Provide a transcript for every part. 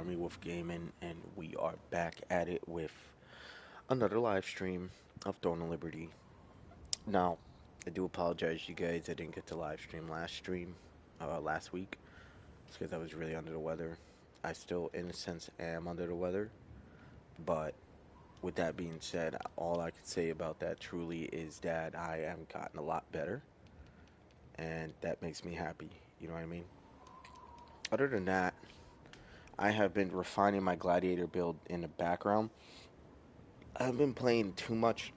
Army Wolf Gaming, and we are back at it with another live stream of Dawn of Liberty. Now, I do apologize, you guys. I didn't get to live stream last week. It's because I was really under the weather. I still, in a sense, am under the weather, but with that being said, all I can say about that truly is that I am gotten a lot better, and that makes me happy. You know what I mean? Other than that, I have been refining my Gladiator build in the background. I haven't been playing too much,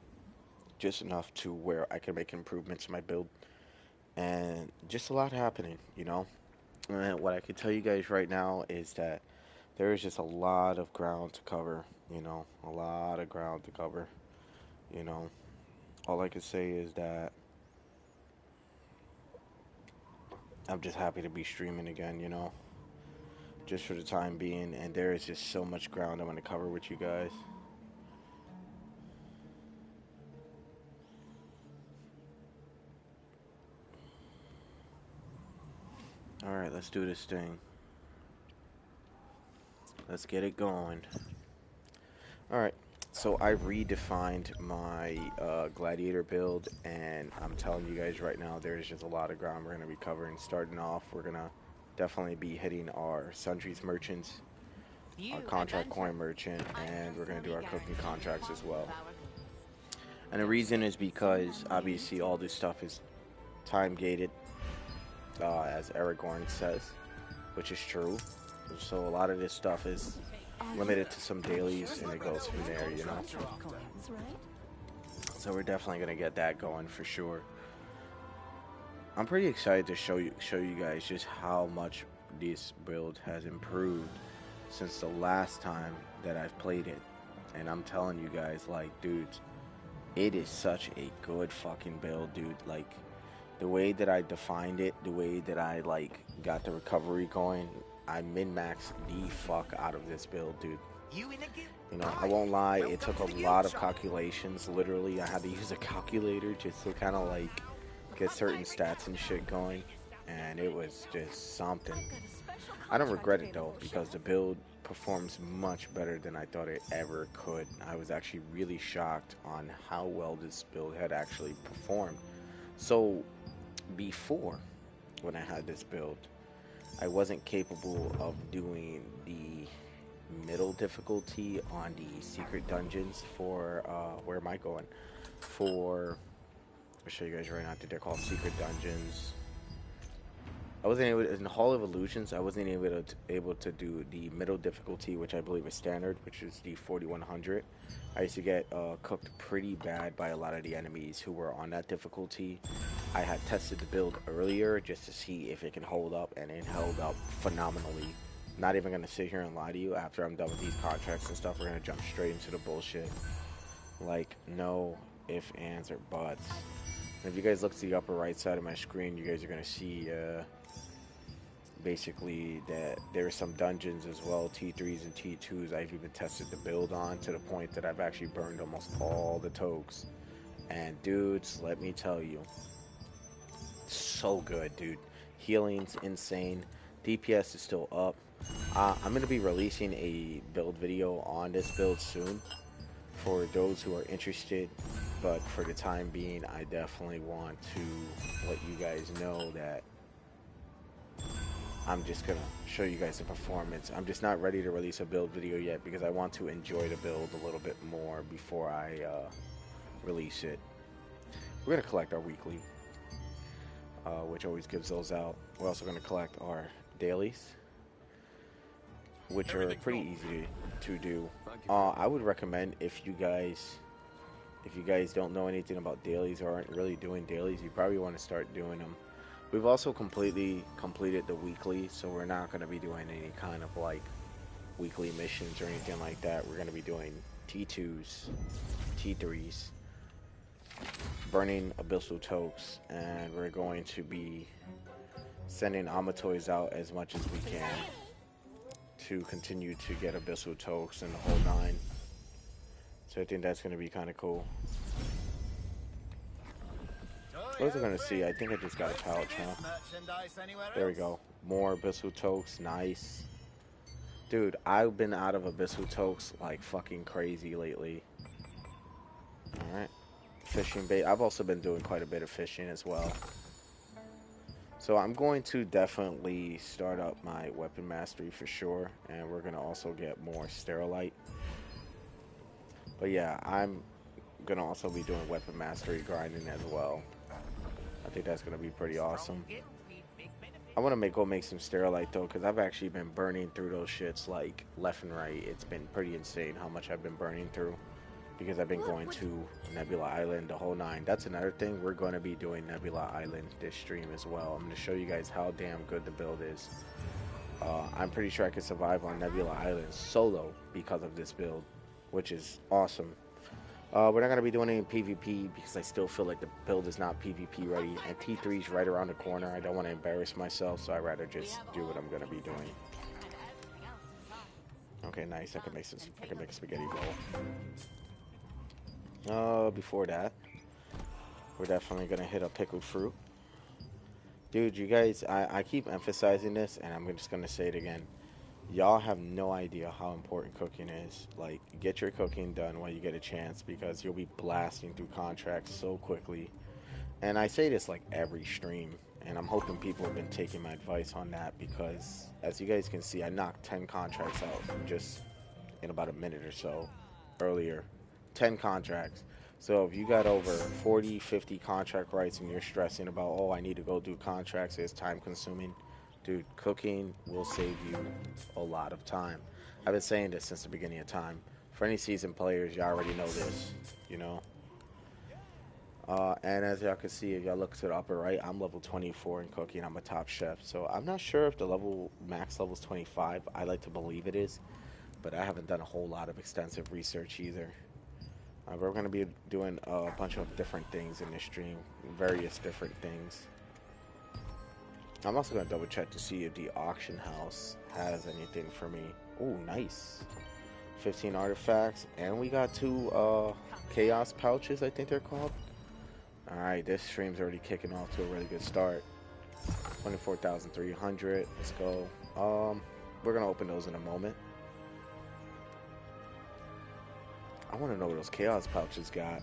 just enough to where I can make improvements to my build, and just a lot happening. And what I can tell you guys right now is that there is just a lot of ground to cover, a lot of ground to cover, you know. All I can say is that I'm just happy to be streaming again, just for the time being, and there is just so much ground I want to cover with you guys. All right, let's do this thing. Let's get it going. All right, so I redefined my Gladiator build, and I'm telling you guys right now, there's just a lot of ground we're going to be covering. Starting off, we're going to definitely be hitting our Sundries merchants, our contract coin merchant, and we're going to do our cooking contracts as well. And the reason is because, obviously, all this stuff is time gated, as Aragorn says, which is true. So a lot of this stuff is limited to some dailies, and it goes from there. So we're definitely gonna get that going for sure. I'm pretty excited to show you guys just how much this build has improved since the last time that I've played it. And I'm telling you guys, like, dude, it is such a good fucking build, dude. Like, the way that I defined it, the way that I, like, got the recovery going, I min-maxed the fuck out of this build, dude. I won't lie, it took a lot of calculations. Literally, I had to use a calculator just to kind of, like, get certain stats and shit going, and it was just something. I don't regret it, though, because the build performs much better than I thought it ever could. I was actually really shocked on how well this build had actually performed. So, before, when I had this build, I wasn't capable of doing the middle difficulty on the secret dungeons for, where am I going? I'll show you guys right now. I think they're called secret dungeons. I wasn't able in Hall of Illusions. I wasn't able to do the middle difficulty, which I believe is standard, which is the 4100. I used to get cooked pretty bad by a lot of the enemies who were on that difficulty. I had tested the build earlier just to see if it can hold up, and it held up phenomenally. Not even gonna sit here and lie to you. After I'm done with these contracts and stuff, we're gonna jump straight into the bullshit. Like, no ifs, ands, or buts. And if you guys look to the upper right side of my screen, you guys are gonna see basically that there are some dungeons as well, T3s and T2s. I've even tested the build on to the point that I've actually burned almost all the toques. And dudes, let me tell you, so good, dude. Healing's insane. DPS is still up. I'm going to be releasing a build video on this build soon for those who are interested, but for the time being, I definitely want to let you guys know that I'm just going to show you guys the performance. I'm just not ready to release a build video yet because I want to enjoy the build a little bit more before I release it. We're going to collect our weekly, which always gives those out. We're also going to collect our dailies, which are pretty easy to do. I would recommend if you guys don't know anything about dailies or aren't really doing dailies, you probably want to start doing them. We've also completely completed the weekly, so we're not going to be doing any kind of like weekly missions or anything like that. We're going to be doing T2s, T3s, burning abyssal toques, and we're going to be sending Amatoys out as much as we can to continue to get abyssal toques and the whole nine. So I think that's going to be kind of cool. What was I going to see? I think I just got a pouch, huh? There we go. More abyssal toques. Nice. Dude, I've been out of Abyssal Tokes like fucking crazy lately. Alright. Fishing bait. I've also been doing quite a bit of fishing as well. So I'm going to definitely start up my weapon mastery for sure. And we're going to also get more sterilite. But yeah, I'm going to also be doing weapon mastery grinding as well. I think that's going to be pretty awesome. I want to go make some sterilite though, because I've actually been burning through those shits like left and right. It's been pretty insane how much I've been burning through because I've been going to Nebula Island the whole nine. That's another thing. We're going to be doing Nebula Island this stream as well. I'm going to show you guys how damn good the build is. I'm pretty sure I can survive on Nebula Island solo because of this build, which is awesome. We're not going to be doing any PvP because I still feel like the build is not PvP ready, and T3 is right around the corner. I don't want to embarrass myself, so I'd rather just do what I'm going to be doing. Okay, nice. I can make a spaghetti bowl. Before that, we're definitely going to hit a pickled fruit. Dude, you guys, I keep emphasizing this, and I'm just going to say it again. Y'all have no idea how important cooking is. Like, get your cooking done while you get a chance because you'll be blasting through contracts so quickly. And I say this like every stream, and I'm hoping people have been taking my advice on that because, as you guys can see, I knocked 10 contracts out just in about a minute or so earlier. 10 contracts. So if you got over 40, 50 contract rights and you're stressing about, oh, I need to go do contracts, it's time consuming, dude, cooking will save you a lot of time. I've been saying this since the beginning of time. For any seasoned players, you already know this, you know. And as y'all can see, if y'all look to the upper right, I'm level 24 in cooking. I'm a top chef. So I'm not sure if the max level is 25. I like to believe it is, but I haven't done a whole lot of extensive research either. We're going to be doing a bunch of different things in this stream, various different things. I'm also going to double check to see if the auction house has anything for me. Oh, nice. 15 artifacts, and we got 2 chaos pouches, I think they're called. Alright, this stream's already kicking off to a really good start. 24,300. Let's go. We're going to open those in a moment. I want to know what those chaos pouches got.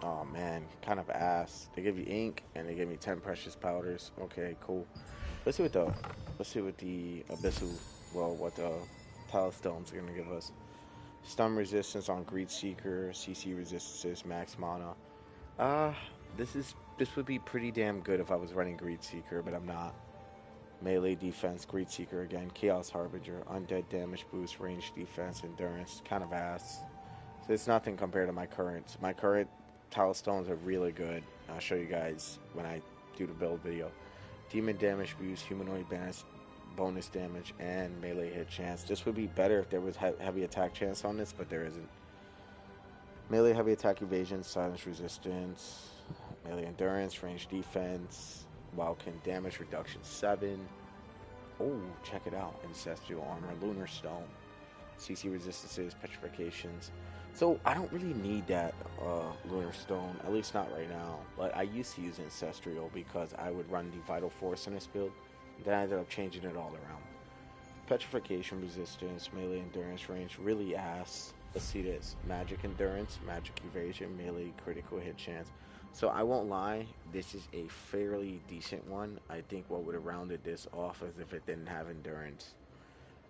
Oh man, kind of ass. They give you ink and they give me 10 precious powders. Okay, cool. Let's see what the abyssal, well, what the tile stones are gonna give us. Stun resistance on Greed Seeker, CC resistances, max mana. This would be pretty damn good if I was running Greed Seeker, but I'm not. Melee defense, Greed Seeker again, Chaos Harbinger, undead damage boost, range defense, endurance, kind of ass. So it's nothing compared to my current. My current tile stones are really good. I'll show you guys when I do the build video. Demon damage boost, humanoid bonus damage, and melee hit chance. This would be better if there was heavy attack chance on this, but there isn't. Melee heavy attack evasion, silence resistance, melee endurance, range defense, wildkin damage reduction 7. Oh, check it out. Ancestral armor, lunar stone, CC resistances, petrifications. So I don't really need that lunar stone, at least not right now. But I used to use ancestral because I would run the vital force in this build. Then I ended up changing it all around. Petrification resistance, melee endurance range, really ass. Let's see this. Magic endurance, magic evasion, melee critical hit chance. So I won't lie, this is a fairly decent one. I think what would have rounded this off is if it didn't have endurance.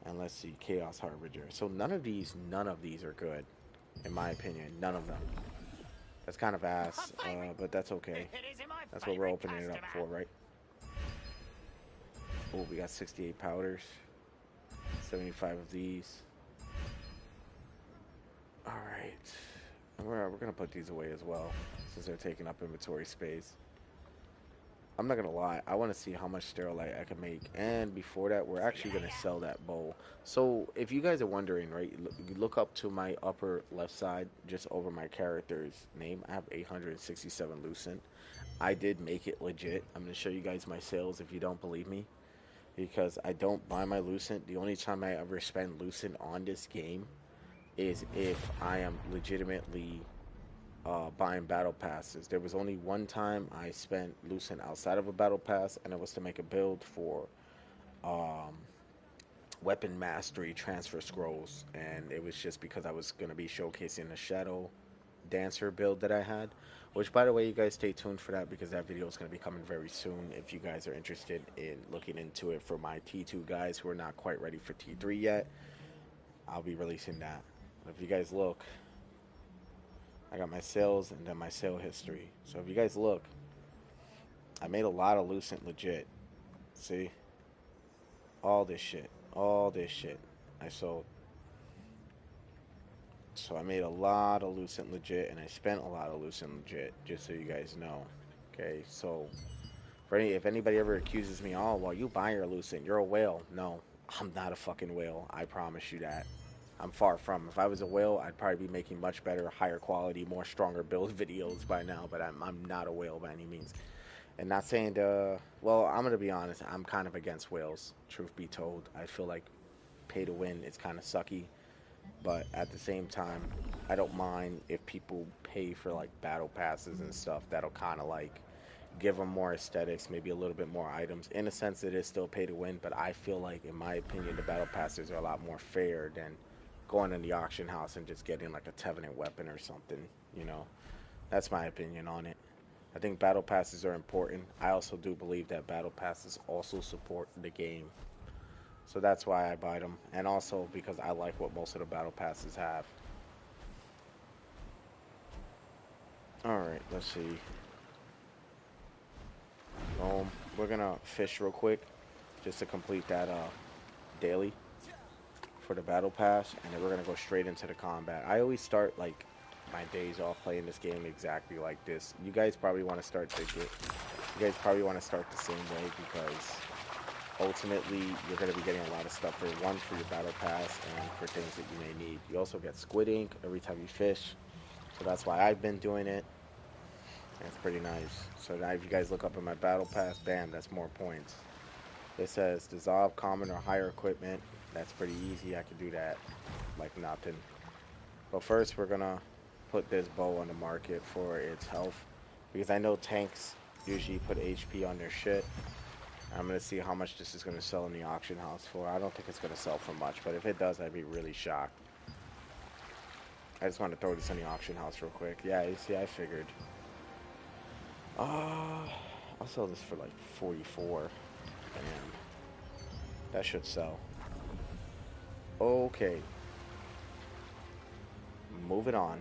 And let's see, Chaos Harbinger. So none of these are good, in my opinion. None of them. That's kind of ass, but that's okay. That's what we're opening it up for, right? Oh, we got 68 powders. 75 of these. Alright. We're going to put these away as well, since they're taking up inventory space. I'm not going to lie, I want to see how much sterilite I can make. And before that, we're actually going to sell that bowl. So, if you guys are wondering, right, you look up to my upper left side, just over my character's name. I have 867 Lucent. I did make it legit. I'm going to show you guys my sales if you don't believe me. Because I don't buy my Lucent. The only time I ever spend Lucent on this game is if I am legitimately buying battle passes. There was only one time I spent Lucent outside of a battle pass, and it was to make a build for um, weapon mastery transfer scrolls, and it was just because I was going to be showcasing the Shadow Dancer build that I had. Which, by the way, you guys stay tuned for that because that video is going to be coming very soon. If you guys are interested in looking into it for my T2 guys who are not quite ready for T3 yet, I'll be releasing that. If you guys look, I got my sales and then my sale history. So if you guys look, I made a lot of Lucent legit. See? All this shit. All this shit I sold. So I made a lot of Lucent legit and I spent a lot of Lucent legit, just so you guys know. Okay, so if anybody ever accuses me, oh, well, you buy your Lucent, you're a whale. No, I'm not a fucking whale. I promise you that. I'm far from. If I was a whale, I'd probably be making much better, higher quality, more stronger build videos by now, but I'm not a whale by any means. And not saying well, I'm gonna be honest, I'm kind of against whales, truth be told. I feel like pay to win is kind of sucky, but at the same time, I don't mind if people pay for like battle passes and stuff. That'll kind of like give them more aesthetics, maybe a little bit more items. In a sense, it is still pay to win, but I feel like, in my opinion, the battle passes are a lot more fair than going in the auction house and just getting like a Tevenant weapon or something. You know, that's my opinion on it. I think battle passes are important. I also do believe that battle passes also support the game. So that's why I buy them. And also because I like what most of the battle passes have. Alright, let's see. We're gonna fish real quick just to complete that daily for the battle pass, and then we're gonna go straight into the combat. I always start like my days off playing this game exactly like this. You guys probably want to start you guys probably want to start the same way because ultimately you're going to be getting a lot of stuff for one, for your battle pass, and for things that you may need. You also get squid ink every time you fish, so that's why I've been doing it. It's pretty nice. So now if you guys look up in my battle pass, bam, that's more points. It says dissolve common or higher equipment. That's pretty easy. I can do that like nothing. But first we're gonna put this bow on the market for its health, because I know tanks usually put HP on their shit. I'm gonna see how much this is gonna sell in the auction house for. I don't think it's gonna sell for much, but if it does, I'd be really shocked. I just want to throw this in the auction house real quick. Yeah, you see, I figured. I'll sell this for like 44. Damn, that should sell. Okay, moving on.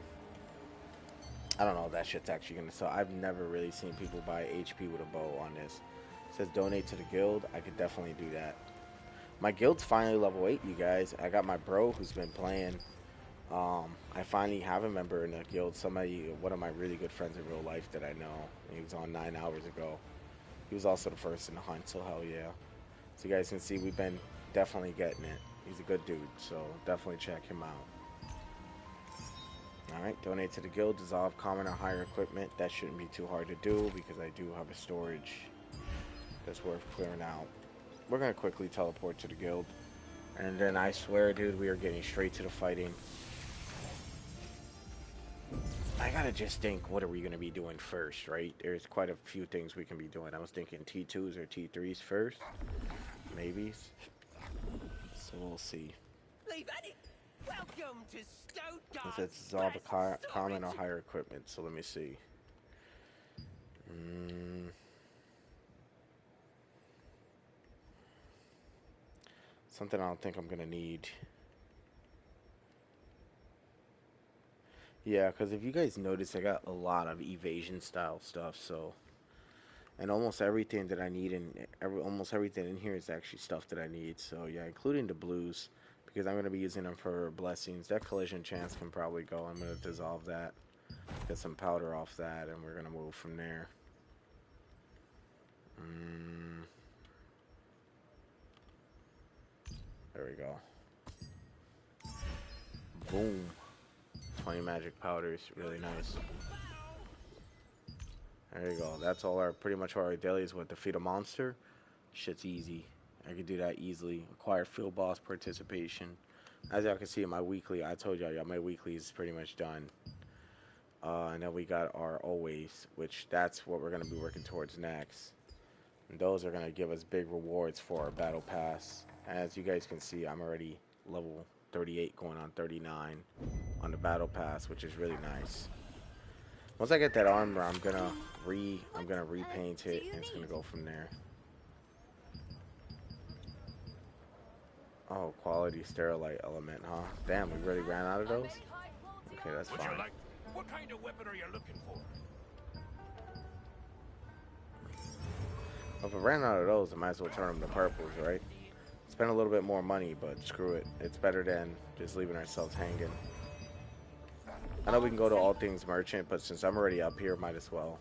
I don't know if that shit's actually gonna sell. I've never really seen people buy HP with a bow on this. It says donate to the guild. I could definitely do that. My guild's finally level 8, you guys. I got my bro who's been playing. I finally have a member in the guild. One of my really good friends in real life that I know. He was on 9 hours ago. He was also the first in the hunt, so hell yeah. So you guys can see we've been definitely getting it. He's a good dude, so definitely check him out. Alright, donate to the guild, dissolve common or higher equipment. That shouldn't be too hard to do because I do have a storage that's worth clearing out. We're going to quickly teleport to the guild. And then I swear, dude, we are getting straight to the fighting. I gotta just think, what are we gonna be doing first, right? There's quite a few things we can be doing. I was thinking T2s or T3s first. Maybe. So we'll see. Welcome to Since it's all the common or higher equipment, so let me see. Something I don't think I'm gonna need. Yeah, because if you guys notice, I got a lot of evasion style stuff, so. And almost everything that I need almost everything in here is actually stuff that I need. So yeah, including the blues, because I'm going to be using them for blessings. That collision chance can probably go. I'm going to dissolve that, get some powder off that, and we're going to move from there. There we go. Boom. 20 magic powders, really nice. There you go. That's all pretty much all our dailies with defeat a monster. Shit's easy. I can do that easily. Acquire field boss participation. As y'all can see in my weekly, I told y'all, my weekly is pretty much done. And then we got our always, which that's what we're going to be working towards next. And those are going to give us big rewards for our battle pass. As you guys can see, I'm already level 38 going on 39 on the battle pass, which is really nice. Once I get that armor, I'm gonna repaint it, and it's gonna go from there. Oh, quality sterilite element, huh? Damn, we really ran out of those? Okay, that's fine. What kind of weapon are you looking for? Well, if I ran out of those, I might as well turn them to purples, right? Spend a little bit more money, but screw it. It's better than just leaving ourselves hanging. I know we can go to all things merchant, but since I'm already up here, might as well.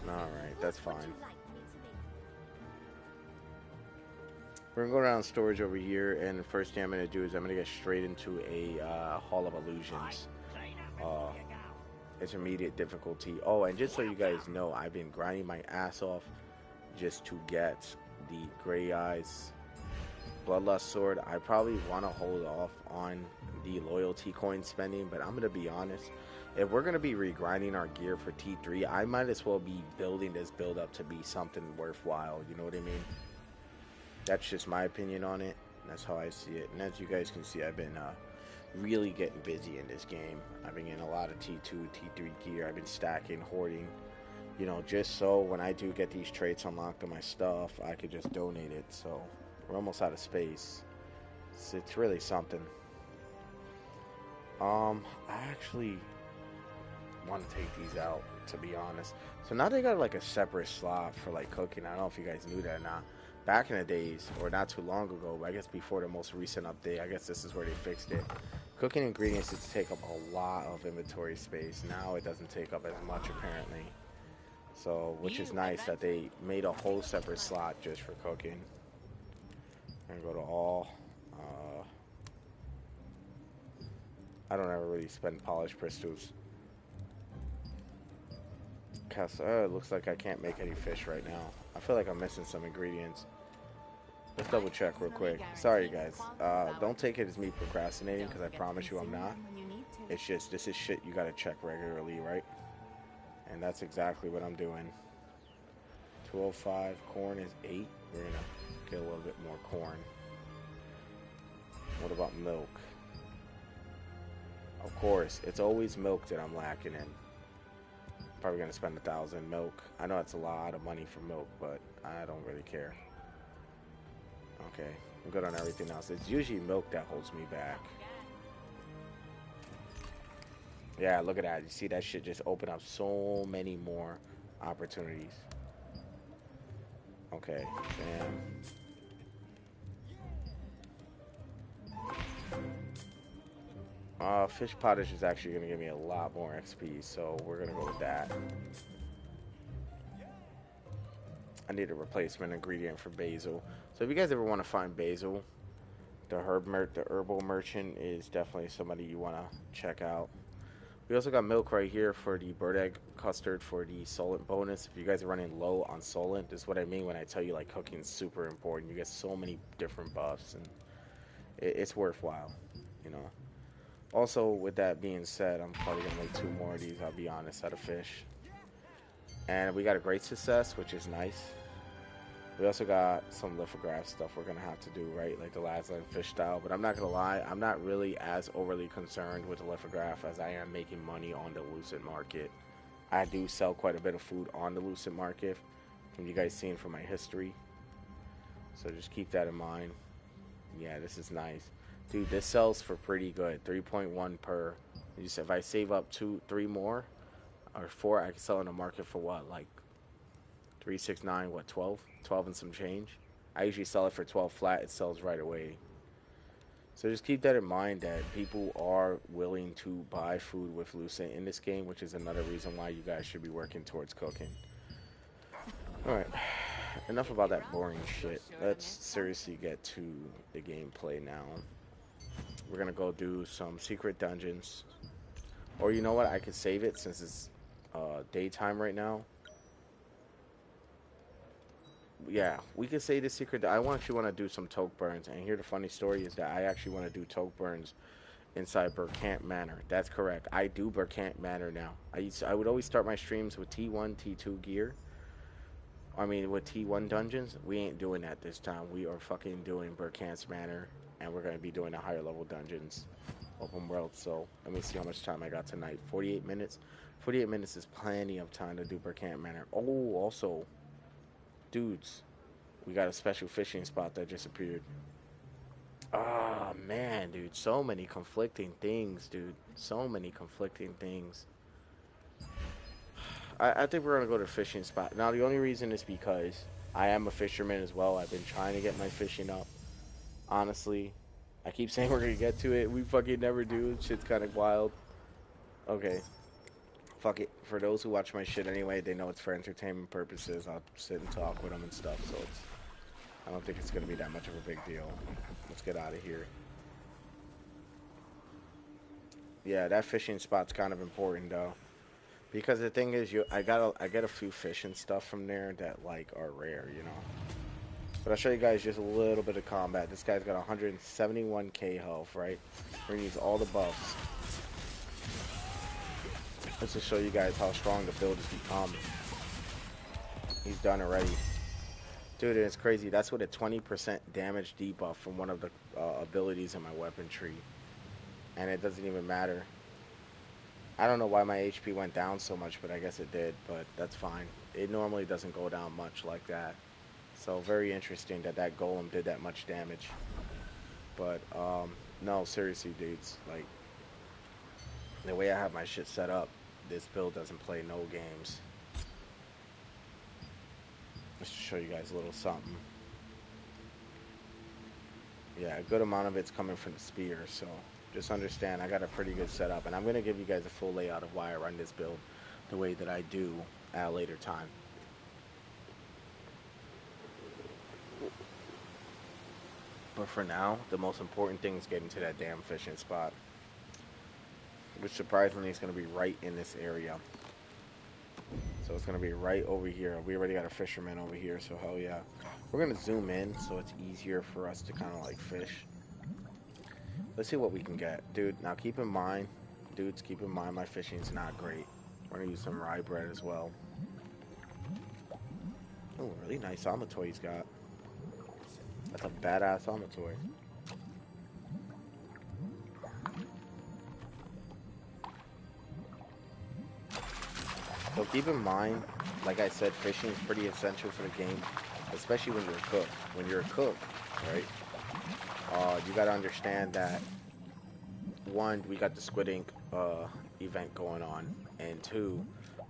Alright, that's fine. We're gonna go down storage over here, and the first thing I'm gonna do is I'm gonna get straight into a Hall of Illusions. Intermediate difficulty. Oh, and just so you guys know, I've been grinding my ass off just to get the Gray Eyes Bloodlust Sword. I probably want to hold off on the loyalty coin spending, but I'm going to be honest. If we're going to be regrinding our gear for T3, I might as well be building this build up to be something worthwhile. You know what I mean? That's just my opinion on it. That's how I see it. And as you guys can see, I've been really getting busy in this game. I've been getting a lot of T2, T3 gear. I've been stacking, hoarding. You know, just so when I do get these traits unlocked on my stuff, I could just donate it. So we're almost out of space. It's really something. I actually want to take these out, to be honest. So now they got like a separate slot for like cooking. I don't know if you guys knew that or not. Back in the days, or not too long ago, I guess before the most recent update, I guess this is where they fixed it. Cooking ingredients used to take up a lot of inventory space. Now it doesn't take up as much apparently. So, which is nice that they made a whole separate slot just for cooking. And go to all. I don't ever really spend polished crystals. It looks like I can't make any fish right now. I feel like I'm missing some ingredients. Let's double check real quick. Sorry guys. Don't take it as me procrastinating, because I promise you I'm not. It's just, this is shit you gotta check regularly, right? And that's exactly what I'm doing. 205, corn is 8. We're gonna get a little bit more corn. What about milk? Of course, it's always milk that I'm lacking in. Probably gonna spend 1,000 milk. I know it's a lot of money for milk, but I don't really care. Okay, I'm good on everything else. It's usually milk that holds me back. Yeah, look at that. You see that shit just open up so many more opportunities. Okay, damn. Fish pottage is actually going to give me a lot more XP, so we're going to go with that. I need a replacement ingredient for basil. So if you guys ever want to find basil, the herbal merchant is definitely somebody you want to check out. We also got milk right here for the bird egg custard for the Solent bonus. If you guys are running low on Solent, this is what I mean when I tell you like cooking is super important. You get so many different buffs, and it's worthwhile, you know. Also, with that being said, I'm probably gonna make 2 more of these. I'll be honest, out of fish. And we got a great success, which is nice. We also got some lithograph stuff we're gonna have to do, right? Like the Lazland fish style. But I'm not gonna lie, I'm not really as overly concerned with the lithograph as I am making money on the Lucent market. I do sell quite a bit of food on the Lucent market, from you guys seeing from my history. So just keep that in mind. Yeah, this is nice. Dude, this sells for pretty good. 3.1 per. If I save up 3 more, or 4, I can sell in the market for what, like 369, what, 12? 12 and some change. I usually sell it for 12 flat. It sells right away. So just keep that in mind, that people are willing to buy food with Lucent in this game, which is another reason why you guys should be working towards cooking. Alright, enough about that boring shit. Let's seriously get to the gameplay now. We're gonna go do some secret dungeons. Or you know what, I could save it since it's daytime right now. Yeah, we could say the secret. I actually want to do some toke burns, and here the funny story is that I actually want to do toke burns inside Burkant Manor. That's correct. I do Burkant Manor now. I would always start my streams with T1, T2 gear, I mean, with T1 dungeons, we ain't doing that this time. We are fucking doing Burkant's Manor, and we're gonna be doing the higher level dungeons, open world. So let me see how much time I got tonight. 48 minutes. 48 minutes is plenty of time to do Burkant Manor. Oh, also, dudes, we got a special fishing spot that just appeared. Oh man, dude, so many conflicting things, dude. So many conflicting things. I think we're gonna go to the fishing spot. Now the only reason is because I am a fisherman as well. I've been trying to get my fishing up. Honestly, I keep saying we're gonna get to it. We fucking never do. Shit's kind of wild. Okay, fuck it. For those who watch my shit anyway, they know it's for entertainment purposes. I'll sit and talk with them and stuff. So I don't think it's gonna be that much of a big deal. Let's get out of here. Yeah, that fishing spot's kind of important though. Because the thing is, I get a few fish and stuff from there that like are rare, you know. But I'll show you guys just a little bit of combat. This guy's got 171k health, right? We're gonna use all the buffs. Let's just show you guys how strong the build has become. He's done already. Dude, it's crazy. That's with a 20% damage debuff from one of the abilities in my weapon tree. And it doesn't even matter. I don't know why my HP went down so much, but I guess it did. But that's fine. It normally doesn't go down much like that. So very interesting that that golem did that much damage. But no, seriously, dudes. Like the way I have my shit set up, this build doesn't play no games. Let's just show you guys a little something. Yeah, a good amount of it's coming from the spear, so just understand I got a pretty good setup, and I'm going to give you guys a full layout of why I run this build the way that I do at a later time. But for now, the most important thing is getting to that damn fishing spot, which surprisingly is going to be right in this area. So it's going to be right over here. We already got a fisherman over here, so hell yeah. We're going to zoom in so it's easier for us to kind of like fish. Let's see what we can get. Dude, now keep in mind, dudes, keep in mind my fishing's not great. We're going to use some rye bread as well. Oh, really nice almatoy he's got. That's a badass almatoy. So keep in mind, like I said, fishing is pretty essential for the game, especially when you're a cook. When you're a cook, right? You gotta understand that one, we got the Squid Ink event going on, and two,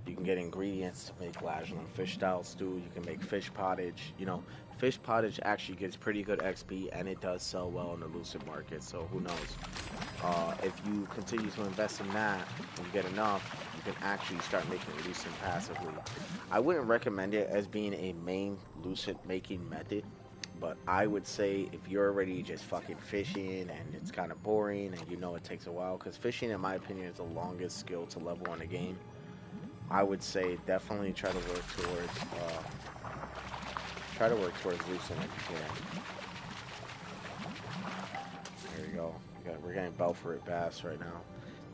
you can get ingredients to make Lajlan fish style stew. You can make fish pottage. You know, fish pottage actually gets pretty good XP, and it does sell well in the Lucent market. So who knows? If you continue to invest in that and get enough, you can actually start making Lucent passively. I wouldn't recommend it as being a main Lucent making method. But I would say if you're already just fucking fishing and it's kind of boring and you know it takes a while, because fishing, in my opinion, is the longest skill to level in a game. I would say definitely try to work towards Lucent if you can. There we go. We're getting Belfort bass right now.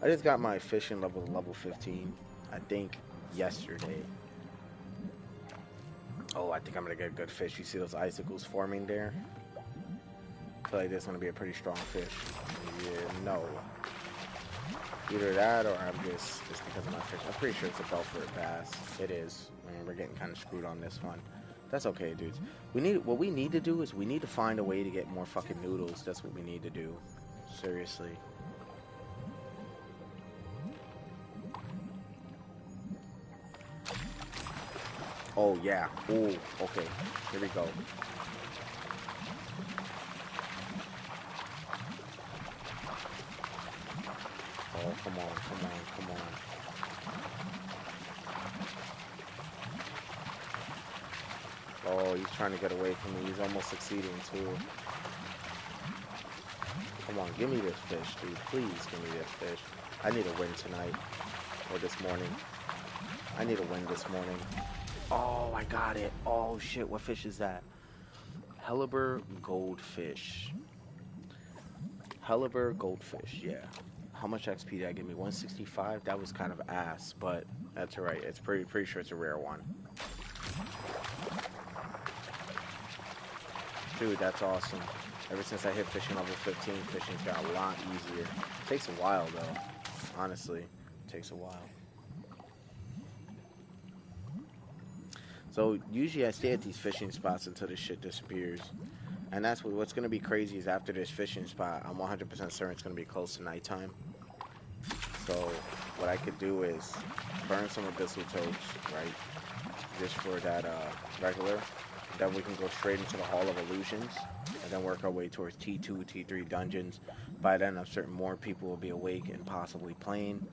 I just got my fishing level 15. I think yesterday. Oh, I think I'm gonna get a good fish. You see those icicles forming there? I feel like this is gonna be a pretty strong fish. Yeah, no. Either that or I'm just because of my fish. I'm pretty sure it's a Belfort bass. It is. Man, we're getting kind of screwed on this one. That's okay, dudes. What we need to do is we need to find a way to get more fucking noodles. That's what we need to do. Seriously. Oh yeah. Oh, okay. Here we go. Oh, come on, come on, come on. Oh, he's trying to get away from me. He's almost succeeding too. Come on, give me this fish, dude. Please give me this fish. I need a win tonight. Or this morning. I need a win this morning. Oh, I got it. Oh, shit. What fish is that? Helleber goldfish. Helleber goldfish, yeah. How much XP did that give me? 165? That was kind of ass, but that's alright. It's pretty sure it's a rare one. Dude, that's awesome. Ever since I hit fishing level 15, fishing's got a lot easier. Takes a while though. Honestly, takes a while. So usually I stay at these fishing spots until this shit disappears. And that's what's gonna be crazy is after this fishing spot, I'm 100% certain it's gonna be close to nighttime. So what I could do is burn some abyssal toads, right? Just for that regular. Then we can go straight into the Hall of Illusions and then work our way towards T2, T3 dungeons. By then, I'm certain more people will be awake and possibly playing,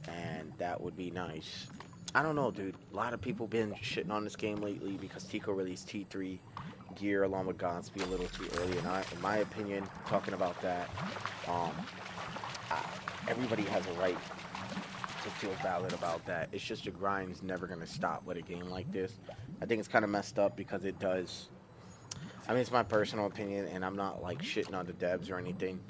and that would be nice. I don't know, dude. A lot of people been shitting on this game lately because Tico released T3 gear along with Godspeed a little too early, and in my opinion, talking about that, um, I, everybody has a right to feel valid about that. It's just the grind's never gonna stop with a game like this. I think it's kind of messed up because it does. I mean, it's my personal opinion, and I'm not like shitting on the devs or anything,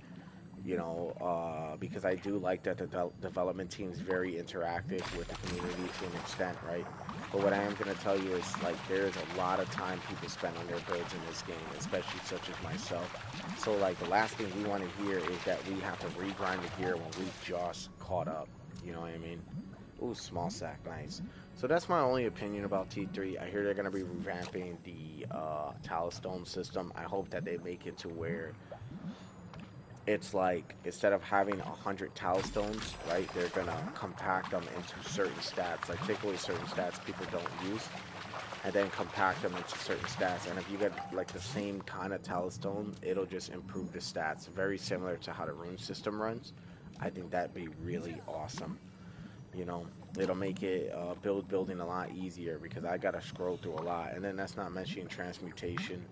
because I do like that the development team is very interactive with the community to an extent, right? But what I am going to tell you is, like, there's a lot of time people spend on their builds in this game, especially such as myself. So, like, the last thing we want to hear is that we have to regrind the gear when we've just caught up. You know what I mean? Ooh, small sack, nice. So that's my only opinion about T3. I hear they're going to be revamping the Talistone system. I hope that they make it to where it's like instead of having 100 Talstones, right, they're gonna compact them into certain stats, like take away certain stats people don't use, and then compact them into certain stats. And if you get like the same kind of Talistone, it'll just improve the stats, very similar to how the rune system runs. I think that'd be really awesome. You know, it'll make it building a lot easier because I gotta scroll through a lot, and then that's not mentioning transmutation.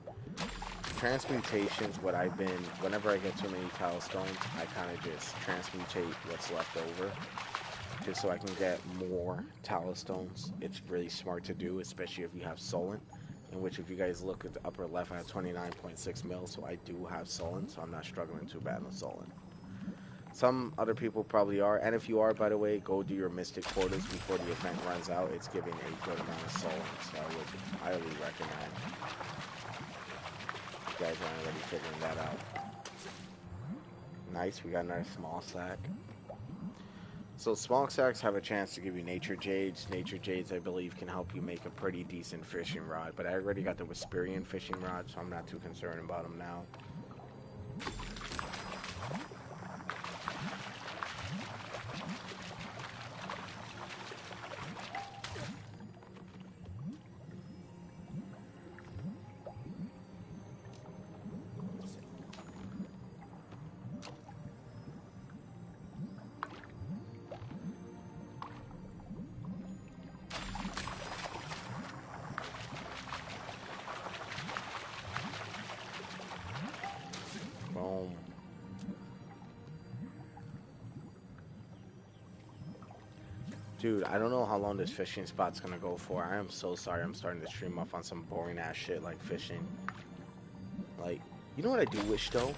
Transmutations, what I've been, whenever I get too many tile stones, I kind of just transmutate what's left over, just so I can get more tile stones. It's really smart to do, especially if you have Solent, in which if you guys look at the upper left, I have 29.6 mil, so I do have Solent, so I'm not struggling too bad with Solent. Some other people probably are, and if you are, by the way, go do your Mystic Portals before the event runs out. It's giving a good amount of Solent, so I would highly recommend. You guys are already figuring that out. Nice, we got another small sack. So small sacks have a chance to give you nature jades. Nature jades, I believe, can help you make a pretty decent fishing rod. But I already got the Wisperian fishing rod, so I'm not too concerned about them now. Boom. Dude, I don't know how long this fishing spot's gonna go for. I am so sorry I'm starting to stream off on some boring ass shit like fishing. Like, you know what I do wish though?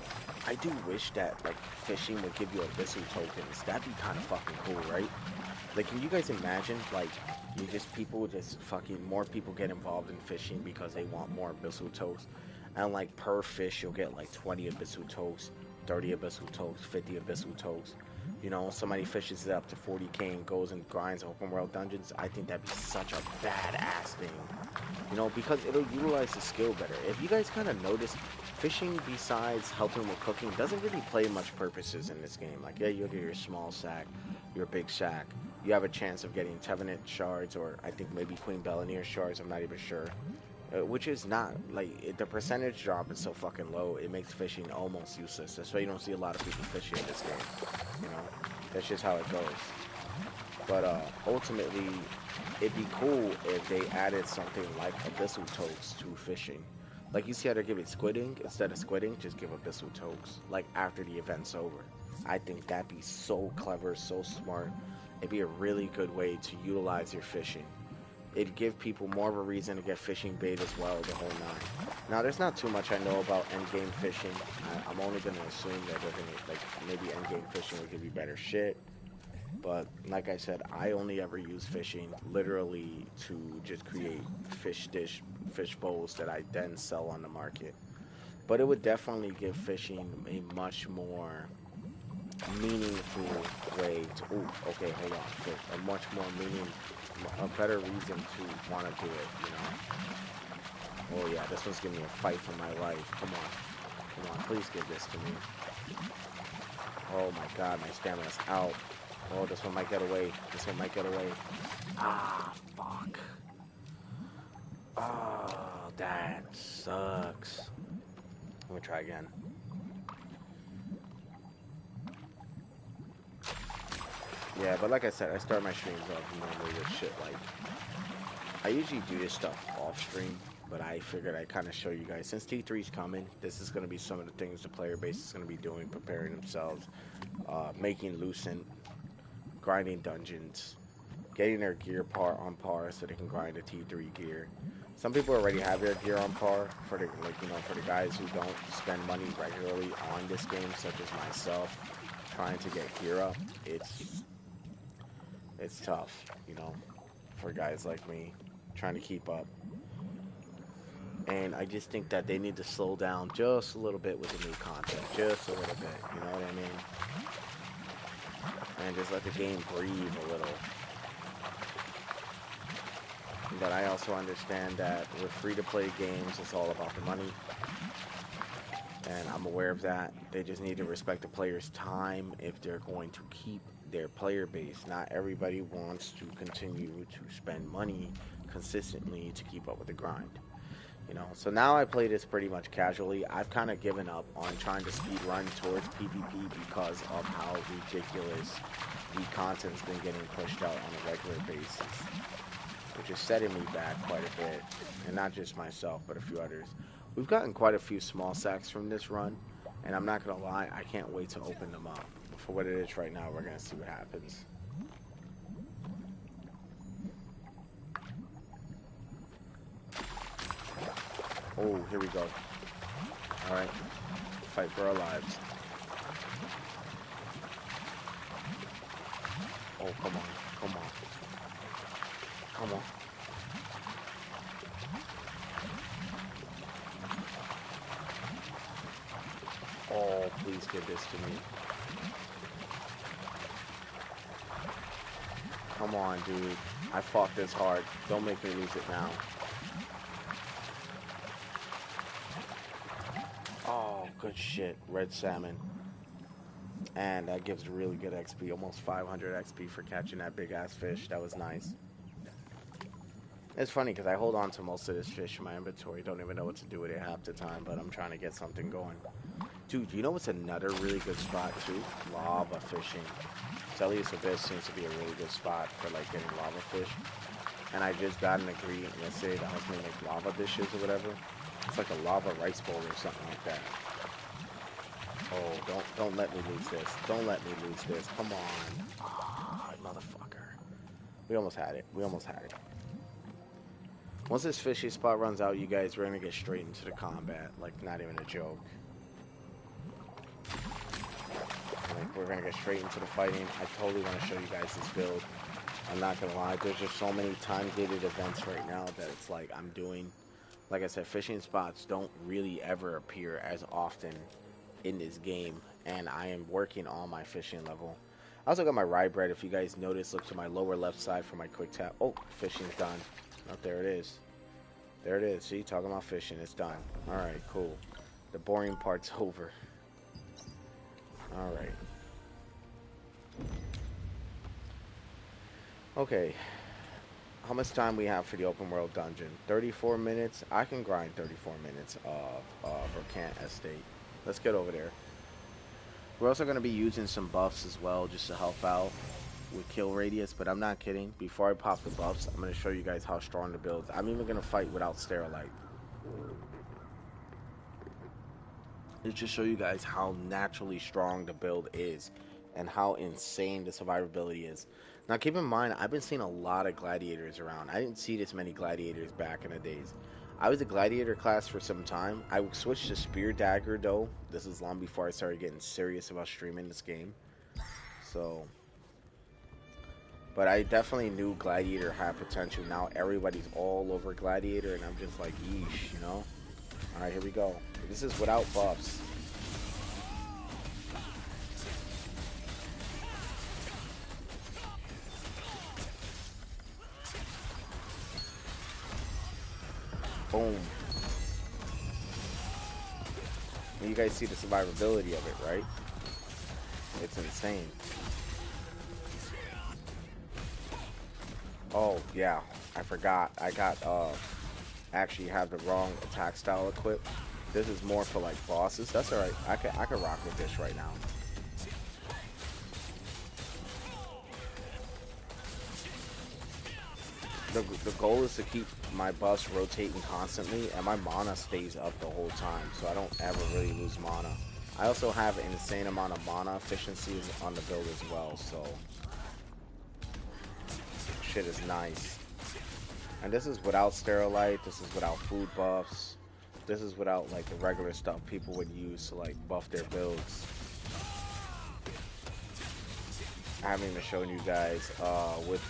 I do wish that like fishing would give you abyssal tokens. That'd be kind of fucking cool, right? Like, can you guys imagine like you just people just fucking more people get involved in fishing because they want more abyssal toast, and like per fish you'll get like 20 abyssal toast, 30 abyssal toast, 50 abyssal toast. You know, somebody fishes it up to 40k and goes and grinds open world dungeons. I think that'd be such a badass thing. You know, because it'll utilize the skill better. If you guys kind of notice, fishing besides helping with cooking doesn't really play much purposes in this game. Like, yeah, you'll get your small sack, your big sack. You have a chance of getting Tevenant shards, or I think maybe Queen Belanier shards, I'm not even sure. Which is not, like, the percentage drop is so fucking low, it makes fishing almost useless. That's why you don't see a lot of people fishing in this game. You know, that's just how it goes. But ultimately, it'd be cool if they added something like abyssal toads to fishing. Like, you see how they're giving squidding? Instead of squidding, just give abyssal toads. Like, after the event's over. I think that'd be so clever, so smart. It'd be a really good way to utilize your fishing. It'd give people more of a reason to get fishing bait as well, the whole nine. Now, there's not too much I know about endgame fishing. I'm only going to assume that they're going to, like, maybe endgame fishing will give you better shit. But like I said, I only ever use fishing literally to just create fish bowls that I then sell on the market. but it would definitely give fishing a much more meaningful way to. Ooh, okay, hold on. A much more a better reason to want to do it. You know. Oh yeah, this one's giving me a fight for my life. Come on, please give this to me. Oh my God, my stamina's out. Oh, this one might get away. This one might get away. Ah, fuck. Oh, that sucks. Let me try again. Yeah, but like I said, I start my streams off normally with shit like... I usually do this stuff off stream, but I figured I'd kind of show you guys. Since T3's coming, this is going to be some of the things the player base is going to be doing, preparing themselves, making Lucent, grinding dungeons, getting their gear on par so they can grind the T3 gear. Some people already have their gear on par for the for the guys who don't spend money regularly on this game, such as myself, trying to get gear up. It's tough, for guys like me trying to keep up. And I just think that they need to slow down just a little bit with the new content, just a little bit. You know what I mean? And just let the game breathe a little. But I also understand that with free-to-play games, it's all about the money. And I'm aware of that. They just need to respect the player's time if they're going to keep their player base. Not everybody wants to continue to spend money consistently to keep up with the grind. So now I play this pretty much casually. I've kind of given up on trying to speed run towards PvP because of how ridiculous the content's been getting pushed out on a regular basis, which is setting me back quite a bit. And not just myself, but a few others. We've gotten quite a few small sacks from this run, and I'm not going to lie, I can't wait to open them up. But for what it is right now, we're going to see what happens. Oh, here we go. Alright. Fight for our lives. Oh, come on. Come on. Come on. Oh, please give this to me. Come on, dude. I fought this hard. Don't make me lose it now. Oh, good shit. Red salmon. And that gives really good XP. Almost 500 XP for catching that big-ass fish. That was nice. It's funny because I hold on to most of this fish in my inventory. Don't even know what to do with it half the time, but I'm trying to get something going. Dude, you know what's another really good spot, too? Lava fishing. Celius Abyss seems to be a really good spot for, like, getting lava fish. And I just got an ingredient yesterday that helps me make lava dishes or whatever. It's like a lava rice bowl or something like that. Oh, don't let me lose this. Don't let me lose this. Come on. Oh, motherfucker. We almost had it. We almost had it. Once this fishy spot runs out, you guys, we're going to get straight into the combat. Like, not even a joke. Like, we're going to get straight into the fighting. I totally want to show you guys this build. I'm not going to lie. There's just so many time-gated events right now that it's like I'm doing. Like I said, fishing spots don't really ever appear as often in this game. And I am working on my fishing level. I also got my rye bread. If you guys notice, look to my lower left side for my quick tap. Oh, fishing's done. Oh, there it is. There it is. See, talking about fishing. It's done. Alright, cool. The boring part's over. Alright. Okay. How much time we have for the open world dungeon? 34 minutes. I can grind 34 minutes of Volcant Estate. Let's get over there. We're also going to be using some buffs as well just to help out with kill radius, but I'm not kidding. Before I pop the buffs, I'm going to show you guys how strong the build is. I'm even going to fight without Sterilite. Let's just show you guys how naturally strong the build is and how insane the survivability is. Now keep in mind, I've been seeing a lot of gladiators around. I didn't see this many gladiators back in the days. I was a gladiator class for some time. I switched to spear dagger though. This is long before I started getting serious about streaming this game. So, but I definitely knew gladiator had potential. Now everybody's all over gladiator and I'm just like, yeesh, you know? Alright, here we go. This is without buffs. Boom. And you guys see the survivability of it, right? It's insane. Oh, yeah. I forgot. I got, actually have the wrong attack style equipped. This is more for, like, bosses. That's alright. I can rock with this right now. The goal is to keep my buffs rotating constantly, and my mana stays up the whole time, so I don't ever really lose mana. I also have an insane amount of mana efficiency on the build as well, so shit is nice. And this is without Sterilite, this is without food buffs, this is without like the regular stuff people would use to like buff their builds. I haven't even shown you guys with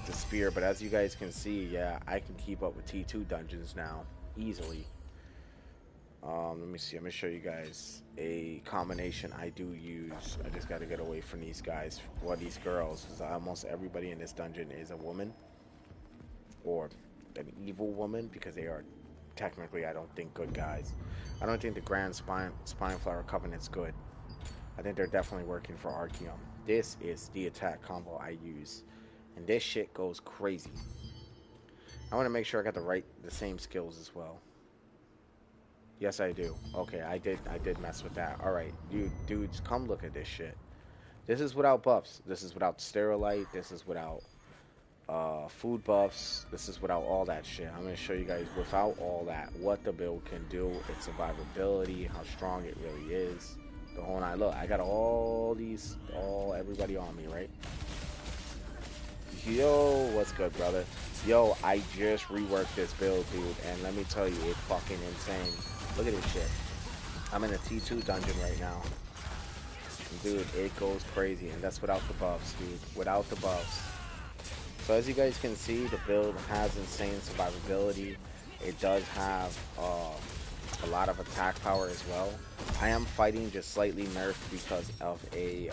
the spear, but as you guys can see, yeah, I can keep up with T2 dungeons now easily. Let me see. I'm gonna show you guys a combination I do use. I just gotta get away from these guys, well, these girls, because almost everybody in this dungeon is a woman or an evil woman, because they are technically, I don't think, good guys. I don't think the Grand Spineflower Covenant's good. I think they're definitely working for Archeum. This is the attack combo I use, and this shit goes crazy. I want to make sure I got the same skills as well. Yes, I do. Okay, I did mess with that. All right, you dudes, come look at this shit. This is without buffs. This is without Sterilite. This is without food buffs. This is without all that shit. I'm gonna show you guys without all that what the build can do, its survivability, how strong it really is. The whole night. Look, I got everybody on me, right? Yo, what's good, brother? Yo, I just reworked this build, dude, and let me tell you, it's fucking insane. Look at this shit. I'm in a T2 dungeon right now. And dude, it goes crazy, and that's without the buffs, dude. Without the buffs. So as you guys can see, the build has insane survivability. It does have a lot of attack power as well. I am fighting just slightly nerfed because of a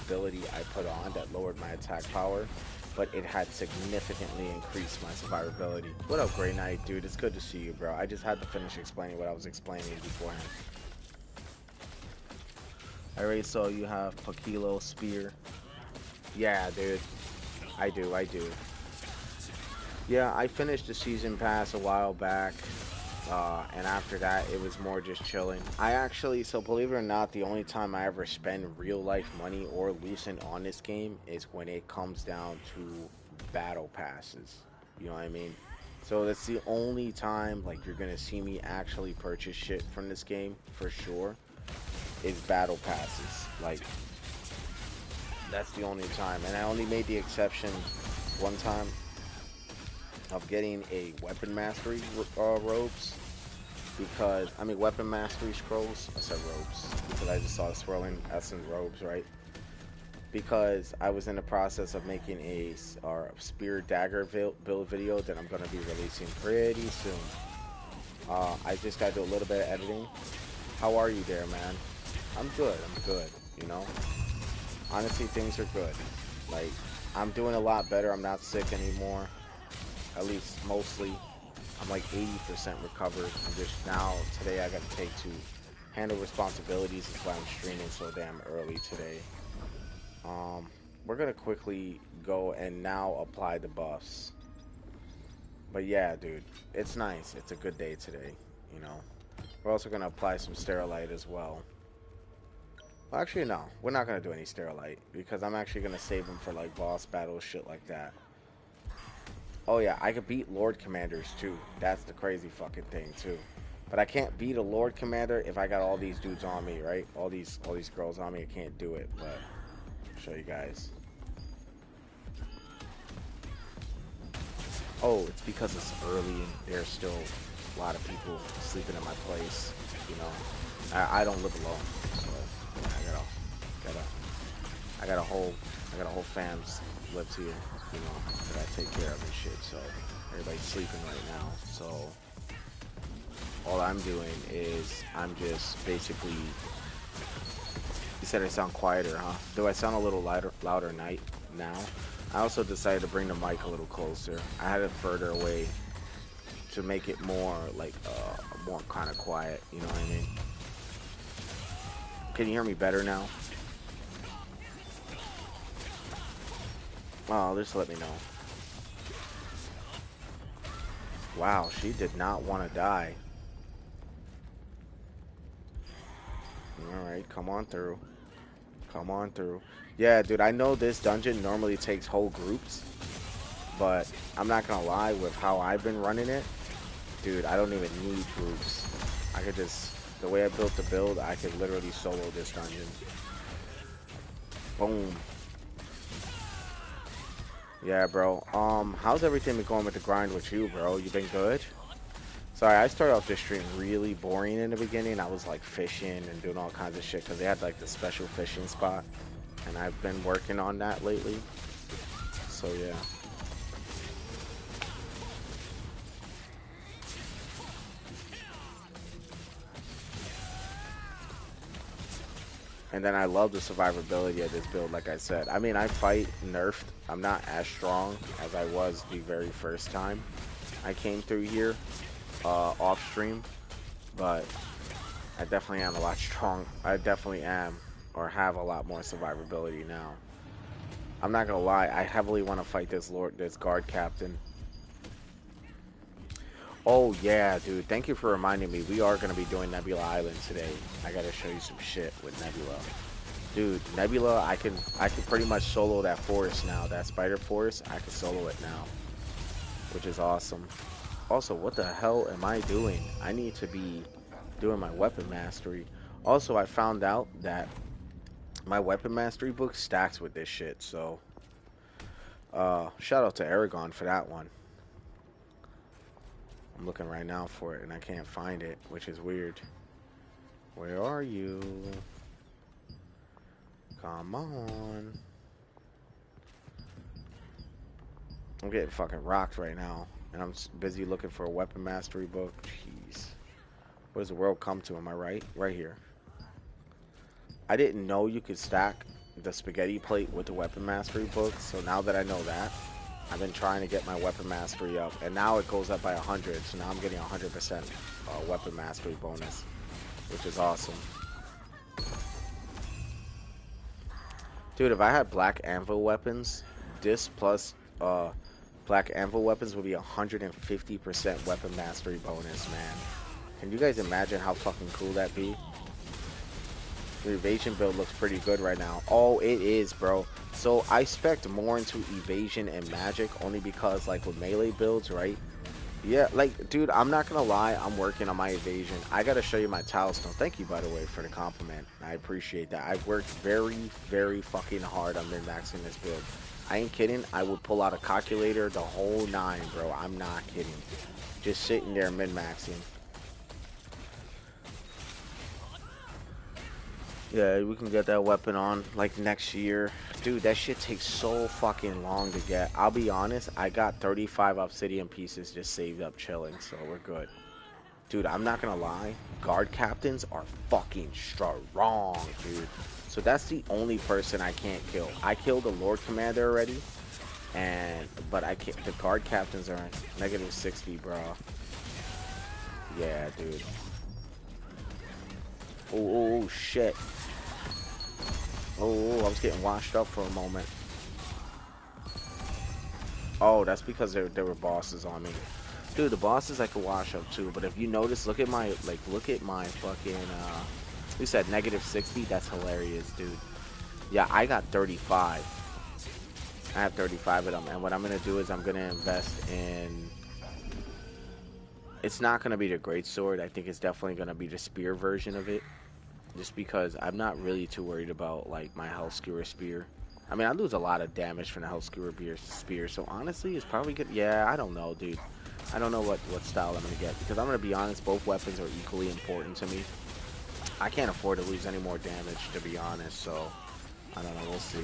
ability I put on that lowered my attack power, but it had significantly increased my survivability. What up, Grey Knight, dude? It's good to see you, bro. I just had to finish explaining what I was explaining beforehand. Alright, so you have Pakilo Spear. Yeah, dude. I do. Yeah, I finished the season pass a while back. And after that, it was more just chilling. I actually, so believe it or not, the only time I ever spend real life money or Lucent on this game is when it comes down to battle passes. You know what I mean? So that's the only time, like, you're gonna see me actually purchase shit from this game, for sure, is battle passes. Like, that's the only time. And I only made the exception one time of getting a weapon mastery robes, because weapon mastery scrolls. I said robes because I just saw the swirling essence robes, right? Because I was in the process of making a spear dagger build video that I'm going to be releasing pretty soon. I just got to do a little bit of editing. How are you there, man? I'm good, you know? Honestly, things are good. Like, I'm doing a lot better. I'm not sick anymore. At least mostly. I'm like 80% recovered. I'm just now, today I got to take to handle responsibilities. That's why I'm streaming so damn early today. We're going to quickly go and now apply the buffs. But yeah, dude, it's nice. It's a good day today, you know. We're also going to apply some Sterilite as well. Well, actually, no. We're not going to do any Sterilite because I'm actually going to save them for like boss battles, shit like that. Oh yeah, I could beat Lord Commanders too. That's the crazy fucking thing too. But I can't beat a Lord Commander if I got all these dudes on me, right? All these girls on me. I can't do it, but I'll show you guys. Oh, it's because it's early and there's still a lot of people sleeping in my place. You know, I don't live alone, so yeah, I got a whole fam lives here. You know, that I take care of and shit. So Everybody's sleeping right now, so all I'm doing is I'm just basically. You said I sound quieter, huh? Do I sound a little louder now? I also decided to bring the mic a little closer. I had it further away to make it more like more kind of quiet. You know what I mean? Can you hear me better now? Oh, just let me know. Wow, she did not want to die. Alright, come on through. Come on through. Yeah, dude, I know this dungeon normally takes whole groups, but I'm not gonna lie, with how I've been running it, dude, I don't even need groups. I could just, the way I built the build, I could literally solo this dungeon. Boom. Yeah, bro. How's everything been going with the grind with you, bro? You been good? Sorry, I started off this stream really boring in the beginning. I was like fishing and doing all kinds of shit because they had like the special fishing spot, and I've been working on that lately. So yeah. And then I love the survivability of this build, like I said. I mean, I fight nerfed. I'm not as strong as I was the very first time I came through here off stream, but I definitely am a lot strong. I definitely am, or have a lot more survivability now. I'm not gonna lie, I heavily want to fight this guard captain. Oh yeah, dude, thank you for reminding me. We are gonna be doing Nebula Island today. I gotta show you some shit with Nebula. Dude, Nebula, I can pretty much solo that forest now. That spider forest, I can solo it now, which is awesome. Also, what the hell am I doing? I need to be doing my weapon mastery. Also, I found out that my weapon mastery book stacks with this shit, so shout out to Aragon for that one. I'm looking right now for it and I can't find it, which is weird. Where are you? Come on. I'm getting fucking rocked right now, and I'm busy looking for a weapon mastery book. Jeez. What does the world come to? Am I right? Right here. I didn't know you could stack the spaghetti plate with the weapon mastery book, so now that I know that, I've been trying to get my weapon mastery up, and now it goes up by 100, so now I'm getting 100% weapon mastery bonus, which is awesome. Dude, if I had black anvil weapons, this plus black anvil weapons would be 150% weapon mastery bonus, man. Can you guys imagine how fucking cool that'd be? The evasion build looks pretty good right now. Oh, it is, bro. So I spec'd more into evasion and magic only because, like, with melee builds, right? Yeah, like, dude, I'm not gonna lie, I'm working on my evasion. I gotta show you my tile stone. Thank you, by the way, for the compliment. I appreciate that. I've worked very, very fucking hard on min-maxing this build. I ain't kidding. I would pull out a calculator, the whole nine, bro. I'm not kidding. Just sitting there min-maxing. Yeah, we can get that weapon on like next year. Dude, that shit takes so fucking long to get. I'll be honest, I got 35 obsidian pieces just saved up chilling, so we're good. Dude, I'm not gonna lie, guard captains are fucking strong, dude. So that's the only person I can't kill. I killed the Lord Commander already, but I can't. The guard captains are negative 60, bro. Yeah, dude. Oh, shit. Oh, I was getting washed up for a moment. Oh, that's because there were bosses on me. Dude, the bosses I could wash up too, but if you notice, look at my fucking, you said negative 60? That's hilarious, dude. Yeah, I got 35. I have 35 of them, and what I'm going to do is I'm going to invest in... It's not going to be the greatsword. I think it's definitely going to be the spear version of it. Just because I'm not really too worried about, like, my Hell Skewer Spear. I mean, I lose a lot of damage from the Hell Skewer Spear, so honestly, it's probably good. Yeah, I don't know, dude. I don't know what style I'm going to get, because I'm going to be honest, both weapons are equally important to me. I can't afford to lose any more damage, to be honest, so I don't know, we'll see.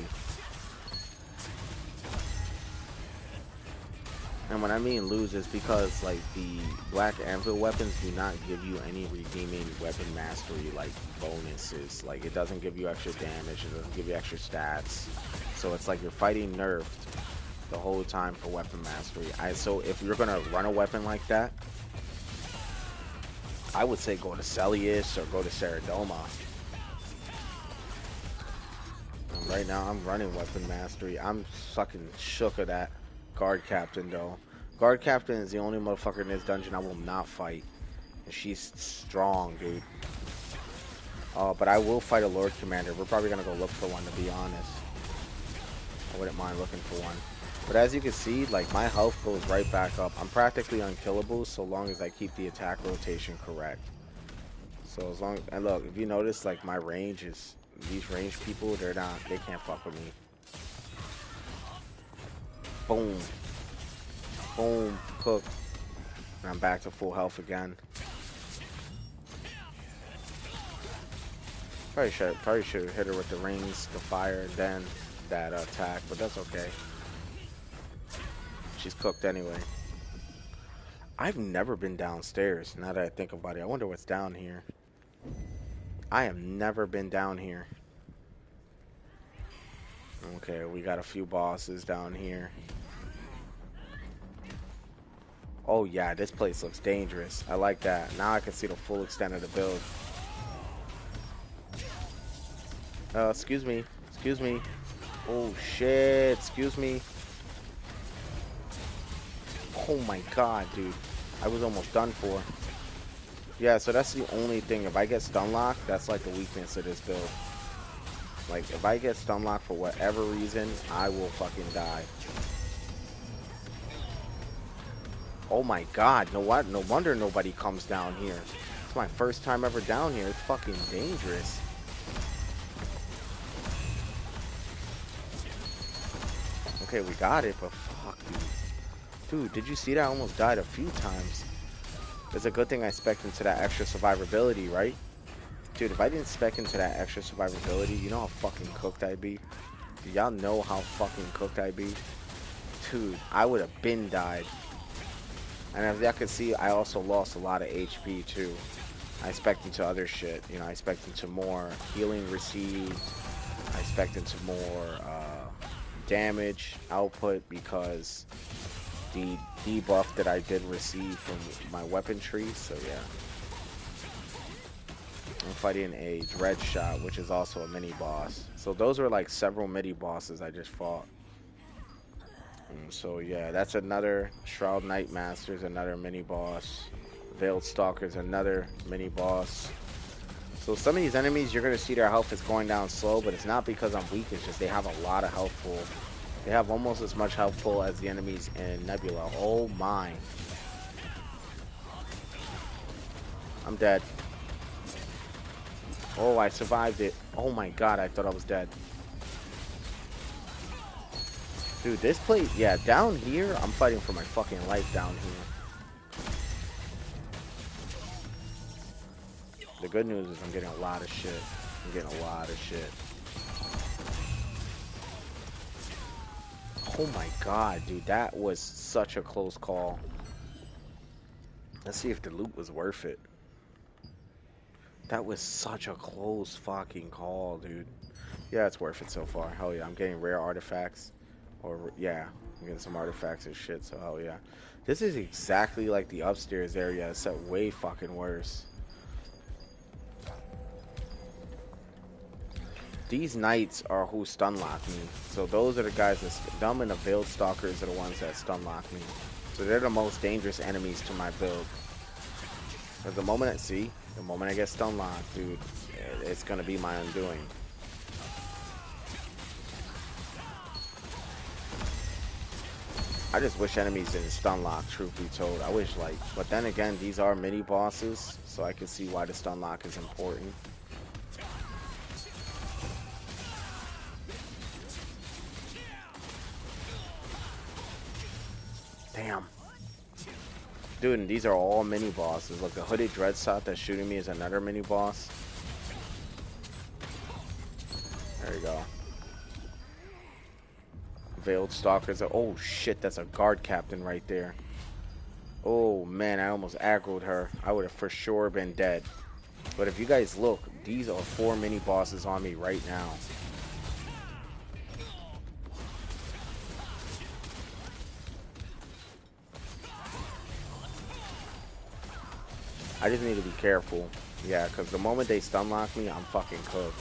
And when I mean lose, it's because like the Black Anvil weapons do not give you any redeeming weapon mastery like bonuses. Like it doesn't give you extra damage, it doesn't give you extra stats. So it's like you're fighting nerfed the whole time for weapon mastery. So if you're gonna run a weapon like that, I would say go to Celius or go to Ceridoma. And right now I'm running weapon mastery. I'm fucking shook of that guard captain though. Guard captain is the only motherfucker in this dungeon I will not fight. And she's strong, dude. But I will fight a Lord Commander. We're probably gonna go look for one, to be honest. I wouldn't mind looking for one. But as you can see, like my health goes right back up. I'm practically unkillable so long as I keep the attack rotation correct. So as long, and look, if you notice, like my range is, these range people, they can't fuck with me. Boom. Boom. Cook. And I'm back to full health again. Probably should have hit her with the rings, the fire, then that attack, but that's okay. She's cooked anyway. I've never been downstairs, now that I think about it. I wonder what's down here. I have never been down here. Okay, we got a few bosses down here. Oh yeah, this place looks dangerous. I like that. Now I can see the full extent of the build. Excuse me. Excuse me. Oh shit, excuse me. Oh my god, dude. I was almost done for. Yeah, so that's the only thing. If I get stun locked, that's like the weakness of this build. Like, if I get stun locked for whatever reason, I will fucking die. Oh my god, no wonder nobody comes down here. It's my first time ever down here. It's fucking dangerous. Okay, we got it, but fuck, dude. Dude, did you see that? I almost died a few times. It's a good thing I spec'd into that extra survivability, right? Dude, if I didn't spec into that extra survivability, you know how fucking cooked I'd be? Do y'all know how fucking cooked I'd be? Dude, I would have been died. And as y'all can see, I also lost a lot of HP too. I spec'd into other shit. You know, I spec'd into more healing received. I spec'd into more damage output because the debuff that I did receive from my weapon tree. So yeah. I'm fighting a Dread Shot, which is also a mini boss. So those are like several mini bosses I just fought. So yeah, that's another Shroud Knight Master's another mini boss. Veiled Stalker's another mini boss. So some of these enemies, you're gonna see their health is going down slow, but it's not because I'm weak. It's just they have a lot of health pool. They have almost as much health pool as the enemies in Nebula. Oh my! I'm dead. Oh, I survived it. Oh my god, I thought I was dead. Dude, this place, yeah, down here, I'm fighting for my fucking life down here. The good news is I'm getting a lot of shit. I'm getting a lot of shit. Oh my god, dude, that was such a close call. Let's see if the loot was worth it. That was such a close fucking call, dude. Yeah, it's worth it so far. Hell yeah, I'm getting rare artifacts. Or, yeah, I'm getting some artifacts and shit, so hell yeah. This is exactly like the upstairs area, except way fucking worse. These knights are who stun lock me. So those are the guys that, them and the Veiled Stalkers are the ones that stun lock me. So they're the most dangerous enemies to my build. Because the moment I get stun locked, dude, it's gonna be my undoing. I just wish enemies didn't stun lock, truth be told. I wish, like, but then again, these are mini bosses, so I can see why the stun lock is important. Damn. Dude, and these are all mini bosses. Look, the Hooded Dreadshot that's shooting me is another mini boss. There you go. Veiled Stalkers. Oh shit, that's a guard captain right there. Oh man, I almost aggroed her. I would have for sure been dead. But if you guys look, these are 4 mini bosses on me right now. I just need to be careful. Yeah, because the moment they stun lock me, I'm fucking cooked.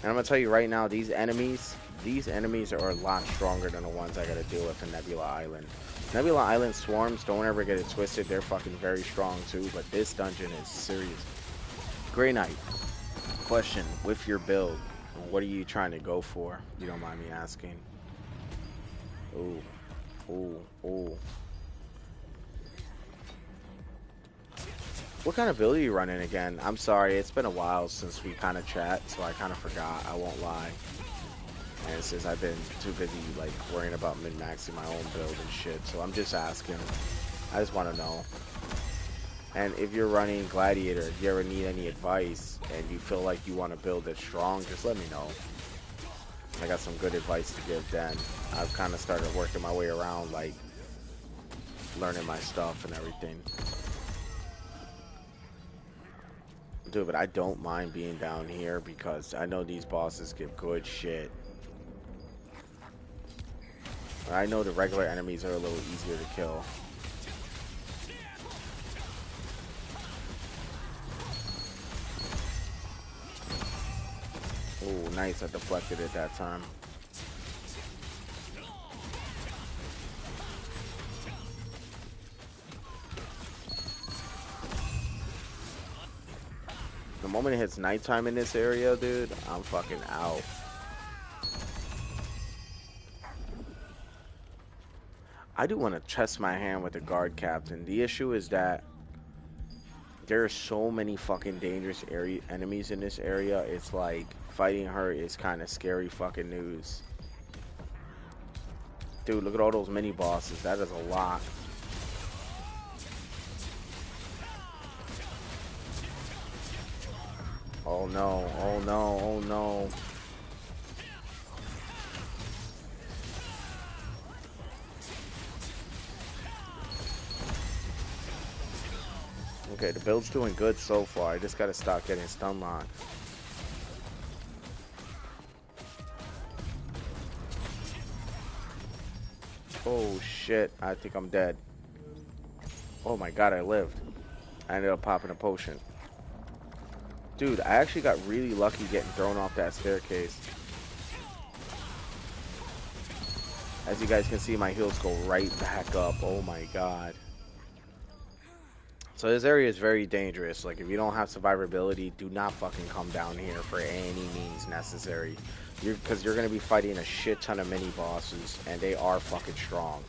And I'm going to tell you right now, these enemies are a lot stronger than the ones I got to deal with in Nebula Island. Nebula Island swarms, don't ever get it twisted. They're fucking very strong too, but this dungeon is serious. Grey Knight, question, with your build, what are you trying to go for? You don't mind me asking. Ooh, ooh, ooh. What kind of build are you running again? I'm sorry, it's been a while since we kind of chat, so I kind of forgot, I won't lie. And since I've been too busy, like, worrying about min-maxing my own build and shit, so I'm just asking. I just want to know. And if you're running Gladiator, if you ever need any advice, and you feel like you want to build it strong, just let me know. I got some good advice to give then. I've kind of started working my way around, like, learning my stuff and everything. Dude, but I don't mind being down here because I know these bosses give good shit. I know the regular enemies are a little easier to kill. Oh, nice. I deflected it that time. The moment it hits nighttime in this area, dude, I'm fucking out. I do want to test my hand with the guard captain. The issue is that there are so many fucking dangerous enemies in this area. It's like fighting her is kind of scary fucking news. Dude, look at all those mini bosses. That is a lot. Oh no, oh no, oh no. Okay, the build's doing good so far. I just gotta stop getting stun locked. Oh shit, I think I'm dead. Oh my god, I lived. I ended up popping a potion. Dude, I actually got really lucky getting thrown off that staircase. As you guys can see, my heals go right back up. Oh my god. So this area is very dangerous. Like, if you don't have survivability, do not fucking come down here for any means necessary. Because you're going to be fighting a shit ton of mini bosses, and they are fucking strong.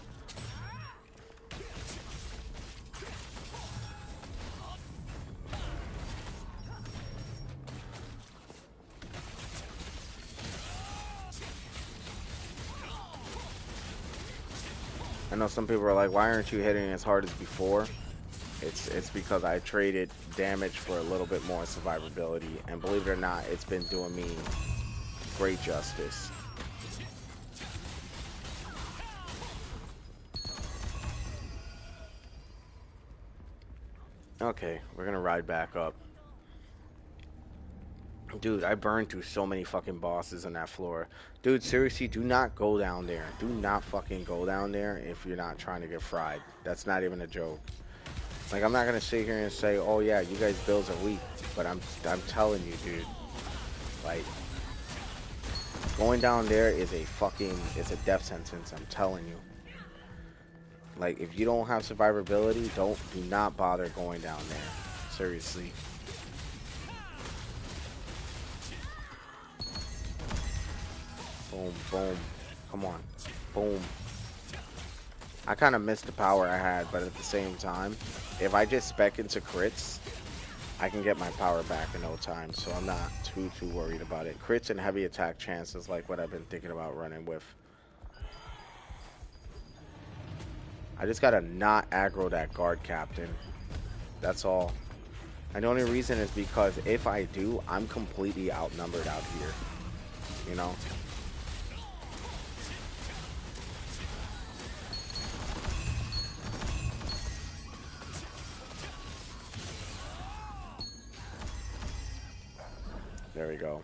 I know some people are like, why aren't you hitting as hard as before? It's because I traded damage for a little bit more survivability, and believe it or not, it's been doing me great justice. Okay, we're gonna ride back up. Dude, I burned through so many fucking bosses on that floor. Dude, seriously, do not go down there. Do not fucking go down there if you're not trying to get fried. That's not even a joke. Like, I'm not gonna sit here and say, oh yeah, you guys builds are weak, but I'm telling you, dude. Like, going down there is it's a death sentence, I'm telling you. Like, if you don't have survivability, do not bother going down there. Seriously. Boom, boom. Come on. Boom. I kind of missed the power I had, but at the same time, if I just spec into crits, I can get my power back in no time, so I'm not too worried about it. Crits and heavy attack chances like what I've been thinking about running with. I just gotta not aggro that guard captain. That's all. And the only reason is because if I do, I'm completely outnumbered out here. You know? There we go.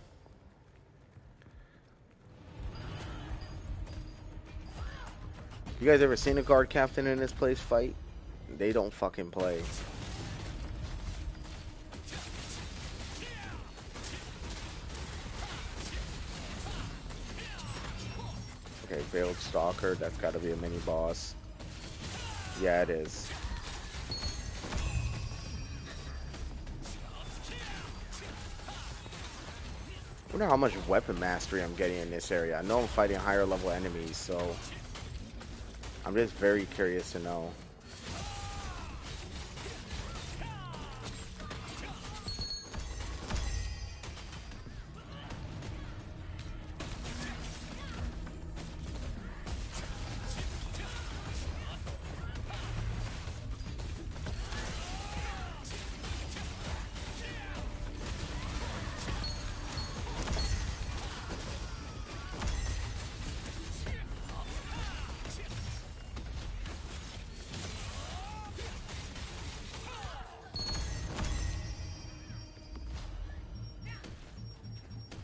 You guys ever seen a guard captain in this place fight? They don't fucking play. Okay, Veiled Stalker. That's got to be a mini boss. Yeah, it is. I wonder how much weapon mastery I'm getting in this area. I know I'm fighting higher level enemies, so I'm just very curious to know.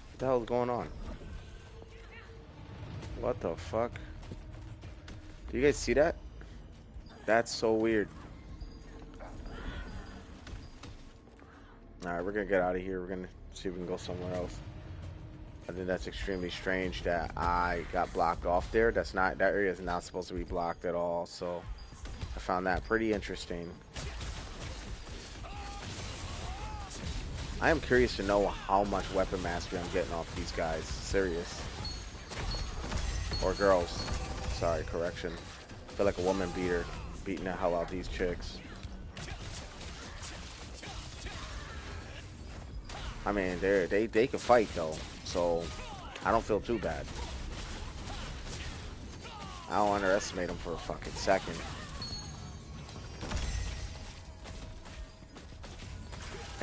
What the hell is going on? What the fuck? Do you guys see that? That's so weird. Alright, we're gonna get out of here. We're gonna see if we can go somewhere else. I think that's extremely strange that I got blocked off there. That area is not supposed to be blocked at all, so I found that pretty interesting. I am curious to know how much weapon mastery I'm getting off these guys. Serious. Or girls. Sorry, correction. I feel like a woman beater beating the hell out these chicks. I mean, they can fight though, so I don't feel too bad. I don't underestimate them for a fucking second.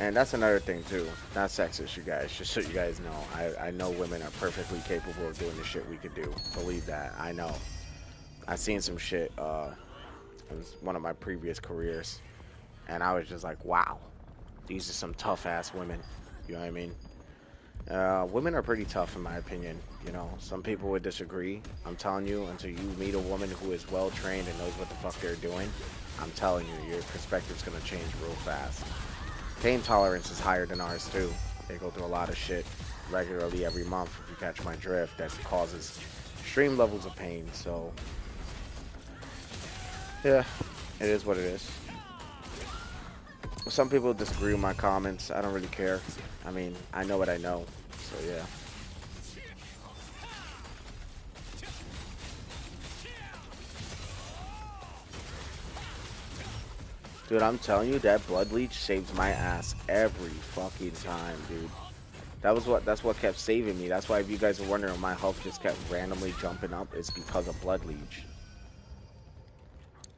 And that's another thing too. Not sexist, you guys. Just so you guys know, I know women are perfectly capable of doing the shit we could do. Believe that. I know. I seen some shit. It was one of my previous careers, and I was just like, wow, these are some tough ass women. You know what I mean? Women are pretty tough in my opinion. You know, some people would disagree. I'm telling you, until you meet a woman who is well trained and knows what the fuck they're doing, I'm telling you, your perspective's gonna change real fast. Pain tolerance is higher than ours too. They go through a lot of shit regularly every month, if you catch my drift, that causes extreme levels of pain. So yeah, it is what it is. Some people disagree with my comments. I don't really care. I mean, I know what I know. So yeah. Dude, I'm telling you, that blood leech saves my ass every fucking time, dude. That's what kept saving me. That's why if you guys are wondering my health just kept randomly jumping up, it's because of blood leech.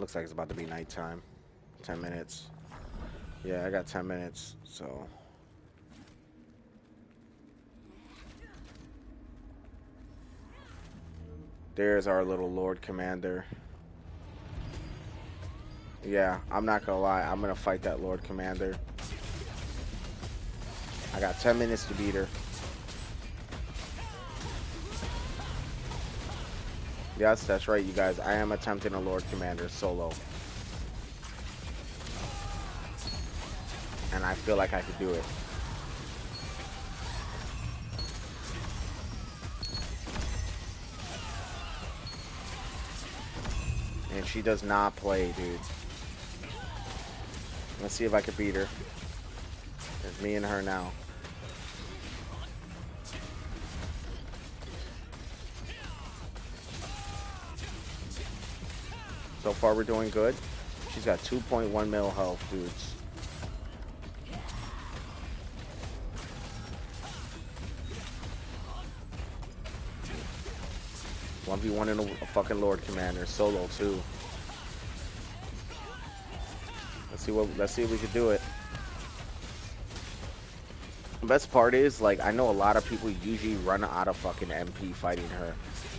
Looks like it's about to be nighttime. 10 minutes. Yeah, I got 10 minutes, so. There's our little Lord Commander. Yeah, I'm not gonna lie. I'm gonna fight that Lord Commander. I got 10 minutes to beat her. Yes, that's right, you guys. I am attempting a Lord Commander solo. And I feel like I could do it. And she does not play, dude. Let's see if I can beat her. It's me and her now. So far we're doing good. She's got 2.1 mil health, dudes. One v one in a fucking Lord Commander solo too. Let's see if we can do it. The best part is, like, I know a lot of people usually run out of fucking MP fighting her.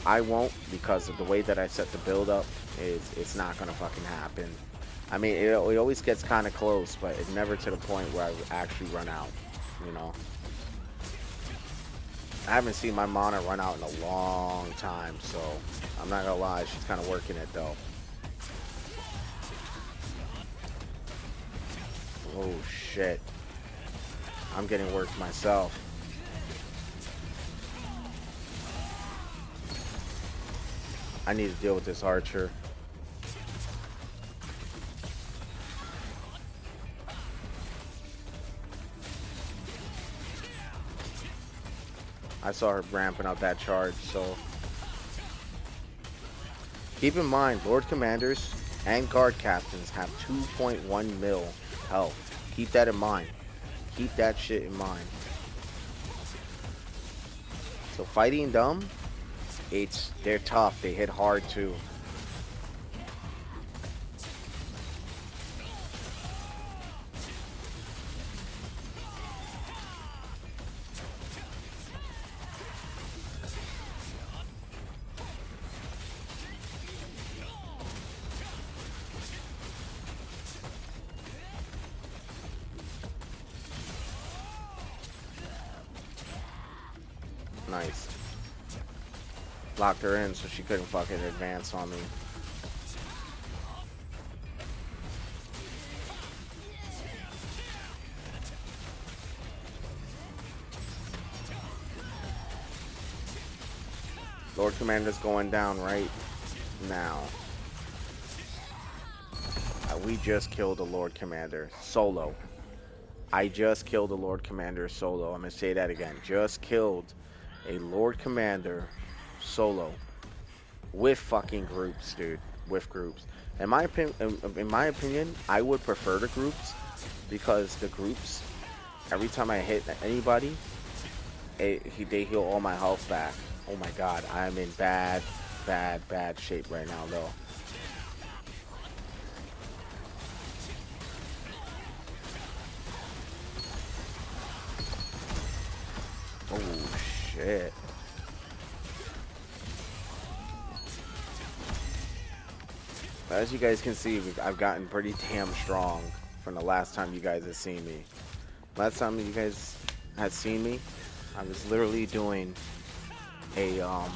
I won't, because of the way that I set the build up. It's not gonna fucking happen. I mean, it always gets kind of close, but it's never to the point where I actually run out, you know. I haven't seen my mana run out in a long time, so I'm not gonna lie, she's kind of working it though. Oh shit. I'm getting worked myself. I need to deal with this archer. I saw her ramping up that charge, so keep in mind, Lord Commanders and Guard Captains have 2.1 mil health. Keep that in mind. Keep that shit in mind. So fighting them, they're tough. They hit hard too. Nice. Locked her in so she couldn't fucking advance on me. Lord Commander's going down right now. We just killed a Lord Commander solo. I just killed a Lord Commander solo. I'm gonna say that again. Just killed a Lord Commander solo with fucking groups, dude. With groups. In my opinion, I would prefer the groups because the groups, every time I hit anybody, they heal all my health back. Oh my god, I'm in bad shape right now, though. Oh shit. As you guys can see, I've gotten pretty damn strong from the last time you guys have seen me. Last time you guys had seen me, I was literally doing a I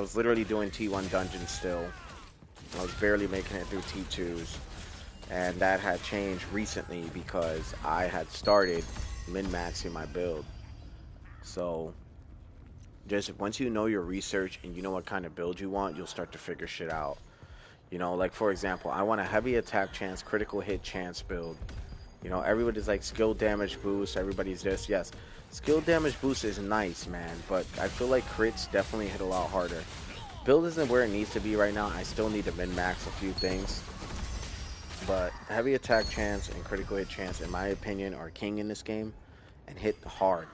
was literally doing T1 dungeons still. I was barely making it through T2s, and that had changed recently because I had started min-maxing my build. So just once you know your research and you know what kind of build you want, you'll start to figure shit out. You know, like for example, I want a heavy attack chance, critical hit chance build. You know, everybody's like skill damage boost, everybody's this. Yes, skill damage boost is nice, man, but I feel like crits definitely hit a lot harder. Build isn't where it needs to be right now. I still need to min-max a few things. But heavy attack chance and critical hit chance, in my opinion, are king in this game and hit hard.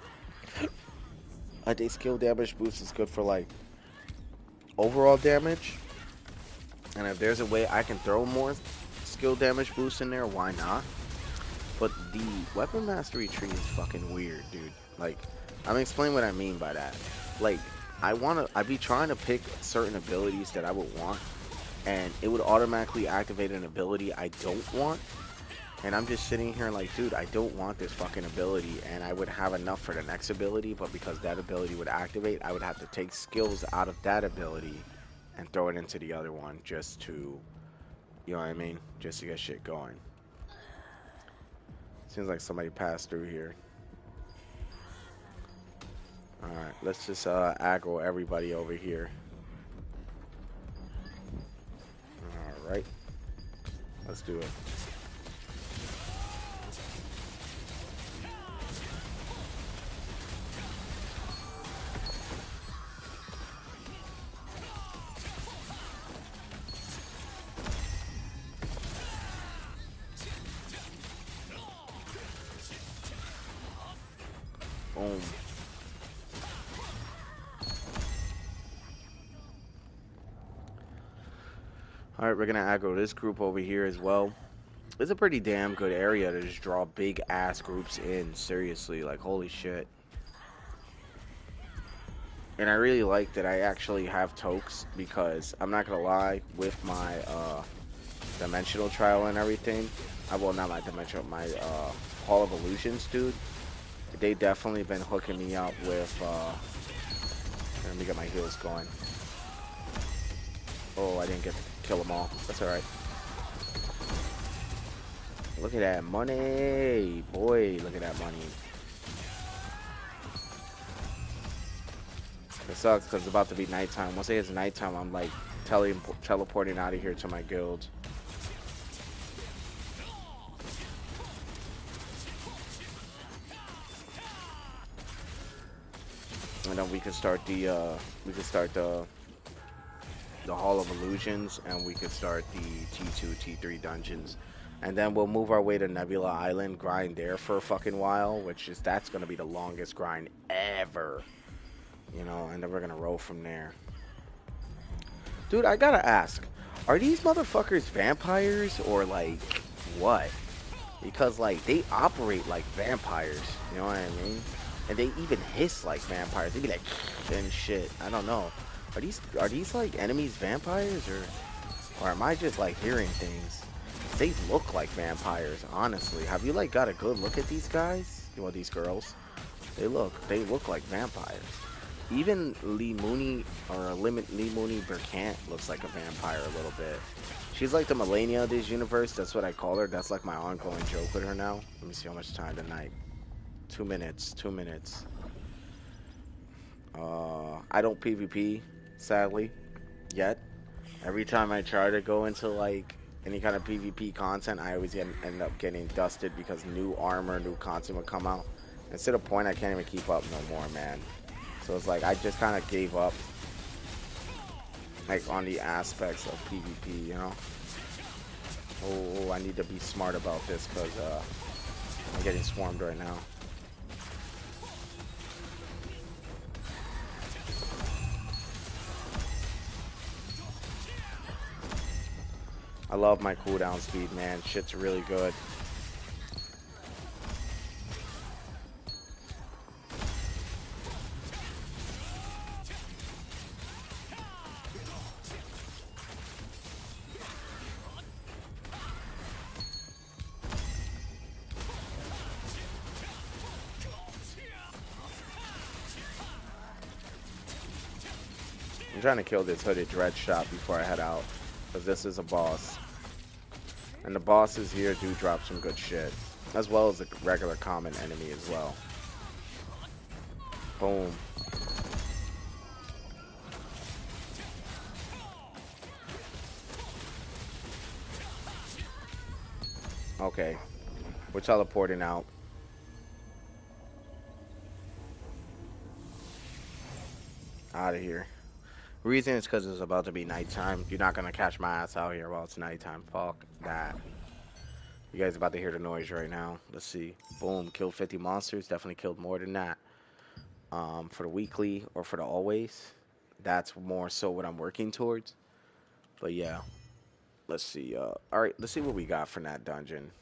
I think skill damage boost is good for like overall damage. And if there's a way I can throw more skill damage boost in there, why not? But the weapon mastery tree is fucking weird, dude. Like, I'm explaining what I mean by that. Like, I'd be trying to pick certain abilities that I would want, and it would automatically activate an ability I don't want. And I'm just sitting here like, dude, I don't want this fucking ability, and I would have enough for the next ability, but because that ability would activate, I would have to take skills out of that ability and throw it into the other one just to, you know what I mean? Just to get shit going. Seems like somebody passed through here. Alright, let's just aggro everybody over here. Alright. Let's do it. Boom. Alright, we're gonna aggro this group over here as well. It's a pretty damn good area to just draw big ass groups in, seriously, like holy shit. And I really like that I actually have tokes because I'm not gonna lie, with my dimensional trial and everything, well not my dimensional, my Hall of Illusions, dude. they definitely been hooking me up with. Let me get my heals going. Oh, I didn't get to kill them all. That's all right. Look at that money, boy. Look at that money. It sucks because it's about to be nighttime. Once it hits nighttime, I'm like teleporting out of here to my guild. And then we can start the Hall of Illusions, and we could start the T2, T3 dungeons. And then we'll move our way to Nebula Island, grind there for a fucking while, that's gonna be the longest grind ever. You know, and then we're gonna roll from there. Dude, I gotta ask, are these motherfuckers vampires or like what? Because like they operate like vampires, you know what I mean? And they even hiss like vampires. They be like and shit. I don't know. Are these like enemies vampires or am I just like hearing things? They look like vampires, honestly. Have you like got a good look at these guys? Well, these girls. They look like vampires. Even Lee Mooney or Lee Mooney Burkant looks like a vampire a little bit. She's like the Melania of this universe. That's what I call her. That's like my ongoing joke with her now. Let me see how much time tonight. 2 minutes. 2 minutes. I don't PvP, sadly, yet. Every time I try to go into like any kind of PvP content, I always end up getting dusted because new armor, new content would come out. And to the point I can't even keep up no more, man. So it's like I just kind of gave up, like on the aspects of PvP, you know. Oh, I need to be smart about this because I'm getting swarmed right now. I love my cooldown speed, man. Shit's really good. I'm trying to kill this hooded dread shot before I head out, because this is a boss. And the bosses here do drop some good shit, as well as a regular common enemy as well. Boom. Okay, we're teleporting out. Out of here. Reason is because it's about to be nighttime. You're not gonna catch my ass out here while it's nighttime. Fuck that. You guys about to hear the noise right now. Let's see. Boom. Killed 50 monsters. Definitely killed more than that. For the weekly or for the always. That's more so what I'm working towards. But yeah. Let's see. Alright, let's see what we got for that dungeon.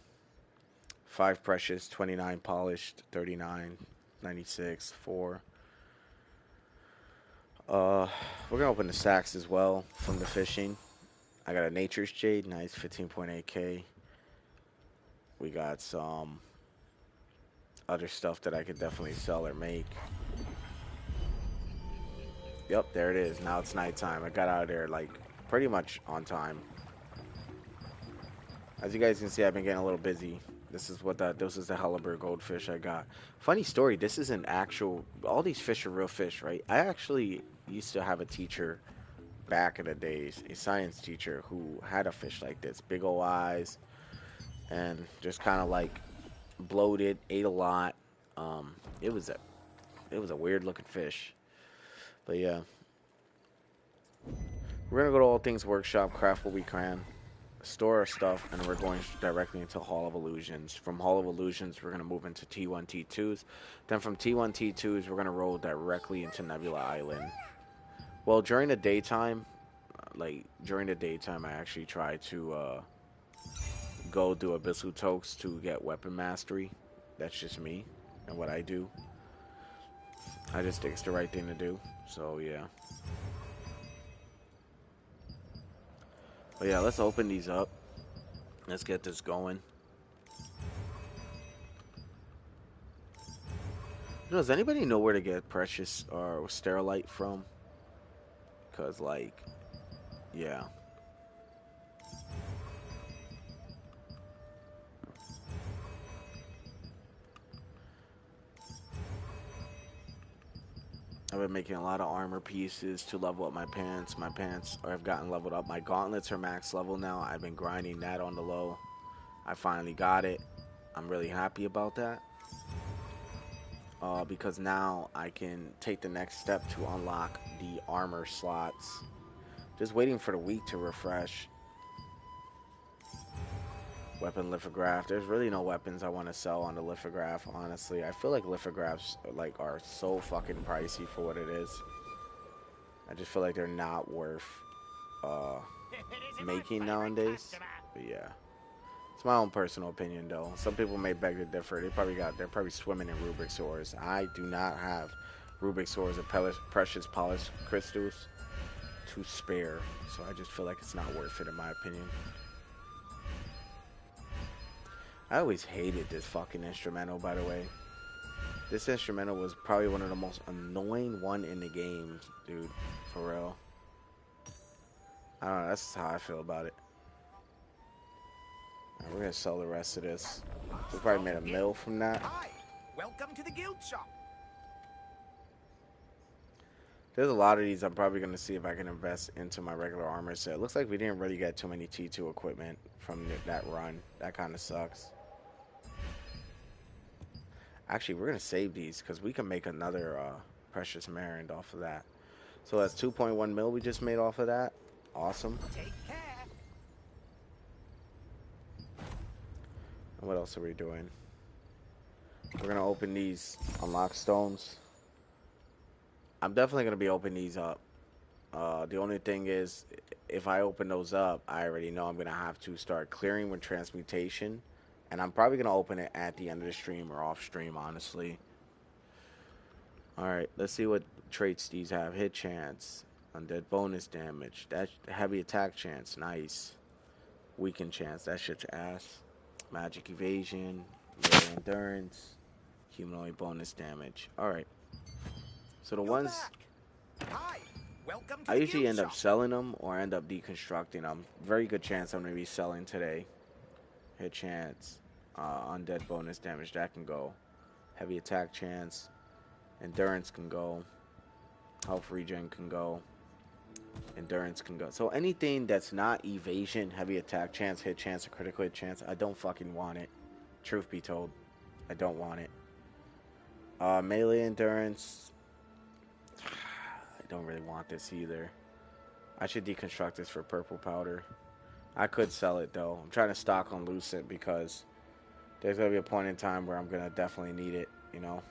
5 precious, 29 polished, 39, 96, 4. We're gonna open the stacks as well from the fishing. I got a Nature's Jade, nice, 15.8k. We got some other stuff that I could definitely sell or make. Yep, there it is. Now it's nighttime. I got out of there like pretty much on time. As you guys can see, I've been getting a little busy. This is the Helleberg goldfish I got. Funny story, this is an actual, all these fish are real fish, right? I actually used to have a teacher back in the days, a science teacher who had a fish like this, big old eyes, and just kind of like bloated, ate a lot. Um, it was a weird looking fish. But yeah, we're gonna go to All Things Workshop, craft what we can, store our stuff, and we're going directly into Hall of Illusions. From Hall of Illusions, we're gonna move into T1, T2s. Then from T1, T2s, we're gonna roll directly into Nebula Island. Well, during the daytime, I actually try to go do Abyssal Tokes to get weapon mastery. That's just me and what I do. I just think it's the right thing to do. So yeah. But yeah, let's open these up. Let's get this going. Does anybody know where to get precious or sterilite from? Cause like, yeah, I've been making a lot of armor pieces to level up my pants. My pants have gotten leveled up. My gauntlets are max level now. I've been grinding that on the low. I finally got it. I'm really happy about that. Because now I can take the next step to unlock the armor slots. Just waiting for the week to refresh. Weapon lithograph. There's really no weapons I want to sell on the lithograph, honestly. I feel like lithographs like are so fucking pricey for what it is. I just feel like they're not worth uh, making nowadays. But yeah. It's my own personal opinion though. Some people may beg to differ. They're probably swimming in Rubik's ores. I do not have Rubik's ores or precious polished crystals to spare. So I just feel like it's not worth it in my opinion. I always hated this fucking instrumental, by the way. This instrumental was probably one of the most annoying one in the game, dude. For real. I don't know, that's how I feel about it. Right, we're gonna sell the rest of this. We probably made a mill from that. Hi, welcome to the guild shop. There's a lot of these I'm probably gonna see if I can invest into my regular armor set. Looks like we didn't really get too many T2 equipment from that run. That kind of sucks. Actually, we're gonna save these because we can make another precious Marand off of that. So that's 2.1 mil we just made off of that. Awesome. Take care. And what else are we doing? We're gonna open these unlock stones. I'm definitely gonna be opening these up. The only thing is, if I open those up, I already know I'm gonna have to start clearing with transmutation, and I'm probably gonna open it at the end of the stream or off stream, honestly. All right, let's see what traits these have. Hit chance, undead bonus damage, that heavy attack chance, nice. Weaken chance, that shit's ass. Magic evasion, melee endurance, humanoid bonus damage. All right. So the You're ones back. Hi, welcome to I the usually guild end up shop. selling them or end up deconstructing them. Very good chance I'm gonna be selling today. Hit chance, undead bonus damage that can go. Heavy attack chance, endurance can go. Health regen can go. Endurance can go. So anything that's not evasion, heavy attack chance, hit chance, or critical hit chance, I don't fucking want it. Truth be told, I don't want it. Melee endurance, I don't really want this either. I should deconstruct this for purple powder. I could sell it though. I'm trying to stock on Lucent because there's gonna be a point in time where I'm gonna definitely need it. You know,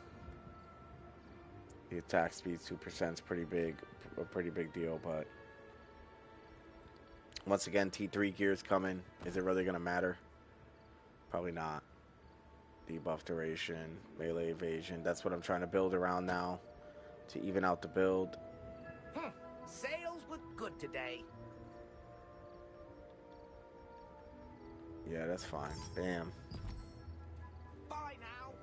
the attack speed 2% is pretty big, a pretty big deal. But once again, T3 gear's coming. Is it really gonna matter? Probably not. Debuff duration, melee evasion. That's what I'm trying to build around now to even out the build. Sales look good today. Yeah, that's fine. Bam. Bye now.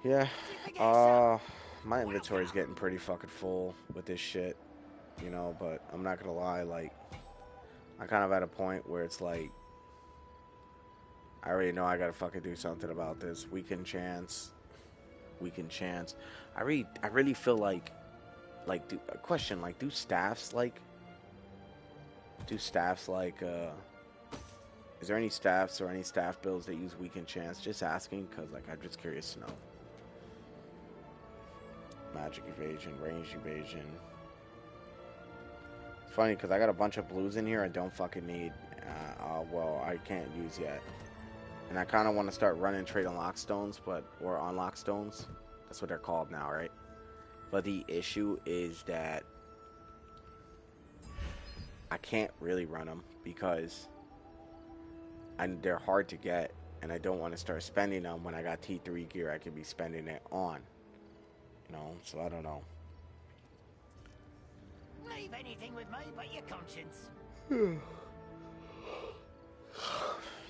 Yeah. Anything else? My inventory's getting pretty fucking full with this shit, you know, but I'm not gonna lie, like, I'm kind of at a point where it's like, I already know I gotta fucking do something about this. Weaken chance. Weaken chance. I really feel like, a question, like, do staffs, like, is there any staffs or any staff builds that use weaken chance? Just asking, because, like, I'm just curious to know. Magic evasion, range evasion. It's funny because I got a bunch of blues in here I don't fucking need. Well, I can't use yet. And I kind of want to start running trade unlock stones, or unlock stones. That's what they're called now, right? But the issue is that I can't really run them because they're hard to get, and I don't want to start spending them when I got T3 gear I could be spending it on. You know, so I don't know. Leave anything with me but your conscience.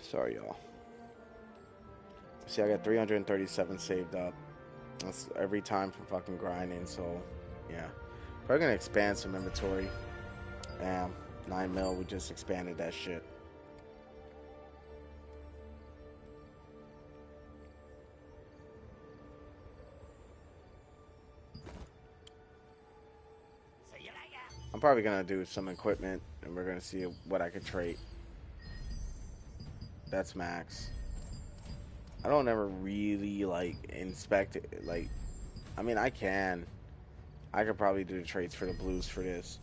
Sorry, y'all. See, I got 337 saved up. That's every time from fucking grinding, so yeah. Probably gonna expand some inventory. Damn, 9 mil, we just expanded that shit. See you later. I'm probably gonna do some equipment, and we're gonna see what I can trade. That's max. I don't ever really like inspect it. Like, I mean, I can. I could probably do the trades for the blues for this.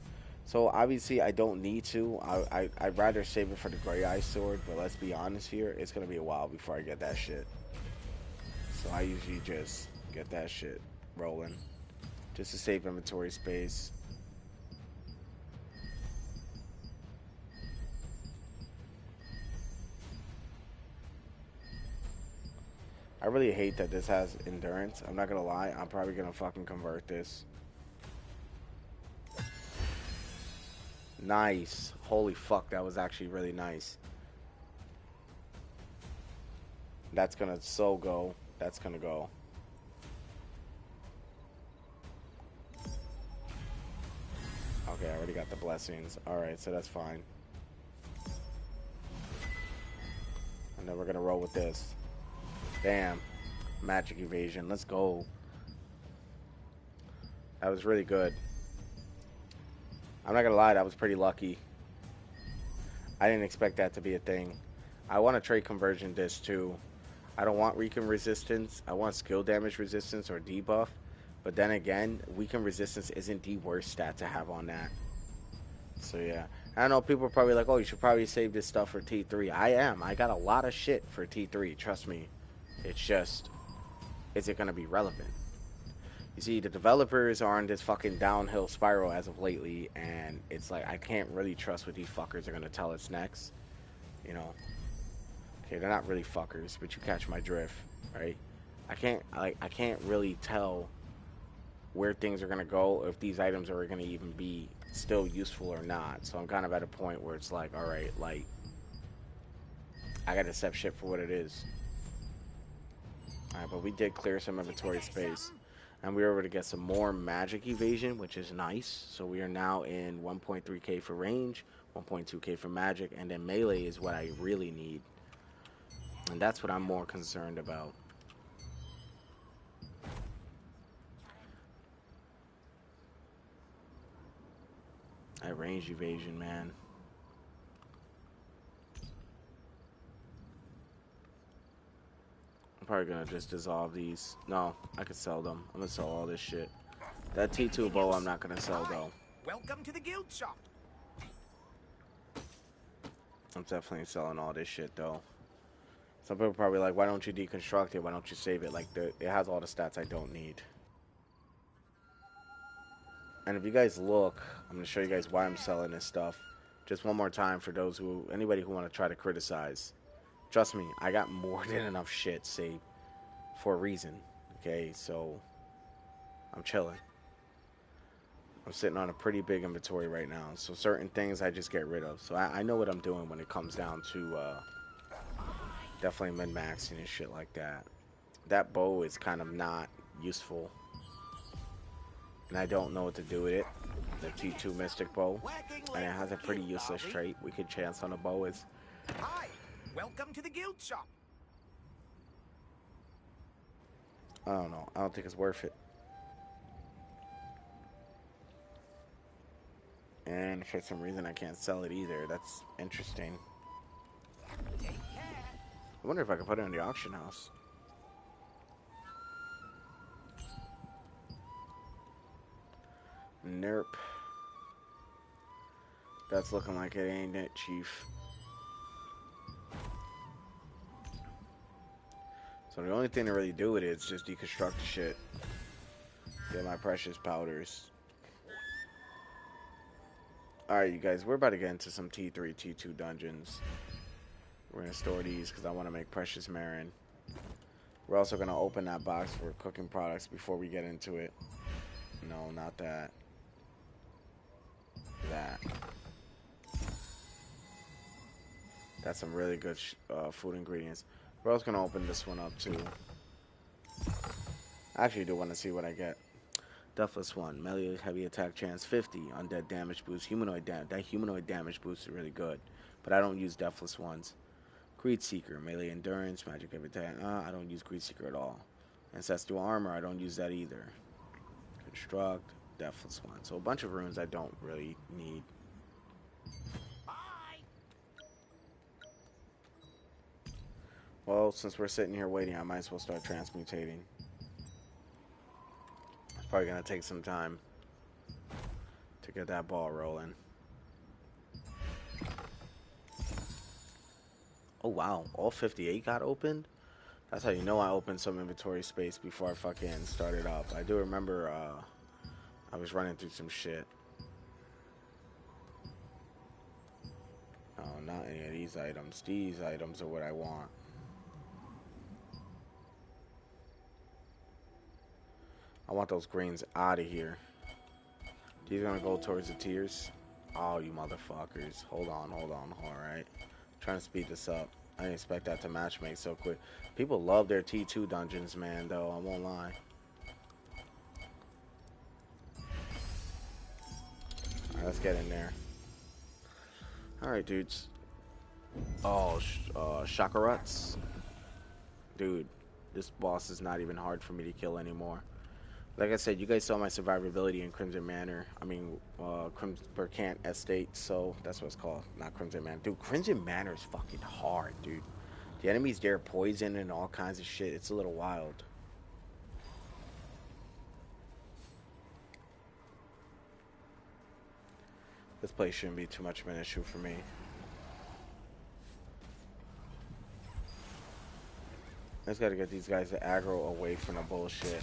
So obviously, I don't need to. I'd rather save it for the gray eye sword. But let's be honest here, it's gonna be a while before I get that shit. So I usually just get that shit rolling, just to save inventory space. I really hate that this has endurance. I'm not gonna lie. I'm probably gonna fucking convert this. Nice. Holy fuck, that was actually really nice. That's gonna so go. That's gonna go. Okay, I already got the blessings. Alright, so that's fine. And then we're gonna roll with this. Damn. Magic evasion. Let's go. That was really good. I'm not gonna lie, that was pretty lucky. I didn't expect that to be a thing. I want to trade conversion disc too. I don't want weaken resistance. I want skill damage resistance or debuff. But then again, weaken resistance isn't the worst stat to have on that. So yeah. I know people are probably like, oh, you should probably save this stuff for T3. I am. I got a lot of shit for T3. Trust me. It's just, is it going to be relevant? You see, the developers are on this fucking downhill spiral as of lately, and it's like, I can't really trust what these fuckers are going to tell us next. You know? Okay, they're not really fuckers, but you catch my drift, right? I can't really tell where things are going to go, if these items are going to even be still useful or not. So I'm kind of at a point where it's like, all right, like, I got to accept shit for what it is. All right, but we did clear some inventory space, and we were able to get some more magic evasion, which is nice. So we are now in 1.3k for range, 1.2k for magic, and then melee is what I really need. And that's what I'm more concerned about. That range evasion, man. I'm probably gonna just dissolve these. No, I could sell them. I'm gonna sell all this shit. That T2 bow I'm not gonna sell though. Welcome to the guild shop. I'm definitely selling all this shit though. Some people are probably like, why don't you deconstruct it? Why don't you save it? Like, it has all the stats I don't need. And if you guys look, I'm gonna show you guys why I'm selling this stuff. Just one more time for those who, anybody who want to try to criticize. Trust me, I got more than enough shit saved for a reason. Okay, so I'm chilling. I'm sitting on a pretty big inventory right now. So certain things I just get rid of. So I know what I'm doing when it comes down to definitely min-maxing and shit like that. That bow is kind of not useful. And I don't know what to do with it. The T2 Mystic Bow. And it has a pretty useless trait. We could chance on a bow is. Hi, welcome to the guild shop. I don't know. I don't think it's worth it. And for some reason I can't sell it either. That's interesting. Take care. I wonder if I could put it in the auction house. Nerp. That's looking like it, ain't it, Chief? So the only thing to really do with it is just deconstruct the shit. Get my precious powders. Alright, you guys, we're about to get into some T3, T2 dungeons. We're going to store these because I want to make precious Marin. We're also going to open that box for cooking products before we get into it. No, not that. that. That's some really good food ingredients. We're also gonna open this one up too. I actually do want to see what I get. Deathless one, melee heavy attack chance 50, undead damage boost, humanoid damage. That humanoid damage boost is really good, but I don't use deathless ones. Greed Seeker, melee endurance, magic heavy attack. I don't use Greed Seeker at all. Ancestral armor, I don't use that either. Construct, deathless one. So a bunch of runes I don't really need. Bye. Well, since we're sitting here waiting, I might as well start transmutating. It's probably gonna take some time to get that ball rolling. Oh wow, all 58 got opened? That's how you know I opened some inventory space before I fucking started up. I do remember I was running through some shit. Oh, not any of these items. These items are what I want. I want those greens out of here. These gonna go towards the tiers? Oh, you motherfuckers. Hold on. Alright. Trying to speed this up. I didn't expect that to matchmake so quick. People love their T2 dungeons, man, though. I won't lie. Alright, let's get in there. Alright, dudes. Oh, Chakaruts. Dude, this boss is not even hard for me to kill anymore. Like I said, you guys saw my survivability in Crimson Manor. I mean, Crimson Burkant Estate, so that's what it's called. Not Crimson Manor. Dude, Crimson Manor is fucking hard, dude. The enemies there poison and all kinds of shit. It's a little wild. This place shouldn't be too much of an issue for me. I just gotta get these guys to aggro away from the bullshit.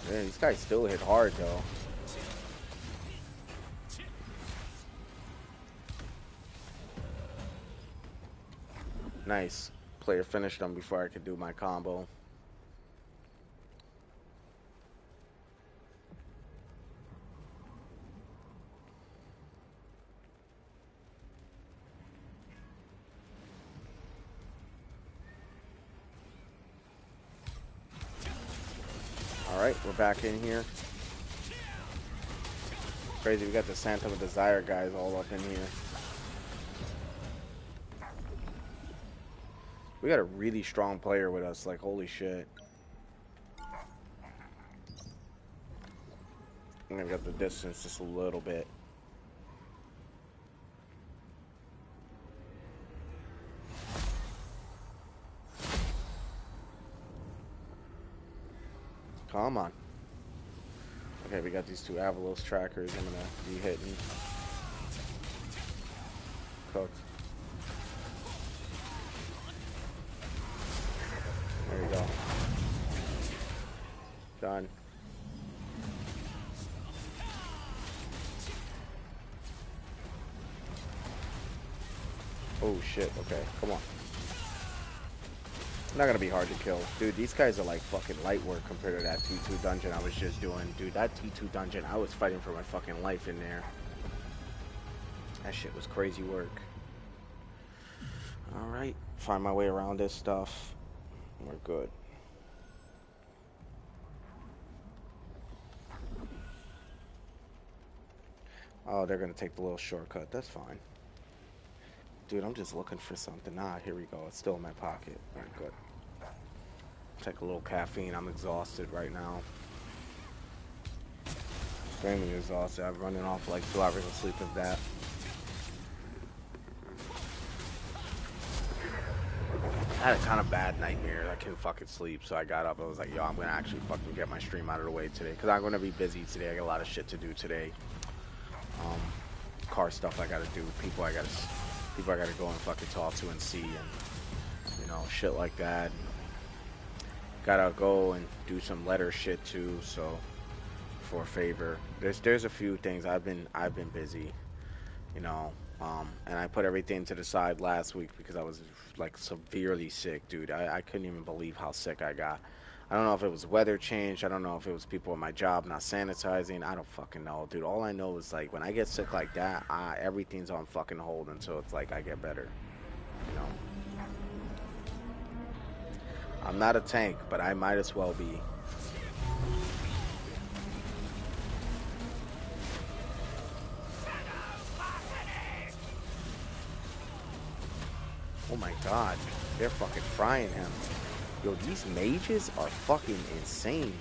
Man, these guys still hit hard though. Nice. Player finished them before I could do my combo. Alright, we're back in here. Crazy, we got the Phantom of Desire guys all up in here. We got a really strong player with us, like holy shit. I'm gonna get the distance just a little bit. Come on. Okay, we got these two Avalos trackers I'm gonna be hitting. Cooked. There you go. Done. Oh shit, okay, come on. Not gonna be hard to kill. Dude, these guys are like fucking light work compared to that T2 dungeon I was just doing. Dude, that T2 dungeon, I was fighting for my fucking life in there. That shit was crazy work. Alright, find my way around this stuff. We're good. Oh, they're gonna take the little shortcut. That's fine. Dude, I'm just looking for something. Ah, here we go. It's still in my pocket. Alright, good. Take a little caffeine. I'm exhausted right now. Extremely exhausted. I'm running off like 2 hours of sleep of that. I had a kind of bad nightmare. I couldn't fucking sleep, so I got up. I was like, yo, I'm gonna actually fucking get my stream out of the way today, because I'm gonna be busy today. I got a lot of shit to do today. Car stuff I gotta do. People I gotta go and fucking talk to and see, and you know, shit like that. Gotta go and do some letter shit too. So for a favor, there's a few things I've been busy. You know, And I put everything to the side last week because I was like severely sick, dude. I couldn't even believe how sick I got. I don't know if it was weather change. I don't know if it was people at my job not sanitizing. I don't fucking know, dude. All I know is like when I get sick like that, everything's on fucking hold until it's like I get better. You know, I'm not a tank, but I might as well be. Oh my god, they're fucking frying him. Yo, these mages are fucking insane.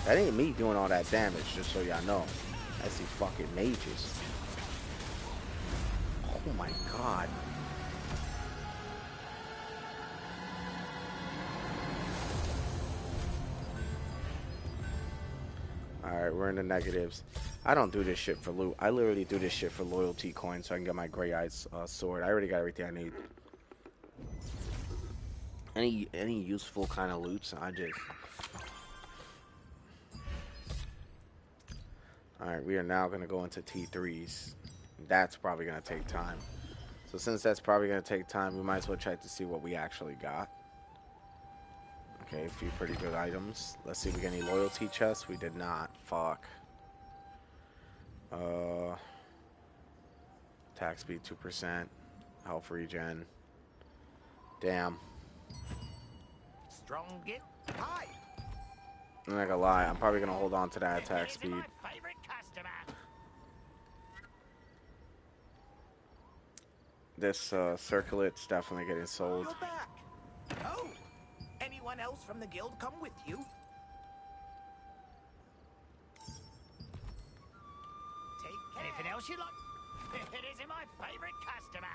That ain't me doing all that damage, just so y'all know. That's these fucking mages. Oh my god. Alright, we're in the negatives. I don't do this shit for loot. I literally do this shit for loyalty coins so I can get my Grey Eyes sword. I already got everything I need. Any useful kind of loots, I just... Alright, we are now going to go into T3s. That's probably going to take time. So since that's probably going to take time, we might as well check to see what we actually got. Okay, a few pretty good items. Let's see if we get any loyalty chests. We did not. Fuck. Attack speed 2%. Health regen. Damn. Strong guild. Hi. I'm not gonna lie, I'm probably gonna hold on to that attack speed. My favorite customer. This circlet's definitely getting sold. You're back. Oh. Anyone else from the guild come with you? Take care. Anything else you like? It isn't my favorite customer.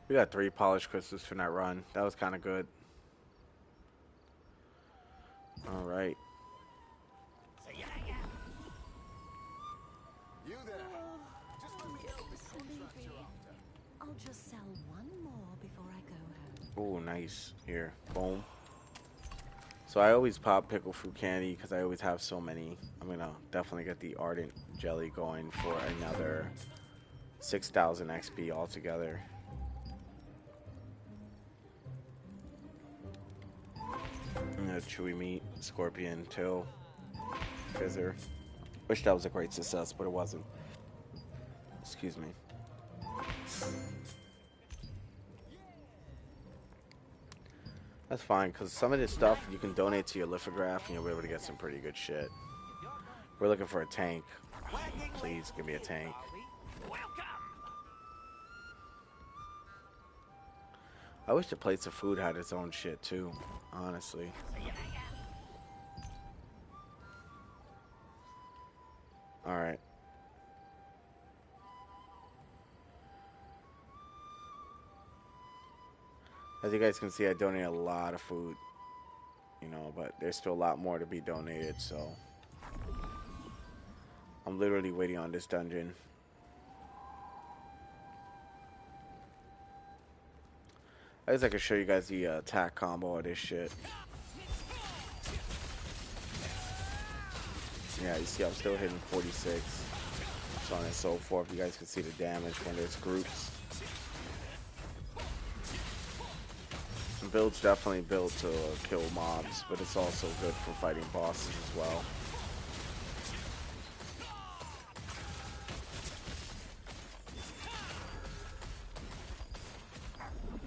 We got 3 polished crystals from that run. That was kind of good. All right. See you later. You there? Just let me know the contract you're after. I'll just sell one more before I go home. Oh, nice. Here, boom. So I always pop pickle fruit candy because I always have so many. I'm gonna definitely get the ardent jelly going for another 6,000 XP altogether. Chewy meat, scorpion, tail, fizzer. Wish that was a great success, but it wasn't. Excuse me. That's fine, because some of this stuff you can donate to your lithograph and you'll be able to get some pretty good shit. We're looking for a tank. Please give me a tank. Welcome. I wish the plates of food had its own shit too, honestly. See you later. Alright. As you guys can see, I donated a lot of food. You know, but there's still a lot more to be donated, so... I'm literally waiting on this dungeon. I guess I could show you guys the attack combo of this shit. Yeah, you see I'm still hitting 46. So on and so forth. You guys can see the damage when there's groups. The build's definitely built to kill mobs, but it's also good for fighting bosses as well.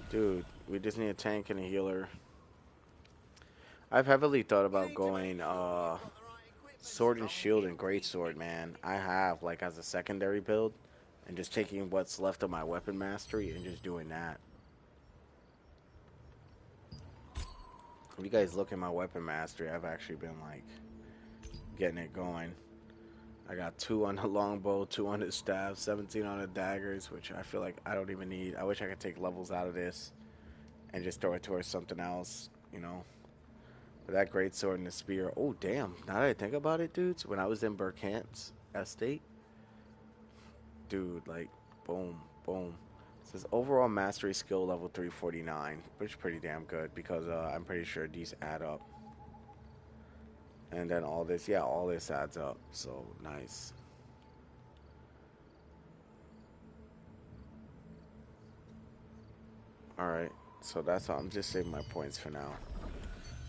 Dude, we just need a tank and a healer. I've heavily thought about going sword and shield and greatsword, man. I have like as a secondary build and just taking what's left of my weapon mastery and just doing that. If you guys look at my weapon mastery, I've actually been like getting it going. I got 2 on the longbow, 2 on the staff, 17 on the daggers, which I feel like I don't even need. I wish I could take levels out of this and just throw it towards something else, you know. But that greatsword and the spear. Oh damn! Now that I think about it, dudes, when I was in Burkant's estate, dude, like, boom, boom. Says overall mastery skill level 349, which is pretty damn good because I'm pretty sure these add up. And then all this, yeah, all this adds up. So nice. Alright, so that's all. I'm just saving my points for now.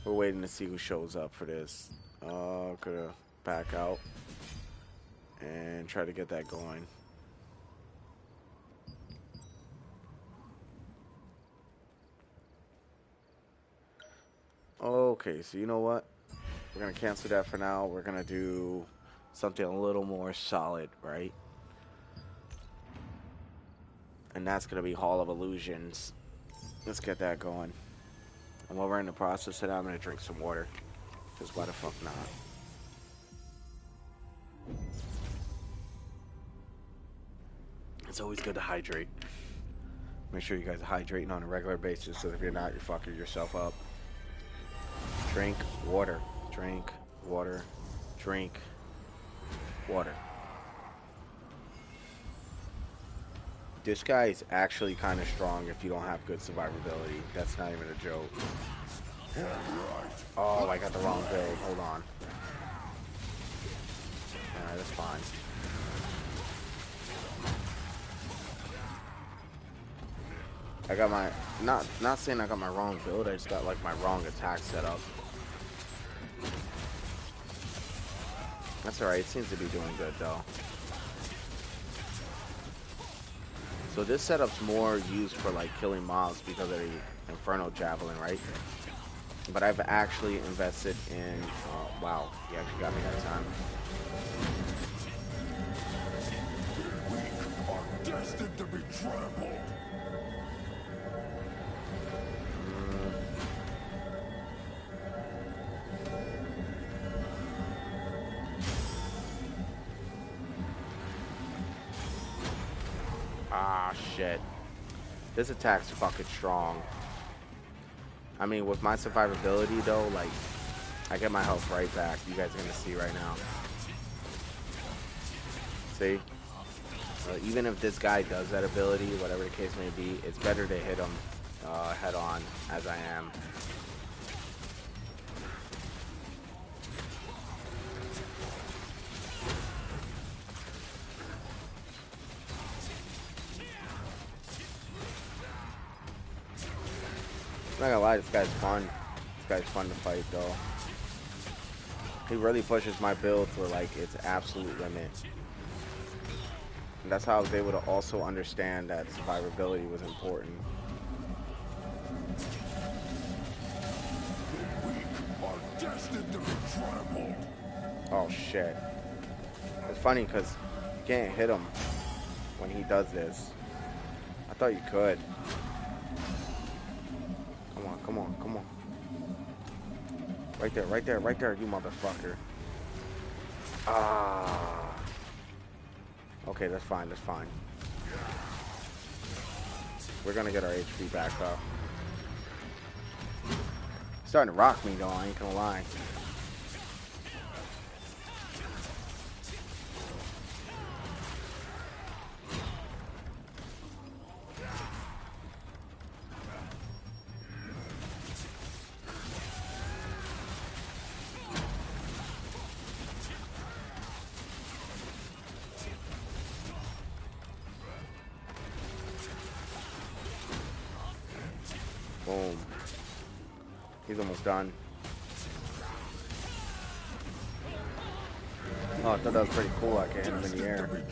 We're waiting to see who shows up for this. Gonna back out and try to get that going. Okay, so you know what? We're gonna cancel that for now. We're gonna do something a little more solid, right? And that's gonna be Hall of Illusions. Let's get that going. And while we're in the process of that, I'm gonna drink some water. Because why the fuck not? It's always good to hydrate. Make sure you guys are hydrating on a regular basis, so if you're not, you're fucking yourself up. Drink water. Drink water. Drink water. This guy is actually kind of strong if you don't have good survivability. That's not even a joke. Oh, I got the wrong build. Hold on. Alright, that's fine. I got my not saying I got my wrong build, I just got like my wrong attack setup. That's alright, it seems to be doing good though. So this setup's more used for like killing mobs because of the Inferno Javelin, right? But I've actually invested in wow, he actually got me that time. We are destined to be trampled. Ah, shit. This attack's fucking strong. I mean, with my survivability, though, like, I get my health right back. You guys are gonna see right now. See? Even if this guy does that ability, whatever the case may be, it's better to hit him head on, as I am. I'm not gonna lie, this guy's fun. This guy's fun to fight, though. He really pushes my build to, like, its absolute limit. And that's how I was able to also understand that survivability was important. We are destined to be trampled. Oh, shit. It's funny, because you can't hit him when he does this. I thought you could. Come on, come on, come on. Right there, right there, right there, you motherfucker. Ah. Okay, that's fine, that's fine. We're gonna get our HP back up. Starting to rock me though, I ain't gonna lie. Boom. He's almost done. Oh, I thought that was pretty cool. I can hit him in the air.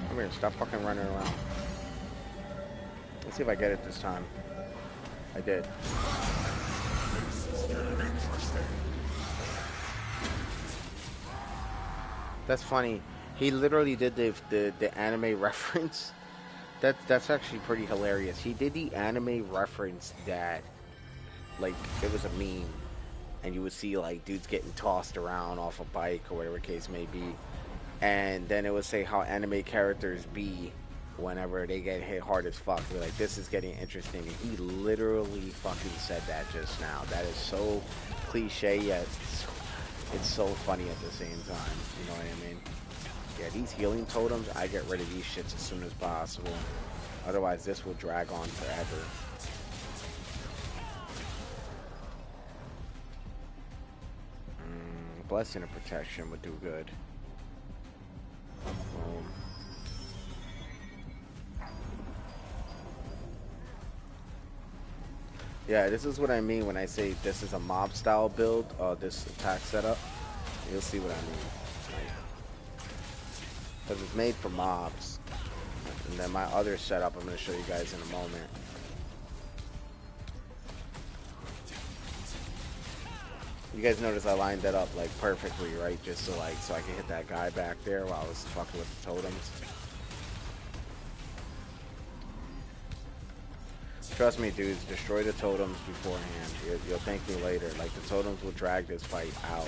Come here, stop fucking running around. Let's see if I get it this time. I did. That's funny. He literally did the anime reference. That's actually pretty hilarious. He did the anime reference that, like, it was a meme, and you would see like dudes getting tossed around off a bike or whatever the case may be, and then it would say how anime characters be whenever they get hit hard as fuck. We're like, this is getting interesting. And he literally fucking said that just now. That is so cliche yet so it's so funny at the same time. You know what I mean? Yeah, these healing totems, I get rid of these shits as soon as possible. Otherwise, this will drag on forever. Blessing of protection would do good. Boom. Yeah, this is what I mean when I say this is a mob style build, this attack setup. You'll see what I mean. Because it's made for mobs. And then my other setup I'm going to show you guys in a moment. You guys notice I lined that up like perfectly, right? Just so I can hit that guy back there while I was fucking with the totems. Trust me, dudes, destroy the totems beforehand. You'll thank me later. Like, the totems will drag this fight out.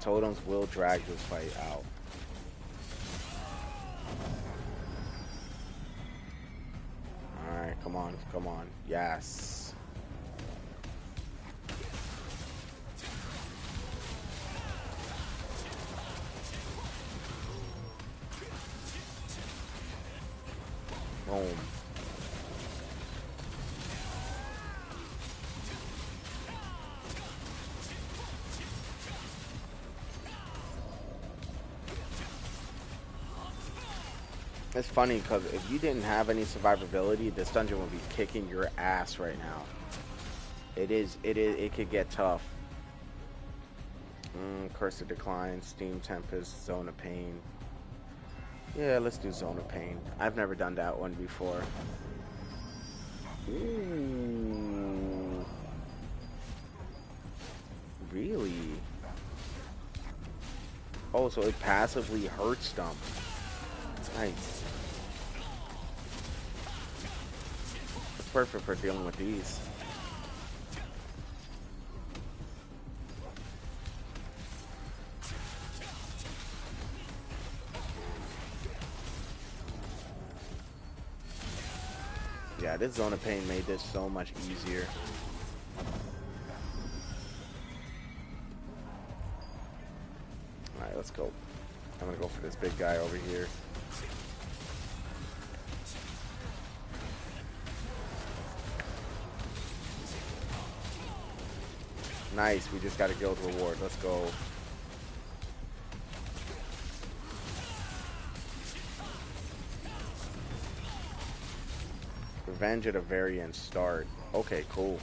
Totems will drag this fight out. Alright, come on, come on. Yes. Boom. It's funny because if you didn't have any survivability, this dungeon would be kicking your ass right now. It could get tough. Curse of Decline, Steam Tempest, Zone of Pain. Yeah, let's do Zone of Pain. I've never done that one before. Ooh. Really? Oh, so it passively hurts them. Nice. It's perfect for dealing with these. Yeah, this Zone of Pain made this so much easier. Alright, let's go. I'm gonna go for this big guy over here. Nice, we just got a guild reward. Let's go. Revenge at a variant start. Okay, cool.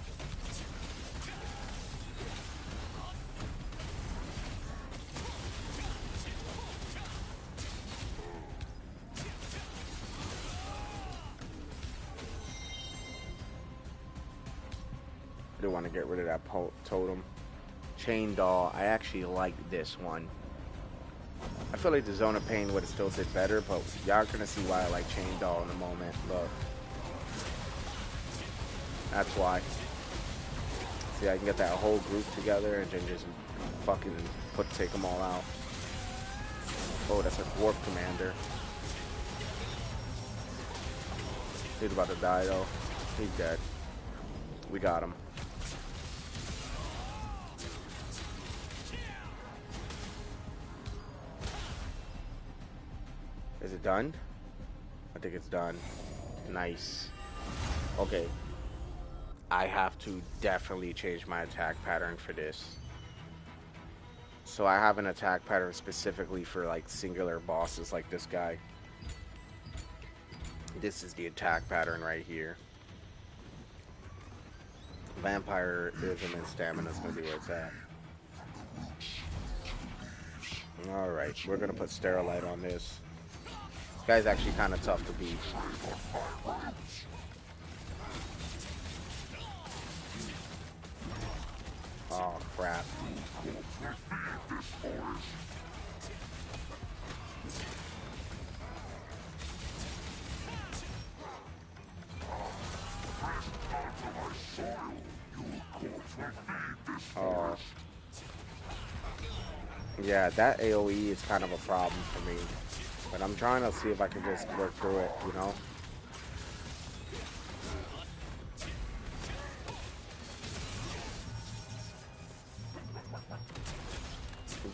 I do want to get rid of that totem. Chain Doll. I actually like this one. I feel like the Zone of Pain would have still did better, but y'all gonna see why I like Chain Doll in a moment. Look. That's why. See, I can get that whole group together and then just fucking take them all out. Oh, that's a dwarf commander. He's about to die though. He's dead. We got him. Is it done? I think it's done. Nice. Okay. I have to definitely change my attack pattern for this. So I have an attack pattern specifically for like singular bosses like this guy. This is the attack pattern right here. Vampirism and stamina is going to be where it's at. Alright, we're going to put Sterilite on this. This guy's actually kind of tough to beat. Oh, crap. Oh. Yeah, that AoE is kind of a problem for me. But I'm trying to see if I can just work through it, you know?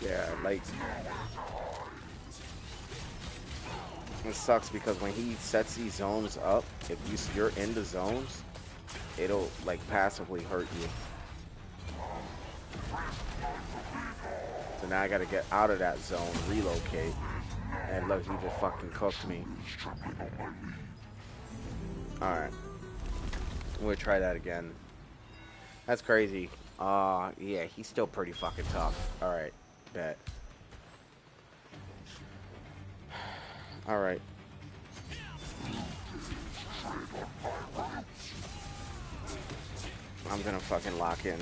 Yeah, like, it sucks because when he sets these zones up, if you're in the zones, it'll like passively hurt you. So now I gotta get out of that zone, relocate, and look, he just fucking cooked me. Alright, we'll try that again. That's crazy. Yeah, he's still pretty fucking tough. Alright, bet. Alright. I'm gonna fucking lock in.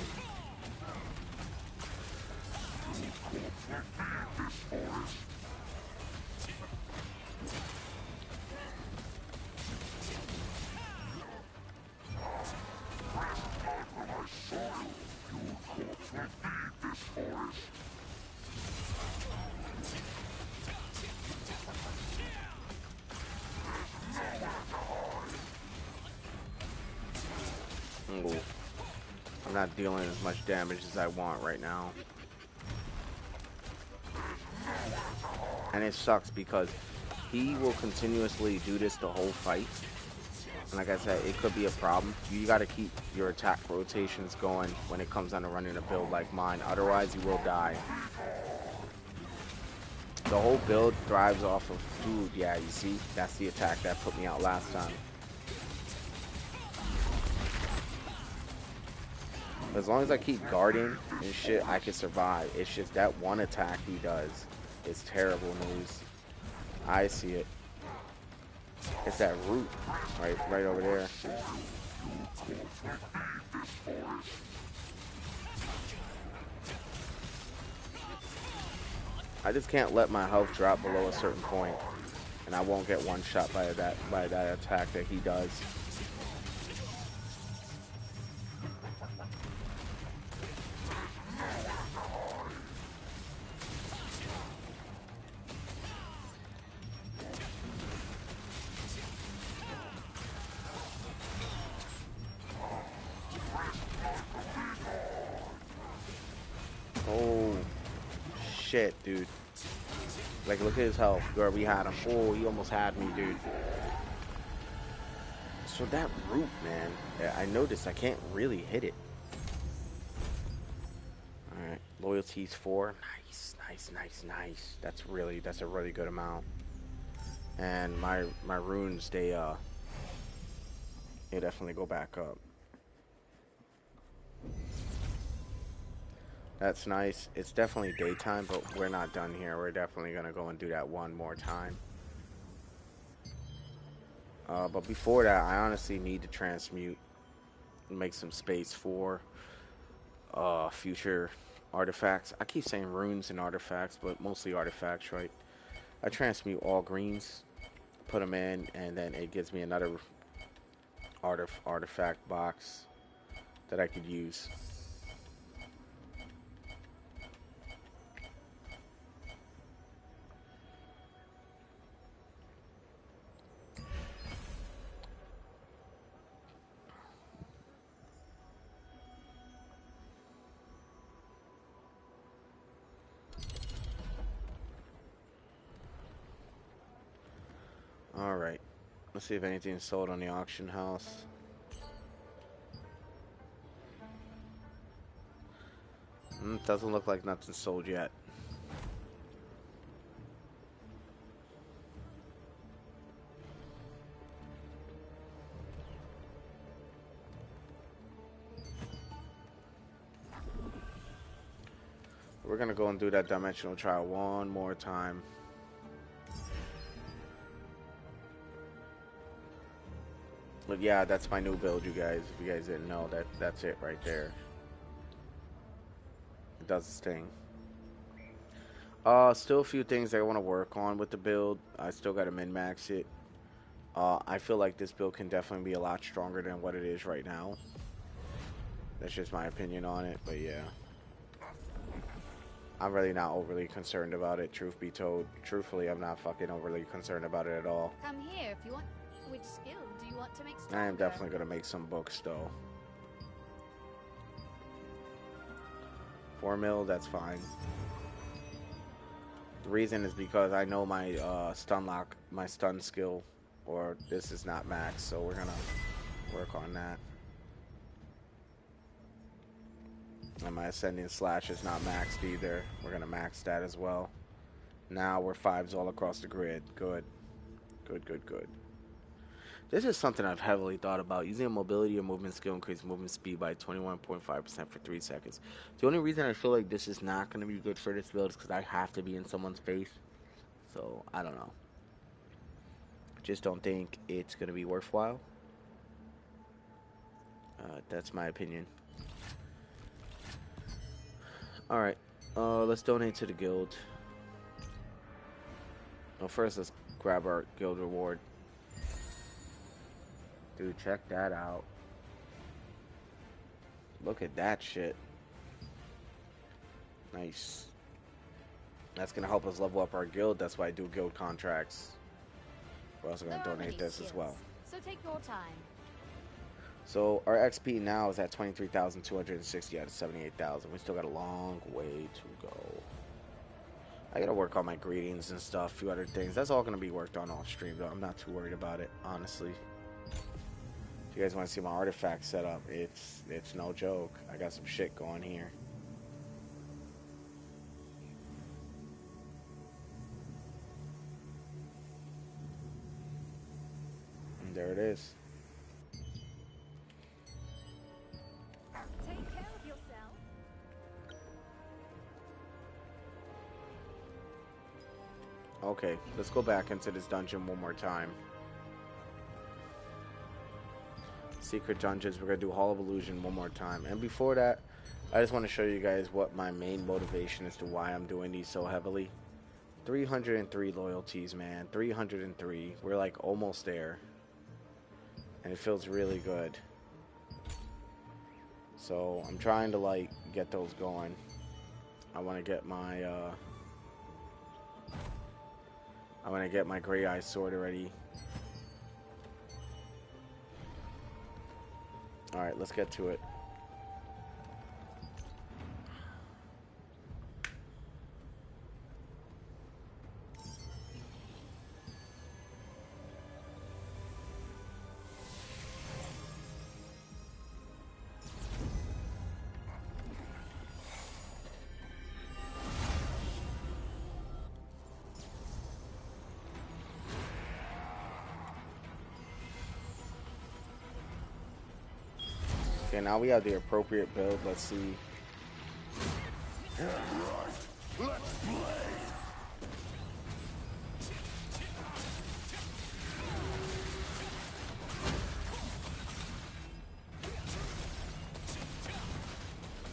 Ooh. I'm not dealing as much damage as I want right now. And it sucks because he will continuously do this the whole fight. And like I said, it could be a problem. You gotta keep your attack rotations going when it comes down to running a build like mine. Otherwise, you will die. The whole build thrives off of food. Yeah, you see? That's the attack that put me out last time. As long as I keep guarding and shit, I can survive. It's just that one attack he does is terrible news. I see it. It's that root right over there. I just can't let my health drop below a certain point, and I won't get one shot by that attack that he does. Oh shit, dude. Like, look at his health. Girl, we had him. Oh, he almost had me, dude. So that root, man, I noticed I can't really hit it. Alright, loyalty's 4. Nice, nice, nice, nice. That's a really good amount. And my runes, they definitely go back up. That's nice. It's definitely daytime, but we're not done here. We're definitely gonna go and do that one more time. But before that, I honestly need to transmute and make some space for future artifacts. I keep saying runes and artifacts, but mostly artifacts, right? I transmute all greens, put them in, and then it gives me another artifact box that I could use. Alright, let's see if anything's sold on the auction house. Doesn't look like nothing's sold yet. We're gonna go and do that dimensional trial one more time. But yeah, that's my new build, you guys. If you guys didn't know, that's it right there. It does its thing. Still a few things I want to work on with the build. I still got to min-max it. I feel like this build can definitely be a lot stronger than what it is right now. That's just my opinion on it, but yeah. I'm really not overly concerned about it, truth be told. Truthfully, I'm not fucking overly concerned about it at all. Come here if you want. Which skill do you want to make stronger? I am definitely going to make some books, though. 4 mil, that's fine. The reason is because I know my stun lock, my stun skill, or this is not max, so we're gonna work on that. And my ascending slash is not maxed either. We're gonna max that as well. Now we're 5s all across the grid. Good. Good, good, good. This is something I've heavily thought about. Using a mobility or movement skill increase movement speed by 21.5% for 3 seconds. The only reason I feel like this is not going to be good for this build is because I have to be in someone's face. So, I don't know. Just don't think it's going to be worthwhile. That's my opinion. Alright. Let's donate to the guild. Well, first let's grab our guild reward. Dude, check that out. Look at that shit. Nice. That's gonna help us level up our guild. That's why I do guild contracts. We're also gonna donate this as well. So take your time. So our XP now is at 23,260 out of 78,000. We still got a long way to go. I gotta work on my greetings and stuff, a few other things. That's all gonna be worked on off stream though. I'm not too worried about it, honestly. If you guys want to see my artifact setup, it's no joke. I got some shit going here. And there it is. Take care of yourself. Okay, let's go back into this dungeon one more time. Secret dungeons. We're gonna do Hall of Illusion one more time. And before that, I just want to show you guys what my main motivation as to why I'm doing these so heavily. 303 loyalties, man. 303. We're like almost there. And it feels really good. So I'm trying to like get those going. I want to get my Gray Eye sword already. Alright, let's get to it. Okay, now we have the appropriate build. Let's see. Let's play.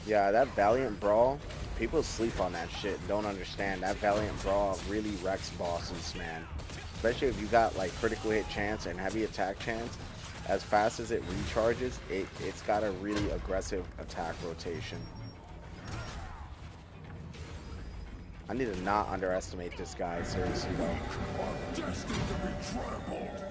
Yeah, that Valiant Brawl, people sleep on that shit, don't understand. That Valiant Brawl really wrecks bosses, man. Especially if you got like critical hit chance and heavy attack chance. As fast as it recharges, it's got a really aggressive attack rotation. I need to not underestimate this guy, seriously though. Are destined to be trampled.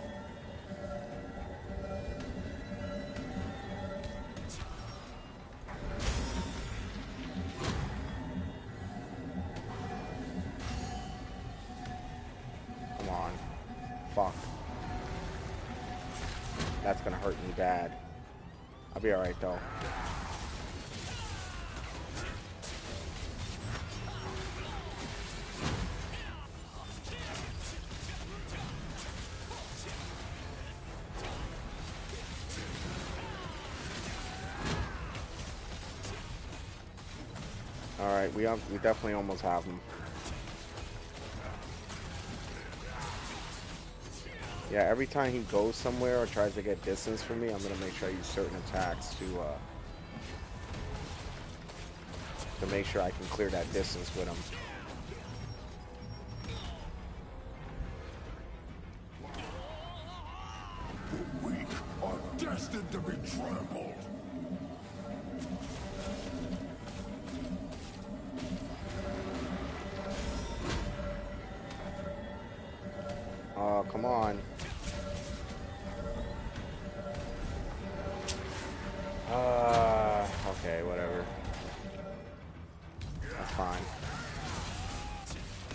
Come on. Fuck. That's gonna hurt me bad. I'll be alright though. Alright, we definitely almost have him. Yeah, every time he goes somewhere or tries to get distance from me, I'm gonna make sure I use certain attacks to make sure I can clear that distance with him. The weak are destined to be trampled. Oh, come on. Okay, whatever. That's fine.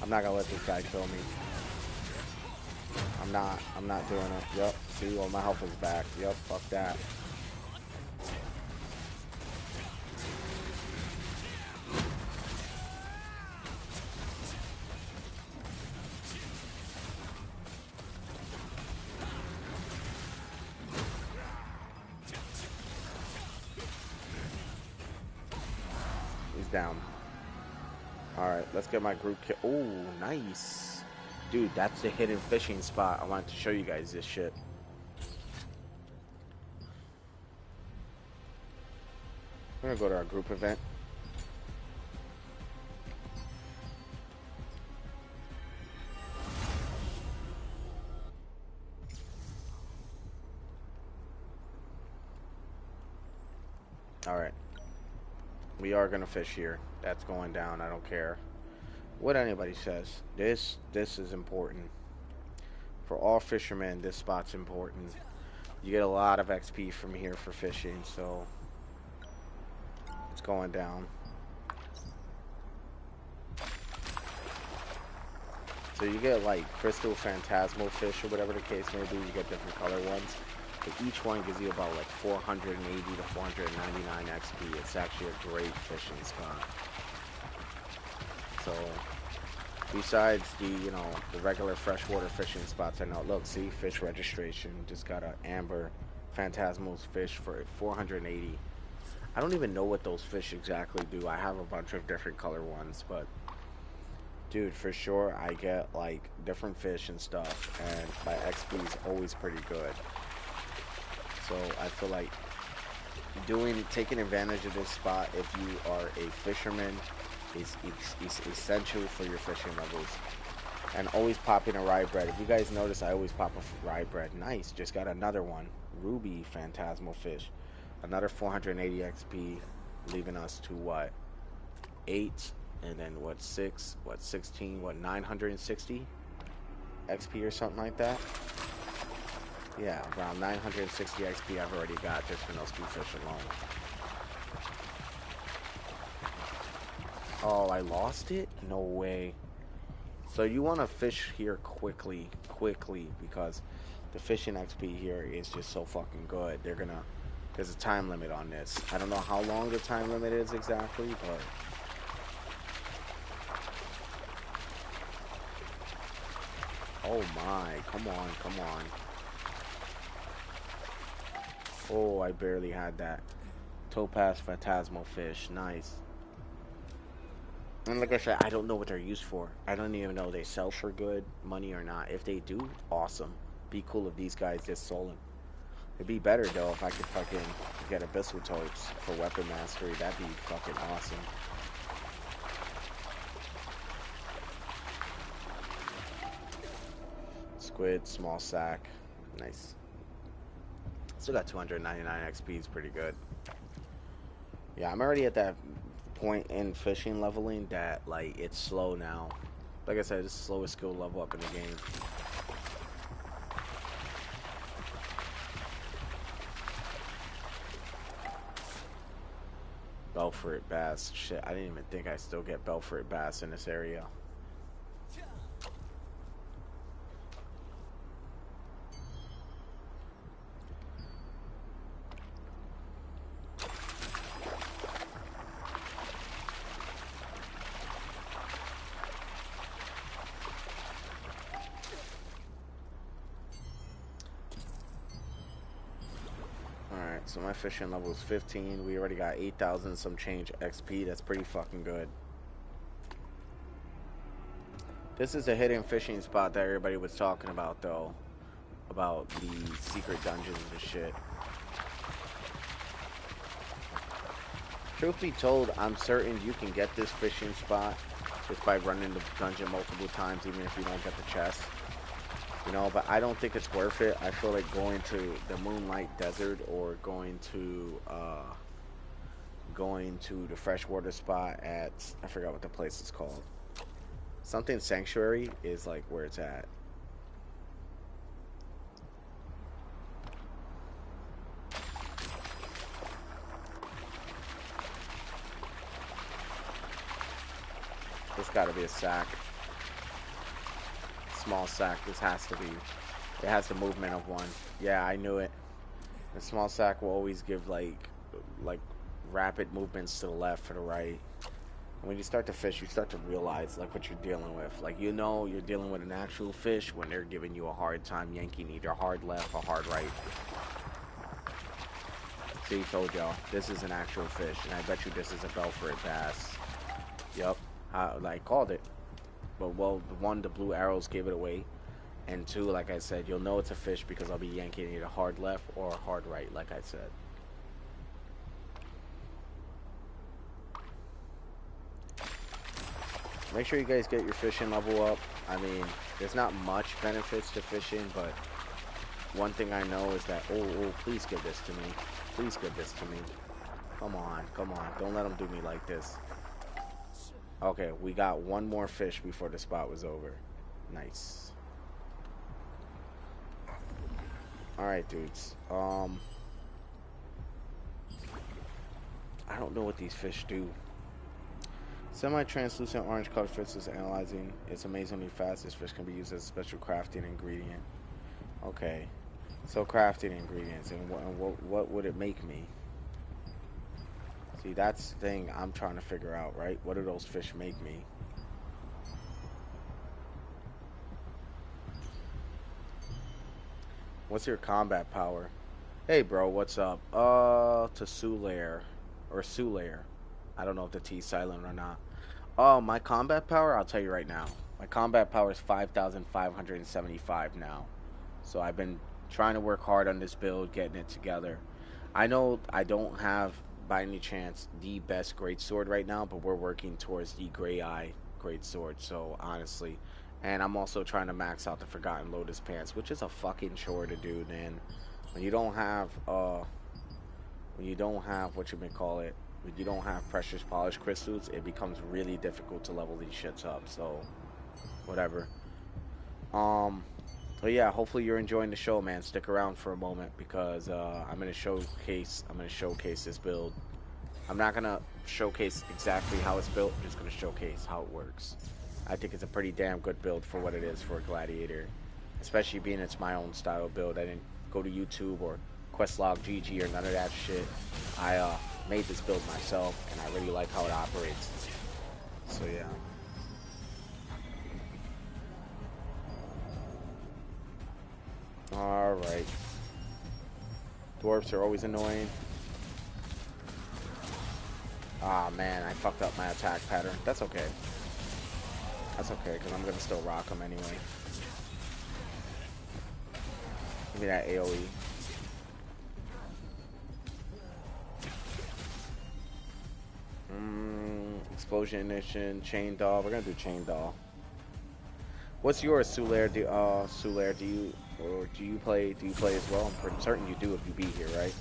I'm not gonna let this guy kill me. I'm not doing it. Yep. See, well, my health is back. Yep, fuck that. He's down. Alright, let's get my group kill. Oh, nice. Dude, that's the hidden fishing spot. I wanted to show you guys this shit. We're gonna go to our group event. Alright. We are gonna fish here. That's going down. I don't care what anybody says. This is important. For all fishermen, this spot's important. You get a lot of XP from here for fishing, so it's going down. So you get like crystal phantasmal fish or whatever the case may be. You get different color ones. But each one gives you about like 480 to 499 XP. It's actually a great fishing spot. So besides the, you know, the regular freshwater fishing spots, I know, look, see, fish registration. Just got an amber phantasmal fish for 480. I don't even know what those fish exactly do. I have a bunch of different color ones, but dude, for sure I get like different fish and stuff, and my XP is always pretty good. So I feel like taking advantage of this spot if you are a fisherman is essential for your fishing levels. And always popping a rye bread. If you guys notice, I always pop a rye bread. Nice, just got another one. Ruby phantasmal fish. Another 480 XP, leaving us to what? 8, and then what, 6, what, 16, what, 960 XP or something like that? Yeah, around 960 XP I've already got just from those 2 fish alone. Oh, I lost it? No way. So you want to fish here quickly, because the fishing XP here is just so fucking good. There's a time limit on this. I don't know how long the time limit is exactly, but oh my, come on. Oh, I barely had that. Topaz phantasmal fish, nice. And like I said, I don't know what they're used for. I don't even know they sell for good money or not. If they do, awesome. Be cool if these guys just sold them. It'd be better though if I could fucking get abyssal totes for weapon mastery. That'd be fucking awesome. Squid, small sack, nice. Still got 299 XP, is pretty good. Yeah, I'm already at that point in fishing leveling that like it's slow now. Like I said, it's the slowest skill level up in the game. Belfort bass. Shit, I didn't even think I still get Belfort bass in this area. So my fishing level is 15. We already got 8,000 some change XP. That's pretty fucking good. This is a hidden fishing spot that everybody was talking about though. About the secret dungeons and shit. Truth be told, I'm certain you can get this fishing spot just by running the dungeon multiple times, even if you don't get the chest. You know, but I don't think it's worth it. I feel like going to the Moonlight Desert or going to the freshwater spot at, I forgot what the place is called. Something Sanctuary is like where it's at. There's gotta be a sack. Small sack. This has to be. It has the movement of one. Yeah, I knew it. The small sack will always give like rapid movements to the left or the right. When you start to fish, you start to realize like what you're dealing with. Like you know you're dealing with an actual fish when they're giving you a hard time yanking either hard left or hard right. See, told y'all this is an actual fish, and I bet you this is a Belfort bass. Yup, I called it. But well, one, the blue arrows gave it away, and two, like I said, you'll know it's a fish because I'll be yanking either hard left or hard right, like I said. Make sure you guys get your fishing level up. I mean, there's not much benefits to fishing, but one thing I know is that, oh, please give this to me. Please give this to me. Come on, come on. Don't let them do me like this. Okay, we got one more fish before the spot was over. Nice. Alright, dudes. I don't know what these fish do. Semi-translucent orange colored fish is analyzing. It's amazingly fast. This fish can be used as a special crafting ingredient. Okay. So crafting ingredients, and what would it make me? See, that's the thing I'm trying to figure out, right? What do those fish make me? What's your combat power? Hey, bro, what's up? To Sulair. Or Sulair. I don't know if the T's silent or not. Oh, my combat power? I'll tell you right now. My combat power is 5,575 now. So I've been trying to work hard on this build, getting it together. I know I don't have, by any chance, the best greatsword right now, but we're working towards the Gray Eye greatsword, so honestly. And I'm also trying to max out the Forgotten Lotus Pants, which is a fucking chore to do, man. When you don't have, what you may call it, when you don't have precious polished crystals, it becomes really difficult to level these shits up, so, whatever. But yeah, hopefully you're enjoying the show, man. Stick around for a moment because I'm gonna showcase this build. I'm not gonna showcase exactly how it's built. I'm just gonna showcase how it works. I think it's a pretty damn good build for what it is for a gladiator, especially being it's my own style build. I didn't go to YouTube or Questlog GG or none of that shit. I made this build myself, and I really like how it operates. So yeah. Alright. Dwarves are always annoying. Ah, man, I fucked up my attack pattern. That's okay. That's okay, because I'm going to still rock them anyway. Give me that AoE. Explosion ignition, chain doll. We're going to do chain doll. What's yours, Sulair? Sulair, do you play as well? I'm pretty certain you do if you be here, right?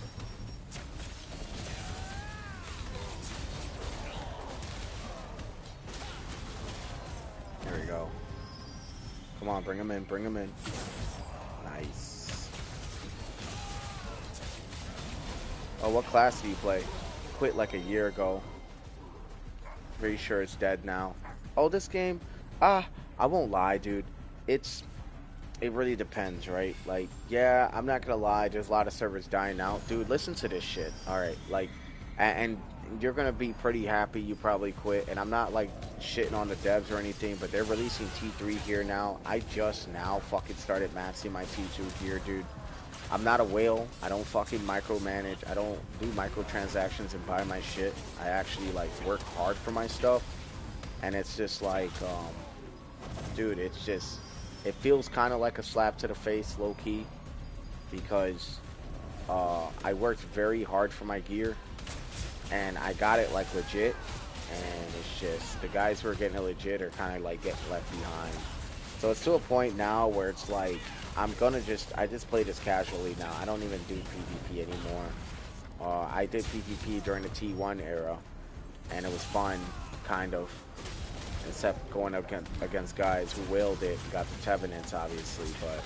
There we go. Come on, bring him in, bring him in. Nice. Oh, what class do you play? Quit like a year ago. Pretty sure it's dead now. Oh, this game? I won't lie, dude. It really depends, right? Like, yeah, I'm not gonna lie, there's a lot of servers dying out. Dude, listen to this shit. Alright, like, and you're gonna be pretty happy you probably quit. And I'm not, like, shitting on the devs or anything, but they're releasing T3 here now. I just now fucking started maxing my T2 here, dude. I'm not a whale. I don't fucking micromanage. I don't do microtransactions and buy my shit. I actually, like, work hard for my stuff. And it's just like, dude, it's just, it feels kind of like a slap to the face, low-key, because I worked very hard for my gear, and I got it, like, legit, and it's just, the guys who are getting it legit are kind of, like, getting left behind. So it's to a point now where it's like, I just play this casually now. I don't even do PvP anymore. I did PvP during the T1 era, and it was fun, kind of. Except going up against guys who whaled it and got the Tevenants, obviously, but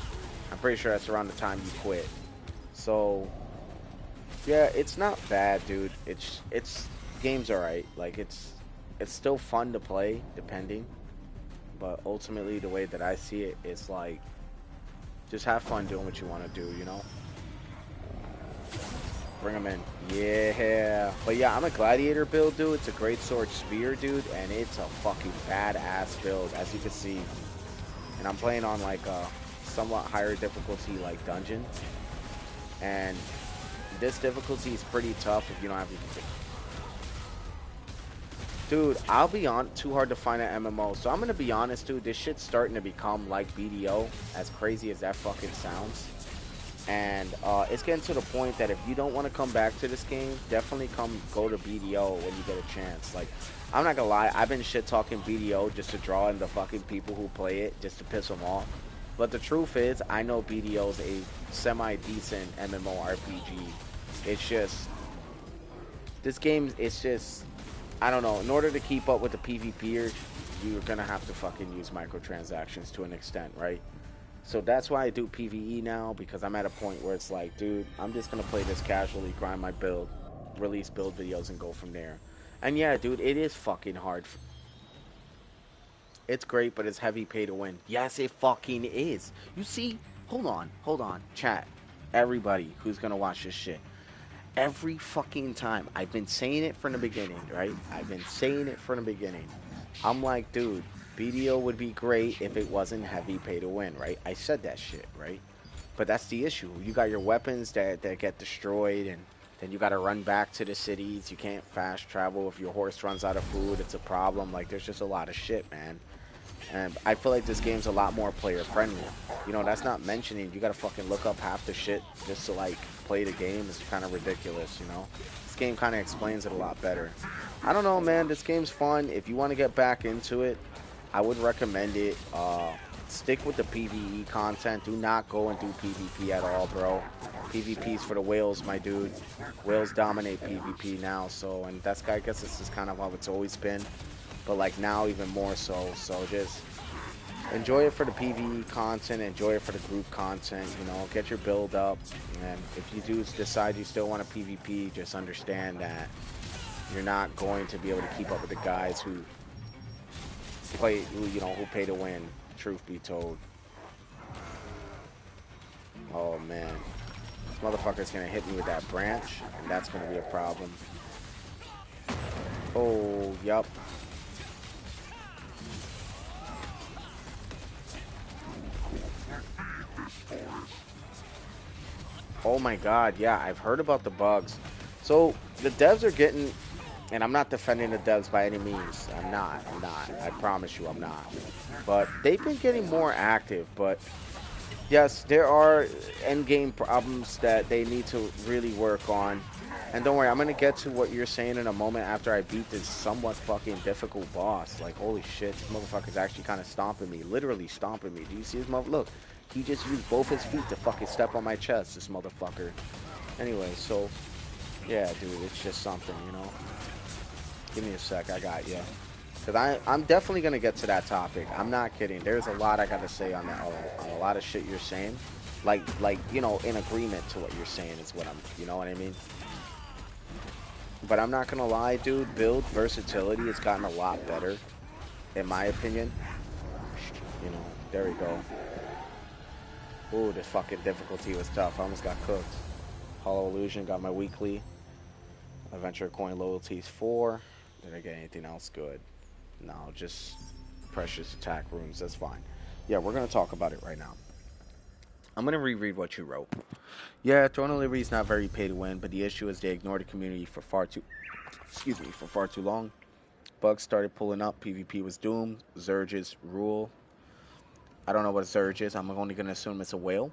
I'm pretty sure that's around the time you quit. So, yeah, it's not bad, dude. It's game's alright. Like, it's still fun to play, depending. but ultimately the way that I see it, it's like just have fun doing what you want to do, you know? Bring them in. Yeah. But yeah, I'm a gladiator build, dude. It's a great sword spear, dude, and it's a fucking badass build, as you can see. And I'm playing on like a somewhat higher difficulty like dungeon. And this difficulty is pretty tough if you don't have your... Dude, I'll be on too hard to find an MMO. So I'm gonna be honest, dude, this shit's starting to become like BDO, as crazy as that fucking sounds. And it's getting to the point that if you don't want to come back to this game, definitely go to BDO when you get a chance. Like, I'm not gonna lie, I've been shit talking BDO just to draw in the fucking people who play it, just to piss them off. But the truth is, I know BDO's a semi-decent MMORPG. It's just, this game, it's just, I don't know, in order to keep up with the PvPers, you're gonna have to fucking use microtransactions to an extent, right? So that's why I do PvE now, because I'm at a point where it's like, dude, I'm just going to play this casually, grind my build, release build videos, and go from there. And yeah, dude, it is fucking hard. It's great, but it's heavy pay to win. Yes, it fucking is. You see? Hold on. Chat. Everybody who's going to watch this shit. Every fucking time. I've been saying it from the beginning, right? I've been saying it from the beginning. I'm like, dude, BDO would be great if it wasn't heavy pay to win, right? I said that shit, right? But that's the issue. You got your weapons that get destroyed, and then you got to run back to the cities. You can't fast travel. If your horse runs out of food, it's a problem. Like, there's just a lot of shit, man. And I feel like this game's a lot more player friendly. You know, that's not mentioning you got to fucking look up half the shit just to, like, play the game. It's kind of ridiculous, you know? This game kind of explains it a lot better. I don't know, man. This game's fun. If you want to get back into it, I would recommend it. Stick with the PvE content. Do not go and do PvP at all, bro. PvP's for the whales, my dude. Whales dominate PvP now, so, and that's, I guess this is kind of how it's always been. But, like, now even more so. So just enjoy it for the PvE content. Enjoy it for the group content, you know. Get your build up. And if you do decide you still want a PvP, just understand that you're not going to be able to keep up with the guys who pay to win, truth be told. Oh man, this motherfucker's gonna hit me with that branch, and that's gonna be a problem. Oh, yup. Oh my god, yeah, I've heard about the bugs. So the devs are getting, and I'm not defending the devs by any means. I'm not. I promise you I'm not. But they've been getting more active. But yes, there are end game problems that they need to really work on. And don't worry, I'm going to get to what you're saying in a moment after I beat this somewhat fucking difficult boss. Like, holy shit, this motherfucker's actually kind of stomping me. Literally stomping me. Do you see this motherfucker? Look, he just used both his feet to fucking step on my chest, this motherfucker. Anyway, so, yeah, dude, it's just something, you know? Give me a sec, I got you. Because I'm definitely going to get to that topic. I'm not kidding. There's a lot I got to say on that, on a lot of shit you're saying. Like, you know, in agreement to what you're saying is what you know what I mean? But I'm not going to lie, dude. Build versatility has gotten a lot better, in my opinion. You know, there we go. Ooh, this fucking difficulty was tough. I almost got cooked. Hollow Illusion, got my weekly. Adventure Coin Loyalties 4. Did I get anything else good? No, just precious attack runes. That's fine. Yeah, we're going to talk about it right now. I'm going to reread what you wrote. Yeah, Throne of Liberty is not very pay to win, but the issue is they ignored the community for far too long. Bugs started pulling up. PvP was doomed. Zerges rule. I don't know what Zerg is. I'm only going to assume it's a whale.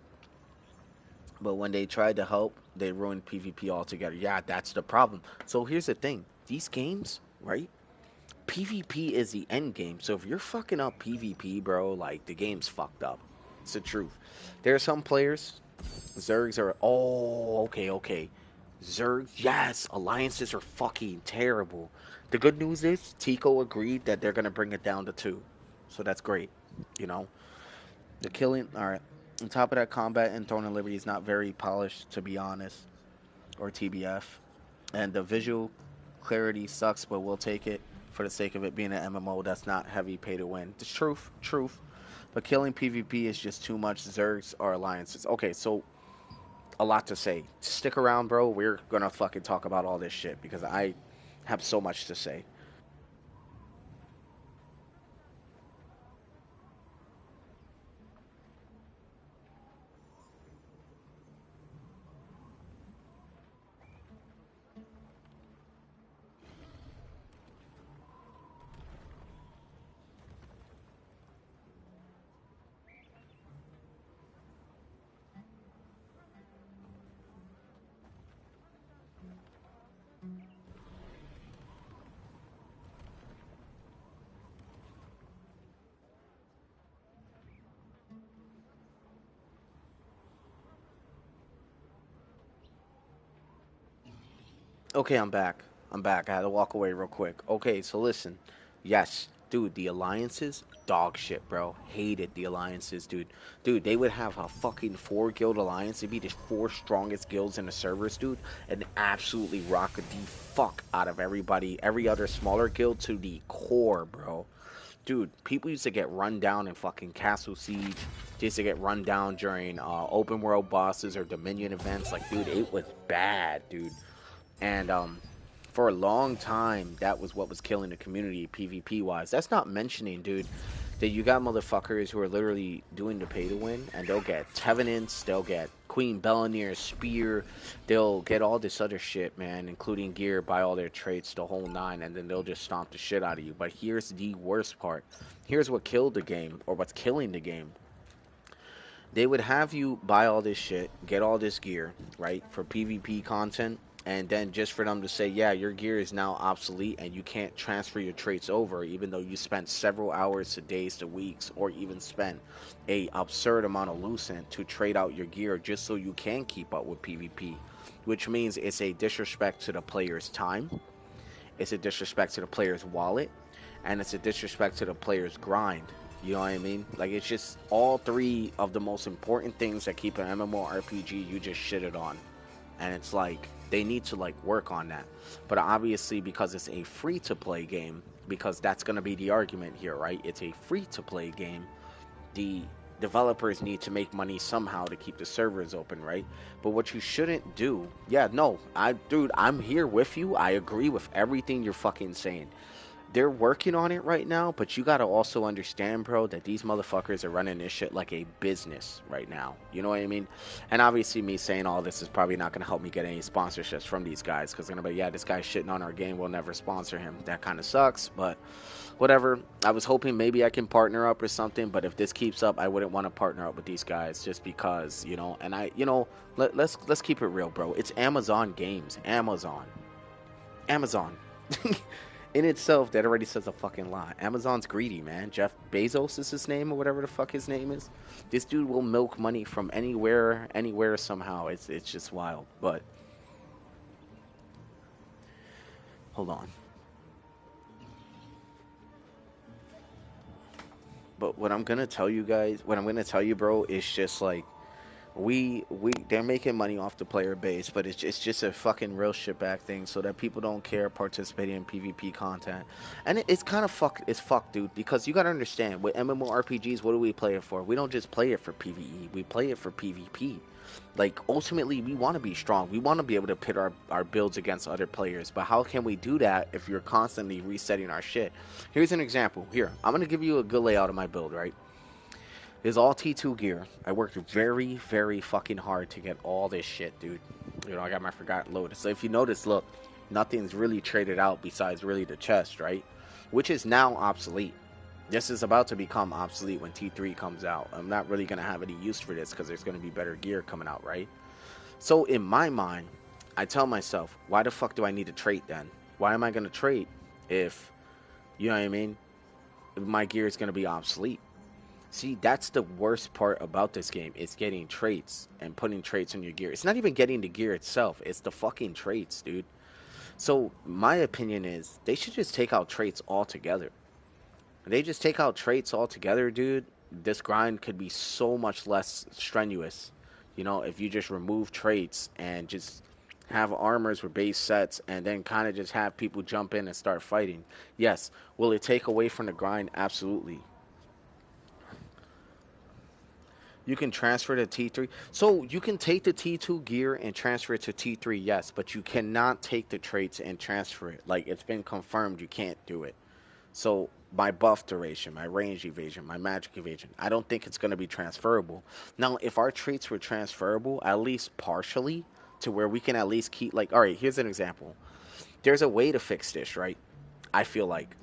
But when they tried to help, they ruined PvP altogether. Yeah, that's the problem. So here's the thing. These games, right? PvP is the end game. So if you're fucking up PvP, bro, like, the game's fucked up. It's the truth. There are some players, Zergs are, oh, okay. Zergs, yes, alliances are fucking terrible. The good news is, Tico agreed that they're going to bring it down to 2. So that's great, you know? The killing, alright. On top of that, combat in Throne of Liberty is not very polished, to be honest, or TBF. And the visual clarity sucks, but we'll take it. for the sake of it being an MMO that's not heavy pay to win. It's truth. But killing PvP is just too much Zergs or alliances. Okay, so a lot to say. Stick around, bro. We're gonna fucking talk about all this shit because I have so much to say. Okay, I'm back. I'm back. I had to walk away real quick. Okay, so listen. Yes, dude, the alliances, dog shit, bro. Hated the alliances, dude. Dude, they would have a fucking four guild alliance. It'd be the four strongest guilds in the servers, dude, and absolutely rock the fuck out of everybody, every other smaller guild to the core, bro. Dude, people used to get run down in fucking Castle Siege. They used to get run down during open world bosses or Dominion events. Like, dude, it was bad, dude. And for a long time, that was what was killing the community PvP wise. That's not mentioning, dude, that you got motherfuckers who are literally doing the pay to win, and they'll get Tevenants, they'll get Queen Bellanier's spear, they'll get all this other shit, man, including gear, buy all their traits, the whole nine, and then they'll just stomp the shit out of you. But here's the worst part. Here's what killed the game, or what's killing the game. They would have you buy all this shit, get all this gear, right, for PvP content, and then just for them to say, yeah, your gear is now obsolete and you can't transfer your traits over, even though you spent several hours to days to weeks, or even spent a absurd amount of lucent to trade out your gear just so you can keep up with PvP, which means it's a disrespect to the player's time, it's a disrespect to the player's wallet, and it's a disrespect to the player's grind. You know what I mean? Like, it's just all three of the most important things that keep an MMORPG you just shitted on. And it's like, they need to, like, work on that. But obviously, because it's a free-to-play game, because that's going to be the argument here, right? It's a free-to-play game. The developers need to make money somehow to keep the servers open, right? But what you shouldn't do, yeah, no, dude, I'm here with you. I agree with everything you're fucking saying. They're working on it right now, but you gotta also understand, bro, that these motherfuckers are running this shit like a business right now. You know what I mean? And obviously, me saying all this is probably not gonna help me get any sponsorships from these guys, because they're gonna be, yeah, this guy's shitting on our game, we'll never sponsor him. That kind of sucks, but whatever. I was hoping maybe I can partner up or something, but if this keeps up, I wouldn't want to partner up with these guys just because, you know. And let's keep it real, bro. It's Amazon Games, Amazon. In itself, that already says a fucking lot. Amazon's greedy, man. Jeff Bezos is his name, or whatever the fuck his name is. This dude will milk money from anywhere somehow. It's just wild. But hold on. But what I'm gonna tell you guys, what I'm gonna tell you, bro, is just like we they're making money off the player base, but it's just a fucking real shitbag thing, so that people don't care participating in PvP content. And it's kind of fuck, dude, because you gotta understand, with MMORPGs, what do we play it for? We don't just play it for PvE, we play it for PvP. Like, ultimately, we want to be strong. We want to be able to pit our builds against other players. But how can we do that if you're constantly resetting our shit? Here's an example. Here, I'm going to give you a good layout of my build, right? It's all T2 gear. I worked very, very fucking hard to get all this shit, dude. You know, I got my Forgotten Lotus. So if you notice, look, nothing's really traded out besides really the chest, right? Which is now obsolete. This is about to become obsolete when T3 comes out. I'm not really going to have any use for this because there's going to be better gear coming out, right? So in my mind, I tell myself, why the fuck do I need to trade then? Why am I going to trade if, you know what I mean, if my gear is going to be obsolete? See, that's the worst part about this game. It's getting traits and putting traits on your gear. It's not even getting the gear itself. It's the fucking traits, dude. So my opinion is they should just take out traits altogether. If they just take out traits altogether, dude, this grind could be so much less strenuous. You know, if you just remove traits and just have armors with base sets, and then kind of just have people jump in and start fighting. Yes. Will it take away from the grind? Absolutely. You can transfer to T3. So you can take the T2 gear and transfer it to T3, yes, but you cannot take the traits and transfer it. Like, it's been confirmed you can't do it. So my buff duration, my range evasion, my magic evasion, I don't think it's going to be transferable. Now, if our traits were transferable, at least partially, to where we can at least keep, like, all right, here's an example. There's a way to fix this, right? I feel like.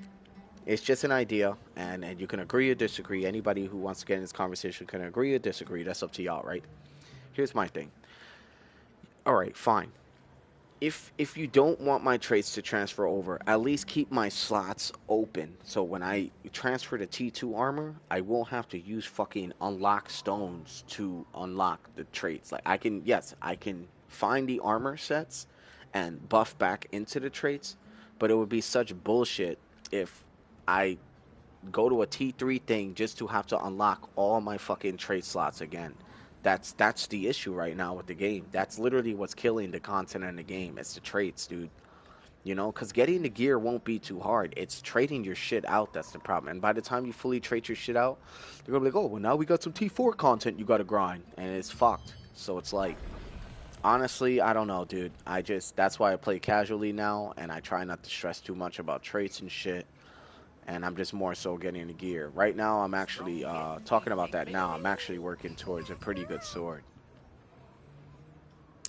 It's just an idea, and you can agree or disagree. Anybody who wants to get in this conversation can agree or disagree. That's up to y'all, right? Here's my thing. All right, fine. If you don't want my traits to transfer over, at least keep my slots open. So when I transfer to T2 armor, I won't have to use fucking unlock stones to unlock the traits. Like I can, yes, I can find the armor sets and buff back into the traits, but it would be such bullshit if I go to a T3 thing just to have to unlock all my fucking trait slots again. That's the issue right now with the game. That's literally what's killing the content in the game. It's the traits, dude. You know, because getting the gear won't be too hard. It's trading your shit out that's the problem. And by the time you fully trade your shit out, they're gonna be like, oh, well, now we got some T4 content you gotta grind, and it's fucked. So it's like, honestly, I don't know, dude. That's why I play casually now, and I try not to stress too much about traits and shit, and I'm just more so getting the gear. Right now, I'm actually talking about that now. I'm actually working towards a pretty good sword.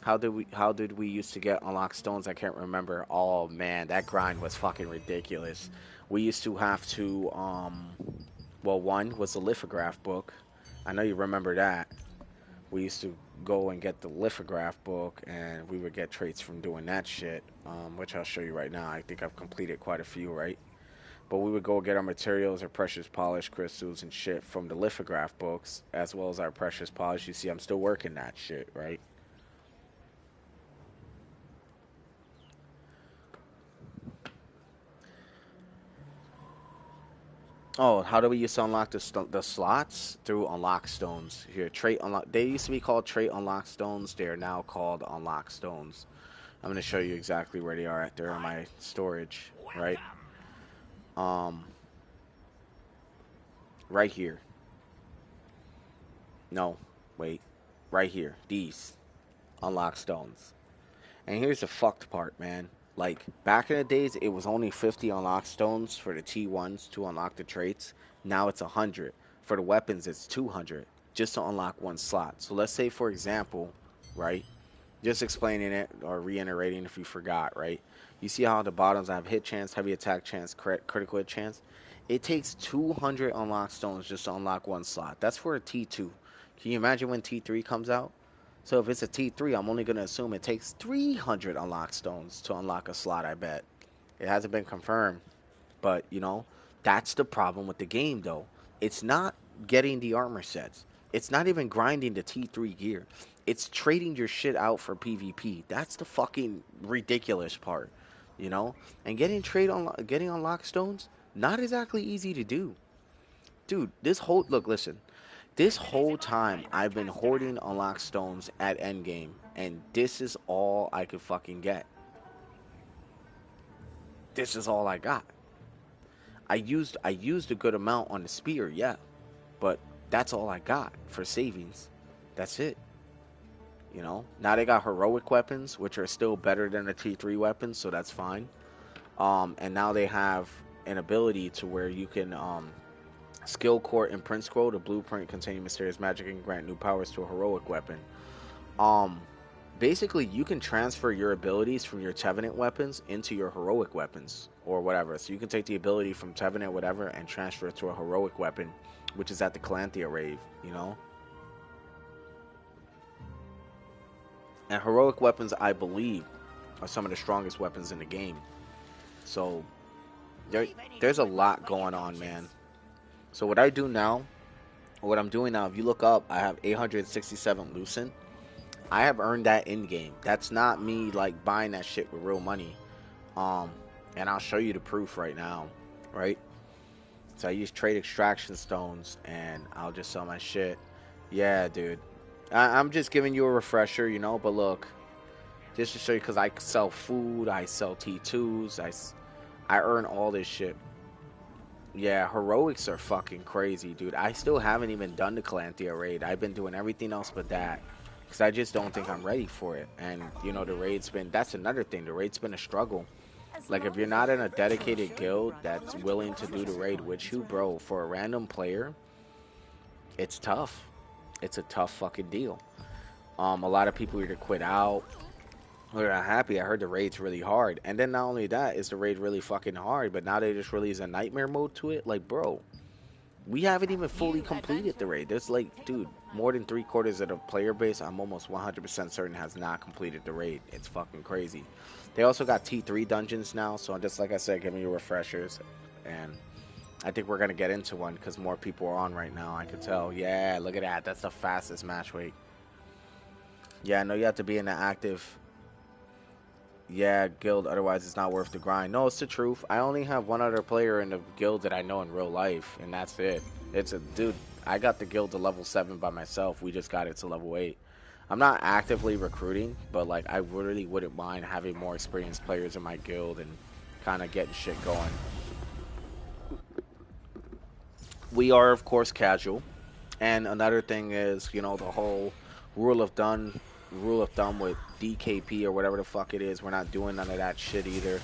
How did we used to get unlock stones? I can't remember. Oh man, that grind was fucking ridiculous. We used to have to well, one was the lithograph book. I know you remember that. We used to go and get the lithograph book, and we would get traits from doing that shit, which I'll show you right now. I think I've completed quite a few, right? But we would go get our materials, our precious polish crystals and shit from the lithograph books, as well as our precious polish. You see, I'm still working that shit, right? Oh, how do we used to unlock the slots? Through unlock stones. Here, trait unlock. They used to be called trait unlock stones. They are now called unlock stones. I'm gonna show you exactly where they are at. They're in my storage, right? Welcome. Um, right here. No, wait, right here. These unlock stones. And here's the fucked part, man. Like, back in the days, it was only 50 unlock stones for the T1s to unlock the traits. Now it's 100. For the weapons, it's 200 just to unlock one slot. So let's say, for example, right? Just explaining it or reiterating if you forgot, right? You see how the bottoms have hit chance, heavy attack chance, critical hit chance? It takes 200 unlock stones just to unlock one slot. That's for a T2. Can you imagine when T3 comes out? So if it's a T3, I'm only going to assume it takes 300 unlock stones to unlock a slot, I bet. It hasn't been confirmed, but that's the problem with the game though. It's not getting the armor sets. It's not even grinding the T3 gear. It's trading your shit out for PvP. That's the fucking ridiculous part, you know? And getting unlock stones, not exactly easy to do. Dude, listen. This It is whole in my time favorite I've been customer. hoarding unlock stones at endgame, and this is all I could fucking get. This is all I got. I used a good amount on the spear, yeah, but that's all I got for savings. That's it. Now they got heroic weapons, which are still better than the T3 weapons, so that's fine. And now they have an ability to where you can skill court and print scroll the blueprint containing mysterious magic and grant new powers to a heroic weapon. Um, Basically, you can transfer your abilities from your Tevenant weapons into your heroic weapons or whatever. So you can take the ability from Tevenant whatever and transfer it to a heroic weapon, which is at the Calanthea rave. And heroic weapons, I believe, are some of the strongest weapons in the game. So there, Leave any there's a equipment lot where your going on, conscience. man. So what I do now, what I'm doing now, if you look up, I have 867 Lucent. I have earned that in game. That's not me like buying that shit with real money. Um, and I'll show you the proof right now, right? So I use trade extraction stones, and I'll just sell my shit. Yeah, dude. I'm just giving you a refresher, but look, This to show you because I sell food, I sell T2s, I earn all this shit. Yeah, heroics are fucking crazy, dude. I still haven't even done the Calanthea raid. I've been doing everything else but that. Because I just don't think I'm ready for it. And, you know, the raid's been, that's another thing. The raid's been a struggle. Like, if you're not in a dedicated guild that's willing to do the raid with you, bro, for a random player, it's tough. It's a tough fucking deal. A lot of people either quit out, they're not happy. I heard the raid's really hard. And then not only that, is the raid really fucking hard, but now they just release a nightmare mode to it. Like, bro, we haven't even fully completed the raid. There's like, dude, more than 3/4 of the player base, I'm almost 100% certain has not completed the raid. It's fucking crazy. They also got T3 dungeons now, so just like I said, give me your refreshers. And I think we're going to get into one because more people are on right now. I can tell. Yeah, look at that. That's the fastest match rate. Yeah, I know you have to be in the active, yeah, guild, otherwise it's not worth the grind. No, it's the truth. I only have one other player in the guild that I know in real life, and that's it. It's a dude. I got the guild to level 7 by myself. We just got it to level 8. I'm not actively recruiting, but like I really wouldn't mind having more experienced players in my guild and kind of getting shit going. We are, of course, casual, and another thing is, you know, the whole rule of thumb with DKP or whatever the fuck it is. We're not doing none of that shit either.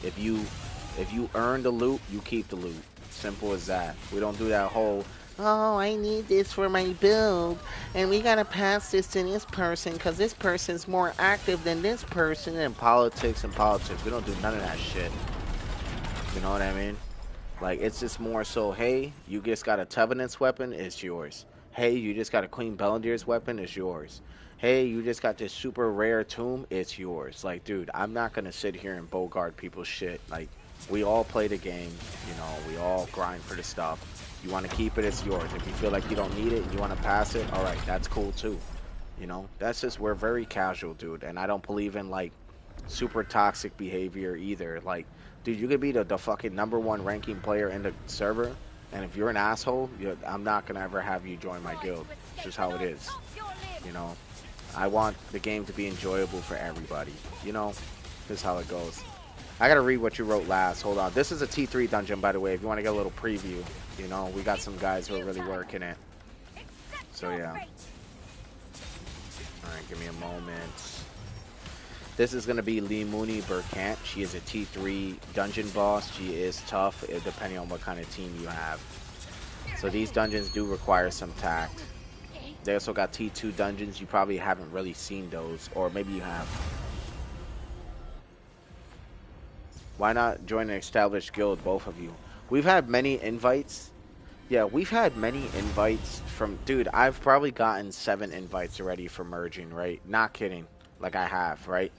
If you earn the loot, you keep the loot. Simple as that. We don't do that whole, oh, I need this for my build, and we gotta pass this to this person because this person's more active than this person, and politics and politics. We don't do none of that shit. You know what I mean? Like, it's just more so, hey, you just got a Tevenant's weapon, it's yours. Hey, you just got a Queen Belendir's weapon, it's yours. Hey, you just got this super rare tomb, it's yours. Like, dude, I'm not gonna sit here and bogart people's shit. Like, we all play the game, you know, we all grind for the stuff. You want to keep it, it's yours. If you feel like you don't need it and you want to pass it, alright, that's cool too. You know, that's just, we're very casual, dude. And I don't believe in, like, super toxic behavior either. Like, dude, you could be the fucking #1 ranking player in the server, and if you're an asshole, I'm not gonna ever have you join my guild. It's just how it is. You know, I want the game to be enjoyable for everybody. You know, this is how it goes. I gotta read what you wrote last. Hold on. This is a T3 dungeon, by the way. If you want to get a little preview, you know, we got some guys who are really working it. So yeah. All right, give me a moment. This is going to be Limuni Burkant. She is a T3 dungeon boss. She is tough, depending on what kind of team you have. So these dungeons do require some tact. They also got T2 dungeons. You probably haven't really seen those, or maybe you have. Why not join an established guild, both of you? We've had many invites. Yeah, we've had many invites from... Dude, I've probably gotten 7 invites already for merging, right? Not kidding. Like, I have, right?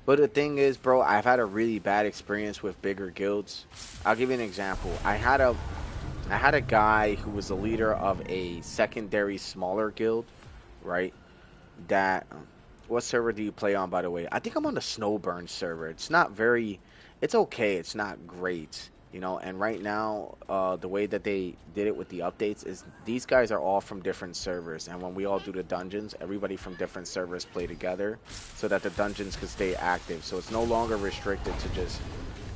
But the thing is, bro, I've had a really bad experience with bigger guilds. I'll give you an example. I had a guy who was the leader of a secondary smaller guild, right? That, what server do you play on, by the way? I think I'm on the Snowburn server. It's not very, it's okay. It's not great, you know. And right now, the way that they did it with the updates is these guys are all from different servers, and when we all do the dungeons, everybody from different servers play together so that the dungeons can stay active. So it's no longer restricted to just,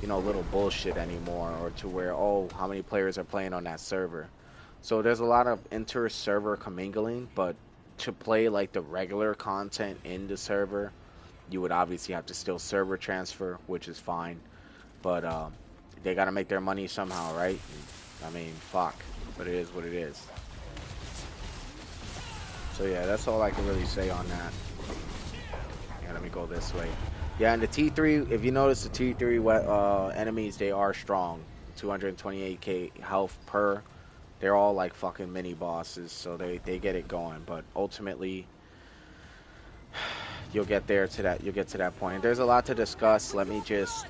you know, little bullshit anymore, or to where, oh, how many players are playing on that server. So there's a lot of inter-server commingling, but to play like the regular content in the server, you would obviously have to still server transfer, which is fine. But they gotta make their money somehow, right? I mean, fuck. But it is what it is. So yeah, that's all I can really say on that. Yeah, let me go this way. Yeah, and the T3, if you notice the T3 enemies, they are strong. 228k health per. They're all like fucking mini bosses, so they get it going. But ultimately, you'll get there to that. You'll get to that point. There's a lot to discuss. Let me just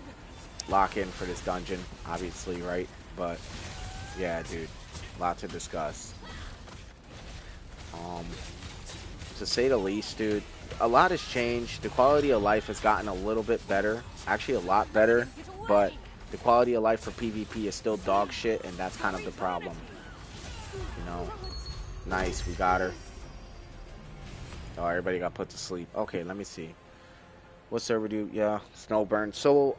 lock in for this dungeon, obviously, right? But yeah, dude, a lot to discuss. To say the least, dude, a lot has changed. The quality of life has gotten a little bit better, actually a lot better. But the quality of life for PvP is still dog shit, and that's kind of the problem. You know, nice, we got her. Oh, everybody got put to sleep. Okay, let me see. What server do? Yeah, Snowburn. So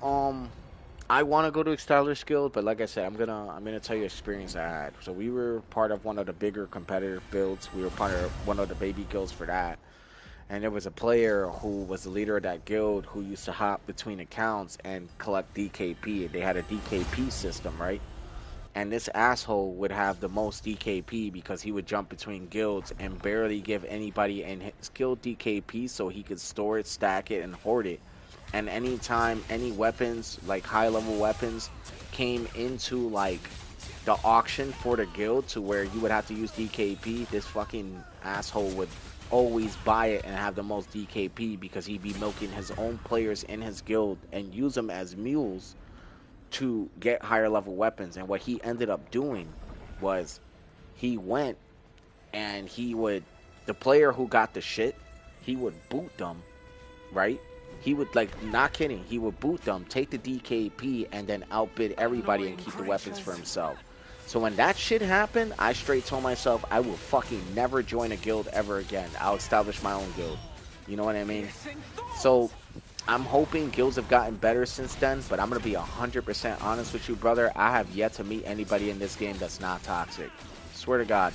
I want to go to Established Guild, but like I said, I'm gonna tell you experience I had. So we were part of one of the bigger competitive builds. We were part of one of the baby guilds for that. And there was a player who was the leader of that guild who used to hop between accounts and collect DKP. They had a DKP system, right? And this asshole would have the most DKP because he would jump between guilds and barely give anybody in his guild DKP so he could store it, stack it, and hoard it. And anytime any weapons, like high level weapons, came into like the auction for the guild to where you would have to use DKP, this fucking asshole would always buy it and have the most DKP because he'd be milking his own players in his guild and use them as mules to get higher level weapons. And what he ended up doing was he went and he would, the player who got the shit, he would boot them, right? He would, like, not kidding, he would boot them, take the DKP, and then outbid everybody and keep the weapons for himself. So when that shit happened, I straight told myself I will fucking never join a guild ever again. I'll establish my own guild. You know what I mean? So I'm hoping guilds have gotten better since then, but I'm going to be 100% honest with you, brother. I have yet to meet anybody in this game that's not toxic. Swear to God.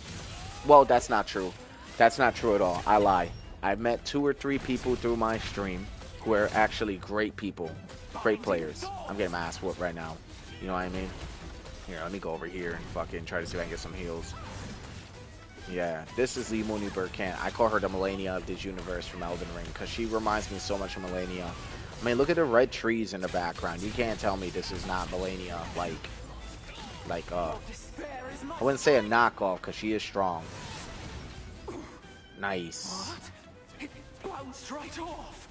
Well, that's not true. That's not true at all. I lie. I've met 2 or 3 people through my stream who are actually great people, great players. I'm getting my ass whooped right now. You know what I mean? Here, let me go over here and fucking try to see if I can get some heals. Yeah, this is the Mooney Burkant. I call her the Melania of this universe from Elden Ring because she reminds me so much of Melania. I mean, look at the red trees in the background. You can't tell me this is not Melania. I wouldn't say a knockoff because she is strong. Nice. It blows right off.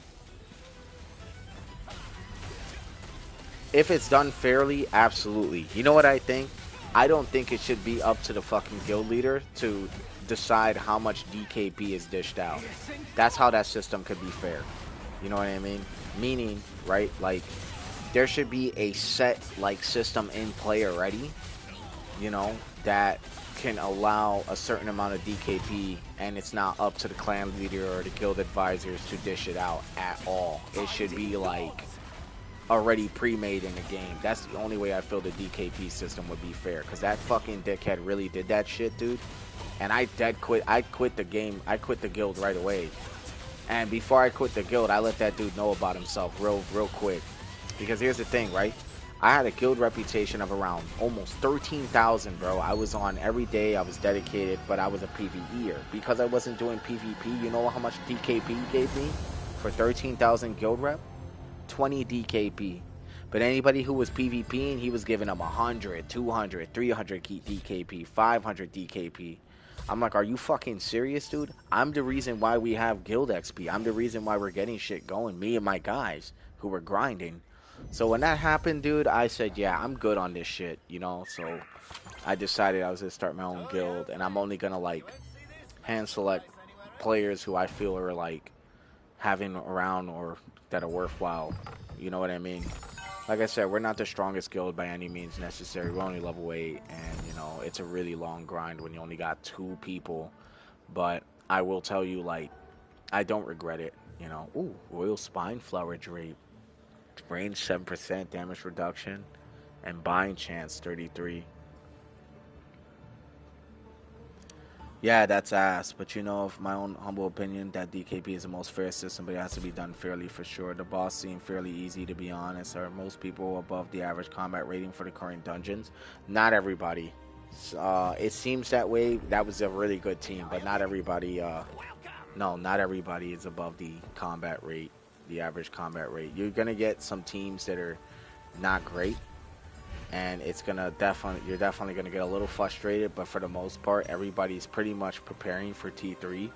If it's done fairly, absolutely. You know what I think? I don't think it should be up to the fucking guild leader to decide how much DKP is dished out. That's how that system could be fair. You know what I mean? Meaning, right, like, there should be a set, like, system in play already, you know, that can allow a certain amount of DKP, and it's not up to the clan leader or the guild advisors to dish it out at all. It should be, like, already pre-made in the game. That's the only way I feel the DKP system would be fair, because that fucking dickhead really did that shit, dude. And I quit the game. I quit the guild right away. And before I quit the guild, I let that dude know about himself real quick. Because here's the thing, right? I had a guild reputation of around almost 13,000, bro. I was on every day. I was dedicated, but I was a PvEer. Because I wasn't doing PvP, you know how much DKP he gave me for 13,000 guild rep? 20 DKP. But anybody who was PvPing, he was giving them 100, 200, 300 DKP, 500 DKP. I'm like, are you fucking serious, dude? I'm the reason why we have guild XP. I'm the reason why we're getting shit going. Me and my guys who were grinding. So when that happened, dude, I said, yeah, I'm good on this shit, you know? So I decided I was going to start my own guild. And I'm only going to, like, hand select players who I feel are, like, having around or that are worthwhile. You know what I mean? Like I said, we're not the strongest guild by any means necessary. We're only level 8, and, you know, it's a really long grind when you only got 2 people. But I will tell you, like, I don't regret it, you know. Ooh, Royal Spine Flower Drape. Range 7%, damage reduction, and bind chance 33. Yeah, that's ass, but you know, of my own humble opinion, that DKP is the most fair system, but it has to be done fairly for sure. The boss seemed fairly easy, to be honest. Are most people above the average combat rating for the current dungeons? Not everybody. It seems that way. That was a really good team, but not everybody. No, not everybody is above the combat rate, the average combat rate. You're gonna get some teams that are not great, and you're definitely gonna get a little frustrated, but for the most part everybody's pretty much preparing for T3.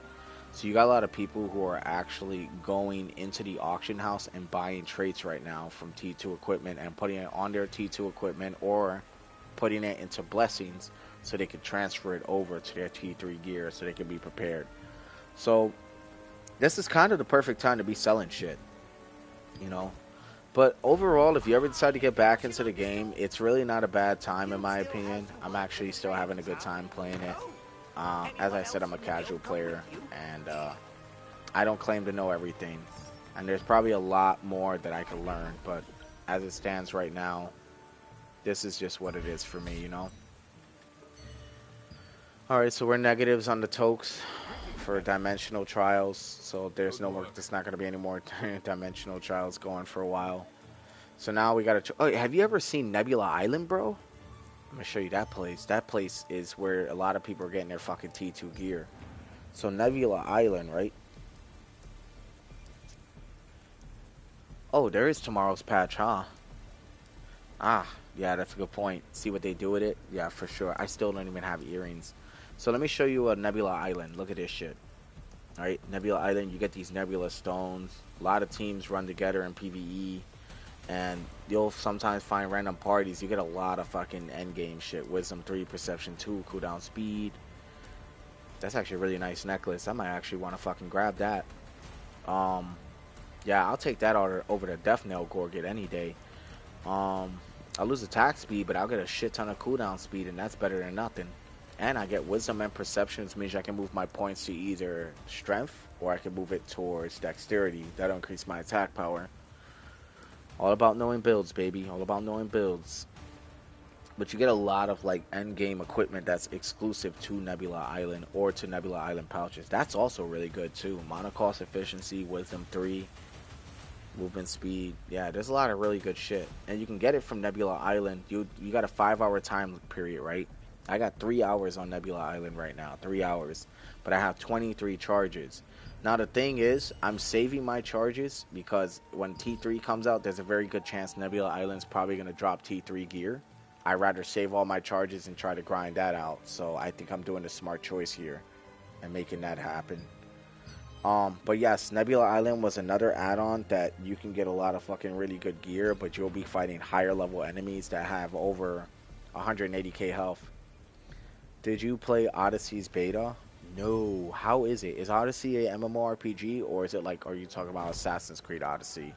So you got a lot of people who are actually going into the auction house and buying traits right now from T2 equipment and putting it on their T2 equipment or putting it into blessings so they can transfer it over to their T3 gear so they can be prepared. So this is kind of the perfect time to be selling shit, you know. But overall, if you ever decide to get back into the game, it's really not a bad time in my opinion. I'm actually still having a good time playing it. As I said, I'm a casual player, and I don't claim to know everything. And there's probably a lot more that I could learn, but as it stands right now, this is just what it is for me, you know? Alright, so we're negatives on the tokes for dimensional trials, so there's no more, there's not going to be any more dimensional trials going for a while. So now we got to, oh, have you ever seen Nebula Island, bro? I'm going to show you that place. That place is where a lot of people are getting their fucking T2 gear. So Nebula Island, right? Oh, there is tomorrow's patch, huh? Ah, yeah, that's a good point. See what they do with it? Yeah, for sure. I still don't even have earrings. So let me show you a Nebula Island. Look at this shit. Alright, Nebula Island, you get these Nebula stones. A lot of teams run together in PvE. And you'll sometimes find random parties. You get a lot of fucking endgame shit. Wisdom 3, Perception 2, cooldown speed. That's actually a really nice necklace. I might actually want to fucking grab that. Yeah, I'll take that over the Death Nail Gorget any day. I'll lose attack speed, but I'll get a shit ton of cooldown speed, and that's better than nothing. And I get Wisdom and Perception, which means I can move my points to either Strength, or I can move it towards Dexterity. That'll increase my attack power. All about knowing builds, baby. All about knowing builds. But you get a lot of like end game equipment that's exclusive to Nebula Island or to Nebula Island pouches. That's also really good too. Mana cost efficiency, Wisdom 3, movement speed. Yeah, there's a lot of really good shit. And you can get it from Nebula Island. You got a 5-hour time period, right? I got 3 hours on Nebula Island right now. 3 hours. But I have 23 charges. Now the thing is, I'm saving my charges because when T3 comes out, there's a very good chance Nebula Island's probably going to drop T3 gear. I'd rather save all my charges and try to grind that out. So I think I'm doing a smart choice here and making that happen. But yes, Nebula Island was another add-on that you can get a lot of fucking really good gear, but you'll be fighting higher level enemies that have over 180k health. Did you play Odyssey's beta? No. How is it? Is Odyssey a MMORPG, or is it like, are you talking about Assassin's Creed Odyssey?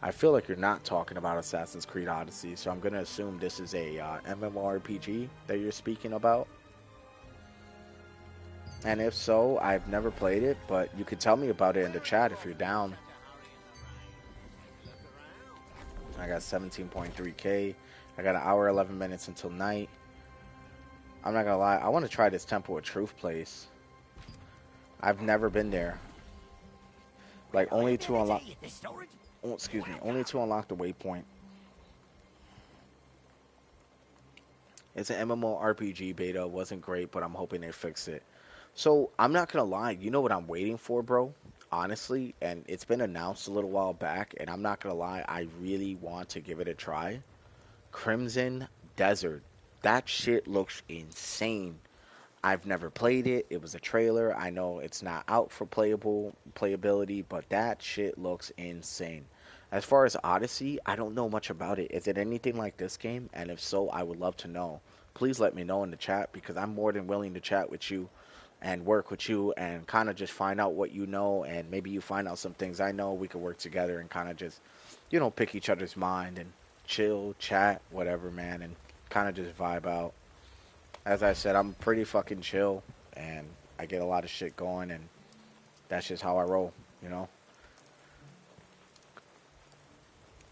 I feel like you're not talking about Assassin's Creed Odyssey, so I'm going to assume this is a MMORPG that you're speaking about. And if so, I've never played it, but you could tell me about it in the chat if you're down. I got 17.3k. I got an hour 11 minutes until night. I'm not gonna lie, I want to try this Temple of Truth place. I've never been there. Like only to unlock, oh, excuse me, only to unlock the waypoint. It's an MMORPG beta. Wasn't great, but I'm hoping they fix it. So I'm not gonna lie, you know what I'm waiting for, bro? Honestly, and it's been announced a little while back, and I'm not gonna lie, I really want to give it a try. Crimson Desert. That shit looks insane. I've never played it. It was a trailer. I know it's not out for playability, but that shit looks insane. As far as Odyssey, I don't know much about it. Is it anything like this game? And if so, I would love to know. Please let me know in the chat because I'm more than willing to chat with you and work with you and kind of just find out what you know, and maybe you find out some things I know. We could work together and kind of just, you know, pick each other's mind and chill, chat, whatever, man, and kind of just vibe out. As I said, I'm pretty fucking chill, and I get a lot of shit going, and that's just how I roll, you know?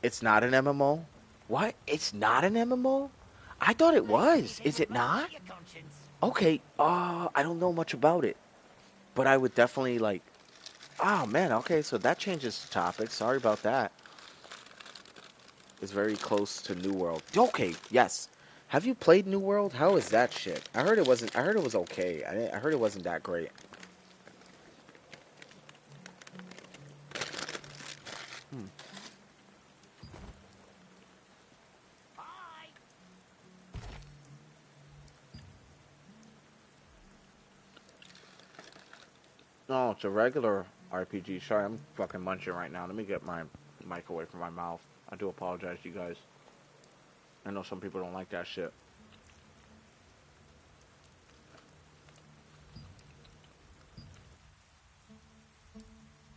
It's not an MMO? What? It's not an MMO? I thought it was. Is it not? Okay, I don't know much about it, but I would definitely, like, oh, man, okay, so that changes the topic. Sorry about that. It's very close to New World. Okay, yes. Have you played New World? How is that shit? I heard it wasn't. I heard it was okay. I heard it wasn't that great. Hmm. No, it's a regular RPG. Sorry, I'm fucking munching right now. Let me get my mic away from my mouth. I do apologize, you guys. I know some people don't like that shit.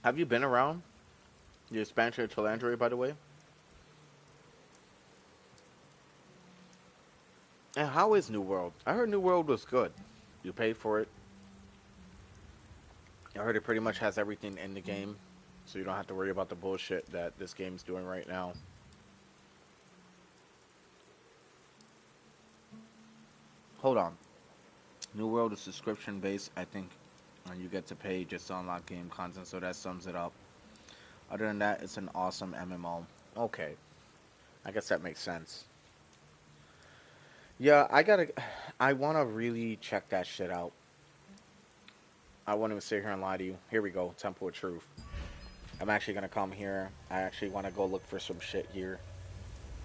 Have you been around the expansion of Talandria, by the way? And how is New World? I heard New World was good. You paid for it. I heard it pretty much has everything in the game. so you don't have to worry about the bullshit that this game's doing right now. Hold on. New World is subscription based, I think, and you get to pay just to unlock game content, so that sums it up. Other than that, it's an awesome MMO. Okay, I guess that makes sense. Yeah, I want to really check that shit out. I won't even sit here and lie to you. Here we go, Temple of Truth. I'm actually gonna come here. I actually want to go look for some shit here.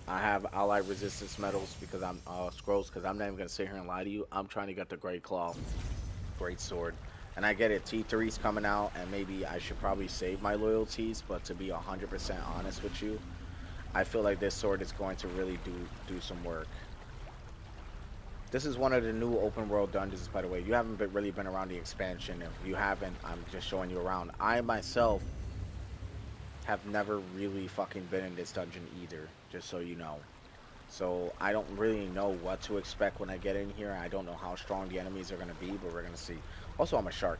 I have allied resistance medals because I'm scrolls because I'm not even gonna sit here and lie to you. I'm trying to get the Great Claw, Great Sword, and I get it. T3's coming out, and maybe I should probably save my loyalties. But to be 100% honest with you, I feel like this sword is going to really do some work. This is one of the new open world dungeons, by the way. You haven't really been around the expansion. If you haven't, I'm just showing you around. I myself have never really fucking been in this dungeon either, just so you know. So I don't really know what to expect when I get in here. I don't know how strong the enemies are going to be, but we're going to see. Also, I'm a shark.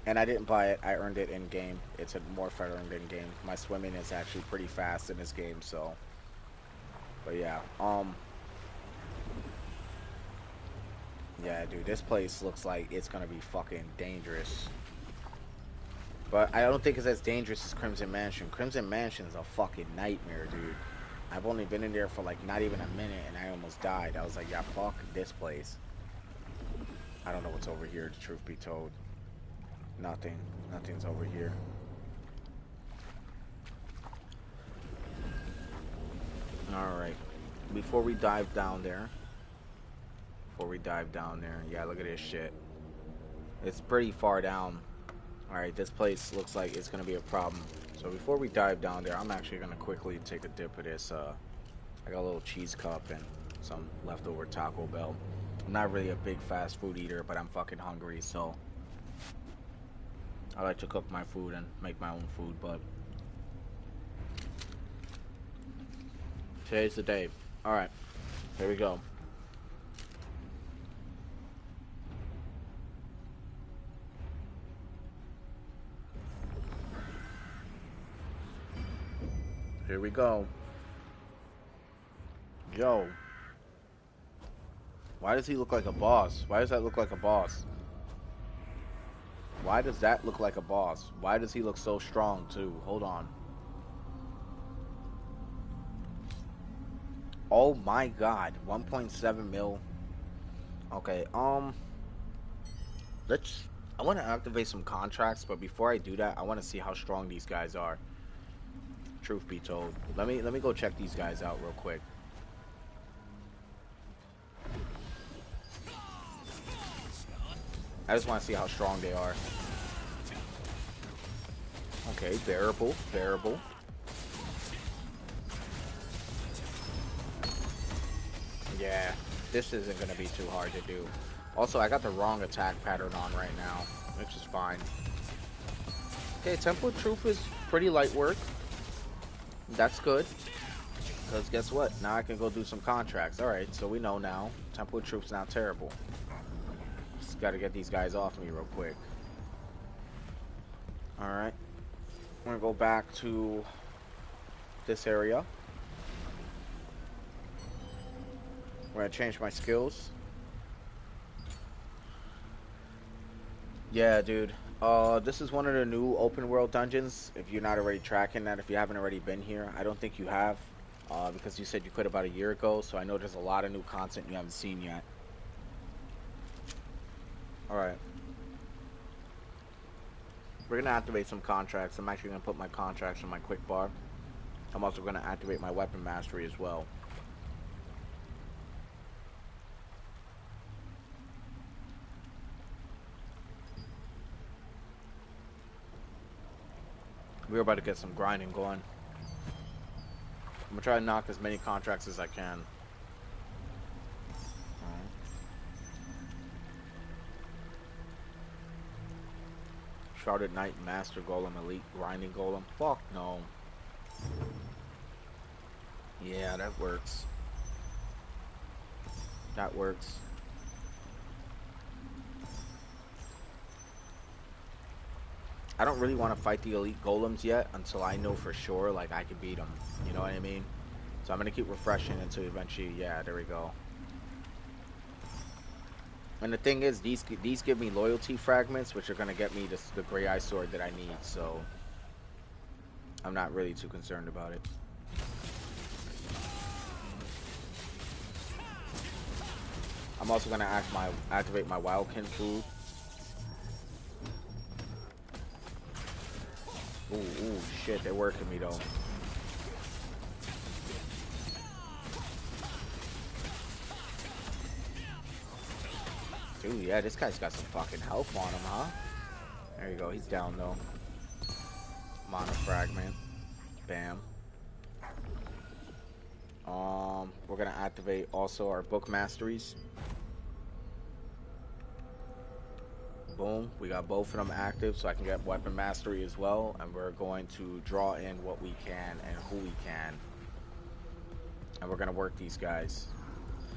And I didn't buy it. I earned it in-game. It's a more fed earned in-game. My swimming is actually pretty fast in this game, so. But yeah, yeah, dude, this place looks like it's gonna be fucking dangerous. But I don't think it's as dangerous as Crimson Mansion. Crimson Mansion's a fucking nightmare, dude. I've only been in there for like not even a minute and I almost died. I was like, yeah, fuck this place. I don't know what's over here, the truth be told. Nothing. Nothing's over here. Alright. Before we dive down there. Yeah, look at this shit. It's pretty far down. Alright, this place looks like it's going to be a problem. So before we dive down there, I'm actually going to quickly take a dip of this. I got a little cheese cup and some leftover Taco Bell. I'm not really a big fast food eater, but I'm fucking hungry, so I like to cook my food and make my own food, but today's the day. Alright, here we go. Here we go. Yo. Why does he look like a boss? Why does that look like a boss? Why does that look like a boss? Why does he look so strong, too? Hold on. Oh my god. 1.7 mil. Okay, I want to activate some contracts, but before I do that, I want to see how strong these guys are. Truth be told. Let me go check these guys out real quick. I just want to see how strong they are. Okay, bearable, bearable. Yeah, this isn't going to be too hard to do. Also, I got the wrong attack pattern on right now, which is fine. Okay, Temple of Truth is pretty light work. That's good. Because guess what? Now I can go do some contracts. Alright, so we know now. Temple of Truth's not terrible. Just gotta get these guys off me real quick. Alright. We're gonna go back to this area. We're gonna change my skills. Yeah, dude. This is one of the new open world dungeons. If you're not already tracking that, if you haven't already been here, I don't think you have. Because you said you quit about a year ago, so I know there's a lot of new content you haven't seen yet. Alright. We're gonna activate some contracts. I'm actually gonna put my contracts in my quick bar. I'm also gonna activate my weapon mastery as well. We're about to get some grinding going. I'm gonna try to knock as many contracts as I can. Shrouded Knight, Master Golem, Elite Grinding Golem. Fuck no. Yeah, that works. That works. I don't really want to fight the elite golems yet until I know for sure like I can beat them. You know what I mean? So I'm gonna keep refreshing until eventually, yeah, there we go. And the thing is, these give me loyalty fragments, which are gonna get me the Gray Eye sword that I need. So I'm not really too concerned about it. I'm also gonna activate my Wildkin food. Ooh, shit, they're working me though. Dude, yeah, this guy's got some fucking health on him, huh? There you go, he's down though. Mana fragment. Bam. We're gonna activate also our book masteries. Boom, we got both of them active, so I can get weapon mastery as well, and we're going to draw in what we can and who we can. And we're gonna work these guys.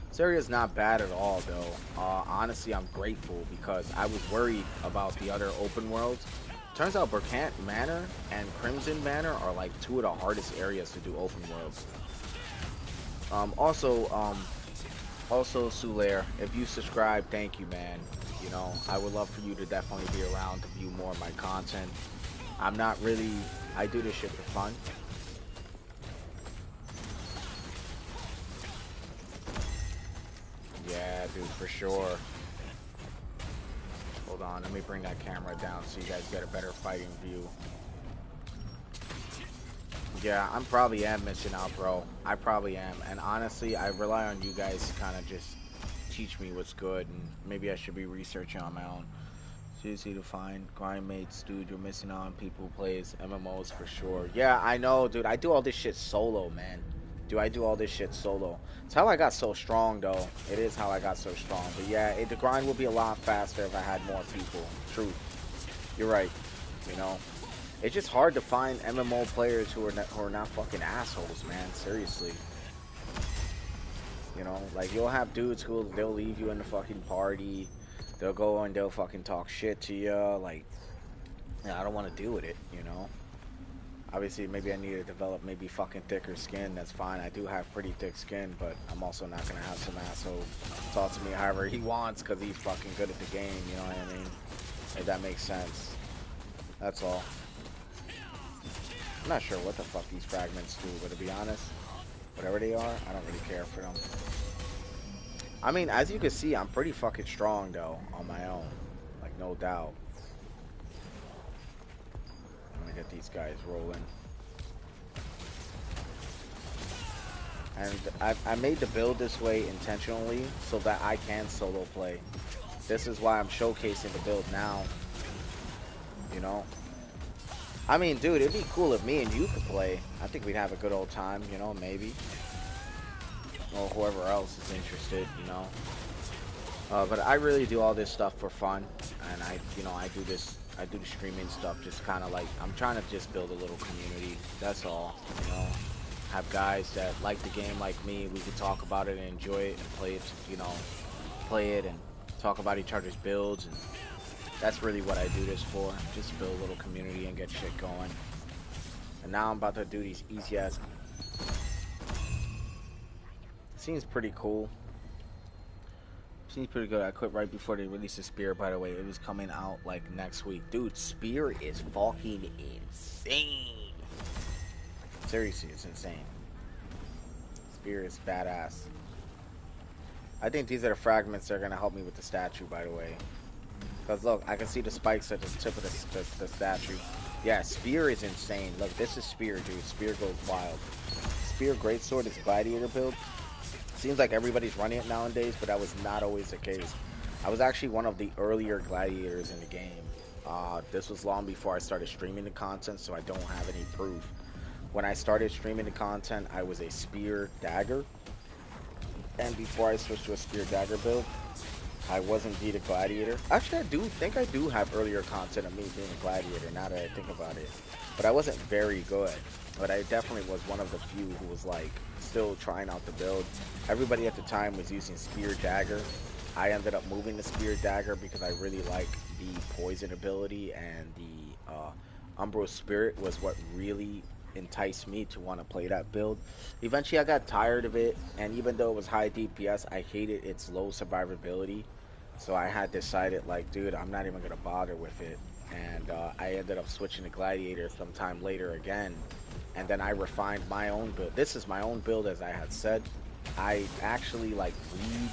This area is not bad at all, though. Honestly, I'm grateful because I was worried about the other open worlds. Turns out Burkant Manor and Crimson Manor are like two of the hardest areas to do open worlds. Also, Sulaire, if you subscribe, thank you, man. You know, I would love for you to definitely be around to view more of my content. I'm not really, I do this shit for fun. Yeah, dude, for sure. Hold on, let me bring that camera down so you guys get a better fighting view. Yeah, I'm probably am missing out, bro. I probably am. And honestly, I rely on you guys to kind of just teach me what's good. And maybe I should be researching on my own. It's easy to find grind mates, dude. You're missing out on people who plays MMOs for sure. Yeah, I know, dude. I do all this shit solo, man. I do all this shit solo. It's how I got so strong, though. It is how I got so strong. But yeah, the grind would be a lot faster if I had more people. Truth. You're right. You know? It's just hard to find MMO players who are not fucking assholes, man. Seriously. You know, like you'll have dudes who they'll leave you in the fucking party. They'll go and they'll fucking talk shit to you. Like, yeah, I don't want to deal with it. You know. Obviously, maybe I need to develop maybe fucking thicker skin. That's fine. I do have pretty thick skin, but I'm also not gonna have some asshole talk to me however he wants because he's fucking good at the game. You know what I mean? If that makes sense. That's all. I'm not sure what the fuck these fragments do, but to be honest, whatever they are, I don't really care for them. I mean, as you can see, I'm pretty fucking strong, though, on my own. Like, no doubt. I'm gonna get these guys rolling. And I made the build this way intentionally so that I can solo play. This is why I'm showcasing the build now. You know? I mean, dude, it'd be cool if me and you could play. I think we'd have a good old time, you know, maybe. Or whoever else is interested, you know. But I really do all this stuff for fun. And I do the streaming stuff just kind of like, I'm trying to just build a little community. That's all, you know. Have guys that like the game like me. We can talk about it and enjoy it and play it, you know. Play it and talk about each other's builds and that's really what I do this for. Just build a little community and get shit going. And now I'm about to do these easy ass. Seems pretty cool. Seems pretty good. I quit right before they released the Spear, by the way. It was coming out like next week. Dude, Spear is fucking insane. Seriously, it's insane. Spear is badass. I think these are the fragments that are going to help me with the statue, by the way. Because look, I can see the spikes at the tip of the statue. Yeah, Spear is insane. Look, this is Spear, dude. Spear goes wild. Spear Greatsword is Gladiator build. Seems like everybody's running it nowadays, but that was not always the case. I was actually one of the earlier Gladiators in the game. This was long before I started streaming the content, so I don't have any proof. When I started streaming the content, I was a Spear Dagger. And before I switched to a Spear Dagger build, I was indeed a Gladiator. Actually, I do think I do have earlier content of me being a Gladiator, now that I think about it. But I wasn't very good. But I definitely was one of the few who was, like, still trying out the build. Everybody at the time was using Spear Dagger. I ended up moving to Spear Dagger because I really like the poison ability and the Umbral Spirit was what really enticed me to want to play that build. Eventually, I got tired of it, and even though it was high DPS, I hated its low survivability. So I had decided, like, dude, I'm not even gonna bother with it. And I ended up switching to Gladiator sometime later again. And then I refined my own build. This is my own build, as I had said. I actually like read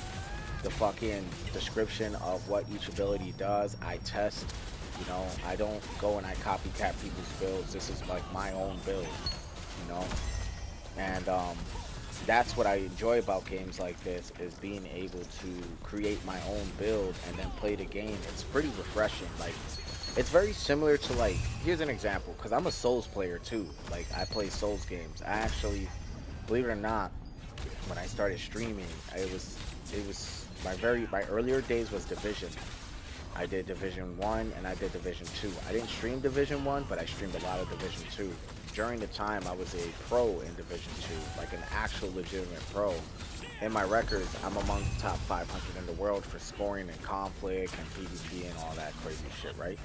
the fucking description of what each ability does. I test, you know, I don't go and I copycat people's builds. This is like my own build, you know. And that's what I enjoy about games like this, is being able to create my own build and then play the game. It's pretty refreshing. Like, it's very similar to, like, here's an example, because I'm a Souls player too. Like, I play Souls games. I actually, believe it or not, when I started streaming, it was my earlier days was Division. I did Division 1 and I did Division 2. I didn't stream Division 1, but I streamed a lot of Division 2. During the time, I was a pro in Division 2, like an actual legitimate pro. In my records, I'm among the top 500 in the world for scoring and conflict and PvP and all that crazy shit, right?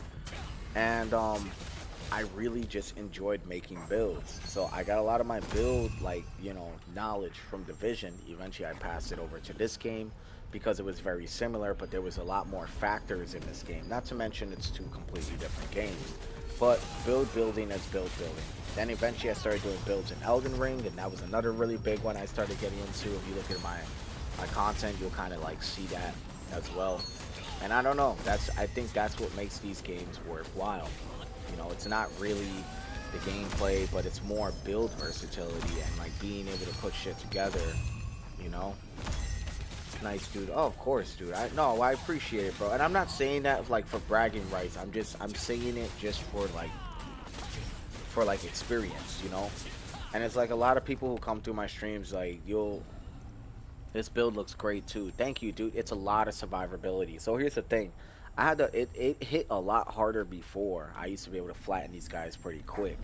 And I really just enjoyed making builds. So I got a lot of my build, like, you know, knowledge from Division. Eventually I passed it over to this game because it was very similar, but there was a lot more factors in this game. Not to mention it's two completely different games. But build building is build building. Then eventually I started doing builds in Elden Ring, and that was another really big one I started getting into. If you look at my content, you'll kind of like see that as well. And I don't know, I think that's what makes these games worthwhile. You know, it's not really the gameplay, but it's more build versatility and like being able to put shit together, you know. Nice, dude. Oh, of course, dude. I appreciate it, bro. And I'm not saying that like for bragging rights. I'm saying it just for like experience, you know. And it's like a lot of people who come through my streams, like, this build looks great too. Thank you, dude. It's a lot of survivability. So here's the thing. It hit a lot harder before. I used to be able to flatten these guys pretty quick.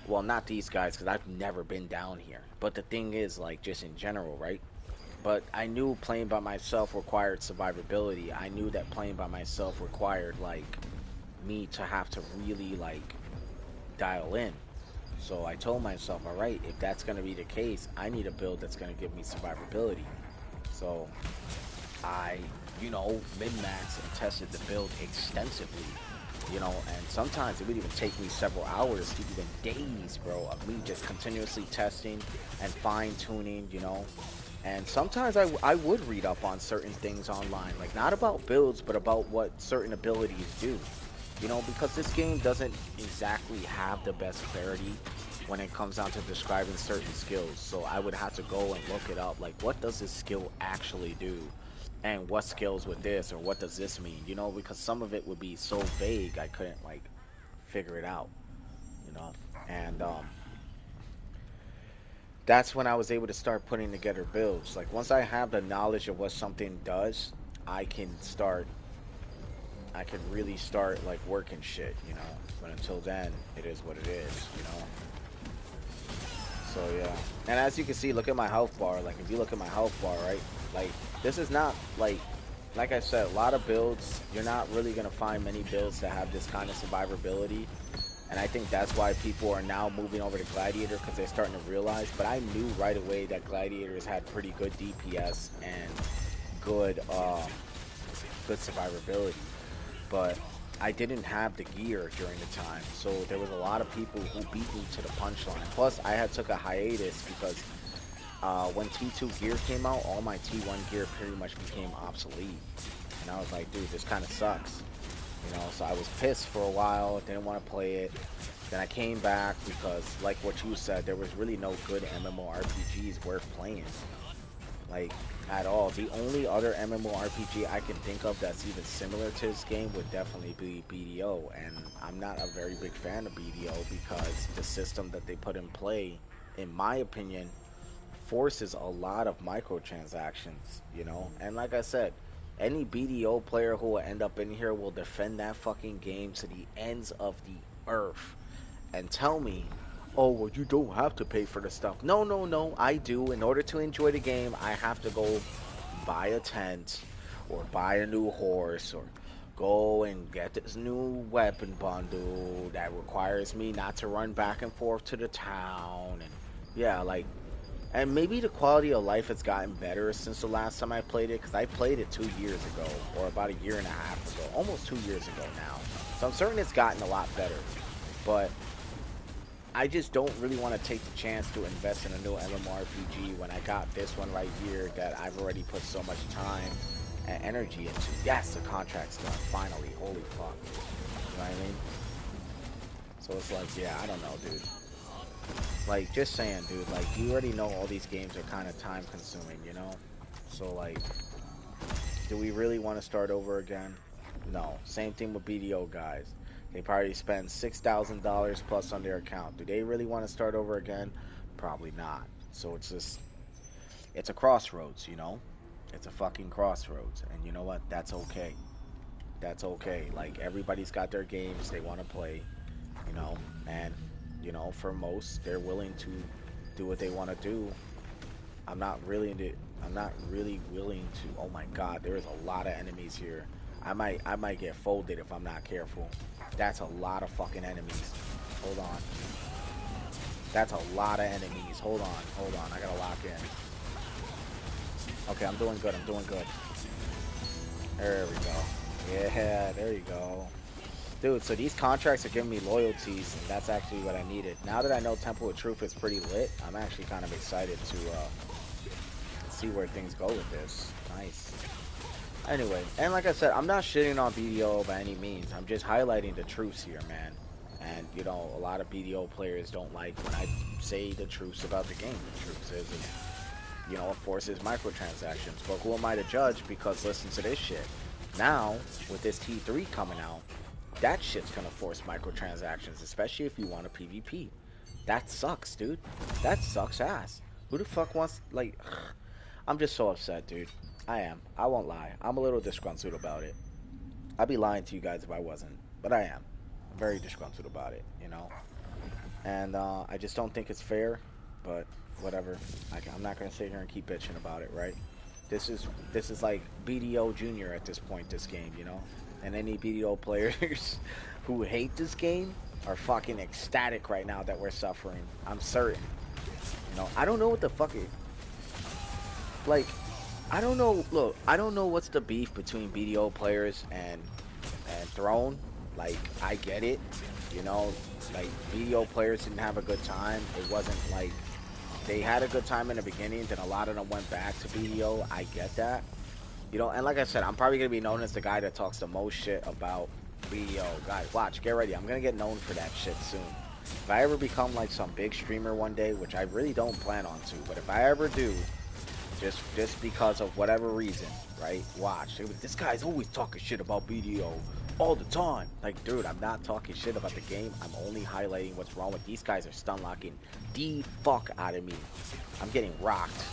Well, not these guys, because I've never been down here. But the thing is, like, just in general, right? But I knew playing by myself required survivability. I knew that playing by myself required, like, me to have to really, like, dial in. So I told myself, all right, if that's going to be the case, I need a build that's going to give me survivability. So I, you know, min-maxed and tested the build extensively, you know, and sometimes it would even take me several hours to even days, bro, of me just continuously testing and fine-tuning, you know. And sometimes I would read up on certain things online, like not about builds, but about what certain abilities do. You know, because this game doesn't exactly have the best clarity when it comes down to describing certain skills. So I would have to go and look it up, like what does this skill actually do? And what skills with this, or what does this mean? You know, because some of it would be so vague I couldn't like figure it out, you know. And that's when I was able to start putting together builds. Like once I have the knowledge of what something does, I can start I can really start like working shit, you know. But until then, it is what it is, you know. So yeah. And as you can see, look at my health bar. Like if you look at my health bar, right? Like this is not like I said, a lot of builds, you're not really gonna find many builds that have this kind of survivability. And I think that's why people are now moving over to Gladiator, because they're starting to realize. But I knew right away that Gladiators had pretty good DPS and good good survivability. But I didn't have the gear during the time, so there was a lot of people who beat me to the punchline. Plus, I had took a hiatus because when T2 gear came out, all my T1 gear pretty much became obsolete. And I was like, dude, this kind of sucks. You know, so I was pissed for a while, didn't want to play it. Then I came back because, like what you said, there was really no good MMORPGs worth playing. Like, at all. The only other MMORPG I can think of that's even similar to this game would definitely be BDO. And I'm not a very big fan of BDO because the system that they put in play, in my opinion, forces a lot of microtransactions, you know? And like I said, any BDO player who will end up in here will defend that fucking game to the ends of the earth and tell me, oh, well, you don't have to pay for the stuff. No, no, no, I do. In order to enjoy the game, I have to go buy a tent or buy a new horse or go and get this new weapon bundle that requires me not to run back and forth to the town. And yeah, like, and maybe the quality of life has gotten better since the last time I played it, because I played it 2 years ago, or about a year and a half ago, almost 2 years ago now. So I'm certain it's gotten a lot better. But I just don't really want to take the chance to invest in a new MMORPG when I got this one right here that I've already put so much time and energy into. Yes, the contract's done, finally. Holy fuck. You know what I mean? So it's like, yeah, I don't know, dude. Like, just saying, dude, like, you already know all these games are kind of time consuming, you know? So, like, do we really want to start over again? No. Same thing with BDO guys. They probably spend $6,000 plus on their account. Do they really want to start over again? Probably not. So it's just, it's a crossroads, you know? It's a fucking crossroads. And you know what? That's okay. That's okay. Like, everybody's got their games they want to play, you know? And, you know, for most, they're willing to do what they want to do. I'm not really willing to. Oh my god, there is a lot of enemies here. I might get folded if I'm not careful. That's a lot of fucking enemies. Hold on. That's a lot of enemies. Hold on. I gotta lock in. Okay, I'm doing good. There we go. Yeah, there you go. Dude, so these contracts are giving me loyalties, and that's actually what I needed. Now that I know Temple of Truth is pretty lit, I'm actually kind of excited to see where things go with this. Nice. Anyway, and like I said, I'm not shitting on BDO by any means. I'm just highlighting the truths here, man. And, you know, a lot of BDO players don't like when I say the truths about the game. The truth is, you know, it forces microtransactions. But who am I to judge? Because listen to this shit. Now, with this T3 coming out, that shit's gonna force microtransactions, especially if you want a PvP. That sucks, dude. That sucks ass. Who the fuck wants, like, I'm just so upset, dude. I am. I won't lie. I'm a little disgruntled about it. I'd be lying to you guys if I wasn't, but I am. I'm very disgruntled about it, you know? And I just don't think it's fair, but whatever. I'm not gonna sit here and keep bitching about it, right? This is like BDO Junior at this point, this game, you know? And any BDO players who hate this game are fucking ecstatic right now that we're suffering. I'm certain. You know, I don't know what the fuck it, like, I don't know. Look, I don't know what's the beef between BDO players and Throne. Like, I get it, you know. Like, BDO players didn't have a good time. It wasn't like they had a good time in the beginning, then a lot of them went back to BDO. I get that, you know. And like I said, I'm probably gonna be known as the guy that talks the most shit about BDO. Guys, watch, get ready. I'm gonna get known for that shit soon. If I ever become like some big streamer one day, which I really don't plan on to, but if I ever do, just because of whatever reason, right? Watch. This guy's always talking shit about BDO all the time. Like, dude, I'm not talking shit about the game. I'm only highlighting what's wrong with these guys. Are stun locking the fuck out of me. I'm getting rocked.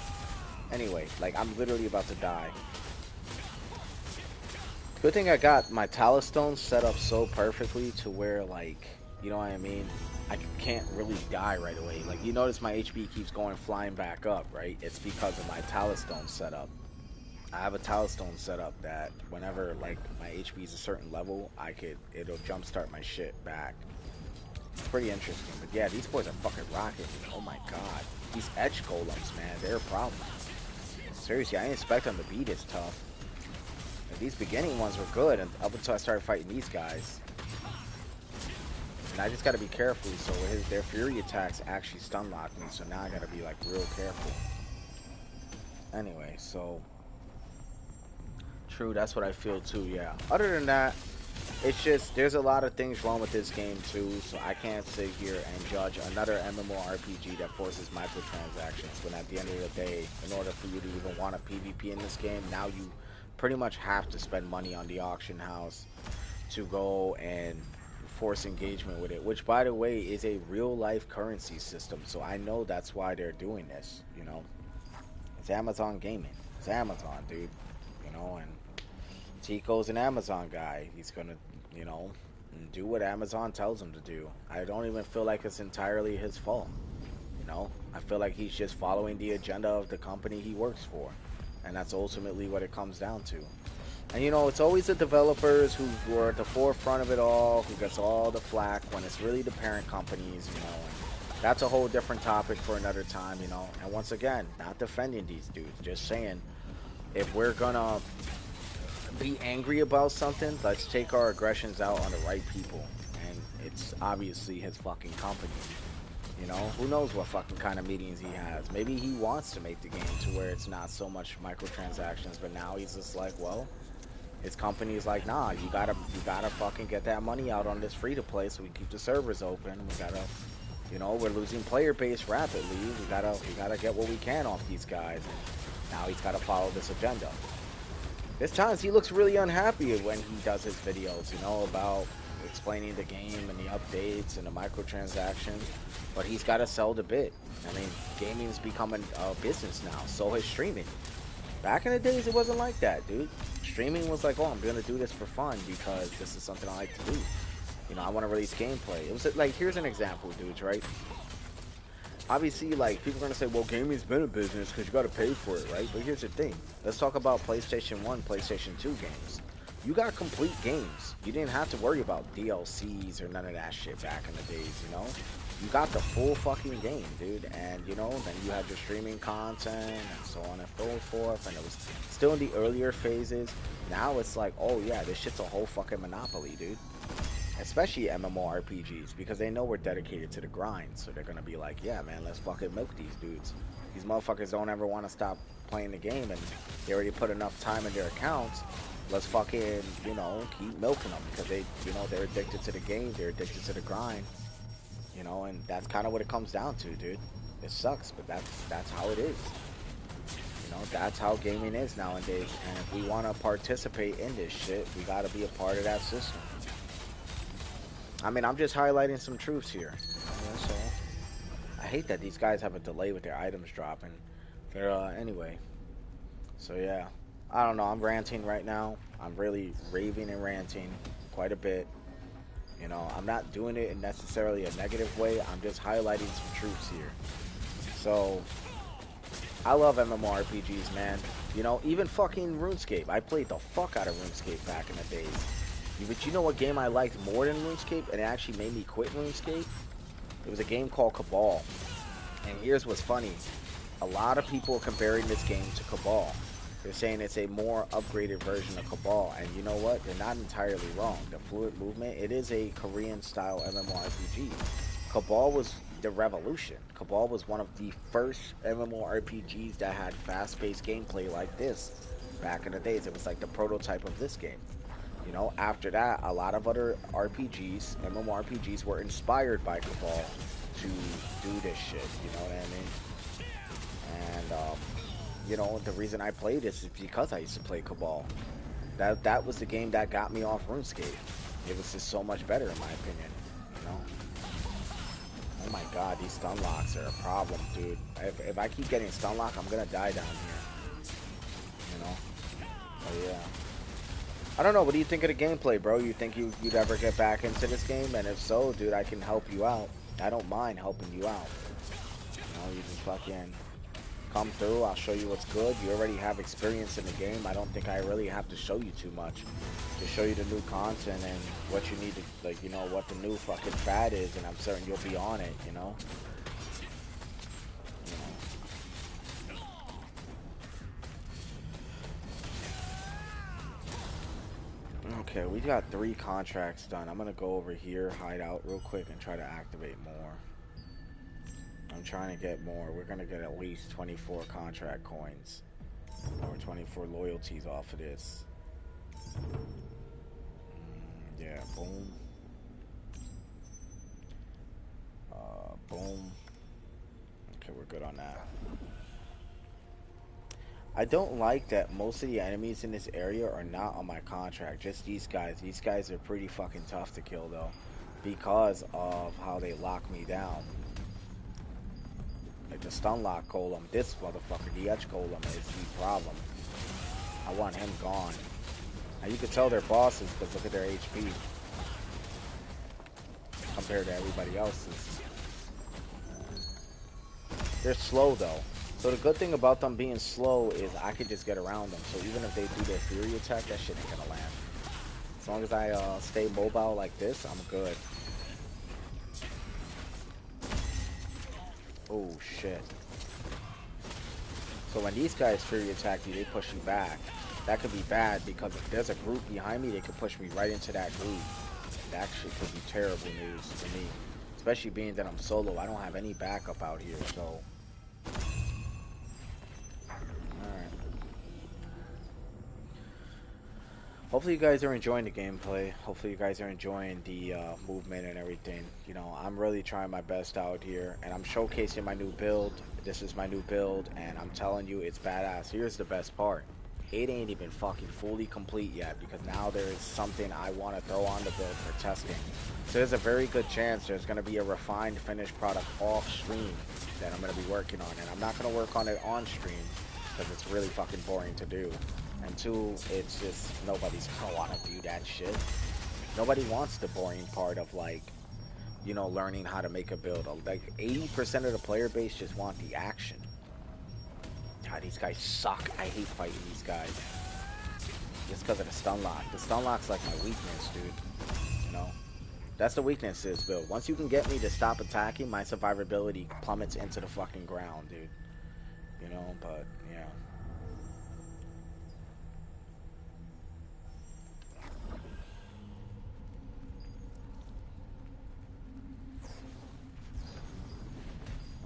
Anyway, like, I'm literally about to die. Good thing I got my Talistone set up so perfectly to where, like, you know what I mean? I can't really die right away. Like, you notice my HP keeps going flying back up, right? It's because of my Talistone setup. I have a Talistone setup that whenever, like, my HP is a certain level, it'll jumpstart my shit back. It's pretty interesting. But yeah, these boys are fucking rocking. Oh my god. These edge golems, man, they're a problem. Seriously, I didn't expect them to be this tough. And these beginning ones were good and up until I started fighting these guys. And I just gotta be careful, so their fury attacks actually stun lock me, so now I gotta be like real careful. Anyway, so true, that's what I feel too, yeah. Other than that, it's just there's a lot of things wrong with this game too, so I can't sit here and judge another MMORPG that forces microtransactions when at the end of the day, in order for you to even want a PvP in this game, now you pretty much have to spend money on the auction house to go and force engagement with it, which by the way is a real life currency system, so I know that's why they're doing this, you know. It's Amazon gaming. It's Amazon, dude, you know. And Tico's an Amazon guy. He's gonna, you know, do what Amazon tells him to do. I don't even feel like it's entirely his fault, you know. I feel like he's just following the agenda of the company he works for, and that's ultimately what it comes down to. And you know, it's always the developers who are at the forefront of it all, who gets all the flack when it's really the parent companies, you know. And that's a whole different topic for another time, you know. And once again, not defending these dudes, just saying if we're gonna be angry about something, let's take our aggressions out on the right people. And it's obviously his fucking company. You know, who knows what fucking kind of meetings he has. Maybe he wants to make the game to where it's not so much microtransactions, but now he's just like, well, his company is like, nah, you gotta fucking get that money out on this free to play so we keep the servers open. We gotta, you know, we're losing player base rapidly. We gotta get what we can off these guys. And now he's gotta follow this agenda. There's times he looks really unhappy when he does his videos, you know, about explaining the game and the updates and the microtransactions. But he's got to sell the bit. I mean, gaming's becoming a business now. So is streaming. Back in the days, it wasn't like that, dude. Streaming was like, oh, I'm going to do this for fun because this is something I like to do. You know, I want to release gameplay. It was like, here's an example, dudes, right? Obviously, like, people are going to say, well, gaming's been a business because you got to pay for it, right? But here's the thing. Let's talk about PlayStation 1, PlayStation 2 games. You got complete games. You didn't have to worry about DLCs or none of that shit back in the days, you know? You got the full fucking game, dude. And, you know, then you had your streaming content and so on and so forth. And it was still in the earlier phases. Now it's like, oh, yeah, this shit's a whole fucking monopoly, dude. Especially MMORPGs, because they know we're dedicated to the grind. So they're going to be like, yeah, man, let's fucking milk these dudes. These motherfuckers don't ever want to stop playing the game, and they already put enough time in their accounts. Let's fucking, you know, keep milking them, because they, you know, they're addicted to the game. They're addicted to the grind. You know, and that's kind of what it comes down to, dude. It sucks, but that's how it is. You know, that's how gaming is nowadays. And if we want to participate in this shit, we got to be a part of that system. I mean, I'm just highlighting some truths here. Yeah, so I hate that these guys have a delay with their items dropping. Anyway. So yeah, I don't know. I'm ranting right now. I'm really raving and ranting quite a bit. You know, I'm not doing it in necessarily a negative way. I'm just highlighting some truths here. So, I love MMORPGs, man. You know, even fucking RuneScape. I played the fuck out of RuneScape back in the days. But you know what game I liked more than RuneScape, and it actually made me quit RuneScape? It was a game called Cabal. And here's what's funny. A lot of people are comparing this game to Cabal. They're saying it's a more upgraded version of Cabal, and you know what? They're not entirely wrong. The fluid movement, it is a Korean-style MMORPG. Cabal was the revolution. Cabal was one of the first MMORPGs that had fast-paced gameplay like this. Back in the days, it was like the prototype of this game. You know, after that, a lot of other RPGs, MMORPGs, were inspired by Cabal to do this shit. You know what I mean? And, you know, the reason I played this is because I used to play Cabal. That was the game that got me off RuneScape. It was just so much better in my opinion, you know? Oh my god, these stun locks are a problem, dude. If I keep getting stun lock, I'm gonna die down here. You know? Oh yeah. I don't know, what do you think of the gameplay, bro? You think you'd ever get back into this game? And if so, dude, I can help you out. I don't mind helping you out. You know, you can fucking come through, I'll show you what's good. You already have experience in the game. I don't think I really have to show you too much. To show you the new content and what you need to, like, you know, what the new fucking fad is, and I'm certain you'll be on it, you know? Okay, we got 3 contracts done. I'm gonna go over here, hide out real quick, and try to activate more. I'm trying to get more. We're gonna get at least 24 contract coins or 24 loyalties off of this. Yeah, boom. Boom. Okay, we're good on that. I don't like that most of the enemies in this area are not on my contract. Just these guys. These guys are pretty fucking tough to kill, though, because of how they lock me down. Like the stun lock golem, this motherfucker, the edge golem, is the problem. I want him gone. Now you can tell they're bosses, but look at their HP compared to everybody else's. They're slow though. So the good thing about them being slow is I could just get around them. So even if they do their Fury attack, that shit ain't gonna land. As long as I stay mobile like this, I'm good. Oh shit. So when these guys Fury attack you, they push you back. That could be bad because if there's a group behind me, they could push me right into that group. That shit could be terrible news to me. Especially being that I'm solo. I don't have any backup out here, so. Alright. Hopefully you guys are enjoying the gameplay. Hopefully you guys are enjoying the movement and everything. You know, I'm really trying my best out here, and I'm showcasing my new build. This is my new build, and I'm telling you, it's badass. Here's the best part. It ain't even fucking fully complete yet, because now there is something I want to throw on the build for testing. So there's a very good chance there's going to be a refined finished product off stream that I'm going to be working on, and I'm not going to work on it on stream because it's really fucking boring to do. And two, it's just, nobody's gonna want to do that shit. Nobody wants the boring part of, like, you know, learning how to make a build. Like, 80% of the player base just want the action. God, these guys suck. I hate fighting these guys. Just because of the stun lock. The stun lock's like my weakness, dude. You know? That's the weakness is build. Once you can get me to stop attacking, my survivability plummets into the fucking ground, dude. You know, but, yeah.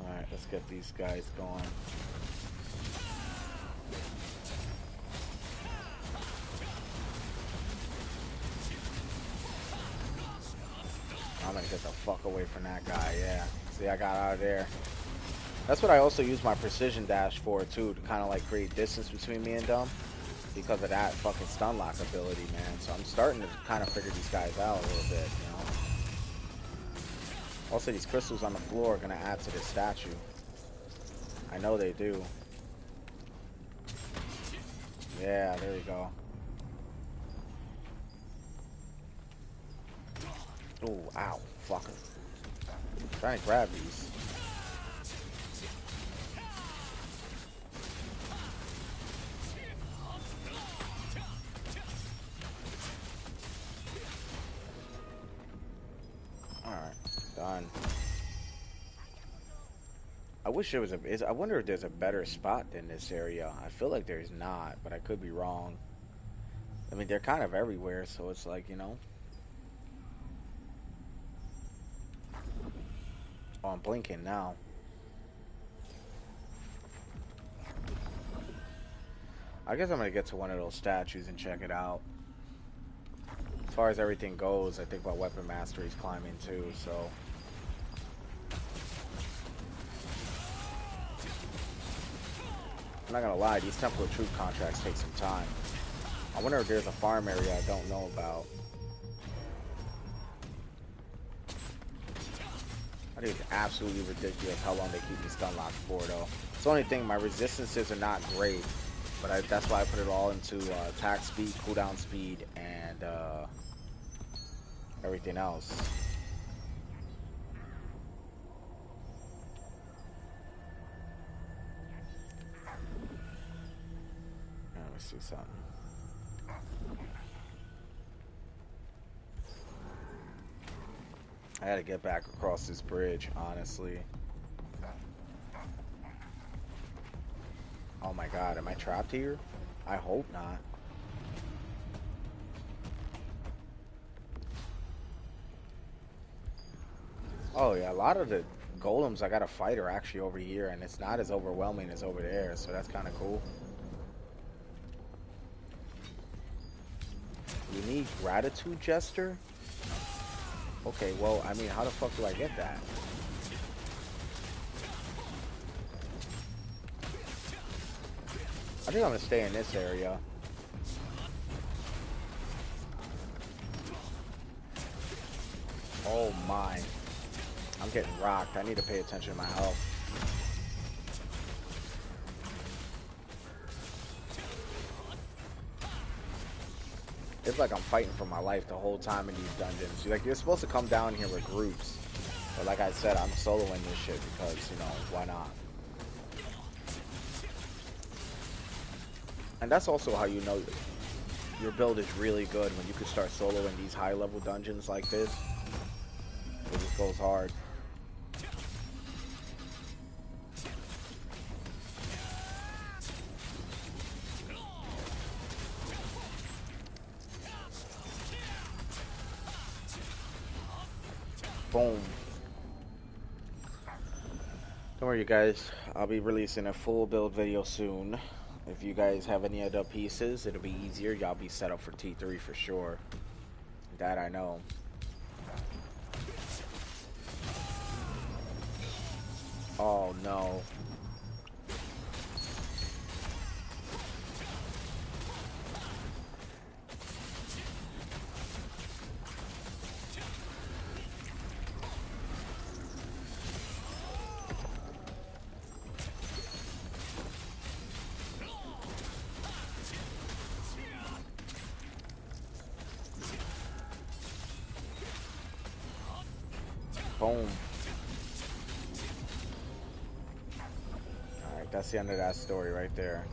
Alright, let's get these guys going. I'm gonna get the fuck away from that guy, yeah. See, I got out of there. That's what I also use my precision dash for, too, to kind of like create distance between me and them. Because of that fucking stun lock ability, man. So I'm starting to kind of figure these guys out a little bit, you know. Also, these crystals on the floor are gonna add to this statue. I know they do. Yeah, there we go. Ooh, ow, fucker. I'm trying to grab these. Alright, done. I wish there was I wonder if there's a better spot than this area. I feel like there's not, but I could be wrong. I mean, they're kind of everywhere, so it's like, you know. Oh, I'm blinking now. I guess I'm gonna get to one of those statues and check it out. As far as everything goes, I think my weapon mastery is climbing too, so. I'm not gonna lie, these Temple of Truth contracts take some time. I wonder if there's a farm area I don't know about. I think it's absolutely ridiculous how long they keep me stun locked for, though. It's the only thing, my resistances are not great, but that's why I put it all into attack speed, cooldown speed, and everything else. Let me see something. I gotta get back across this bridge, honestly. Oh my god, am I trapped here? I hope not. Oh yeah, a lot of the golems I gotta fight are actually over here, and it's not as overwhelming as over there, so that's kind of cool. You need gratitude, Jester? Okay, well, I mean, how the fuck do I get that? I think I'm gonna stay in this area. Oh my. I'm getting rocked. I need to pay attention to my health. It's like I'm fighting for my life the whole time in these dungeons. Like, you're supposed to come down here with groups. But like I said, I'm soloing this shit because, you know, why not? And that's also how you know your build is really good, when you can start soloing these high level dungeons like this. It just goes hard. Boom. Don't worry, you guys. I'll be releasing a full build video soon. If you guys have any other pieces, it'll be easier. Y'all be set up for T3 for sure. That I know. Oh no. Boom. Alright, that's the end of that story right there.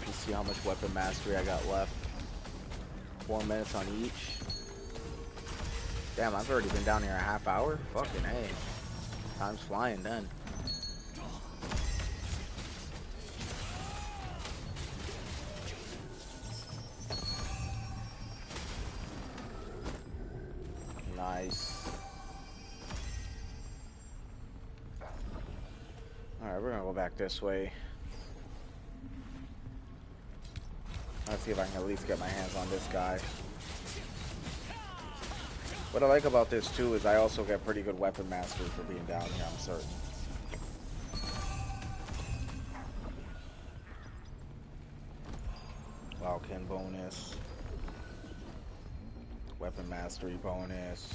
Let's see how much weapon mastery I got left. 4 minutes on each. Damn, I've already been down here a half hour? Fucking hey. Time's flying then. Nice. Alright, we're gonna go back this way. Let's see if I can at least get my hands on this guy. What I like about this too is I also get pretty good weapon mastery for being down here, I'm certain. Wildkin bonus. Weapon mastery bonus.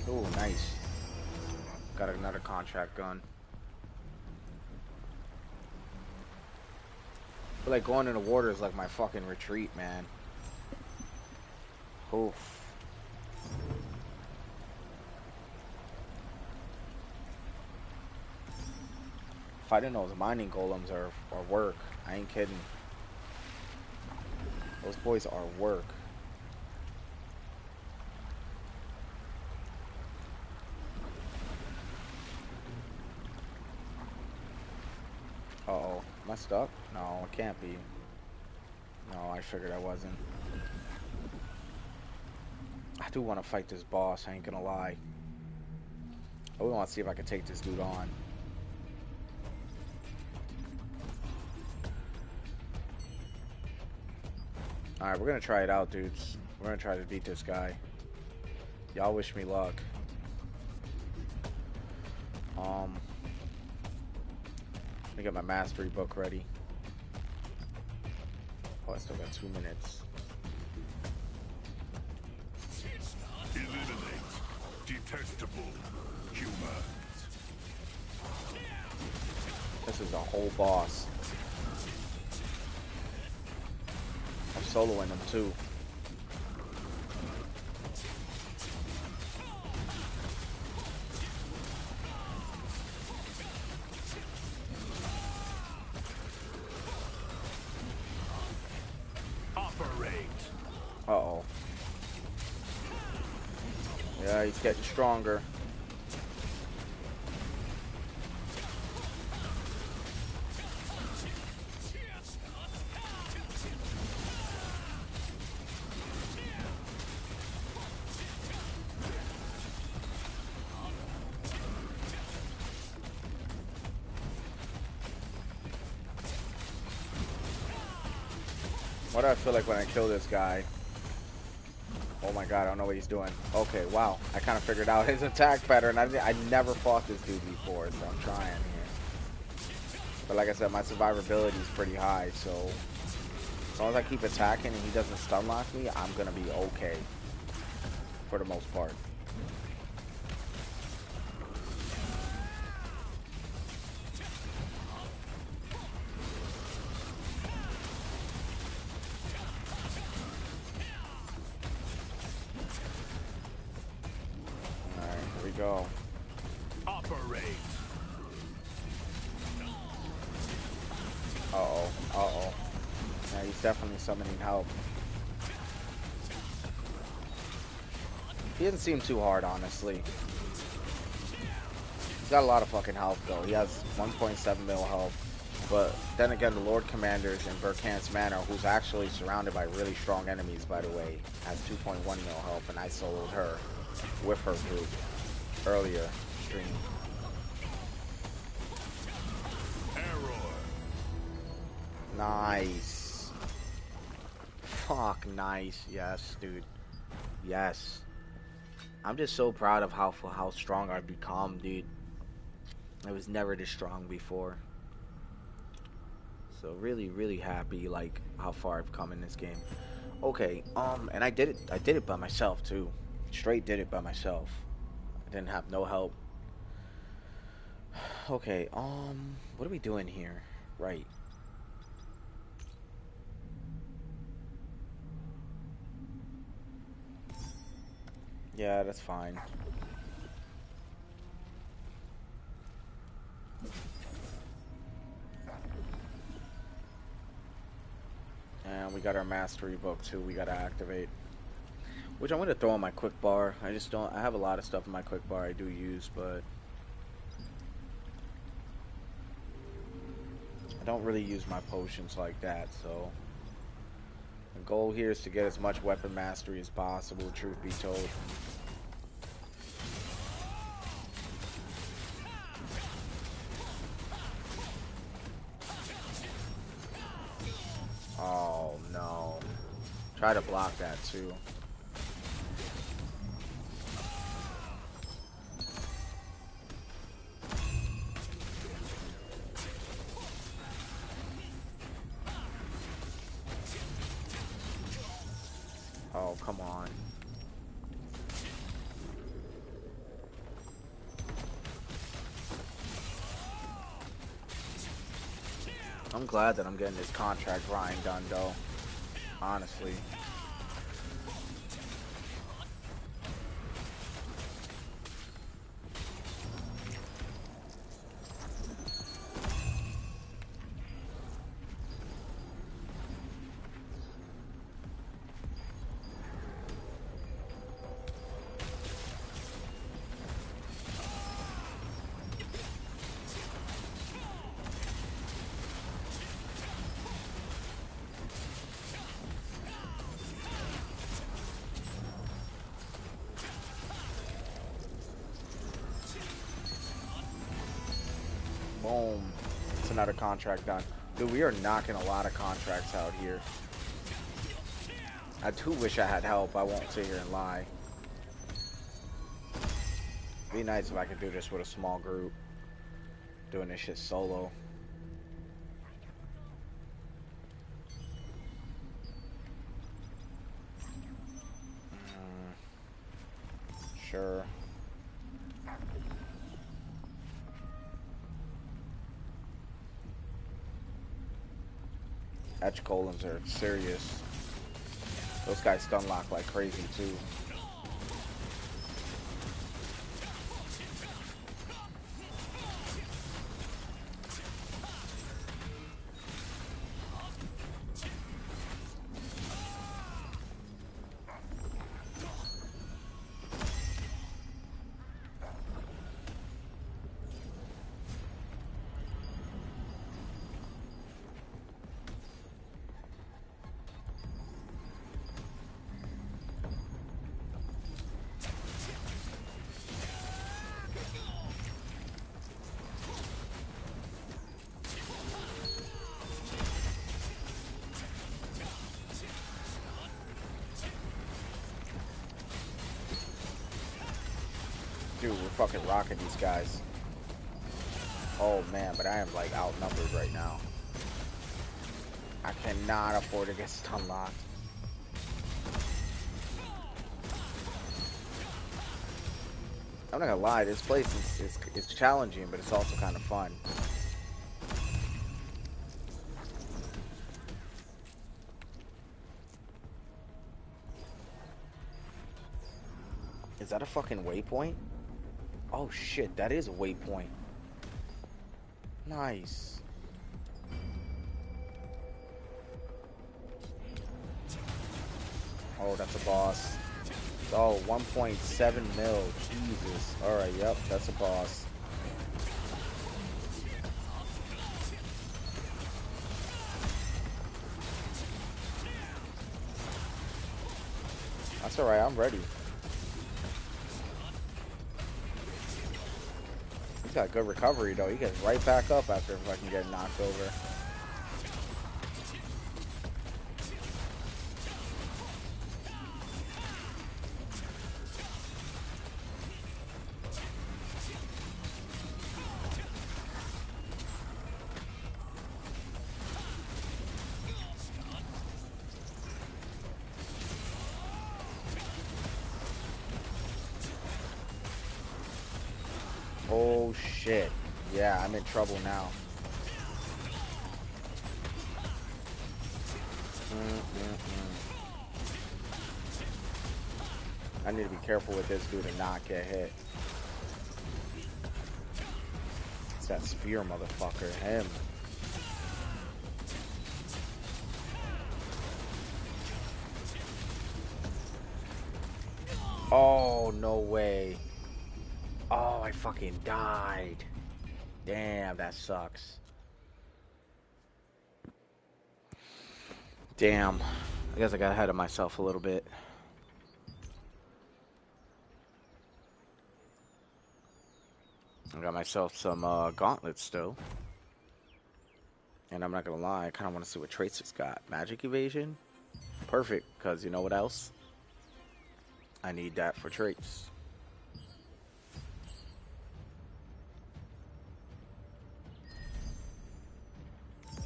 Oh, nice. Got another contract gun. I feel like going in the water is like my fucking retreat, man. Oof. Fighting those mining golems are work. I ain't kidding. Those boys are work. Uh-oh. Am I stuck? No, it can't be. No, I figured I wasn't. I do want to fight this boss, I ain't gonna lie. I want to see if I can take this dude on. Alright, we're gonna try it out, dudes. We're gonna try to beat this guy. Y'all wish me luck. Let me get my mastery book ready. Oh, I still got 2 minutes. Eliminate detestable humans. This is a whole boss. I'm soloing him too. Uh-oh. Yeah, he's getting stronger. What do I feel like when I kill this guy? Oh my god, I don't know what he's doing. Okay, wow. I kind of figured out his attack pattern. I never fought this dude before, so I'm trying here. But like I said, my survivability is pretty high, so as long as I keep attacking and he doesn't stun lock me, I'm gonna be okay. For the most part. go. Operate. Uh-oh. Uh-oh. Yeah, he's definitely summoning help. He doesn't seem too hard, honestly. He's got a lot of fucking health, though. He has 1.7 mil health. But then again, the Lord Commanders in Burkant's Manor, who's actually surrounded by really strong enemies, by the way, has 2.1 mil health, and I soloed her with her group earlier stream. Error. Nice. Fuck, nice. Yes, dude. Yes. I'm just so proud of how strong I've become, dude. I was never this strong before. So really, really happy, like, how far I've come in this game. Okay, and I did it by myself, too. Straight did it by myself. I didn't have no help. Okay, what are we doing here? Right. Yeah, that's fine. And we got our mastery book too, we gotta activate. Which I'm gonna throw on my quick bar. I have a lot of stuff in my quick bar I do use, but I don't really use my potions like that, so the goal here is to get as much weapon mastery as possible, truth be told. Oh no. Try to block that too. Oh, come on. I'm glad that I'm getting this contract grind done though. Honestly. Boom. It's another contract done. Dude, we are knocking a lot of contracts out here. I do wish I had help. I won't sit here and lie. Be nice if I could do this with a small group. Doing this shit solo. Sure. Edge colons are serious. Those guys stun lock like crazy too. Dude, we're fucking rocking these guys. Oh man, but I am like outnumbered right now. I cannot afford to get stun locked. I'm not gonna lie, this place is challenging, but it's also kind of fun. Is that a fucking waypoint? Oh shit, that is a waypoint. Nice. Oh, that's a boss. Oh, 1.7 mil. Jesus. Alright, yep, that's a boss. That's alright, I'm ready. He's got good recovery though. He gets right back up after fucking getting knocked over. Oh shit. Yeah, I'm in trouble now. I need to be careful with this dude and not get hit. It's that spear motherfucker. Him. Oh, no way. Oh, I fucking died. Damn, that sucks. Damn. I guess I got ahead of myself a little bit. I got myself some gauntlets still. And I'm not gonna lie, I kind of want to see what traits it's got. Magic evasion? Perfect, because you know what else? I need that for traits.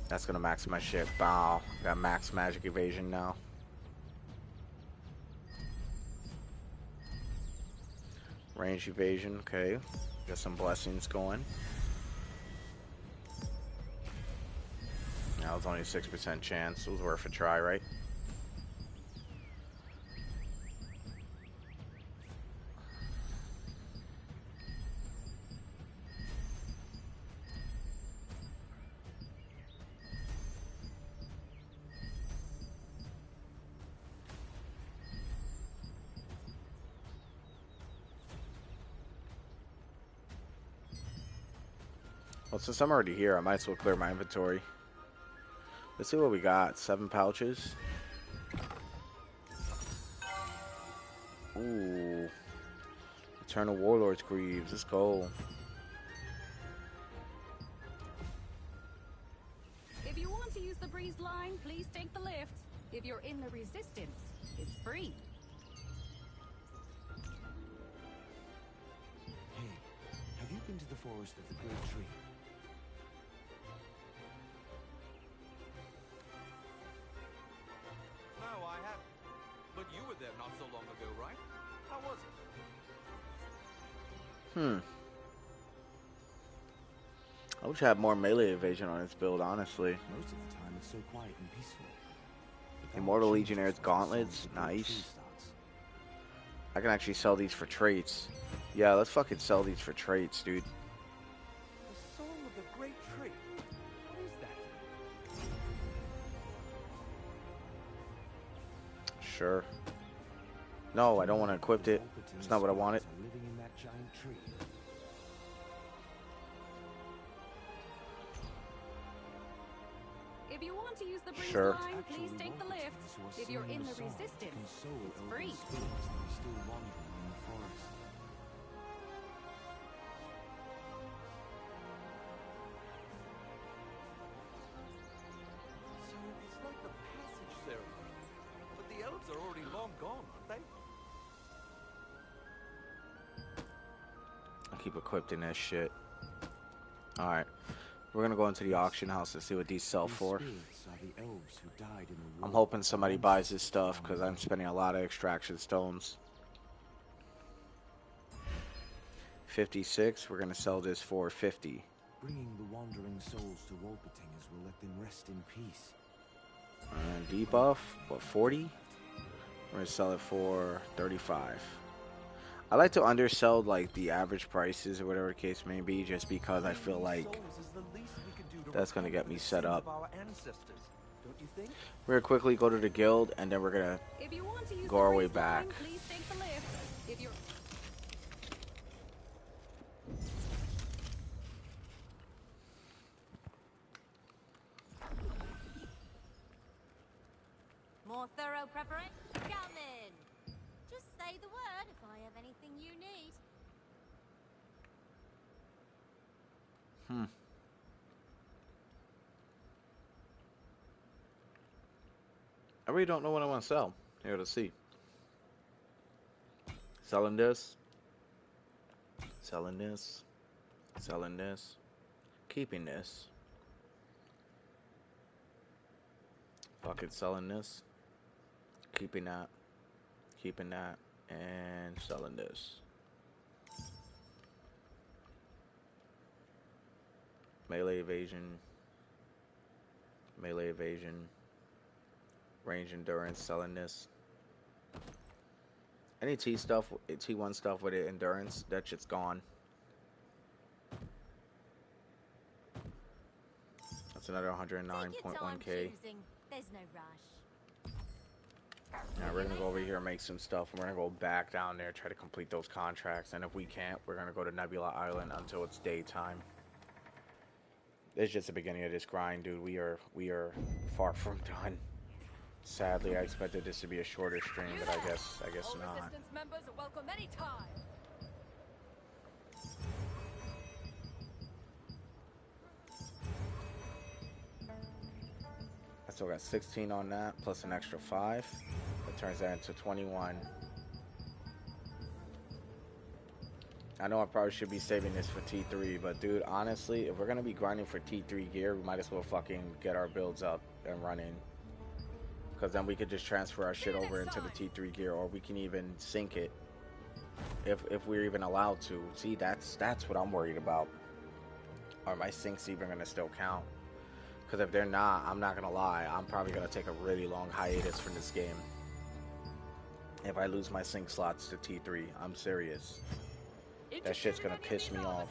That's gonna max my shit. Bow. Got max magic evasion now. Range evasion, okay. Got some blessings going. That was only a 6% chance. It was worth a try, right? Well, since I'm already here, I might as well clear my inventory. Let's see what we got. 7 pouches. Ooh. Eternal Warlord's Greaves. Let's go. If you want to use the breeze line, please take the lift. If you're in the resistance, it's free. Hey, have you been to the forest of the Great Tree? No, I haven't. But you were there not so long ago, right? How was it? I wish I had more melee evasion on this build, honestly. Most of the time it's so quiet and peaceful. But that Immortal changes Legionnaire's once the song of gauntlets. the Great Tree Nice. starts. I can actually sell these for traits. Yeah, let's fucking sell these for traits, dude. The Song of the Great Tree. What is that? Sure. No, I don't want to equip it. It's not what I wanted. Are living in that giant tree. If you want to use the breeze Sure. line, please Actually, take the lift. Wolvertons who are If you're singing in the song resistance, console it's elven free. spirits that are still wandering in the forest. So it's like the passage ceremony. But the elves are already long gone, aren't they? I keep equipping this shit. Alright. We're gonna go into the auction house and see what these sell These for. spirits are the elves who died in the I'm war hoping that somebody our buys this ancestors stuff fought because I'm in. spending a lot of extraction stones. 56. We're gonna sell this for 50. Bringing the wandering souls to Wolpertingers will let them rest in peace. And debuff, what, 40? We're gonna sell it for 35. I like to undersell like the average prices or whatever the case may be, just because I 3 feel like souls is the least we could do to that's gonna repent get for me the set sins up. of our ancestors, don't you think? We're gonna quickly go to the guild, and then we're gonna If you want to use go the our way breeze back. line, please take the lift. If you're More thorough preparation? Come in. Just say the word if I have anything you need. Hmm. I really don't know what I want to sell. Here, let's see. Selling this. Selling this. Selling this. Keeping this. Fucking selling this. Keeping that. Keeping that. And selling this. Melee evasion. Melee evasion. Range endurance. Selling this. Any T1 stuff with it, endurance, that shit's gone. That's another Take your time 109.1k. choosing. There's no rush. Now we're gonna go over here and make some stuff, and we're gonna go back down there, try to complete those contracts, and if we can't, we're gonna go to Nebula Island until it's daytime. It's just the beginning of this grind, dude. We are far from done. Sadly, I expected this to be a shorter stream, but I guess all not. resistance members are welcome anytime. I still got 16 on that, plus an extra 5. That turns that into 21. I know I probably should be saving this for T3, but dude, honestly, if we're gonna be grinding for T3 gear, we might as well fucking get our builds up and running. Because then we could just transfer our shit over into the T3 gear, or we can even sync it. If we're even allowed to. See, that's what I'm worried about. Are my syncs even gonna still count? Because if they're not, I'm not gonna lie, I'm probably gonna take a really long hiatus from this game. If I lose my sync slots to T3, I'm serious. That shit's gonna piss me off.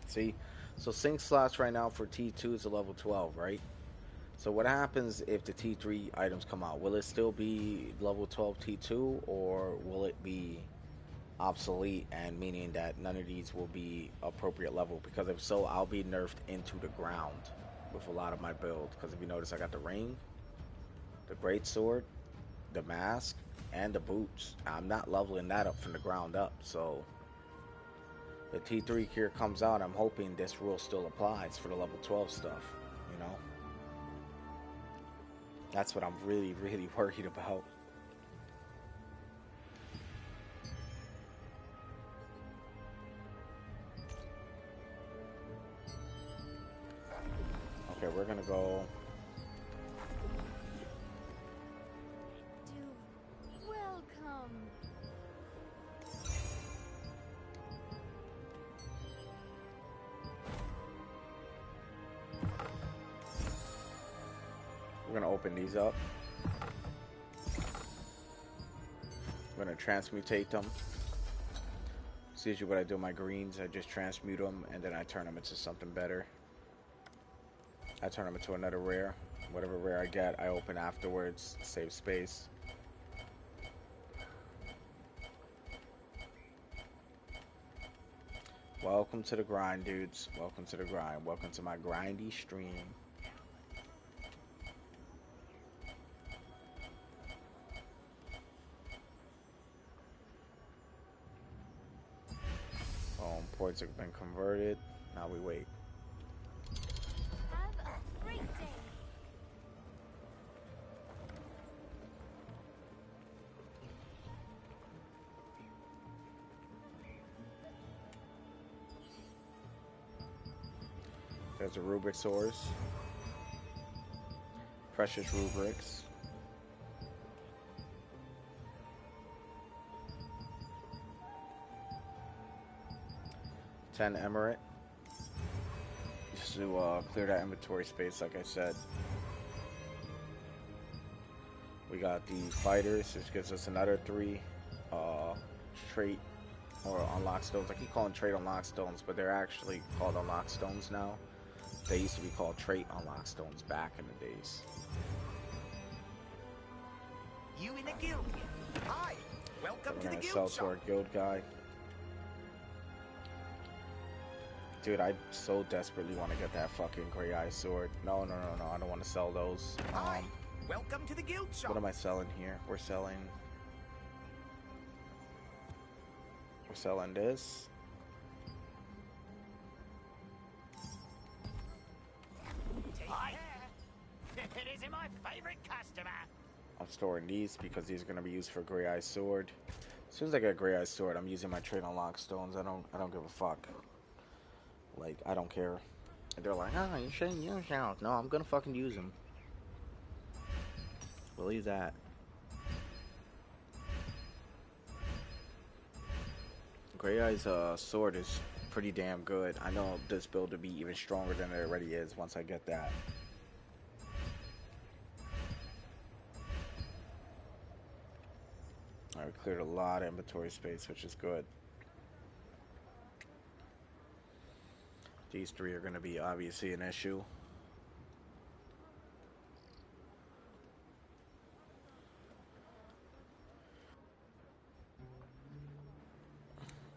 See? So sync slots right now for T2 is a level 12, right? So what happens if the T3 items come out? Will it still be level 12 T2, or will it be obsolete, and meaning that none of these will be appropriate level? Because if so, I'll be nerfed into the ground with a lot of my build. Because if you notice, I got the ring, the great sword, the mask, and the boots. I'm not leveling that up from the ground up. So the T3 gear comes out, I'm hoping this rule still applies for the level 12 stuff, you know? That's what I'm really worried about. Okay, we're gonna go. Welcome. We're gonna open these up. We're gonna transmutate them. It's usually what I do with my greens. I just transmute them, and then I turn them into something better. I turn them into another rare. Whatever rare I get, I open afterwards. Save space. Welcome to the grind, dudes. Welcome to the grind. Welcome to my grindy stream. Ports have been converted. Now we wait. Have a great day. There's a rubric source. Precious rubrics. $10 emirate. Just to clear that inventory space, like I said. We got the fighters, which gives us another 3 trait or unlock stones. I keep calling trait unlock stones, but they're actually called unlock stones now. They used to be called trait unlock stones back in the days. You in the guild here? Hi. Welcome We're to the gonna guild sell to our shop. guild guy. Dude, I so desperately want to get that fucking gray eye sword. No, I don't want to sell those. Hi. Welcome to the guild shop. What am I selling here? We're selling this. Hi. It isn't my favorite customer. I'm storing these because these are gonna be used for gray eye sword. As soon as I get gray eye sword, I'm using my trade unlock stones. I don't give a fuck. Like, I don't care. And they're like, oh, you shouldn't use those. No, I'm gonna fucking use them. Believe that. Gray Eye's sword is pretty damn good. I know this build will be even stronger than it already is once I get that. Alright, we cleared a lot of inventory space, which is good. These 3 are going to be obviously an issue.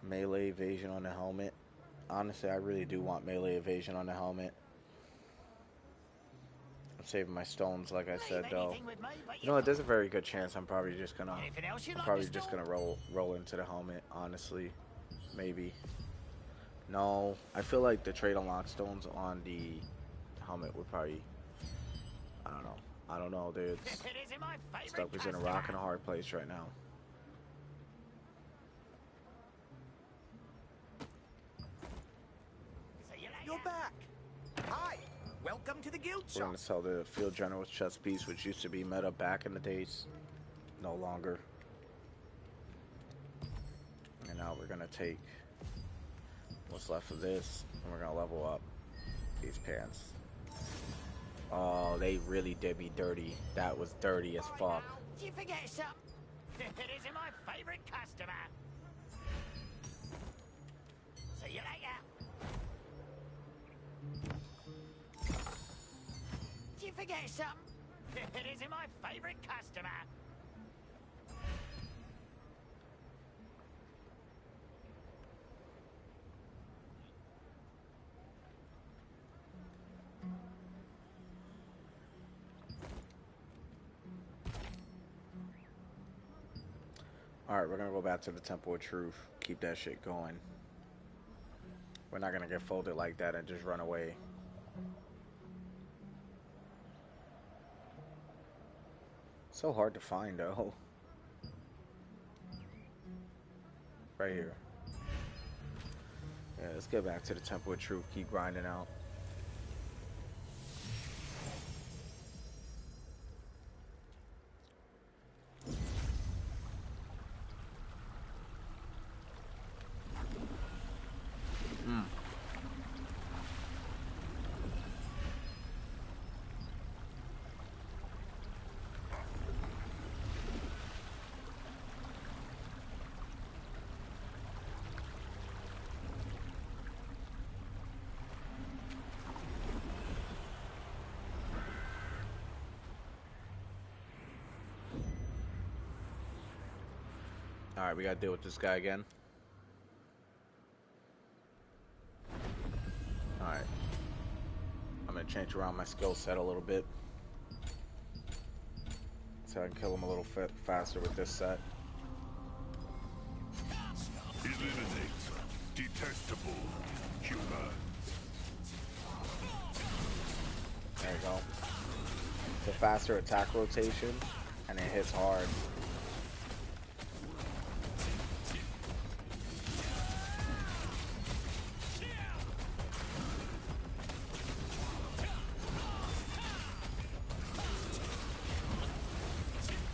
Melee evasion on the helmet. Honestly, I really do want melee evasion on the helmet. I'm saving my stones, like I said, though. You know what? There's a very good chance I'm probably just gonna roll into the helmet. Honestly, maybe. No, I feel like the trade unlock stones on the helmet would probably. I don't know, dude. Stuck is in a rock and a hard place right now. You're back. Hi. Welcome to the guild We're shop. gonna sell the Field General's chest piece, which used to be meta back in the days. No longer. And now we're gonna take what's left of this, and we're gonna level up these pants. Oh, they really did me dirty. That was dirty as fuck. Did you forget something? It isn't my favorite customer. See you later. Did you forget something? It isn't my favorite customer. Alright, we're gonna go back to the Temple of Truth. Keep that shit going. We're not gonna get folded like that and just run away. So hard to find, though. Right here. Yeah, let's get back to the Temple of Truth. Keep grinding out. Alright, we gotta deal with this guy again. Alright. I'm gonna change around my skill set a little bit, so I can kill him a little faster with this set. Eliminate detestable humans. There you go. It's a faster attack rotation, and it hits hard.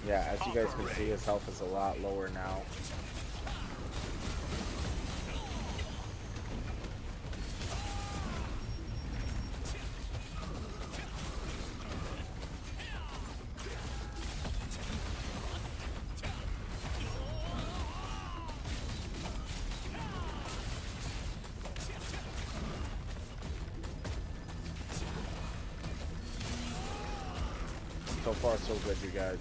Yeah, as you guys can see, his health is a lot lower now. So far, so good, you guys.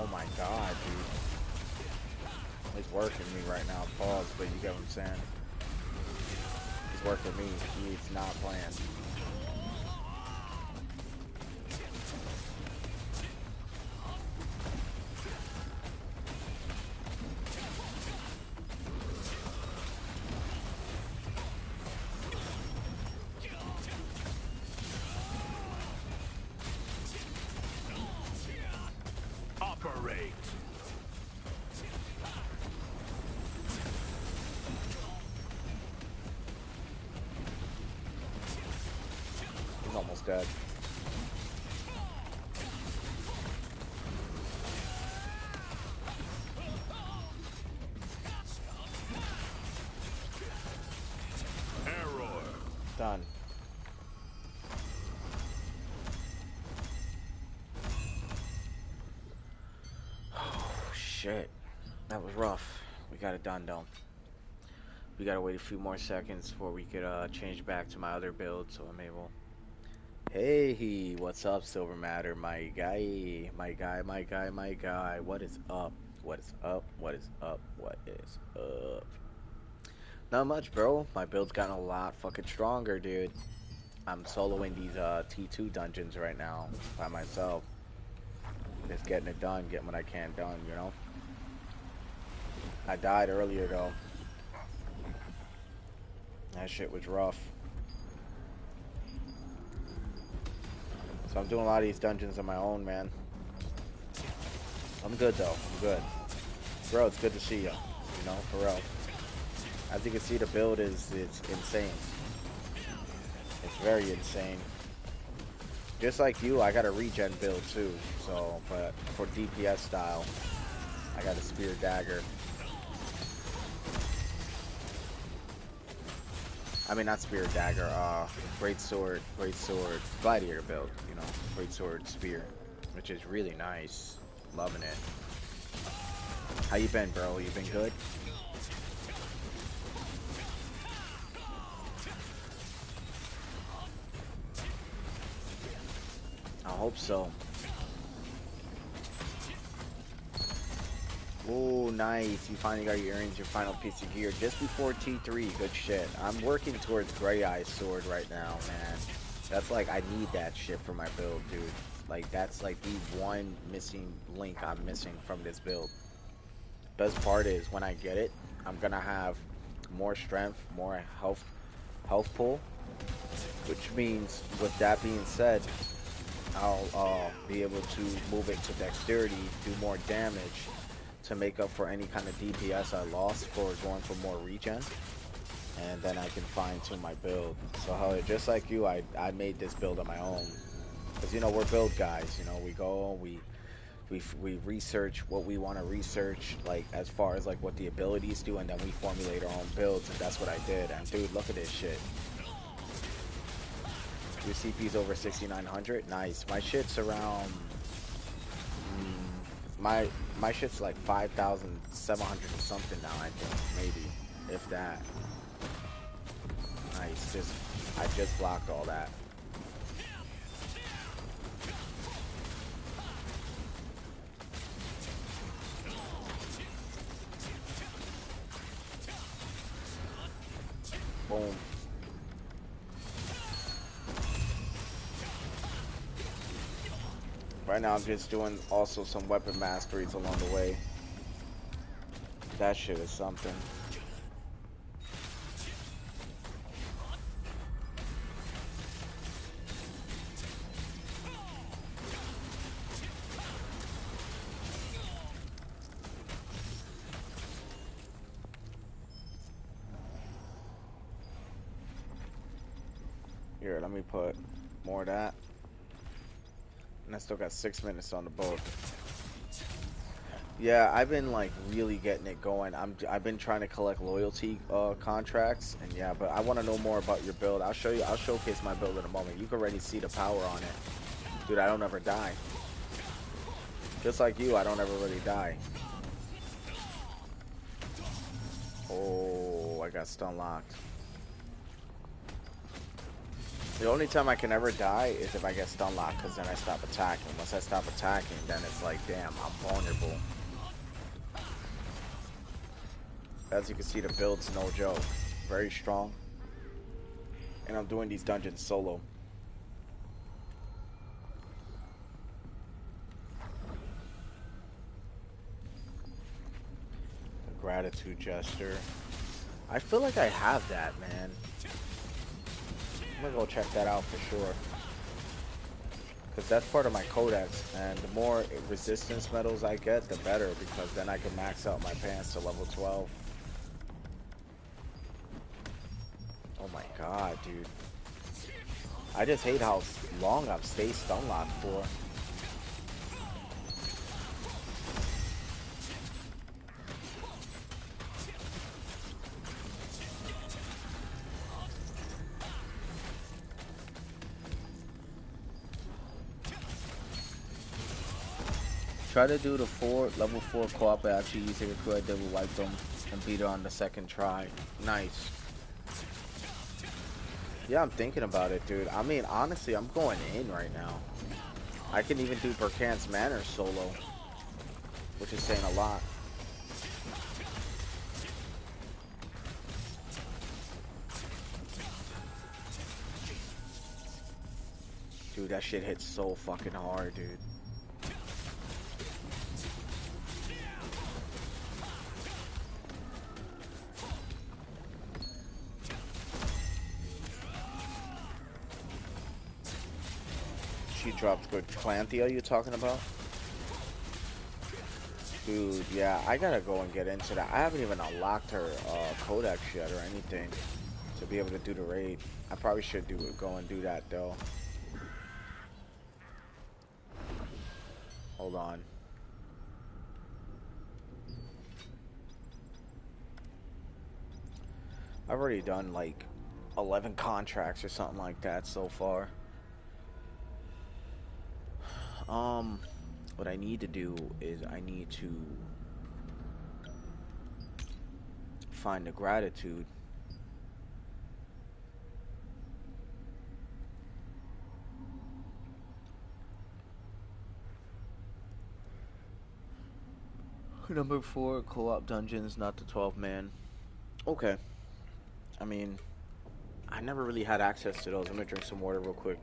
Oh my god, dude. He's working me right now. Pause, but you get what I'm saying. He's working me. He's not playing. Operate. He's almost dead. Error. Done. Oh, shit. That was rough. We got it done, though. We gotta wait a few more seconds before we could change back to my other build, so I'm able. Hey, what's up, Silver Matter, my guy, my guy, my guy, my guy. What is up? What is up? What is up? What is up? Not much, bro. My build's gotten a lot fucking stronger, dude. I'm soloing these T2 dungeons right now by myself. Just getting it done, getting what I can done, you know? I died earlier, though. That shit was rough. So I'm doing a lot of these dungeons on my own, man. I'm good, though. I'm good. Bro, it's good to see you. You know, for real. As you can see, the build it's insane. It's very insane. Just like you, I got a regen build, too. So, but for DPS style, I got a spear dagger. I mean, not spear dagger, great sword, gladiator build, you know, great sword, spear, which is really nice. Loving it. How you been, bro? You been good? I hope so. Oh, nice. You finally got your earrings, your final piece of gear just before T3. Good shit. I'm working towards Grey Eye's sword right now, man. That's like, I need that shit for my build, dude. Like, that's like the one missing link I'm missing from this build. Best part is, when I get it, I'm gonna have more strength, more health pool. Which means, with that being said, I'll be able to move it to dexterity, do more damage, to make up for any kind of DPS I lost for going for more regen, and then I can fine tune my build. So just like you, I made this build on my own, because you know we're build guys. You know, we go, we research what we want to research, like as far as like what the abilities do, and then we formulate our own builds, and that's what I did. And dude, look at this shit. Your CP's over 6,900. Nice. My shit's around. My shit's like 5,700 or something now, I think, maybe, if that. Nice, I just blocked all that. Boom. Right now I'm just doing also some weapon masteries along the way. That shit is something. Here, let me put more of that. And I still got 6 minutes on the boat. Yeah, I've been like really getting it going. I've been trying to collect loyalty contracts, and yeah, but I want to know more about your build. I'll show you. I'll showcase my build in a moment. You can already see the power on it, dude. I don't ever die. Just like you, I don't ever really die. Oh, Oh, I got stun locked. The only time I can ever die is if I get stun locked, because then I stop attacking. Once I stop attacking, then it's like, damn, I'm vulnerable. As you can see, the build's no joke. Very strong. And I'm doing these dungeons solo. The gratitude gesture. I feel like I have that, man. I'm gonna go check that out for sure. Because that's part of my codex. And the more resistance medals I get, the better. Because then I can max out my pants to level 12. Oh my god, dude. I just hate how long I've stayed stun locked for. Try to do the level 4 co-op actually using a crew I did with wipe them and beat her on the second try. Nice. Yeah, I'm thinking about it, dude. I mean, honestly, I'm going in right now. I can even do Burkan's Manor solo, which is saying a lot. Dude, that shit hits so fucking hard, dude. She dropped good. Clanthea, you talking about? Dude, yeah, I gotta go and get into that. I haven't even unlocked her codex yet or anything to be able to do the raid. I probably should go and do that though. Hold on. I've already done like 11 contracts or something like that so far. What I need to do is I need to find the gratitude. Number 4, co-op dungeons, not the 12-man. Okay. I mean, I never really had access to those. I'm gonna drink some water real quick.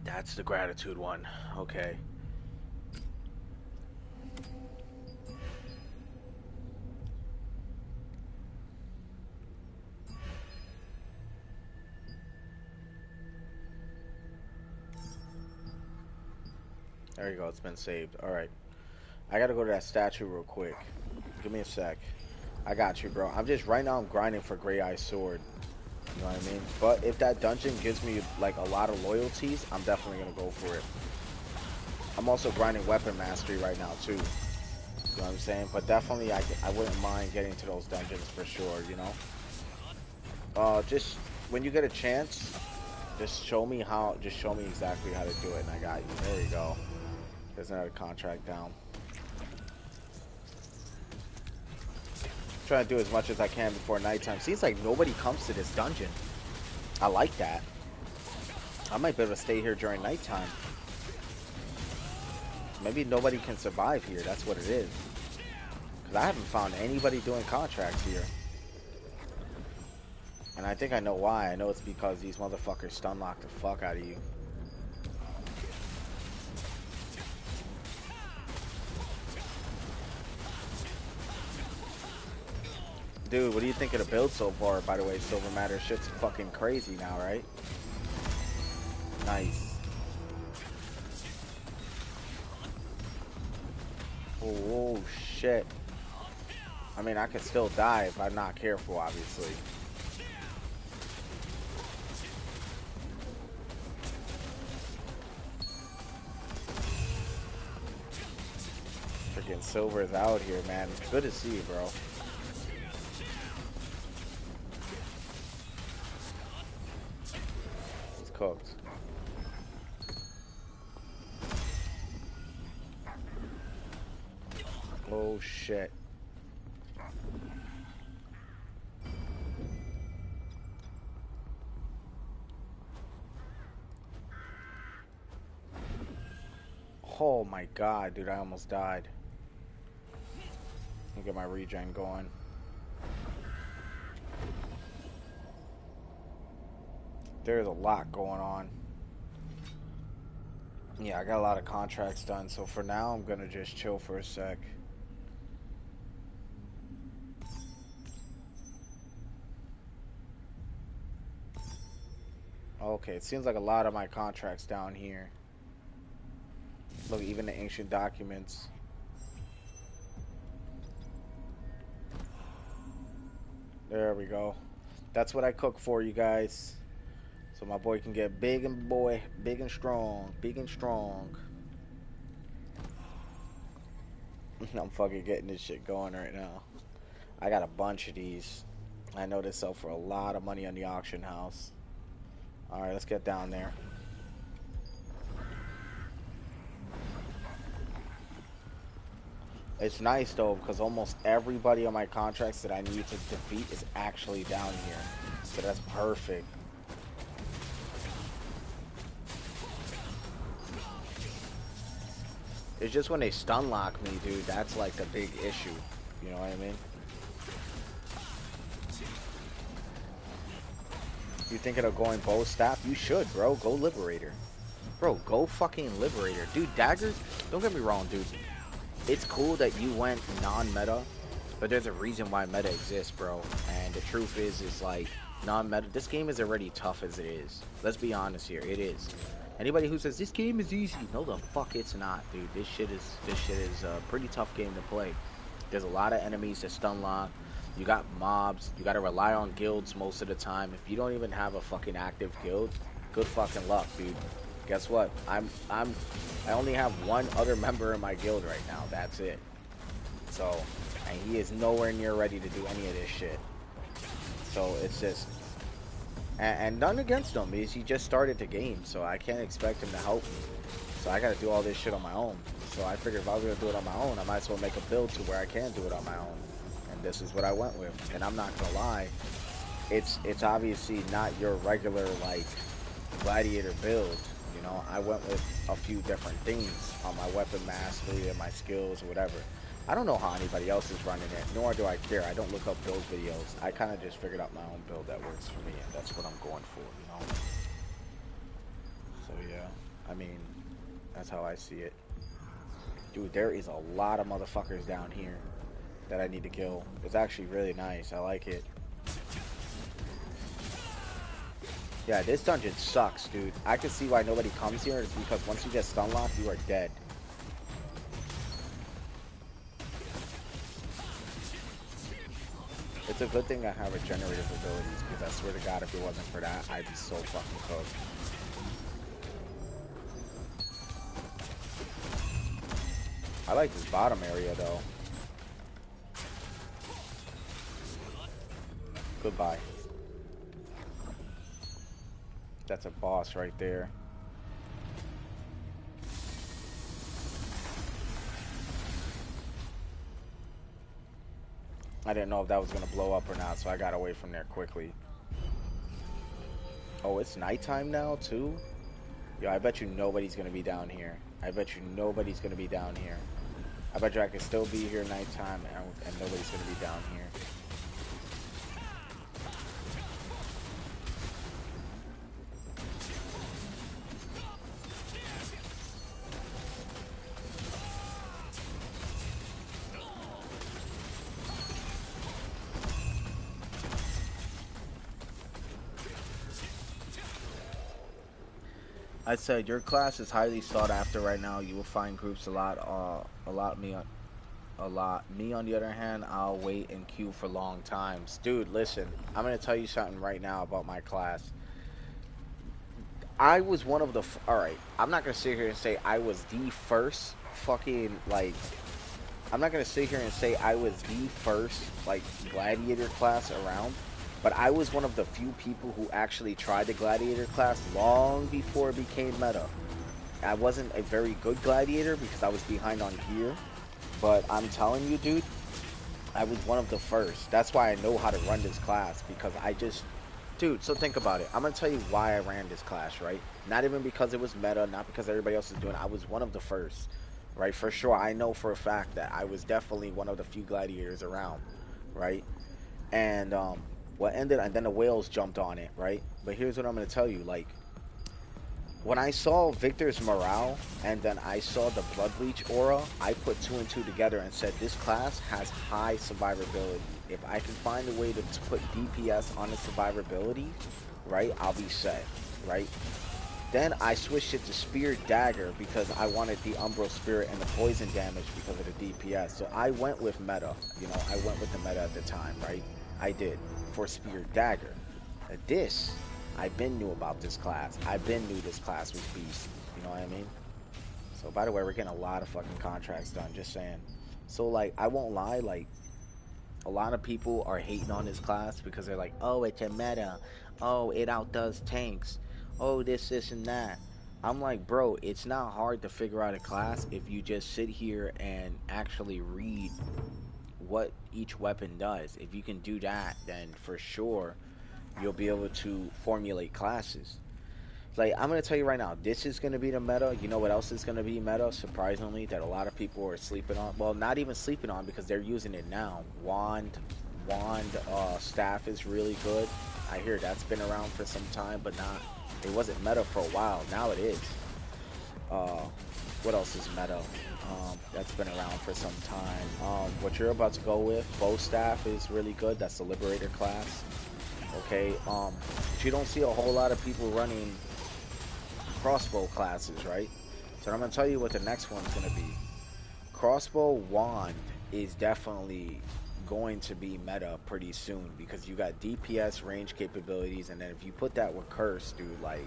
That's the gratitude one. Okay. There you go. It's been saved. All right. I gotta go to that statue real quick. Give me a sec. I got you, bro. I'm just right now. I'm grinding for Grey Eye Sword. You know what I mean? But if that dungeon gives me like a lot of loyalties, I'm definitely gonna go for it. I'm also grinding weapon mastery right now too. You know what I'm saying? But definitely, I wouldn't mind getting to those dungeons for sure. You know. Just when you get a chance, just show me how. Just show me exactly how to do it, and I got you. There you go. There's another contract down. Trying to do as much as I can before nighttime. Seems like nobody comes to this dungeon. I like that. I might be able to stay here during nighttime. Maybe nobody can survive here. That's what it is. Because I haven't found anybody doing contracts here. And I think I know why. I know it's because these motherfuckers stun lock the fuck out of you. Dude, what do you think of the build so far, by the way? Silver Matter shit's fucking crazy now, right? Nice. Oh, shit. I mean, I could still die if I'm not careful, obviously. Freaking Silver's out here, man. It's good to see you, bro. Cooked. Oh shit. Oh my god, dude, I almost died. Let me get my regen going. There's a lot going on. Yeah, I got a lot of contracts done, so for now I'm gonna just chill for a sec. Okay, it seems like a lot of my contracts down here. Look, even the ancient documents. There we go. That's what I cook for you guys. So my boy can get big and strong, big and strong. I'm fucking getting this shit going right now. I got a bunch of these. I know they sell for a lot of money on the auction house. Alright, let's get down there. It's nice though, because almost everybody on my contracts that I need to defeat is actually down here. So that's perfect. It's just when they stun lock me, dude, that's like the big issue. You know what I mean? You thinking of going bow staff? You should, bro. Go Liberator. Bro, go fucking Liberator. Dude, daggers, don't get me wrong, dude. It's cool that you went non-meta, but there's a reason why meta exists, bro. And the truth is like, non-meta, this game is already tough as it is. Let's be honest here, it is. Anybody who says this game is easy, no the fuck it's not, dude. This shit is a pretty tough game to play. There's a lot of enemies to stun lock. You got mobs. You got to rely on guilds most of the time. If you don't even have a fucking active guild, good fucking luck, dude. Guess what? I only have one other member in my guild right now. That's it. So, and he is nowhere near ready to do any of this shit. So it's just, and none against him. He just started the game, so I can't expect him to help me. So I got to do all this shit on my own. So I figured if I was gonna do it on my own, I might as well make a build to where I can do it on my own. And this is what I went with. And I'm not gonna lie, it's obviously not your regular like gladiator build. You know, I went with a few different things on my weapon mastery and my skills or whatever. I don't know how anybody else is running it, nor do I care. I don't look up build videos. I kind of just figured out my own build that works for me, and that's what I'm going for, you know? So yeah, I mean, that's how I see it. Dude, there is a lot of motherfuckers down here that I need to kill. It's actually really nice. I like it. Yeah, this dungeon sucks, dude. I can see why nobody comes here. It's because once you get stun locked, you are dead. It's a good thing I have regenerative abilities, because I swear to God, if it wasn't for that, I'd be so fucking cooked. I like this bottom area, though. Goodbye. That's a boss right there. I didn't know if that was going to blow up or not, so I got away from there quickly. Oh, it's nighttime now, too? Yo, I bet you nobody's going to be down here. I bet you nobody's going to be down here. I bet you I can still be here nighttime, and nobody's going to be down here. I said your class is highly sought after right now. You will find groups a lot. Me on the other hand, I'll wait and queue for long times. Dude, listen, I'm gonna tell you something right now about my class. I was one of the alright, I'm not gonna sit here and say I was the first fucking like I'm not gonna sit here and say I was the first like gladiator class around. But I was one of the few people who actually tried the gladiator class long before it became meta. I wasn't a very good gladiator because I was behind on gear. But I'm telling you, dude, I was one of the first. That's why I know how to run this class, because I just, dude, so think about it. I'm gonna tell you why I ran this class, right? Not even because it was meta, not because everybody else is doing it. I was one of the first, right? For sure. I know for a fact that I was definitely one of the few gladiators around, right? And what ended, and then the whales jumped on it, right? But here's what I'm gonna tell you, like, when I saw Victor's morale and then I saw the Blood Leech aura, I put two and two together and said this class has high survivability. If I can find a way to put DPS on the survivability, right, I'll be set, right? Then I switched it to Spear Dagger because I wanted the Umbral Spirit and the poison damage because of the DPS. So I went with meta, you know, I went with the meta at the time, right? I did, for Spear Dagger. This, I've been new about this class. I've been new this class was beast. You know what I mean? So by the way, we're getting a lot of fucking contracts done, just saying. So like, I won't lie, like, a lot of people are hating on this class because they're like, oh, it's a meta. Oh, it outdoes tanks. Oh, this, and that. I'm like, bro, it's not hard to figure out a class if you just sit here and actually read what each weapon does. If you can do that, then for sure you'll be able to formulate classes. Like, I'm going to tell you right now, this is going to be the meta. You know what else is going to be meta, surprisingly, that a lot of people are sleeping on? Well, not even sleeping on, because they're using it now. Staff is really good. I hear that's been around for some time, but it wasn't meta for a while. Now it is. What else is meta? That's been around for some time. What you're about to go with, bow staff, is really good. That's the Liberator class. Okay, but you don't see a whole lot of people running crossbow classes, right? So I'm going to tell you what the next one's going to be. Crossbow wand is definitely going to be meta pretty soon, because you got DPS range capabilities, and then if you put that with curse, dude, like,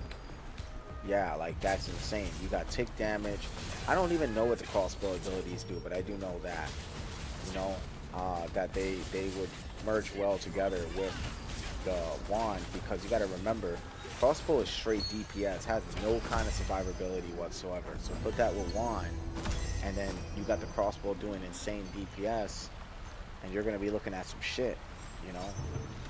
yeah, like, that's insane. You got tick damage. I don't even know what the crossbow abilities do, but I do know that, you know, that they would merge well together with the wand, because you got to remember, crossbow is straight DPS, has no kind of survivability whatsoever. So put that with wand, and then you got the crossbow doing insane DPS, and you're going to be looking at some shit, you know?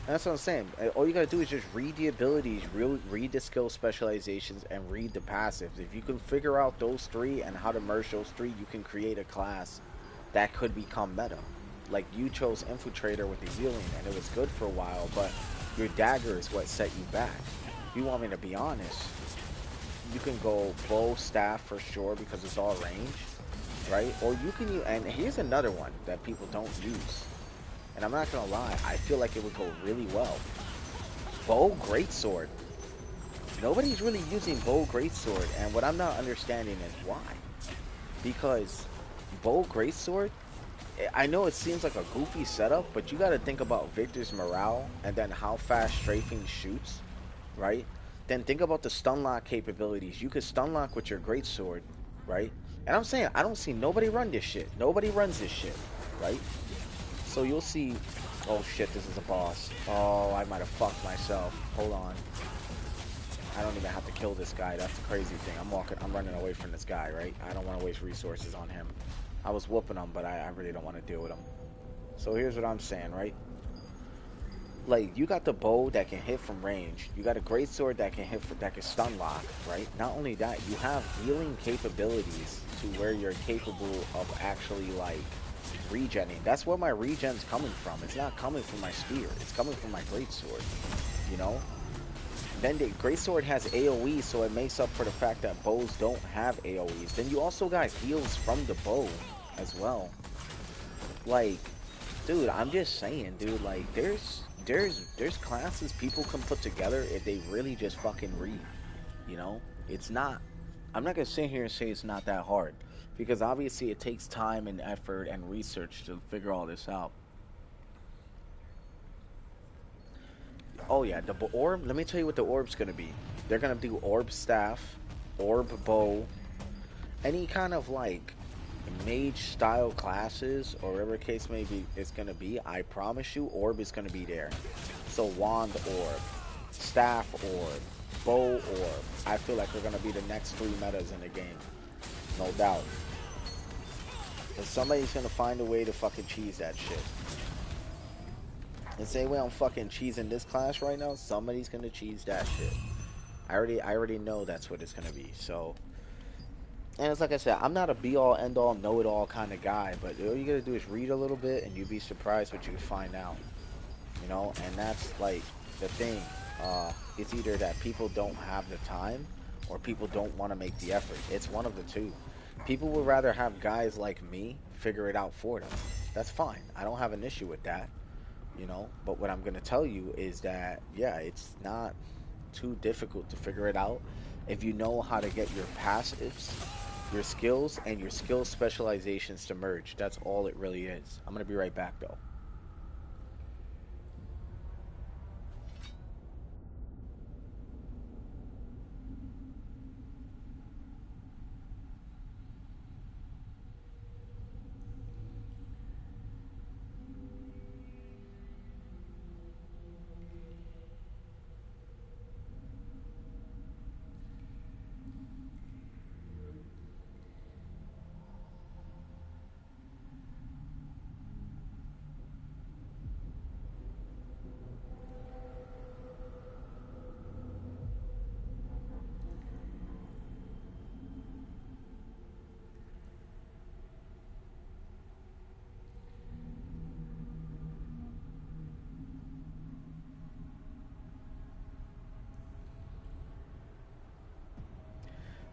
And that's what I'm saying. All you got to do is just read the abilities, read the skill specializations, and read the passives. If you can figure out those three and how to merge those three, you can create a class that could become meta. Like, you chose Infiltrator with the healing, and it was good for a while, but your dagger is what set you back. If you want me to be honest, you can go bow, staff for sure, because it's all range, right? Or you can use, and here's another one that people don't use, and I'm not gonna lie, I feel like it would go really well. Bow greatsword. Nobody's really using bow greatsword, and what I'm not understanding is why. Because bow greatsword, I know it seems like a goofy setup, but you got to think about Victor's morale and then how fast strafing shoots, right? Then think about the stun lock capabilities. You could stun lock with your greatsword, right? And I'm saying, I don't see nobody run this shit. Nobody runs this shit, right? So you'll see, oh shit, this is a boss. Oh, I might have fucked myself. Hold on. I don't even have to kill this guy. That's the crazy thing. I'm running away from this guy, right? I don't want to waste resources on him. I was whooping him, but I really don't want to deal with him. So here's what I'm saying, right? Like, you got the bow that can hit from range. You got a greatsword that can that can stun lock, right? Not only that, you have healing capabilities to where you're capable of actually, like, regenning. That's where my regen's coming from. It's not coming from my spear. It's coming from my greatsword, you know? Then the greatsword has AoE, so it makes up for the fact that bows don't have AoEs. Then you also got heals from the bow as well. Like, dude, I'm just saying, dude, like, there's classes people can put together if they really just fucking read, you know? It's not, I'm not gonna sit here and say it's not that hard, because obviously it takes time and effort and research to figure all this out. Oh yeah, the orb, let me tell you what the orb's gonna be. They're gonna do orb staff, orb bow, any kind of, like, mage style classes, or whatever case may be, it's gonna be. I promise you, orb is gonna be there. So wand orb, staff orb, bow orb. I feel like we're gonna be the next three metas in the game, no doubt. But somebody's gonna find a way to fucking cheese that shit. The same way I'm fucking cheesing this class right now, somebody's gonna cheese that shit. I already know that's what it's gonna be. So, and it's like I said, I'm not a be all end all know it all kind of guy, but all you gotta do is read a little bit, and you'd be surprised what you can find out. You know, and that's like the thing. It's either that people don't have the time, or people don't want to make the effort. It's one of the two. People would rather have guys like me figure it out for them. That's fine. I don't have an issue with that. You know, but what I'm gonna tell you is that yeah, it's not too difficult to figure it out if you know how to get your passives, your skills, and your skill specializations to merge. That's all it really is. I'm gonna be right back though.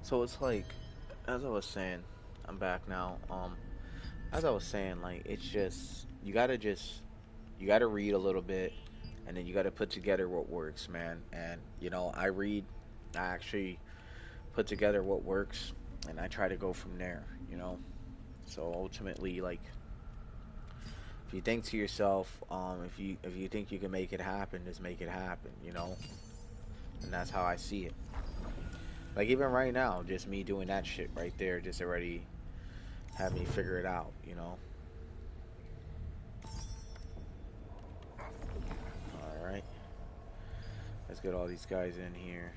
So it's like, as I was saying, I'm back now. As I was saying, like it's you gotta read a little bit, and then you gotta put together what works, man. And you know, I actually put together what works, and I try to go from there. You know, so ultimately, like if you think to yourself, if you think you can make it happen, just make it happen. You know, and that's how I see it. Like even right now, just me doing that shit right there, just already have me figure it out. You know. All right. Let's get all these guys in here.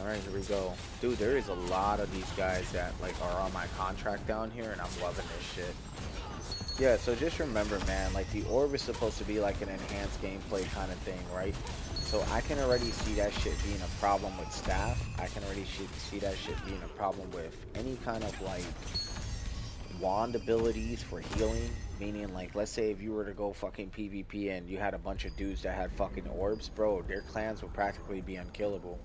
Alright, here we go. Dude, there is a lot of these guys that like are on my contract down here, and I'm loving this shit. Yeah, so just remember, man, like the orb is supposed to be like an enhanced gameplay kind of thing, right? So I can already see that shit being a problem with staff. I can already see that shit being a problem with any kind of like wand abilities for healing. Meaning, like, let's say if you were to go fucking PvP and you had a bunch of dudes that had fucking orbs, bro, their clans would practically be unkillable.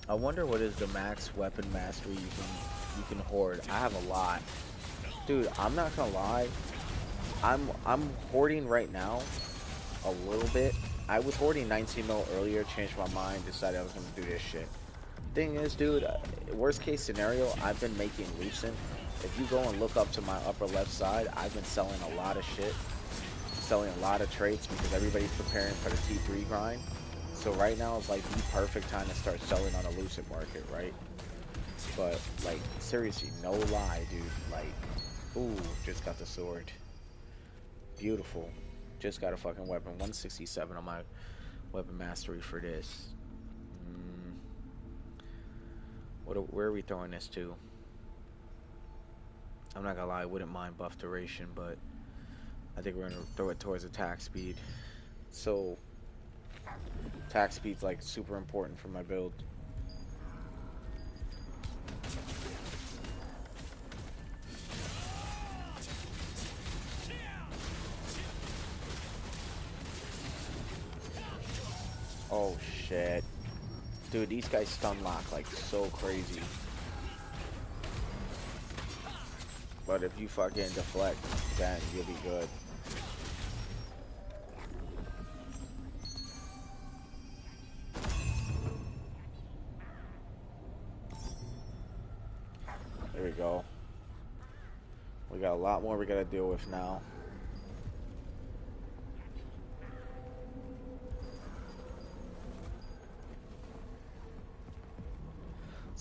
I wonder what is the max weapon mastery you can hoard. I have a lot. Dude, I'm not gonna lie. I'm hoarding right now a little bit. I was hoarding 19 mil earlier, changed my mind, decided I was gonna do this shit. Thing is, dude, worst case scenario, I've been making Lucent. If you go and look up to my upper left side, I've been selling a lot of shit, selling a lot of traits because everybody's preparing for the T3 grind. So right now is like the perfect time to start selling on a Lucent market, right? But like seriously, no lie, dude. Like, ooh, just got the sword. Beautiful. Just got a fucking weapon. 167 on my weapon mastery for this. Where are we throwing this to? I'm not gonna lie, I wouldn't mind buff duration, but I think we're gonna throw it towards attack speed. So attack speed's like super important for my build. Oh shit. Dude, these guys stun lock like so crazy. But if you fucking deflect, then you'll be good. There we go. We got a lot more we gotta deal with now.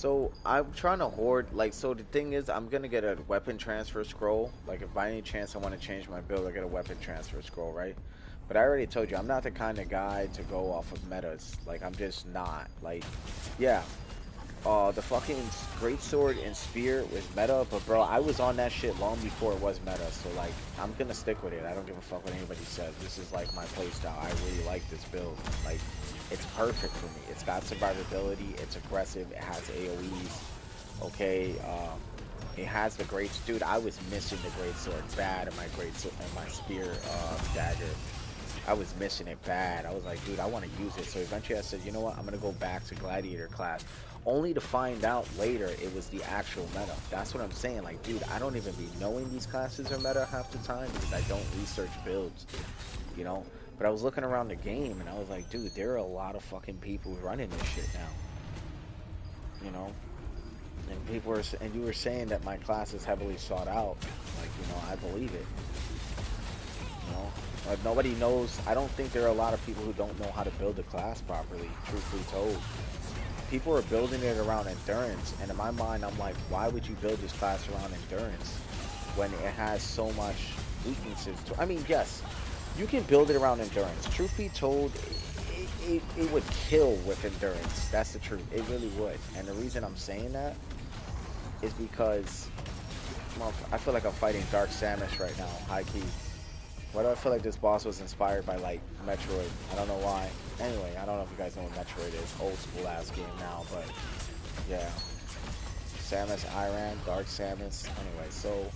So I'm trying to hoard, like, so the thing is, I'm gonna get a weapon transfer scroll. Like, if by any chance I want to change my build, I get a weapon transfer scroll, right? But I already told you, I'm not the kind of guy to go off of metas. Like, I'm just not. Like, yeah, the fucking great sword and spear was meta, but bro, I was on that shit long before it was meta. So like, I'm gonna stick with it. I don't give a fuck what anybody says. This is like my playstyle. I really like this build. Like, it's perfect for me. It's got survivability. It's aggressive. It has AOE's. Okay. It has the great. Dude, I was missing the great sword bad in my great sword and my spear dagger. I was missing it bad. I was like, dude, I want to use it. So eventually I said, you know what? I'm going to go back to Gladiator class. Only to find out later it was the actual meta. That's what I'm saying. Like, dude, I don't even be knowing these classes are meta half the time because I don't research builds, you know? But I was looking around the game and I was like, dude, there are a lot of fucking people running this shit now, you know? And people were, and you were saying that my class is heavily sought out. Like, you know, I believe it. You know, like nobody knows. I don't think there are a lot of people who don't know how to build a class properly. Truthfully told, people are building it around endurance, and in my mind, I'm like, why would you build this class around endurance when it has so much weaknesses? I mean, yes, you can build it around endurance. Truth be told, it would kill with endurance. That's the truth. It really would. And the reason I'm saying that is because, well, I feel like I'm fighting Dark Samus right now, high key. Why do I feel like this boss was inspired by, like, Metroid? I don't know why. Anyway, I don't know if you guys know what Metroid is. Old school ass game now, but yeah. Samus Aran, Dark Samus. Anyway, so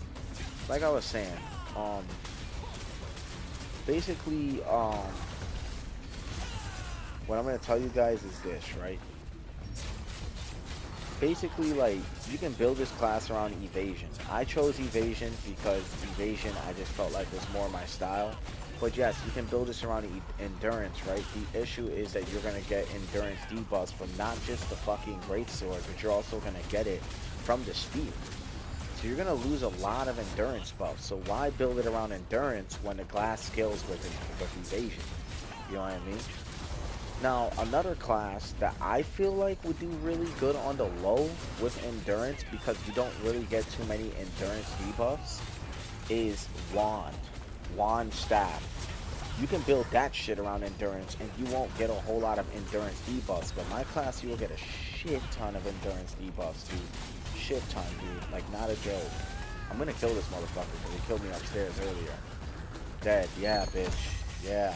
like I was saying, basically, what I'm gonna tell you guys is this, right? Basically, like, you can build this class around evasion. I chose evasion because evasion I just felt like was more my style. But yes, you can build this around endurance, right? The issue is that you're gonna get endurance debuffs from not just the fucking greatsword, but you're also gonna get it from the spear. So you're gonna lose a lot of endurance buffs. So why build it around endurance when the glass scales with evasion? You know what I mean? Now, another class that I feel like would do really good on the low with endurance, because you don't really get too many endurance debuffs, is Wand. Wand Staff. You can build that shit around endurance, and you won't get a whole lot of endurance debuffs. But my class, you will get a shit ton of endurance debuffs, dude. Shit ton, dude. Like, not a joke. I'm gonna kill this motherfucker, because he killed me upstairs earlier. Dead. Yeah, bitch. Yeah.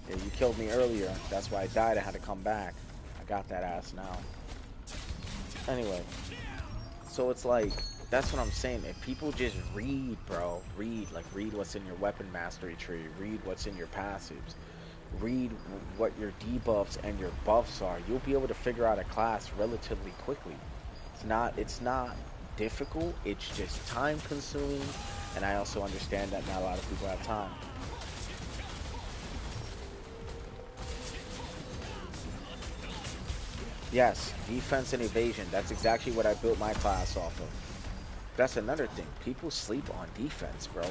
Yeah, you killed me earlier. That's why I died. I had to come back. I got that ass now. Anyway, so it's like, that's what I'm saying. If people just read, bro, read what's in your weapon mastery tree, read what's in your passives, read what your debuffs and your buffs are, you'll be able to figure out a class relatively quickly. It's not difficult. It's just time consuming, and I also understand that not a lot of people have time. Yes, defense and evasion. That's exactly what I built my class off of. That's another thing. People sleep on defense, bro.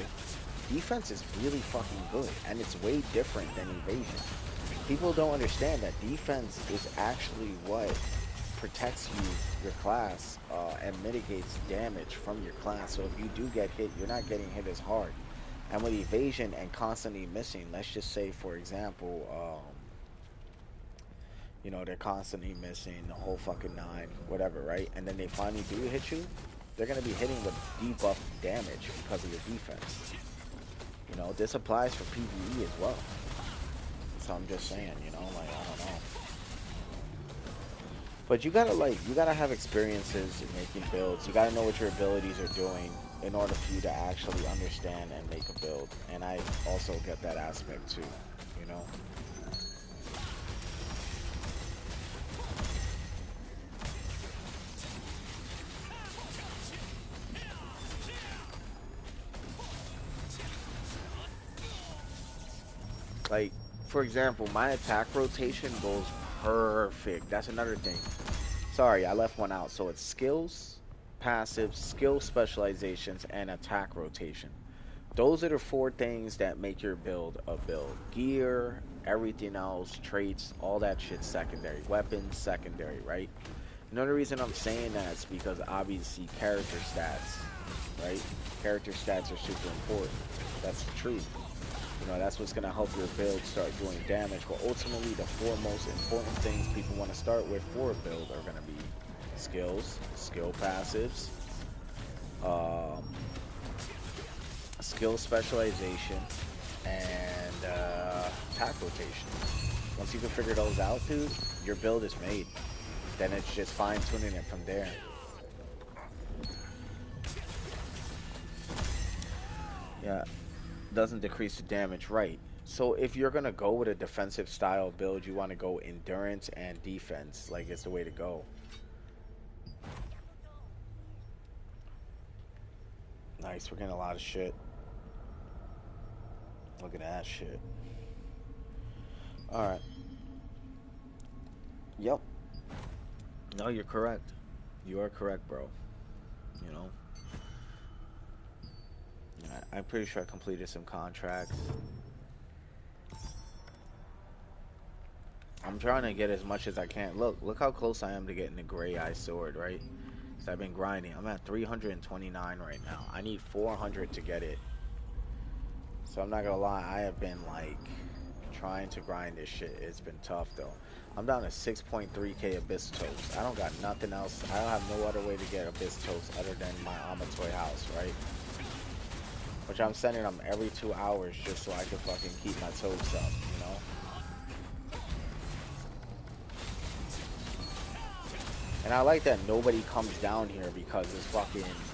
Defense is really fucking good, and it's way different than evasion. People don't understand that defense is actually what protects your class, and mitigates damage from your class. So if you do get hit, you're not getting hit as hard. And with evasion and constantly missing, let's just say, for example, you know, they're constantly missing the whole fucking nine, whatever, right? And then they finally do hit you, they're going to be hitting with debuff damage because of your defense. You know, this applies for PvE as well. So I'm just saying, you know, like, I don't know. But you gotta have experiences in making builds. You gotta know what your abilities are doing in order for you to actually understand and make a build. And I also get that aspect too, you know? Like, for example, my attack rotation goes perfect. That's another thing. Sorry, I left one out. So it's skills, passive, skill specializations, and attack rotation. Those are the four things that make your build a build. Gear, everything else, traits, all that shit secondary. Weapons, secondary, right? Another reason I'm saying that is because obviously character stats, right? Character stats are super important. That's the truth. You know, that's what's going to help your build start doing damage. But ultimately, the four most important things people want to start with for a build are going to be skills, skill passives, um, skill specialization, and attack rotation. Once you can figure those out, dude, your build is made. Then it's just fine-tuning it from there. Yeah, doesn't decrease the damage, right? So if you're gonna go with a defensive style build, you want to go endurance and defense, like it's the way to go. Nice, we're getting a lot of shit. Look at that shit. All right. Yep. No, you're correct. You are correct, bro. You know, I'm pretty sure I completed some contracts. I'm trying to get as much as I can. Look how close I am to getting the gray eye sword, right? So I've been grinding. I'm at 329 right now. I need 400 to get it. So I'm not gonna lie, I have been like trying to grind this shit. It's been tough though. I'm down to 6.3k Abyss Toast. I don't got nothing else. I don't have no other way to get Abyss Toast other than my Amatoy house, right? Which I'm sending them every 2 hours just so I can fucking keep my toast up, you know? And I like that nobody comes down here because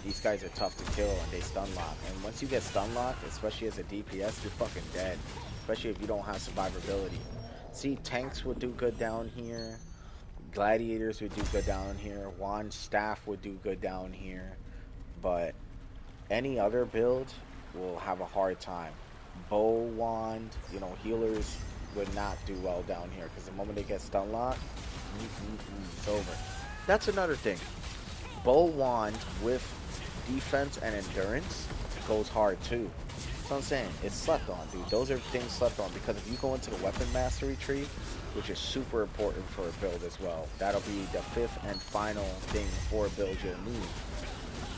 these guys are tough to kill and they stun lock. And once you get stun locked, especially as a DPS, you're fucking dead. Especially if you don't have survivability. See, tanks would do good down here. Gladiators would do good down here. Wand staff would do good down here. But any other build will have a hard time. Bow, wand, you know, healers would not do well down here because the moment they get stun locked, it's over. That's another thing. Bow wand with defense and endurance goes hard too. That's what I'm saying. It's slept on, dude. Those are things slept on because if you go into the weapon mastery tree, which is super important for a build as well, that'll be the fifth and final thing for a build you'll need.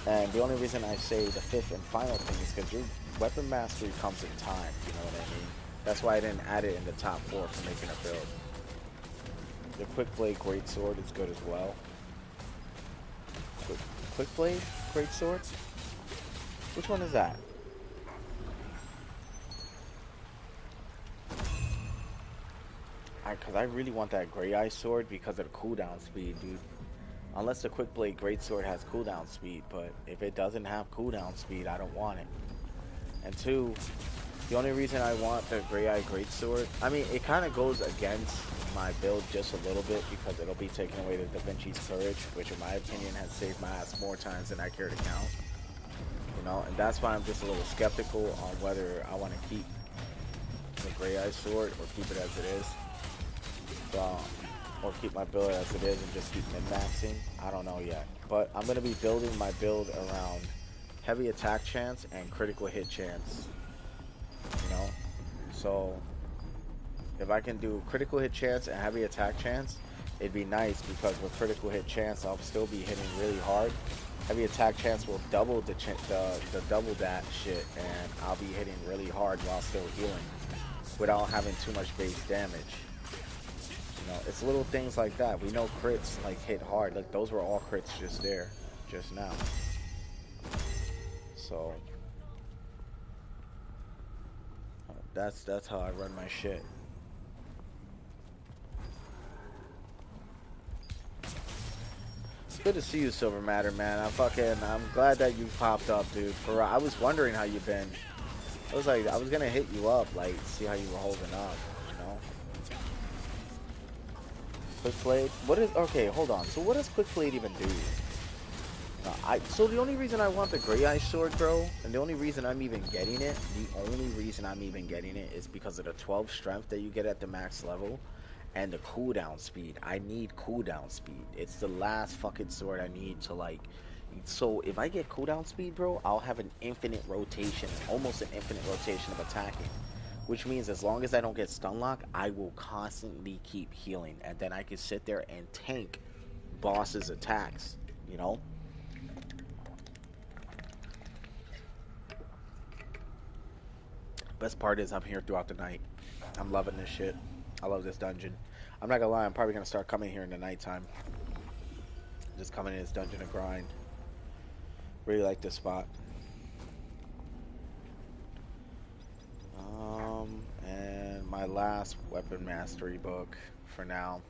And the only reason I say the fifth and final thing is because your weapon mastery comes in time, you know what I mean? That's why I didn't add it in the top 4 for making a build. The Quick Blade Greatsword is good as well. Quick Blade Greatsword? Which one is that? Because I really want that Grey Eye Sword because of the cooldown speed, dude. Unless the Quick Blade Greatsword has cooldown speed, but if it doesn't have cooldown speed, I don't want it. And 2, the only reason I want the Grey Eye Greatsword, I mean, it kind of goes against my build just a little bit because it'll be taking away the Da Vinci's Courage, which in my opinion has saved my ass more times than I care to count. You know, and that's why I'm just a little skeptical on whether I want to keep the Grey Eye Sword or keep it as it is. Or keep my build as it is and just keep min-maxing. I don't know yet. But I'm going to be building my build around heavy attack chance and critical hit chance. You know? So, if I can do critical hit chance and heavy attack chance, it'd be nice because with critical hit chance, I'll still be hitting really hard. Heavy attack chance will double the double that shit, and I'll be hitting really hard while still healing without having too much base damage. You know, it's little things like that. We know crits like hit hard. Like those were all crits just there, just now. So that's how I run my shit. Good to see you, Silver Matter, man. I'm glad that you popped up, dude. I was wondering how you've been. I was gonna hit you up, like see how you were holding up, you know. Quick Blade? Okay, hold on. So what does Quick Blade even do? So the only reason I want the Grey Eye Sword, bro, and the only reason I'm even getting it, is because of the 12 strength that you get at the max level and the cooldown speed. I need cooldown speed. It's the last fucking sword I need to like. So if I get cooldown speed, bro, I'll have an infinite rotation, almost an infinite rotation of attacking. Which means as long as I don't get stun lock, I will constantly keep healing. And then I can sit there and tank bosses' attacks, you know? Best part is I'm here throughout the night. I'm loving this shit. I love this dungeon. I'm not gonna lie, I'm probably gonna start coming here in the nighttime. Just coming in this dungeon to grind. Really like this spot. And my last weapon mastery book for now.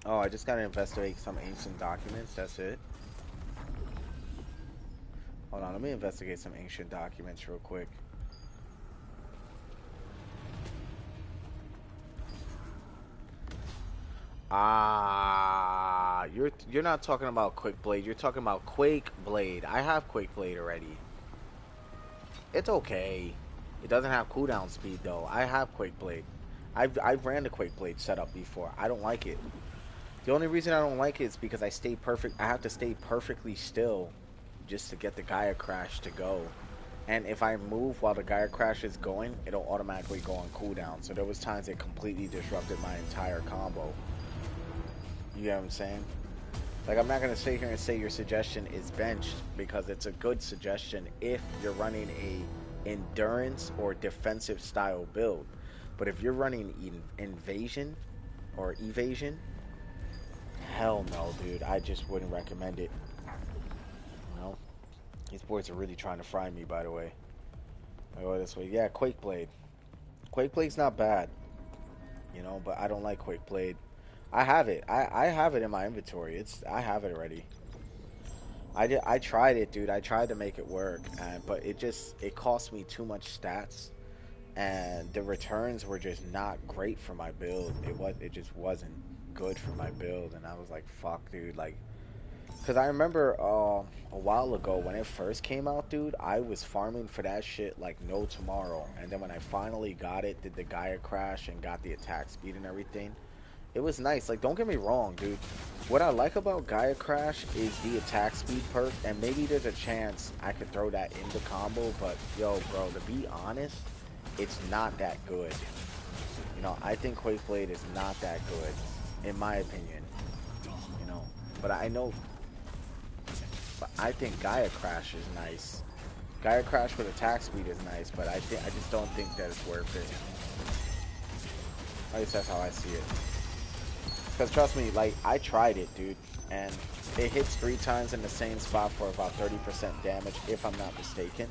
Oh, I just gotta investigate some ancient documents, that's it. Hold on, let me investigate some ancient documents real quick. Ah, you're not talking about Quick Blade, you're talking about Quake Blade. I have Quake Blade already. It's okay. It doesn't have cooldown speed though. I have Quake Blade. I've ran the Quake Blade setup before. I don't like it. The only reason I don't like it is because I have to stay perfectly still just to get the Gaia Crash to go. And if I move while the Gaia Crash is going, it'll automatically go on cooldown. So there was times it completely disrupted my entire combo. You get what I'm saying? Like, I'm not going to sit here and say your suggestion is benched, because it's a good suggestion if you're running a endurance or defensive style build. But if you're running invasion or evasion, hell no, dude. I just wouldn't recommend it. You know? These boys are really trying to fry me, by the way. I go this way. Yeah, Quake Blade. Quake Blade's not bad. You know, but I don't like Quake Blade. I have it. I have it in my inventory. I have it already. I tried it, dude. I tried to make it work, but it cost me too much stats, and the returns were just not great for my build. It just wasn't good for my build, and I was like, fuck, dude. Like, because I remember a while ago when it first came out, dude, I was farming for that shit like no tomorrow, and then when I finally got it, did the Gaia Crash and got the attack speed and everything, it was nice. Like, don't get me wrong, dude. What I like about Gaia Crash is the attack speed perk, and maybe there's a chance I could throw that in the combo, but yo, bro, to be honest, it's not that good. You know, I think Quake Blade is not that good, in my opinion. You know, but I think Gaia Crash is nice. Gaia Crash with attack speed is nice, but I just don't think that it's worth it. At least that's how I see it. Because trust me, like, I tried it, dude, and it hits 3 times in the same spot for about 30% damage, if I'm not mistaken.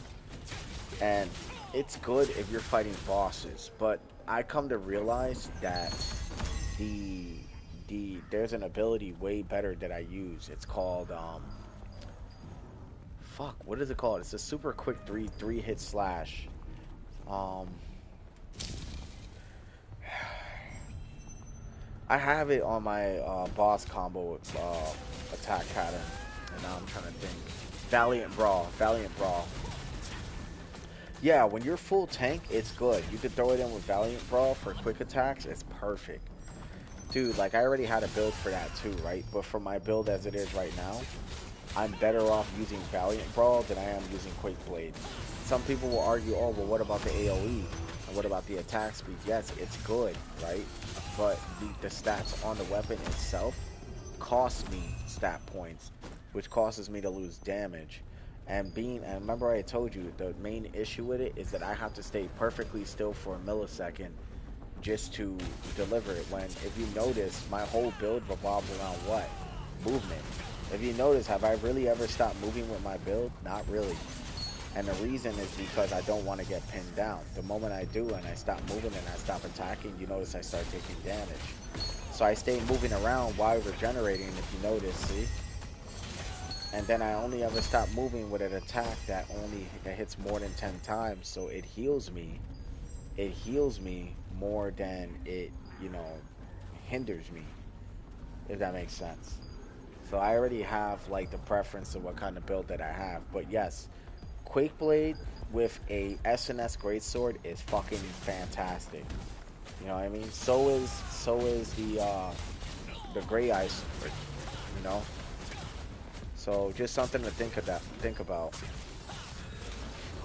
And it's good if you're fighting bosses, but I come to realize that there's an ability way better that I use. It's called fuck, what is it called? It's a super quick three hit slash. I have it on my boss combo attack pattern, and now I'm trying to think. Valiant Brawl. Yeah, when you're full tank, it's good. You could throw it in with Valiant Brawl for quick attacks. It's perfect. Dude, like, I already had a build for that too, right? But for my build as it is right now, I'm better off using Valiant Brawl than I am using Quake Blade. Some people will argue, oh, well, what about the AoE? And what about the attack speed? Yes, it's good, right? But the stats on the weapon itself cost me stat points, which causes me to lose damage. And remember I told you, the main issue with it is that I have to stay perfectly still for a millisecond just to deliver it. When, if you notice, my whole build revolves around what? Movement. If you notice, have I really ever stopped moving with my build? Not really. And the reason is because I don't want to get pinned down. The moment I do and I stop moving and I stop attacking, you notice I start taking damage. So I stay moving around while regenerating, if you notice, see? And then I only ever stop moving with an attack that hits more than 10 times, so it heals me. It heals me more than it, you know, hinders me, if that makes sense. So I already have, like, the preference of what kind of build that I have. But yes, Quake Blade with a SNS Greatsword is fucking fantastic. You know what I mean? So is the Grey Ice Sword, you know? So just something to think about.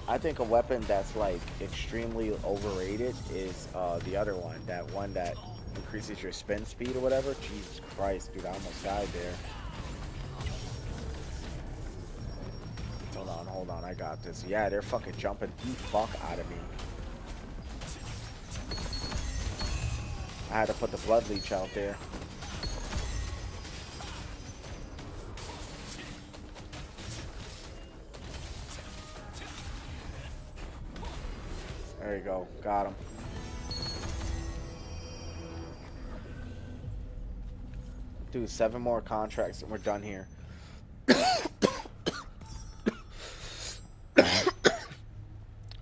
I think a weapon that's like extremely overrated is the other one. That one that Increases your spin speed or whatever. Jesus Christ, dude, I almost died there. Hold on, I got this. Yeah, they're fucking jumping the fuck out of me. I had to put the blood leech out there. There you go, got him. Dude, 7 more contracts and we're done here.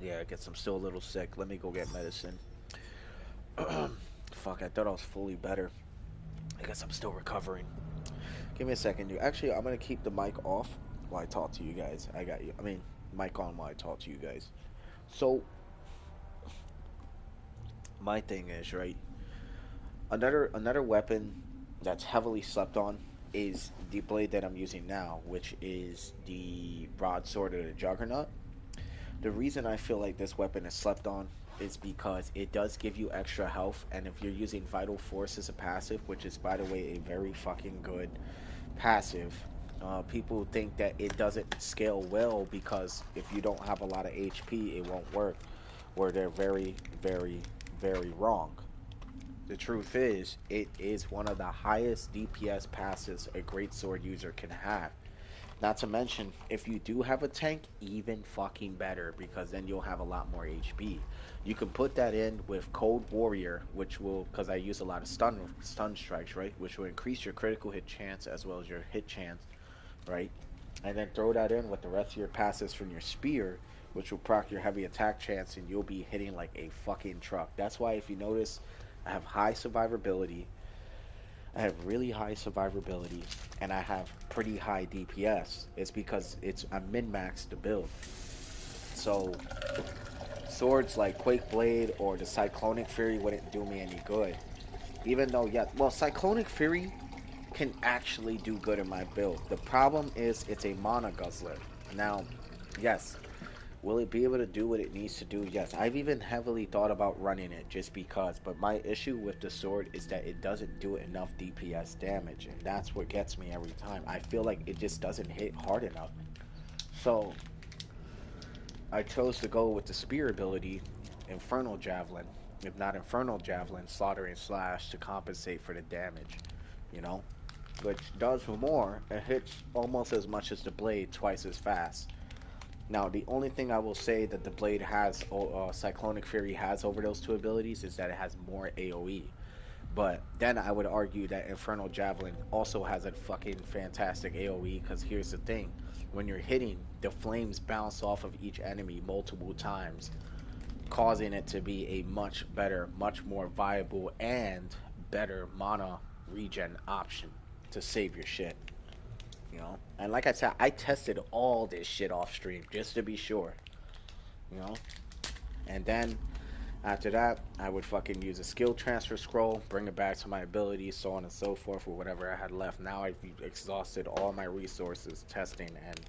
Yeah, I guess I'm still a little sick. Let me go get medicine. Fuck, I thought I was fully better. I guess I'm still recovering. Give me a second, dude. Actually, I'm gonna keep the mic off while I talk to you guys. I got you. I mean, mic on while I talk to you guys. So, my thing is, right, another weapon that's heavily slept on is the blade that I'm using now, which is the broadsword of the Juggernaut. The reason I feel like this weapon is slept on is because it does give you extra health, and if you're using Vital Force as a passive, which is, by the way, a very fucking good passive, people think that it doesn't scale well because if you don't have a lot of HP, it won't work, where they're very, very, very wrong. The truth is, it is one of the highest DPS passives a great sword user can have. Not to mention, if you do have a tank, even fucking better, because then you'll have a lot more HP. You can put that in with Cold Warrior, which will, because I use a lot of stun strikes, right? Which will increase your critical hit chance as well as your hit chance, right? And then throw that in with the rest of your passives from your spear, which will proc your heavy attack chance, and you'll be hitting like a fucking truck. That's why if you notice, I have high survivability. I have really high survivability, and I have pretty high DPS. It's because I'm min-maxed the build. So swords like Quake Blade or the Cyclonic Fury wouldn't do me any good. Even though, yeah, well, Cyclonic Fury can actually do good in my build. The problem is it's a mana guzzler. Now, yes, will it be able to do what it needs to do? Yes. I've even heavily thought about running it just because, but my issue with the sword is that it doesn't do enough DPS damage, and that's what gets me every time. I feel like it just doesn't hit hard enough. So, I chose to go with the spear ability, Infernal Javelin. If not Infernal Javelin, Slaughtering Slash to compensate for the damage, you know? Which does more, it hits almost as much as the blade, twice as fast. Now, the only thing I will say that the Blade has, Cyclonic Fury has over those two abilities is that it has more AoE. But then I would argue that Infernal Javelin also has a fucking fantastic AoE, because here's the thing. When you're hitting, the flames bounce off of each enemy multiple times, causing it to be a much better, much more viable, and better mana regen option to save your shit. You know, and like I said, I tested all this shit off stream just to be sure, you know. And then after that, I would fucking use a skill transfer scroll, bring it back to my abilities, so on and so forth, or whatever I had left. Now I've exhausted all my resources testing, and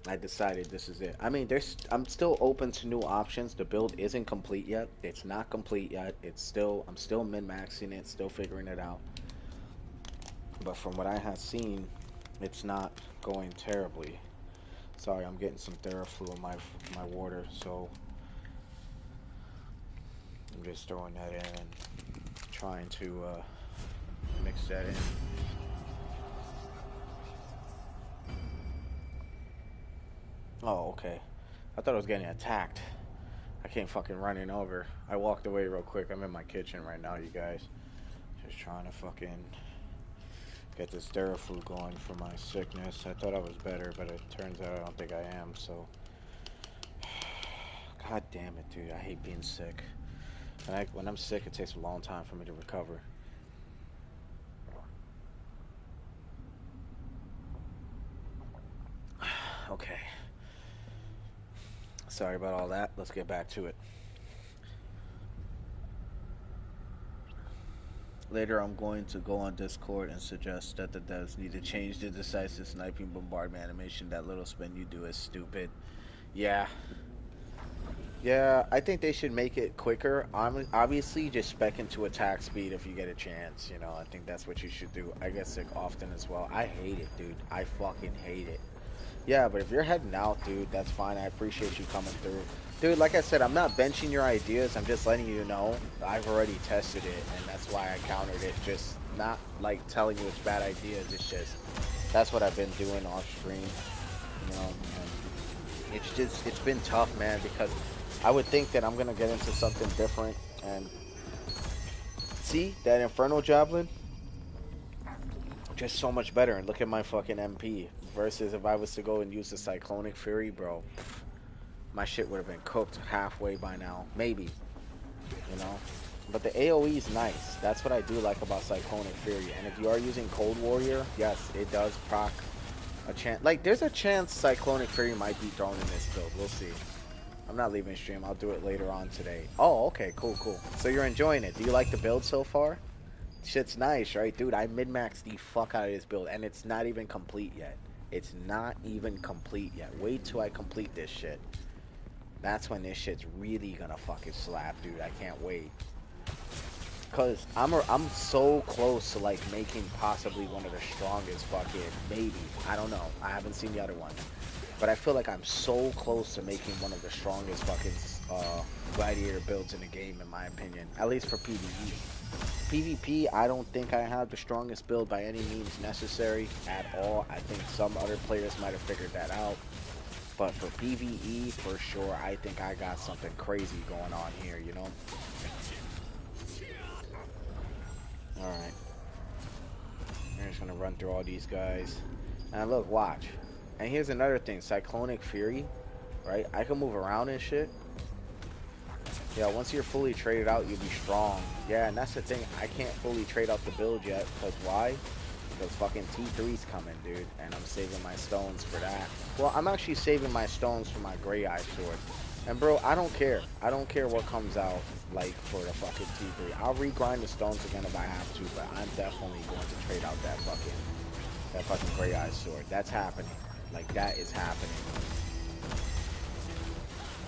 I decided this is it. I mean, I'm still open to new options. The build isn't complete yet. It's not complete yet. I'm still min-maxing it, still figuring it out. But from what I have seen, it's not going terribly. Sorry, I'm getting some Theraflu in my water, so I'm just throwing that in and trying to mix that in. Oh, okay. I thought I was getting attacked. I came fucking running over. I walked away real quick. I'm in my kitchen right now, you guys. Just trying to fucking get this Theraflu going for my sickness. I thought I was better, but it turns out I don't think I am, so... God damn it, dude. I hate being sick. When I'm sick, it takes a long time for me to recover. Okay. Sorry about all that. Let's get back to it. Later, I'm going to go on Discord and suggest that the devs need to change the decisive sniping bombardment animation. That little spin you do is stupid. Yeah. Yeah, I think they should make it quicker. Obviously, just spec into attack speed if you get a chance. You know, I think that's what you should do. I get sick often as well. I hate it, dude. I fucking hate it. Yeah, but if you're heading out, dude, that's fine. I appreciate you coming through. Dude, like I said, I'm not benching your ideas. I'm just letting you know I've already tested it, and that's why I countered it. Just not like telling you it's bad ideas. It's just that's what I've been doing off stream, you know. And it's been tough, man, because I would think that I'm gonna get into something different. And see that Infernal Javelin, just so much better. And look at my fucking MP versus if I was to go and use the Cyclonic Fury, bro. My shit would have been cooked halfway by now, maybe, you know. But the AoE is nice. That's what I do like about Cyclonic Fury. And if you are using Cold Warrior, yes, it does proc a chance. Like, there's a chance Cyclonic Fury might be thrown in this build. We'll see. I'm not leaving stream. I'll do it later on today. Oh, okay, cool, cool. So you're enjoying it. Do you like the build so far? Shit's nice, right? Dude, I min-maxed the fuck out of this build, and it's not even complete yet. It's not even complete yet. Wait till I complete this shit. That's when this shit's really gonna fucking slap, dude. I can't wait. Cause I'm so close to like making possibly one of the strongest fucking, maybe, I don't know. I haven't seen the other one. But I feel like I'm so close to making one of the strongest fucking gladiator builds in the game, in my opinion. At least for PvE. PvP, I don't think I have the strongest build by any means necessary at all. I think some other players might have figured that out. But for PvE, for sure, I think I got something crazy going on here, you know? Alright. We're just gonna run through all these guys. And look, watch. And here's another thing. Cyclonic Fury, right? I can move around and shit. Yeah, once you're fully traded out, you'll be strong. Yeah, and that's the thing. I can't fully trade out the build yet. Because why? Because fucking T3's coming, dude. And I'm saving my stones for that. Well, I'm actually saving my stones for my Grey Eye Sword. And bro, I don't care. I don't care what comes out, like, for the fucking T3. I'll regrind the stones again if I have to. But I'm definitely going to trade out that fucking Grey Eye Sword. That's happening. Like, that is happening.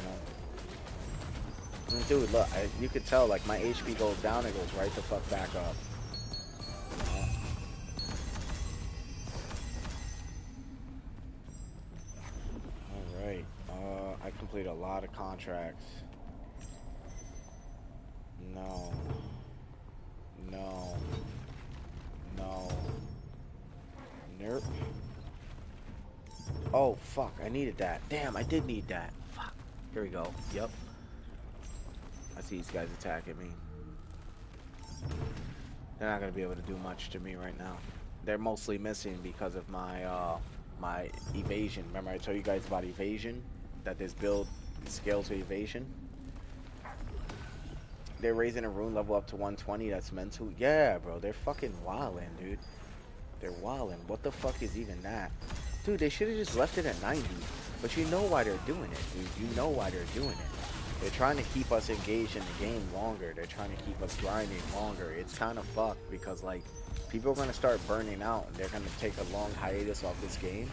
You know? And dude, look, you could tell, like, my HP goes down, it goes right the fuck back up. You know? Alright, I completed a lot of contracts. No. No. No. Nope. Oh, fuck, I needed that. Damn, I did need that. Fuck. Here we go. Yep. I see these guys attacking me. They're not going to be able to do much to me right now. They're mostly missing because of my, my evasion. Remember I told you guys about evasion? That this build scales to evasion? They're raising a rune level up to 120. That's mental. Yeah, bro. They're fucking wildin', dude. They're wildin'. What the fuck is even that? Dude, they should have just left it at 90. But you know why they're doing it, dude. You know why they're doing it. They're trying to keep us engaged in the game longer. They're trying to keep us grinding longer. It's kind of fucked because, like, people are going to start burning out. And they're going to take a long hiatus off this game.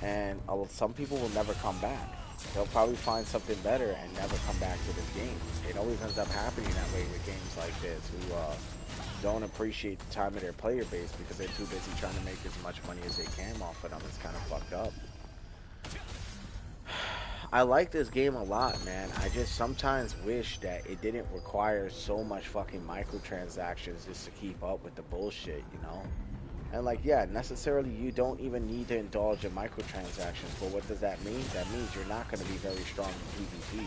And some people will never come back. They'll probably find something better and never come back to this game. It always ends up happening that way with games like this, who don't appreciate the time of their player base because they're too busy trying to make as much money as they can off of them. It's kind of fucked up. I like this game a lot, man. I just sometimes wish that it didn't require so much fucking microtransactions just to keep up with the bullshit, you know? And like, yeah, necessarily you don't even need to indulge in microtransactions, but what does that mean? That means you're not going to be very strong in PvP.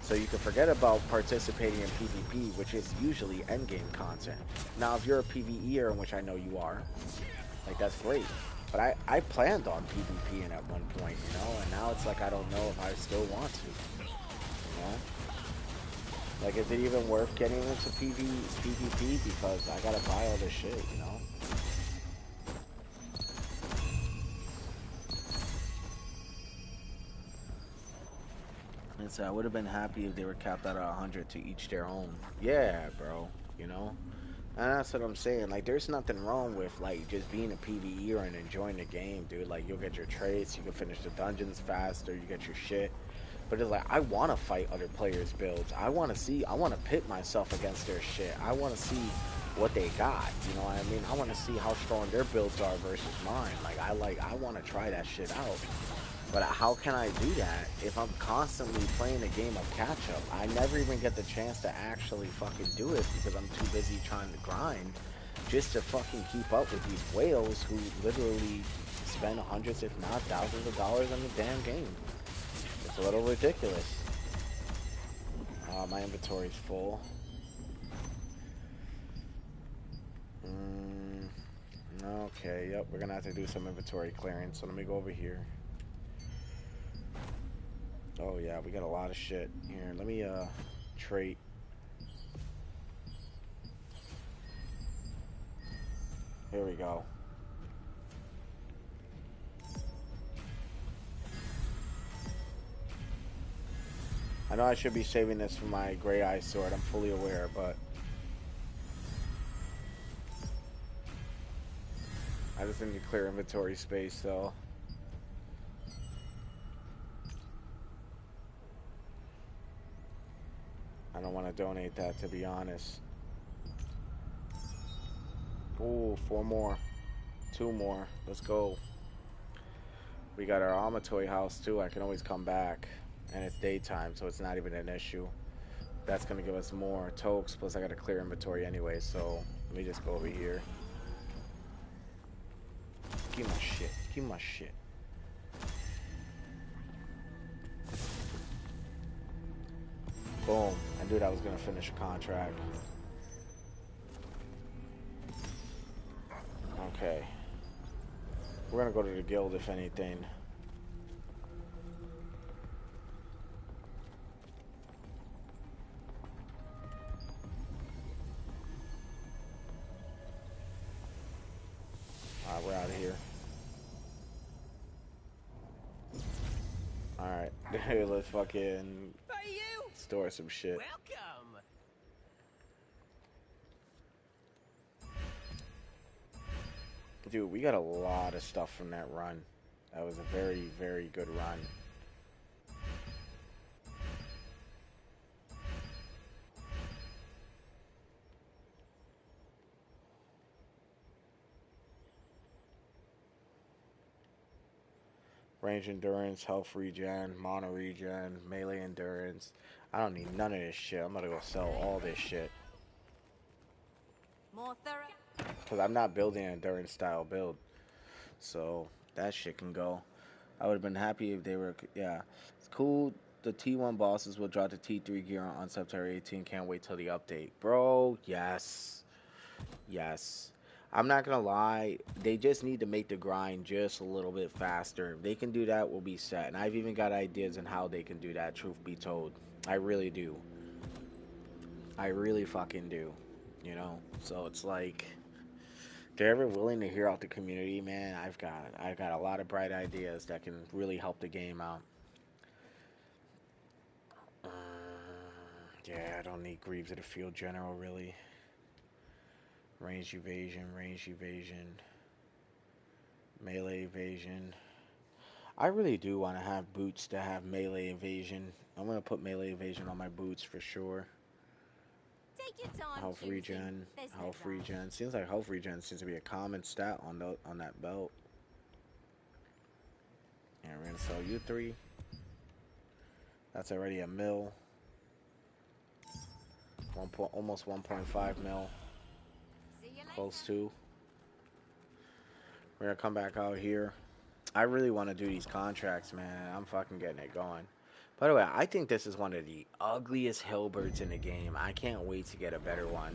So you can forget about participating in PvP, which is usually endgame content. Now, if you're a PvEer, which I know you are, like, that's great. But I planned on PvPing at one point, you know, and now it's like I don't know if I still want to, you know? Like, is it even worth getting into PvP because I gotta buy all this shit, you know? And so I would have been happy if they were capped out at 100 to each their own. Yeah, bro, you know? And that's what I'm saying. Like, there's nothing wrong with, like, just being a PvEer and enjoying the game, dude. Like, you'll get your traits, you can finish the dungeons faster, you get your shit. But it's like, I want to fight other players' builds. I want to pit myself against their shit. I want to see what they got. You know what I mean? I want to see how strong their builds are versus mine. I want to try that shit out. But how can I do that if I'm constantly playing a game of catch-up? I never even get the chance to actually fucking do it because I'm too busy trying to grind just to fucking keep up with these whales who literally spend hundreds, if not thousands of dollars on the damn game. It's a little ridiculous. My inventory's full. Okay, yep, we're gonna have to do some inventory clearance. So let me go over here. Oh yeah, we got a lot of shit here. Let me trait. Here we go. I know I should be saving this for my Great Eye Sword. I'm fully aware, but I just need to clear inventory space, though. I don't want to donate that, to be honest. Ooh, 4 more. 2 more. Let's go. We got our Amatoy house, too. I can always come back. And it's daytime, so it's not even an issue. That's going to give us more tokes, plus I got to clear inventory anyway, so let me just go over here. Give me my shit. Give me my shit. Boom. I knew that was going to finish a contract. Okay. We're going to go to the guild, if anything. Alright, we're out of here. Alright. Let's fucking store some shit. Welcome. Dude, we got a lot of stuff from that run. That was a very, very good run. Range endurance, health regen, mono regen, melee endurance. I don't need none of this shit. I'm gonna go sell all this shit. More thorough. Because I'm not building an endurance style build. So that shit can go. I would have been happy if they were, yeah. It's cool. The T1 bosses will drop the T3 gear on September 18. Can't wait till the update. Bro, yes. Yes. I'm not gonna lie, they just need to make the grind just a little bit faster. If they can do that, we'll be set. And I've even got ideas on how they can do that, truth be told. I really do. I really fucking do. You know? So it's like, if they're ever willing to hear out the community, man, I've got a lot of bright ideas that can really help the game out. Yeah, I don't need Greaves of the Field General, really. Range evasion, melee evasion. I really do want to have boots that have melee evasion. I'm going to put melee evasion on my boots for sure. Take your time. Health choosing. regen, There's no health rush. regen. Seems like health regen seems to be a common stat on that belt. And we're going to sell you 3. That's already a mil. Almost 1.5 mil. See you later. Close to. We're going to come back out here. I really want to do these contracts, man. I'm fucking getting it going. By the way, I think this is one of the ugliest Hillbirds in the game. I can't wait to get a better one.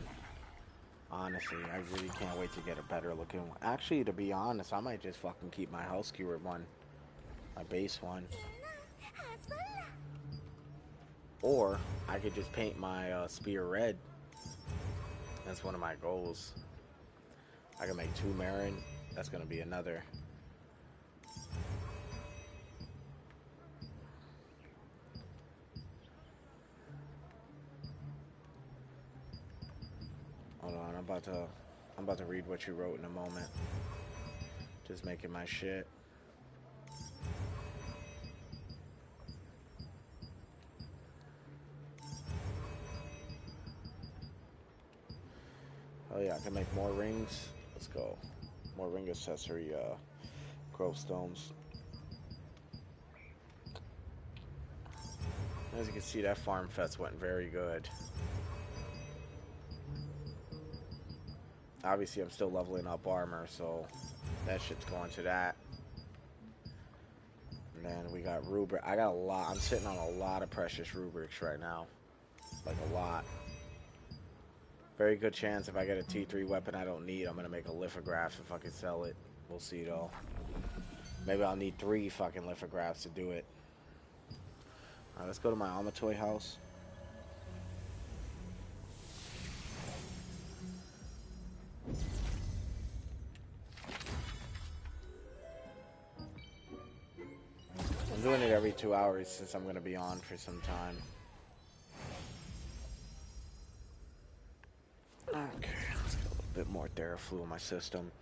Honestly, I really can't wait to get a better looking one. Actually, to be honest, I might just fucking keep my house keyword one. My base one. Or, I could just paint my spear red. That's one of my goals. I can make 2 Marin. That's going to be another. Hold on, I'm about to read what you wrote in a moment. Just making my shit. Oh yeah, I can make more rings. Let's go. More ring accessory, growth stones. As you can see, that farm fest went very good. Obviously, I'm still leveling up armor, so that shit's going to that. And then we got rubric. I got a lot. I'm sitting on a lot of precious rubrics right now. Like a lot. Very good chance if I get a T3 weapon I don't need, I'm going to make a lithograph if I can sell it. We'll see, though. Maybe I'll need 3 fucking lithographs to do it. Alright, let's go to my Amatoy house. I'm doing it every 2 hours since I'm going to be on for some time. Okay, let's get a little bit more Theraflu in my system.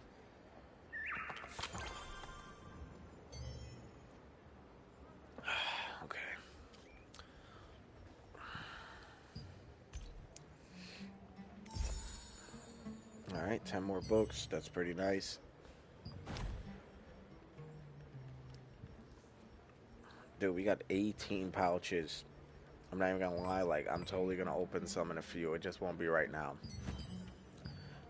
Okay. Alright, 10 more books. That's pretty nice. Dude, we got 18 pouches. I'm not even gonna lie, like, I'm totally gonna open some in a few. It just won't be right now.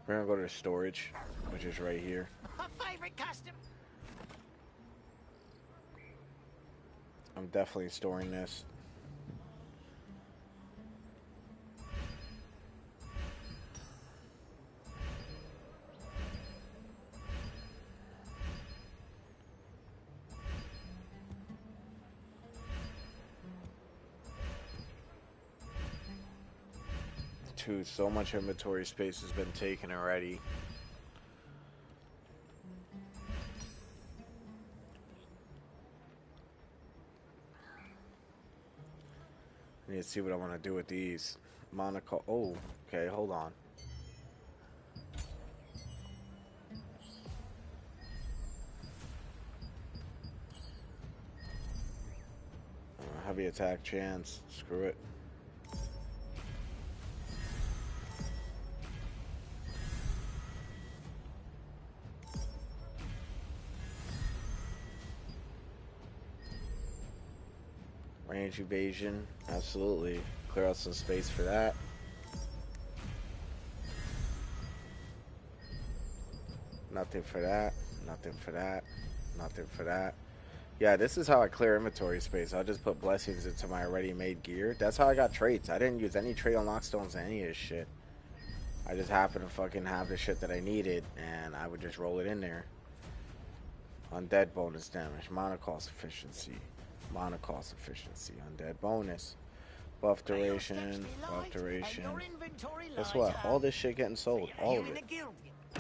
We're gonna go to the storage, which is right here. My favorite custom. I'm definitely storing this. Dude, so much inventory space has been taken already. I need to see what I want to do with these. Monaco. Oh, okay, hold on. Heavy attack chance. Screw it. Range evasion. Absolutely. Clear out some space for that. Nothing for that. Nothing for that. Nothing for that. Yeah, this is how I clear inventory space. I'll just put blessings into my already made gear. That's how I got traits. I didn't use any trait unlock stones in any of this shit. I just happened to fucking have the shit that I needed, and I would just roll it in there. Undead bonus damage, mana cost efficiency, undead bonus, buff duration, buff duration. Guess what? All this shit getting sold, all of it.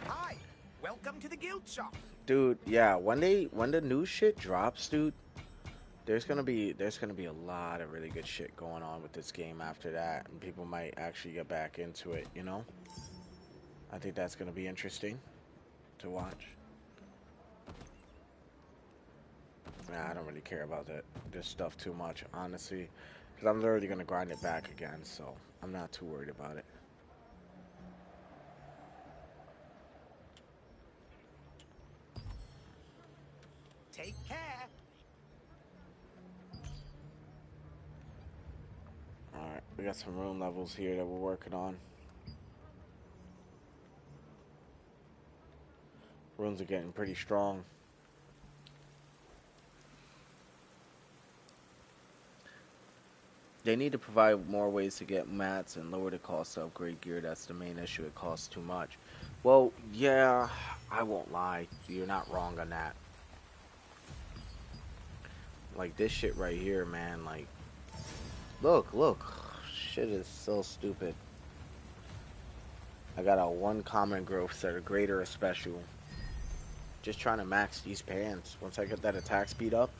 Hi, welcome to the guild shop. Dude, yeah, when the new shit drops, dude, there's gonna be a lot of really good shit going on with this game after that, and people might actually get back into it, you know? I think that's gonna be interesting to watch. Nah, I don't really care about this stuff too much, honestly, because I'm literally gonna grind it back again, so I'm not too worried about it. Take care. Alright, we got some rune levels here that we're working on. Runes are getting pretty strong. They need to provide more ways to get mats and lower the cost to upgrade gear. That's the main issue. It costs too much. Well, yeah, I won't lie. You're not wrong on that. Like, this shit right here, man, like, look. Shit is so stupid. I got a 1 common growth set, a greater, a special. Just trying to max these pants. Once I get that attack speed up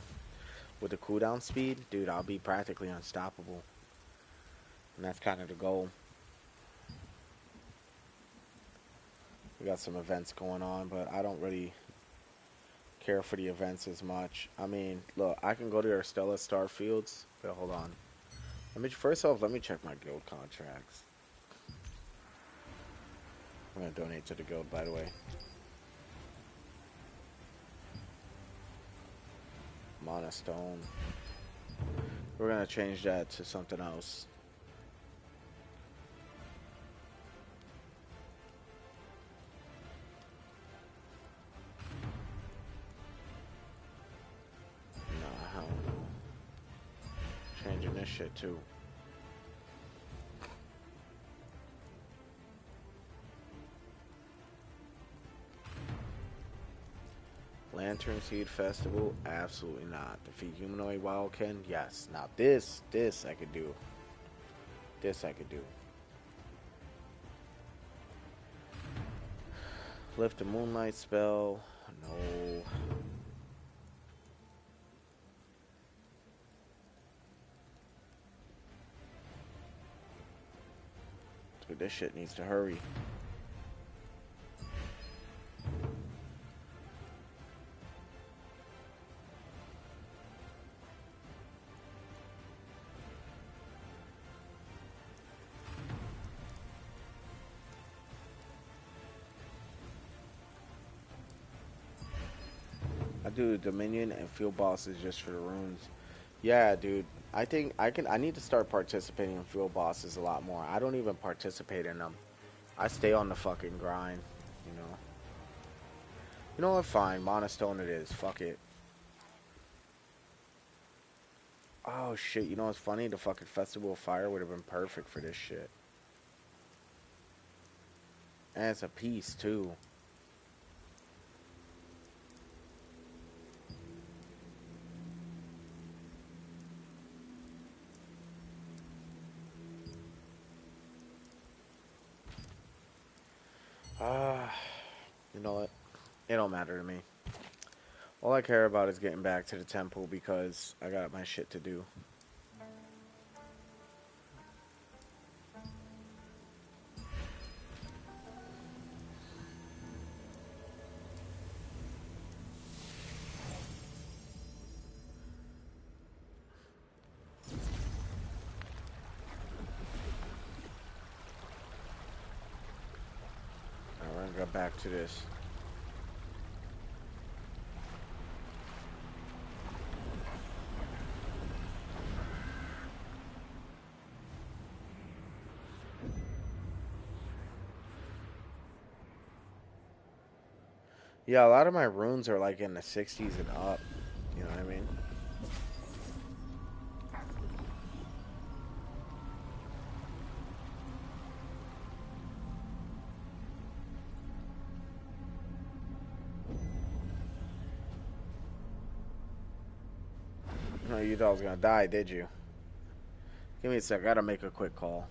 with the cooldown speed, dude, I'll be practically unstoppable. And that's kind of the goal. We got some events going on, but I don't really care for the events as much. I mean, look, I can go to our Stella Starfields, but hold on. First off, let me check my guild contracts. I'm gonna donate to the guild, by the way. Mana stone. We're gonna change that to something else. Nah, hell no. Changing this shit too. Lantern Seed Festival? Absolutely not. Defeat Humanoid Wildkin? Yes. Now this I could do. This I could do. Lift the Moonlight spell? No. Dude, this shit needs to hurry. I do Dominion and field bosses just for the runes. Yeah, dude. I think I need to start participating in field bosses a lot more. I don't even participate in them. I stay on the fucking grind, you know. You know what? Fine. Mana Stone it is. Fuck it. Oh shit, you know what's funny? The fucking Festival of Fire would have been perfect for this shit. And it's a piece too. You know what? It don't matter to me. All I care about is getting back to the temple because I got my shit to do. Alright, we're gonna go back to this. Yeah, a lot of my runes are like in the 60s and up. You know what I mean? No, you thought I was gonna die, did you? Give me a sec, I gotta make a quick call.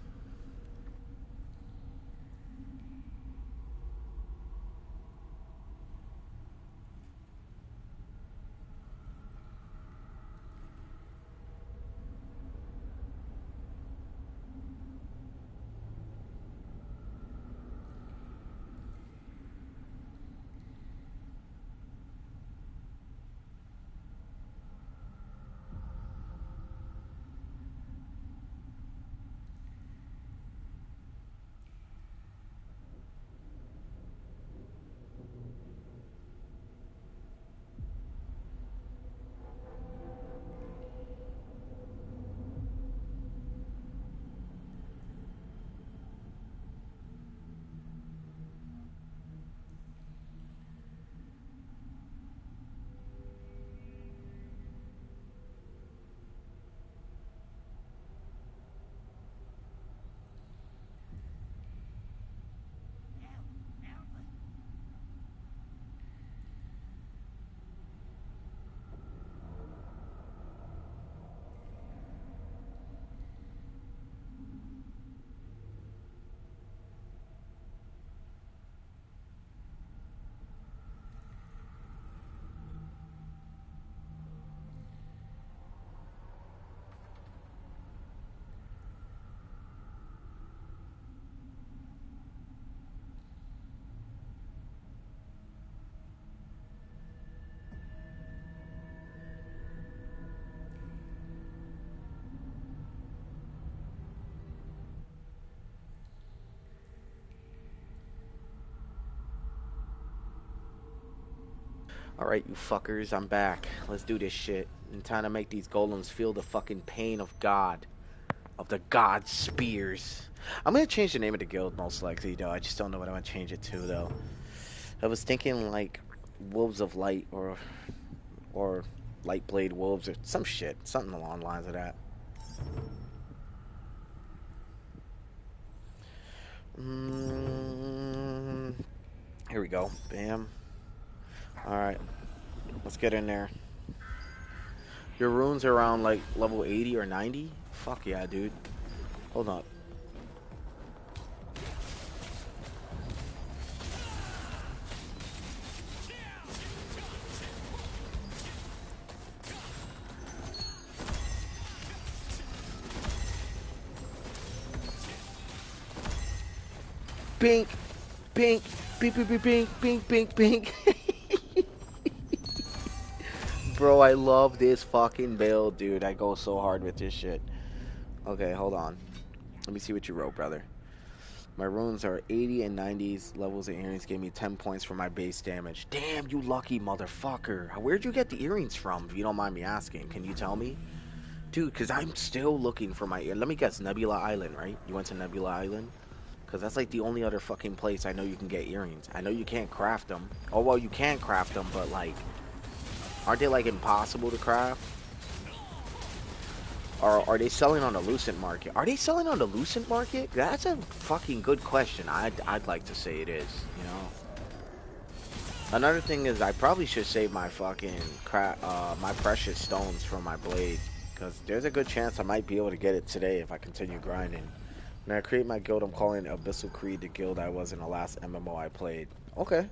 Alright, you fuckers, I'm back. Let's do this shit. I'm trying to make these golems feel the fucking pain of God. Of the God spears. I'm gonna change the name of the guild most likely, though. I just don't know what I'm gonna change it to, though. I was thinking, like, Wolves of Light, or Light Blade Wolves, or some shit. Something along the lines of that. Here we go. Bam. Alright. Let's get in there. Your runes are around like level 80 or 90? Fuck yeah, dude. Hold up. Bink, bink, bink, bink, bink, bink, bink, bink. Bro, I love this fucking build, dude. I go so hard with this shit. Okay, hold on. Let me see what you wrote, brother. My runes are 80 and 90s. Levels of earrings gave me 10 points for my base damage. Damn, you lucky motherfucker. Where'd you get the earrings from, if you don't mind me asking? Can you tell me? Dude, because I'm still looking for my... Let me guess, Nebula Island, right? You went to Nebula Island? Because that's like the only other fucking place I know you can get earrings. I know you can't craft them. Oh, well, you can craft them, but like... Aren't they like impossible to craft? Or are they selling on the Lucent market? Are they selling on the Lucent market? That's a fucking good question. I'd like to say it is, you know. Another thing is I probably should save my fucking my precious stones for my blade, because there's a good chance I might be able to get it today if I continue grinding. When I create my guild, I'm calling it Abyssal Creed, the guild I was in the last MMO I played. Okay.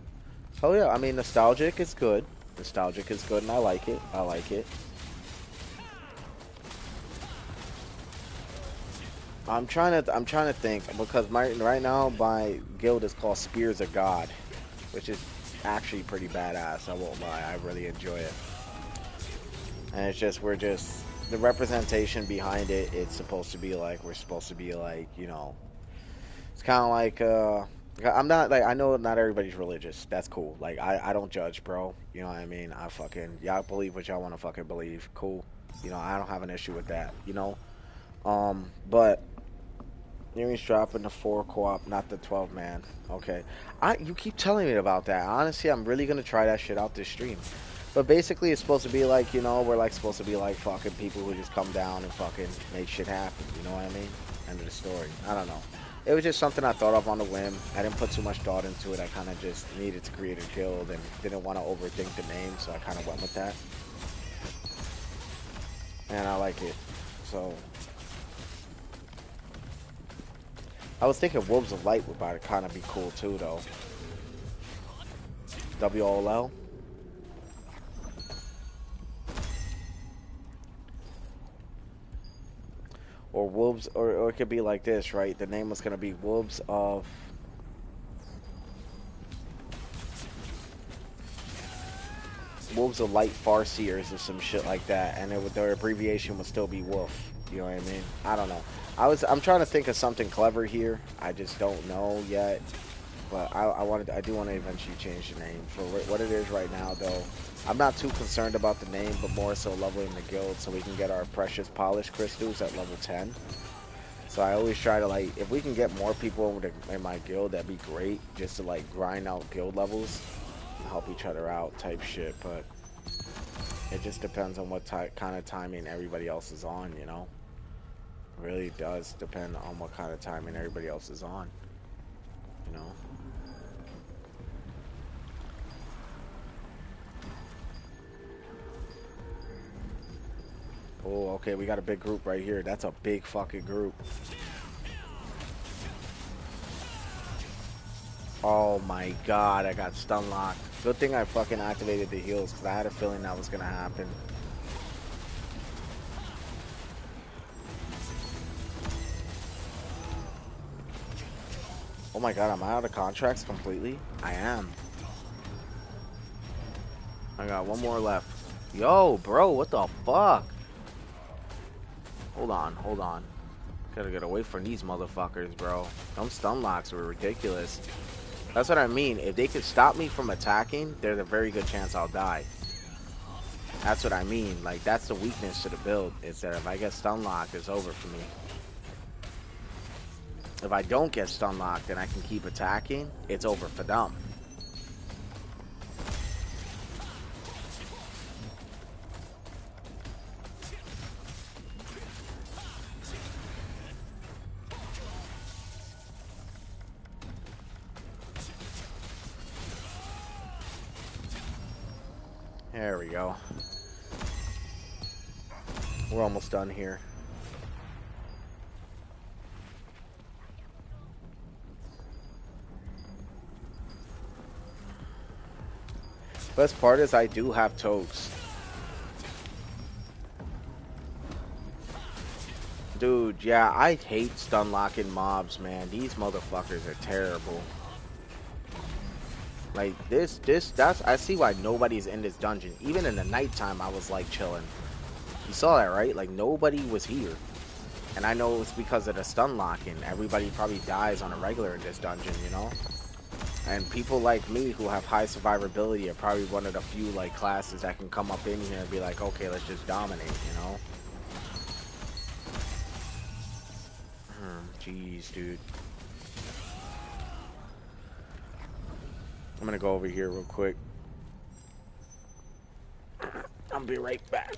Hell yeah. I mean, nostalgic is good. Nostalgic is good, and I like it. I like it. I'm trying to think, because right now my guild is called Spears of God, which is actually pretty badass. I won't lie, I really enjoy it. And it's just the representation behind it. It's supposed to be like we're supposed to be like, you know, it's kind of like I'm not like, I know not everybody's religious. That's cool. Like I don't judge, bro. You know what I mean? I fucking, y'all believe what y'all want to fucking believe. Cool. You know, I don't have an issue with that. You know, but. Earrings drop in the 4 co-op, not the 12 man. Okay. You keep telling me about that. Honestly, I'm really gonna try that shit out this stream. But basically, it's supposed to be like, you know, we're like supposed to be like fucking people who just come down and fucking make shit happen. You know what I mean? End of the story. I don't know. It was just something I thought of on a whim. I didn't put too much thought into it. I kind of just needed to create a guild and didn't want to overthink the name, so I kind of went with that. And I like it. So... I was thinking Wolves of Light would about kind of be cool too, though. WOL. Or Wolves, or it could be like this, right? The name was gonna be Wolves of Light Farseers or some shit like that, and their abbreviation would still be Wolf. You know what I mean? I don't know. I'm trying to think of something clever here. I just don't know yet. But I do want to eventually change the name. For what it is right now, though, I'm not too concerned about the name, but more so leveling the guild so we can get our precious polished crystals at level 10. So I always try to, like, if we can get more people in my guild, that'd be great. Just to, like, grind out guild levels and help each other out type shit. But it just depends on what kind of timing everybody else is on, you know? It really does depend on what kind of timing everybody else is on, you know? Oh, okay, we got a big group right here. That's a big fucking group. Oh my god, I got stun locked. Good thing I fucking activated the heals, because I had a feeling that was gonna happen. Oh my god, am I out of contracts completely? I am. I got one more left. Yo, bro, what the fuck? Hold on, hold on. Gotta get away from these motherfuckers, bro. Them stun locks were ridiculous. That's what I mean. If they could stop me from attacking, there's a very good chance I'll die. That's what I mean. Like, that's the weakness to the build, is that if I get stun locked, it's over for me. If I don't get stun locked and I can keep attacking, it's over for them. There we go. We're almost done here. Best part is I do have totes. Dude, yeah, I hate stun locking mobs, man. These motherfuckers are terrible. Like, that's, I see why nobody's in this dungeon. Even in the nighttime, I was, like, chilling. You saw that, right? Like, nobody was here. And I know it's because of the stun locking. Everybody probably dies on a regular in this dungeon, you know? And people like me who have high survivability are probably one of the few, like, classes that can come up in here and be like, okay, let's just dominate, you know? Jeez, dude. I'm gonna go over here real quick. I'll be right back.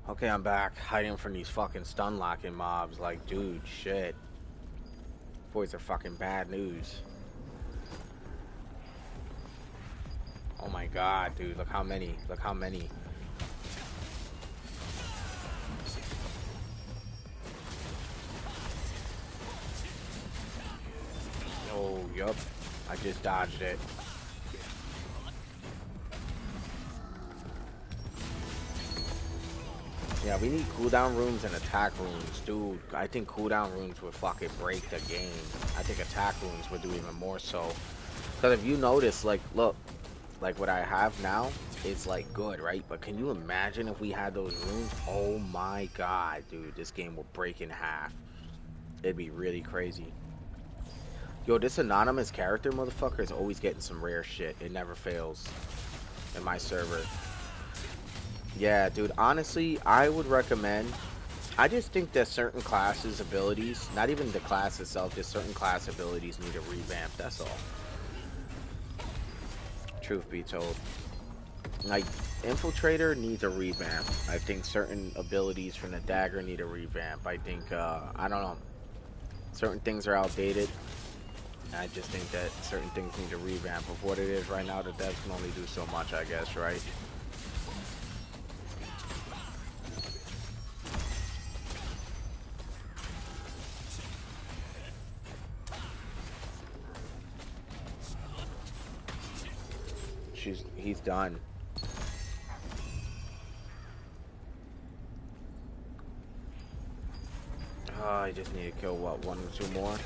Okay, I'm back, hiding from these fucking stun locking mobs. Like, dude, shit. Boys are fucking bad news. Oh my god, dude, look how many. Look how many. Oh, yup. I just dodged it. Yeah, we need cooldown runes and attack runes. Dude, I think cooldown runes would fucking break the game. I think attack runes would do even more so. Because if you notice, like, look, like what I have now is like good, right? But can you imagine if we had those runes? Oh my god, dude, this game will break in half. It'd be really crazy. Yo, this anonymous character motherfucker is always getting some rare shit. It never fails in my server. Yeah, dude, honestly, I would recommend, I just think that certain classes' abilities, not even the class itself, just certain class abilities need a revamp, that's all. Truth be told. Like, Infiltrator needs a revamp. I think certain abilities from the dagger need a revamp. I think, I don't know. Certain things are outdated. I just think that certain things need a revamp. Of what it is right now, the devs can only do so much, I guess, right? He's done. I just need to kill, what, 1 or 2 more?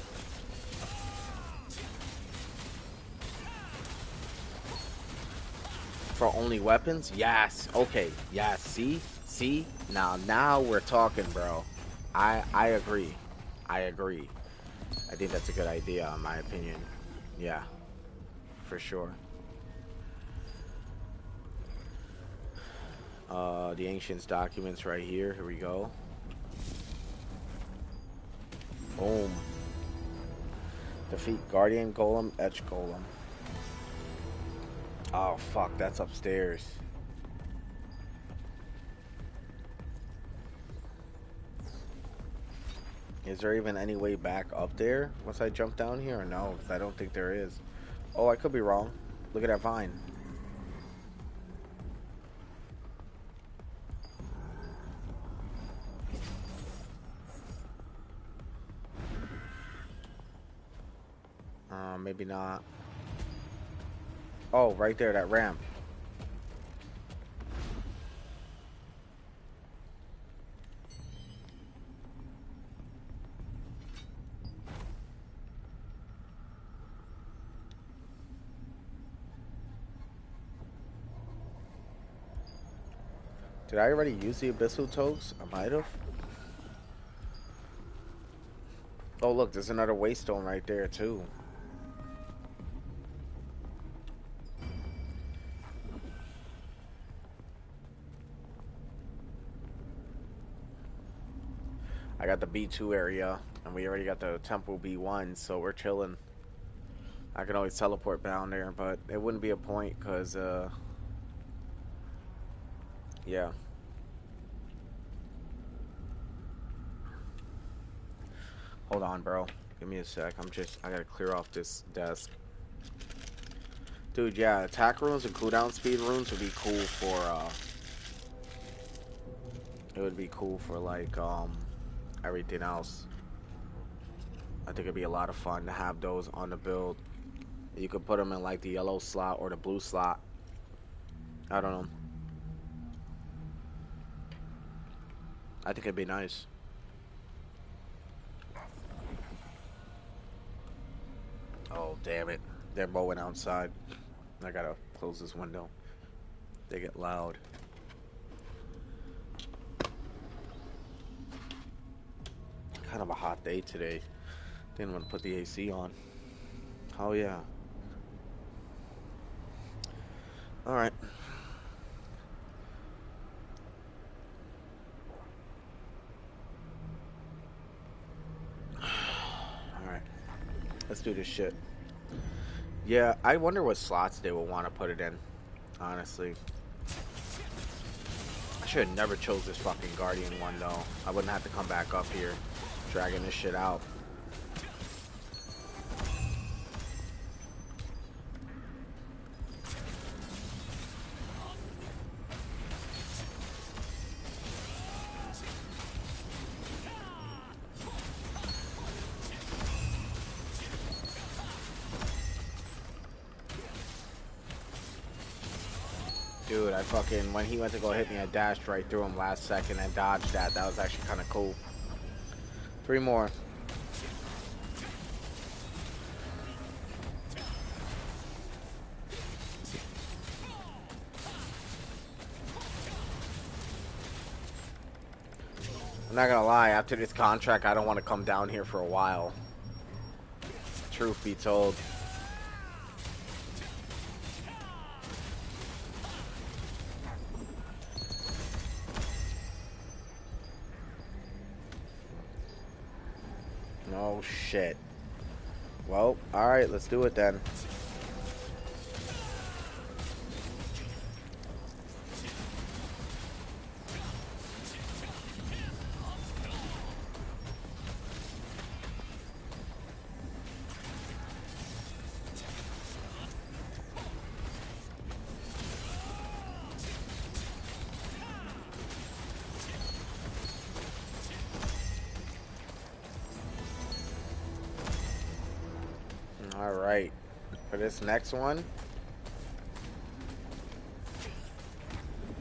For only weapons? Yes. Okay. Yes. See? Now we're talking, bro. I agree. I agree. I think that's a good idea, in my opinion. Yeah, for sure. The Ancients documents right here. Here we go. Boom. Defeat Guardian Golem, Etch Golem. Oh, fuck. That's upstairs. Is there even any way back up there once I jump down here or no? 'Cause I don't think there is. Oh, I could be wrong. Look at that vine. Maybe not. Oh, right there, that ramp. Did I already use the Abyssal Toques? I might have. Oh, look, there's another Waystone right there, too. I got the B2 area, and we already got the Temple B1, so we're chilling. I can always teleport down there, but it wouldn't be a point, because, yeah. Hold on, bro. Give me a sec. I gotta clear off this desk. Dude, yeah, attack runes and cooldown speed runes would be cool for, it would be cool for, like, everything else. I think it'd be a lot of fun to have those on the build. You could put them in, like, the yellow slot or the blue slot. I don't know. I think it'd be nice. Oh, damn it. They're mowing outside. I gotta close this window. They get loud. Kind of a hot day today. Didn't want to put the AC on. Oh, yeah. Alright. Alright. Let's do this shit. Yeah, I wonder what slots they would want to put it in. Honestly. I should have never chose this fucking Guardian one, though. I wouldn't have to come back up here. Dragging this shit out. Dude, I fucking, when he went to go hit me, I dashed right through him last second and dodged that. That was actually kind of cool. 3 more. I'm not gonna lie, after this contract, I don't want to come down here for a while. Truth be told. Oh shit. Well, alright, let's do it then. Alright, for this next one,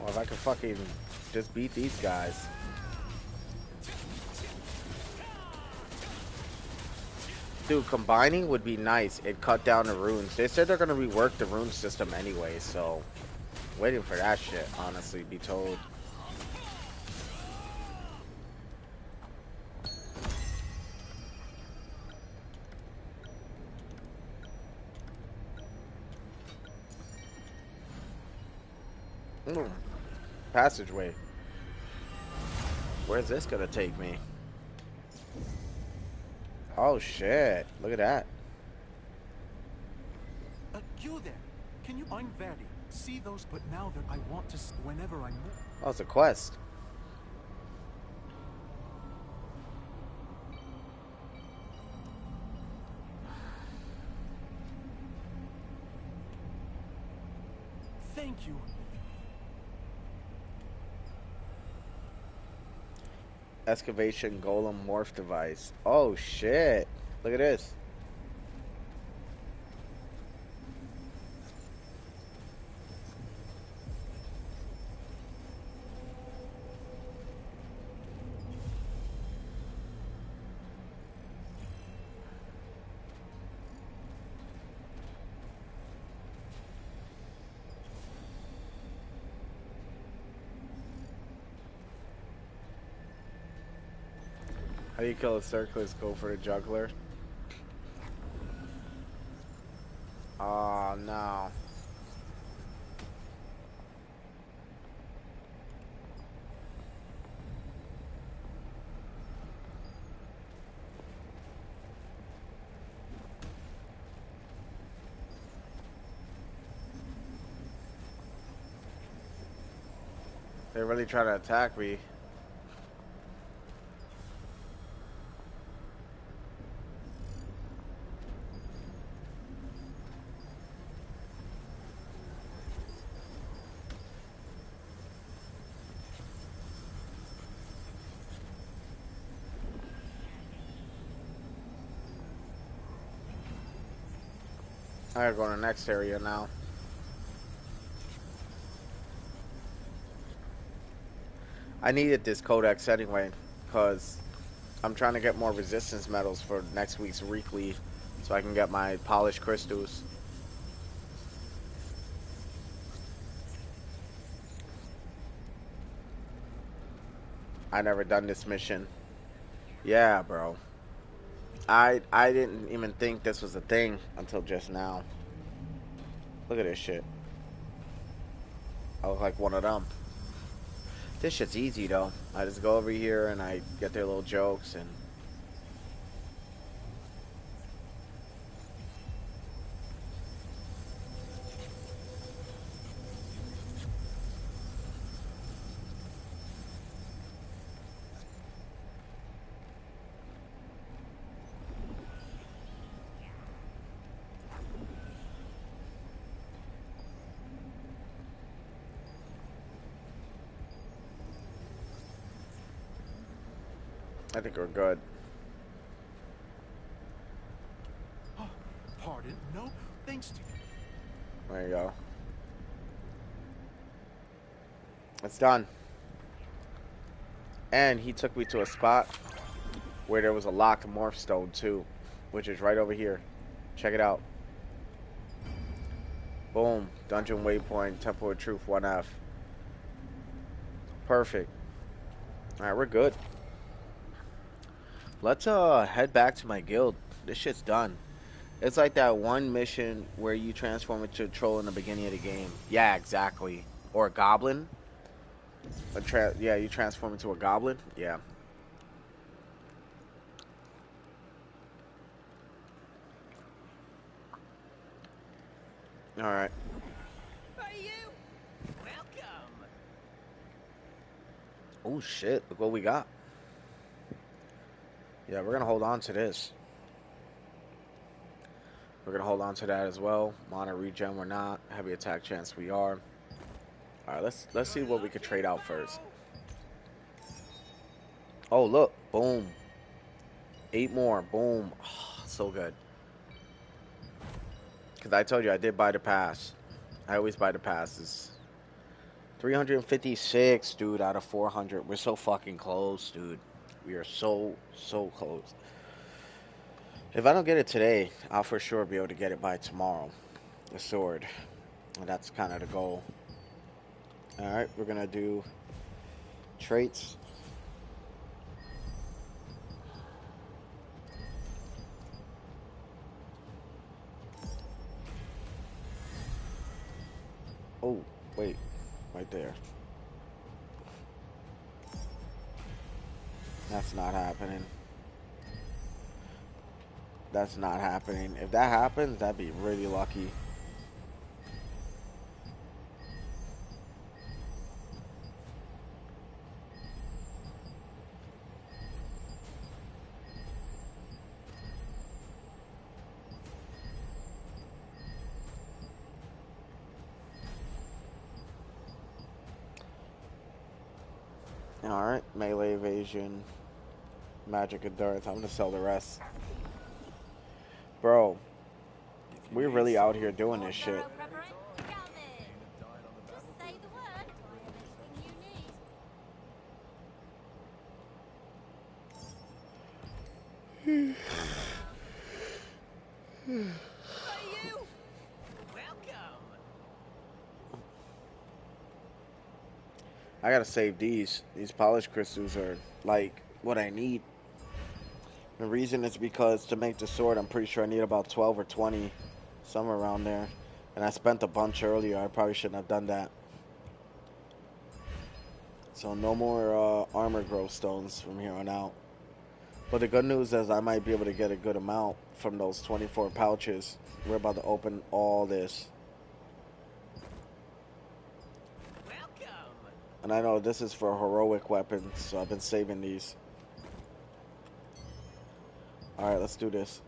well, if I could fucking just beat these guys. Dude, combining would be nice. It cut down the runes. They said they're gonna rework the rune system anyway, so waiting for that shit, honestly, be told. Ooh, passageway. Where's this gonna take me? Oh shit! Look at that. You there? Can you? I'm Verdi. See those, but now that I want to, whenever I move. Oh, it's a quest. Thank you. Excavation golem morph device. Oh shit! Look at this. How do you kill a circus? Go for the juggler. Oh no. They're really trying to attack me. I gotta go to the next area now. I needed this codex anyway, because I'm trying to get more resistance medals for next week's weekly, so I can get my polished crystals. I never done this mission. Yeah, bro. I didn't even think this was a thing until just now. Look at this shit. I look like one of them. This shit's easy though. I just go over here and I get their little jokes and I think we're good. Pardon? No, thanks to you. There you go. It's done. And he took me to a spot where there was a locked morph stone too, which is right over here. Check it out. Boom. Dungeon waypoint, Temple of Truth 1F. Perfect. Alright, we're good. Let's head back to my guild. This shit's done. It's like that one mission where you transform into a troll in the beginning of the game. Yeah, exactly. Or a goblin. Yeah, you transform into a goblin. Yeah. Alright. Hey, you! Welcome! Oh shit, look what we got. Yeah, we're gonna hold on to this. We're gonna hold on to that as well. Mana regen, we're not. Heavy attack chance, we are. Alright, let's see what we could trade out first. Oh look, boom. 8 more, boom. Oh, so good. Cause I told you I did buy the pass. I always buy the passes. 356, dude, out of 400. We're so fucking close, dude. We are so close. If I don't get it today, I'll for sure be able to get it by tomorrow. The sword. And that's kind of the goal. Alright, we're going to do traits. Oh, wait. Right there. That's not happening. That's not happening. If that happens, that'd be really lucky. Alright, melee evasion, magic endurance. I'm gonna sell the rest. Bro, we're really out here doing this shit. Thorough preparation. Come in. Just say the word if I have anything you need. Hey, you! Welcome! I gotta save these. These polished crystals are like what I need. The reason is because to make the sword, I'm pretty sure I need about 12 or 20, somewhere around there. And I spent a bunch earlier. I probably shouldn't have done that. So no more armor growth stones from here on out. But the good news is I might be able to get a good amount from those 24 pouches. We're about to open all this. Welcome! And I know this is for heroic weapons, so I've been saving these. Alright, let's do this.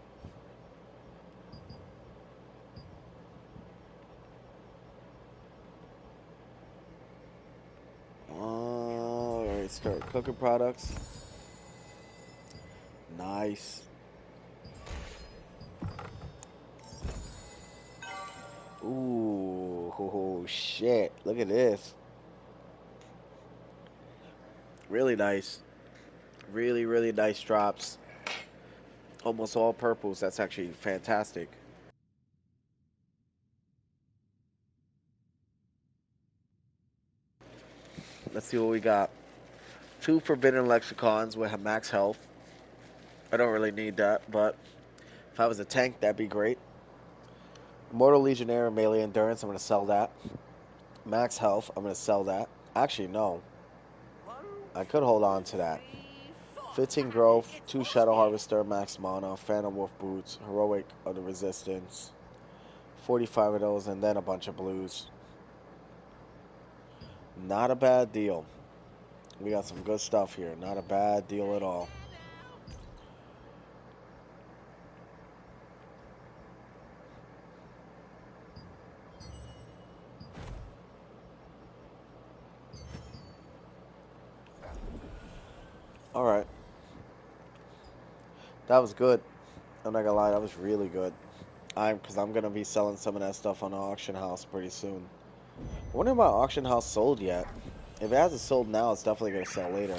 Alright, start cooking products. Nice. Ooh, oh, shit. Look at this. Really nice. Really, really nice drops. Almost all purples. That's actually fantastic. Let's see what we got. 2 forbidden lexicons with max health. I don't really need that, but if I was a tank, that'd be great. Mortal Legionnaire melee endurance, I'm going to sell that. Max health, I'm going to sell that. Actually, no. I could hold on to that. 15 growth, 2 Shadow Harvester, max mana, Phantom Wolf boots, heroic of the resistance. 45 of those, and then a bunch of blues. Not a bad deal. We got some good stuff here. Not a bad deal at all. Alright. That was good. I'm not gonna lie, that was really good. Because I'm gonna be selling some of that stuff on the auction house pretty soon. I wonder if my auction house sold yet. If it hasn't sold now, it's definitely gonna sell later.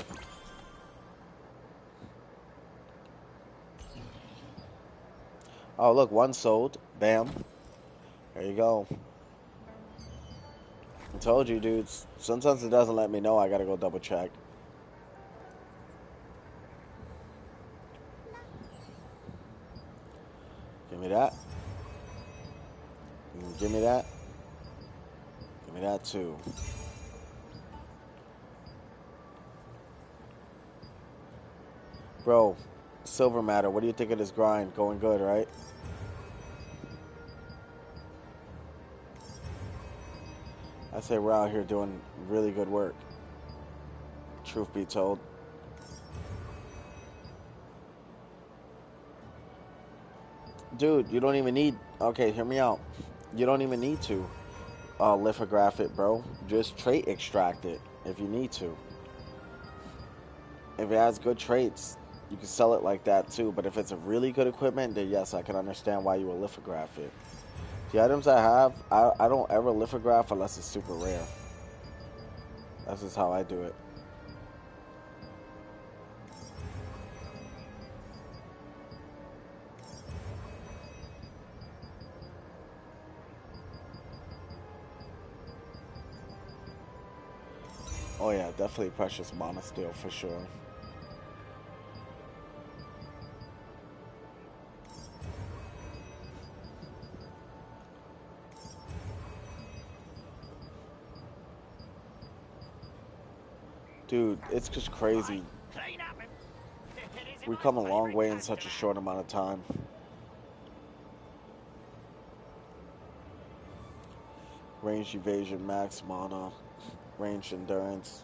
Oh, look, one sold. Bam. There you go. I told you, dudes. Sometimes it doesn't let me know. I gotta go double check. Give me that. Give me that. Give me that too. Bro, Silver Matter, what do you think of this grind? Going good, right? I say we're out here doing really good work. Truth be told. Dude, you don't even need... Okay, hear me out. You don't even need to lithograph it, bro. Just trait extract it if you need to. If it has good traits, you can sell it like that too. But if it's a really good equipment, then yes, I can understand why you will lithograph it. The items I have, I don't ever lithograph unless it's super rare. That's just how I do it. Oh yeah, definitely precious mana steel for sure. Dude, it's just crazy. Clean up. It isn't We've my come a long favourite way in such a customer. short amount of time. Range evasion, max mana, range endurance.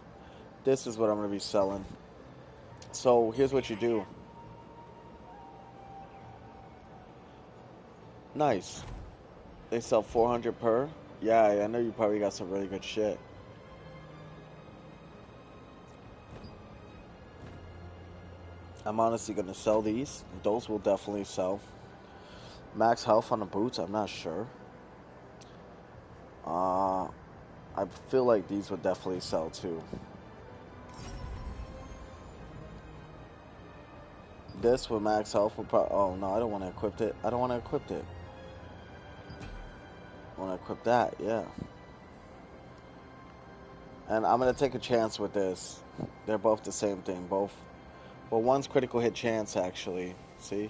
This is what I'm going to be selling. So here's what you do. Nice. They sell 400 per. Yeah, I know you probably got some really good shit. I'm honestly going to sell these. Those will definitely sell. Max health on the boots, I'm not sure. I feel like these would definitely sell too. This with max health will probably... Oh, no, I don't want to equip it. I don't want to equip it. I want to equip that, yeah. And I'm going to take a chance with this. They're both the same thing. Both. Well, one's critical hit chance, actually. See?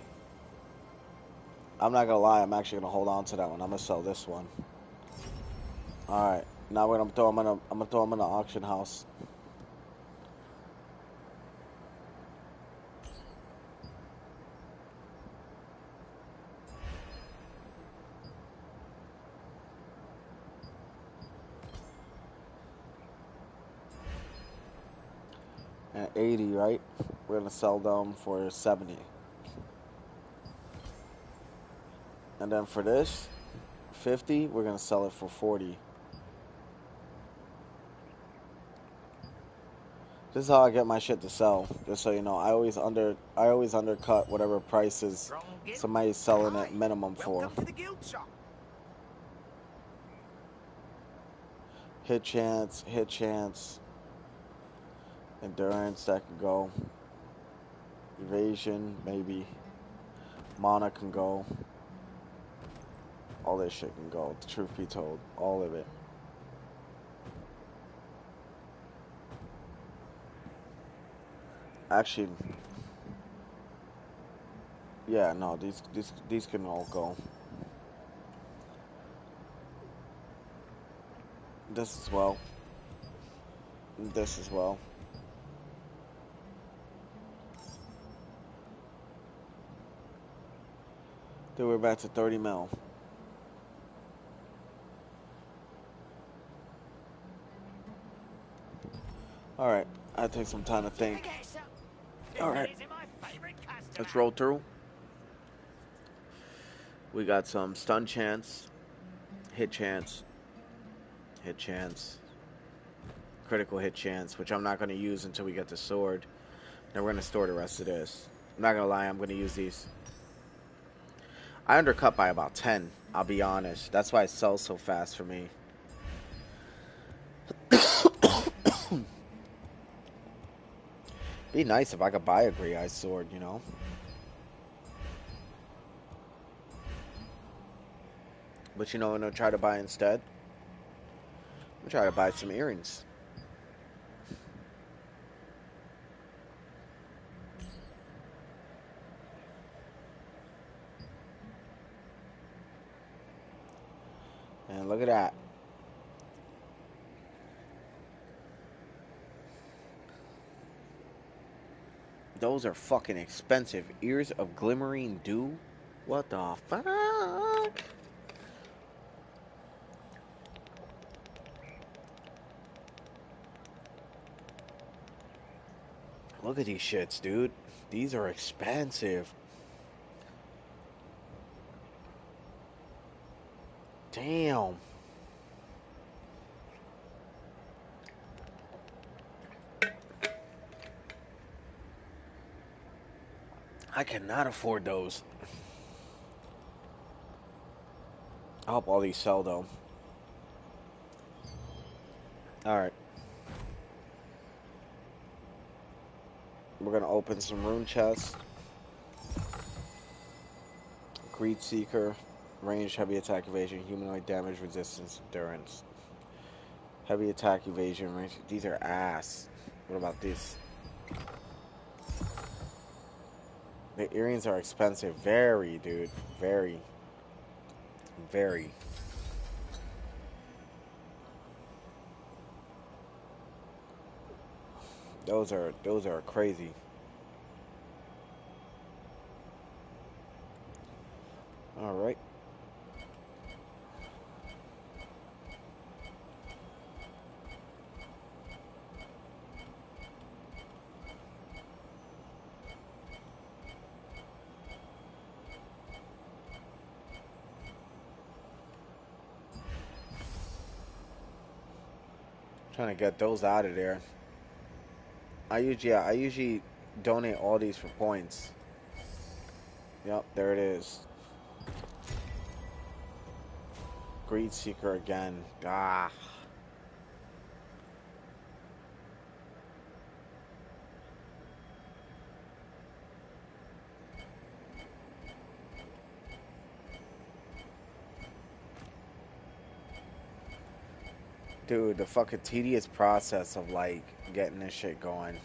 I'm not going to lie. I'm actually going to hold on to that one. I'm going to sell this one. Alright. Now we're going to throw them in the auction house. At 80, right? We're going to sell them for 70. And then for this, 50, we're going to sell it for 40. This is how I get my shit to sell. Just so you know, I always undercut whatever prices somebody's selling it minimum for. Welcome to the guild shop. Hit chance, endurance, that can go. Evasion, maybe. Mana can go. All this shit can go. The truth be told, all of it. Actually, yeah, no, these can all go. This as well. This as well. Then we're back to 30 mil. Alright, I take some time to think. Alright, let's roll through. We got some stun chance, hit chance, critical hit chance, which I'm not going to use until we get the sword. Then we're going to store the rest of this. I'm not going to lie, I'm going to use these. I undercut by about 10, I'll be honest. That's why it sells so fast for me. Be nice if I could buy a Grey Eye sword, you know? But you know what I'm going to try to buy instead? I'm going to try to buy some earrings. And look at that. Those are fucking expensive. Ears of Glimmering Dew? What the fuck? Look at these shits, dude. These are expensive. Damn. I cannot afford those. I hope all these sell, though. Alright. We're going to open some rune chests. Greed Seeker. Range, heavy attack evasion, humanoid damage, resistance, endurance. Heavy attack evasion, range. These are ass. What about this? The earrings are expensive. Very, dude. Very. Very. Those are crazy. All right. Trying to get those out of there. I usually donate all these for points. Yep, there it is. Greed Seeker again. Ah. Dude, the fucking tedious process of like getting this shit going.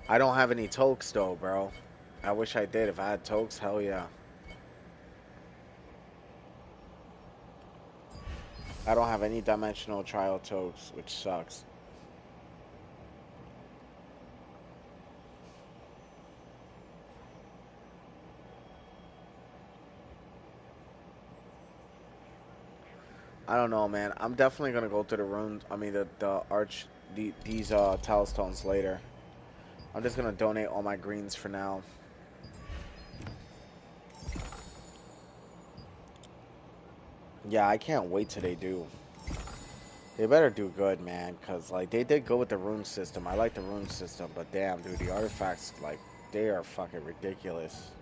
I don't have any tokes though, bro. I wish I did. If I had tokes, hell yeah. I don't have any dimensional trial tokes, which sucks. I don't know, man. I'm definitely gonna go through the runes. I mean, these Tellstones later. I'm just gonna donate all my greens for now. Yeah, I can't wait till they do. They better do good, man, because, like, they did go with the rune system. I like the rune system, but damn, dude, the artifacts, like, they are fucking ridiculous.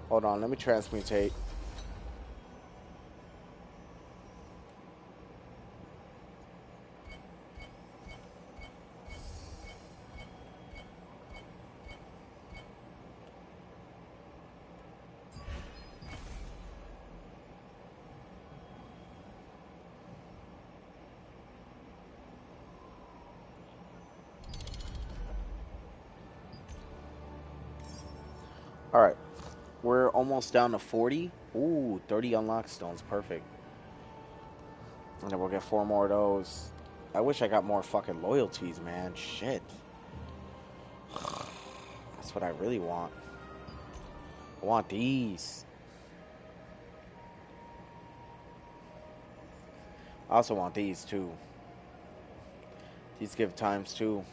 Hold on, let me transmutate. Alright, we're almost down to 40. Ooh, 30 unlock stones, perfect. And then we'll get 4 more of those. I wish I got more fucking loyalties, man. Shit. That's what I really want. I want these. I also want these, too. These give times, too.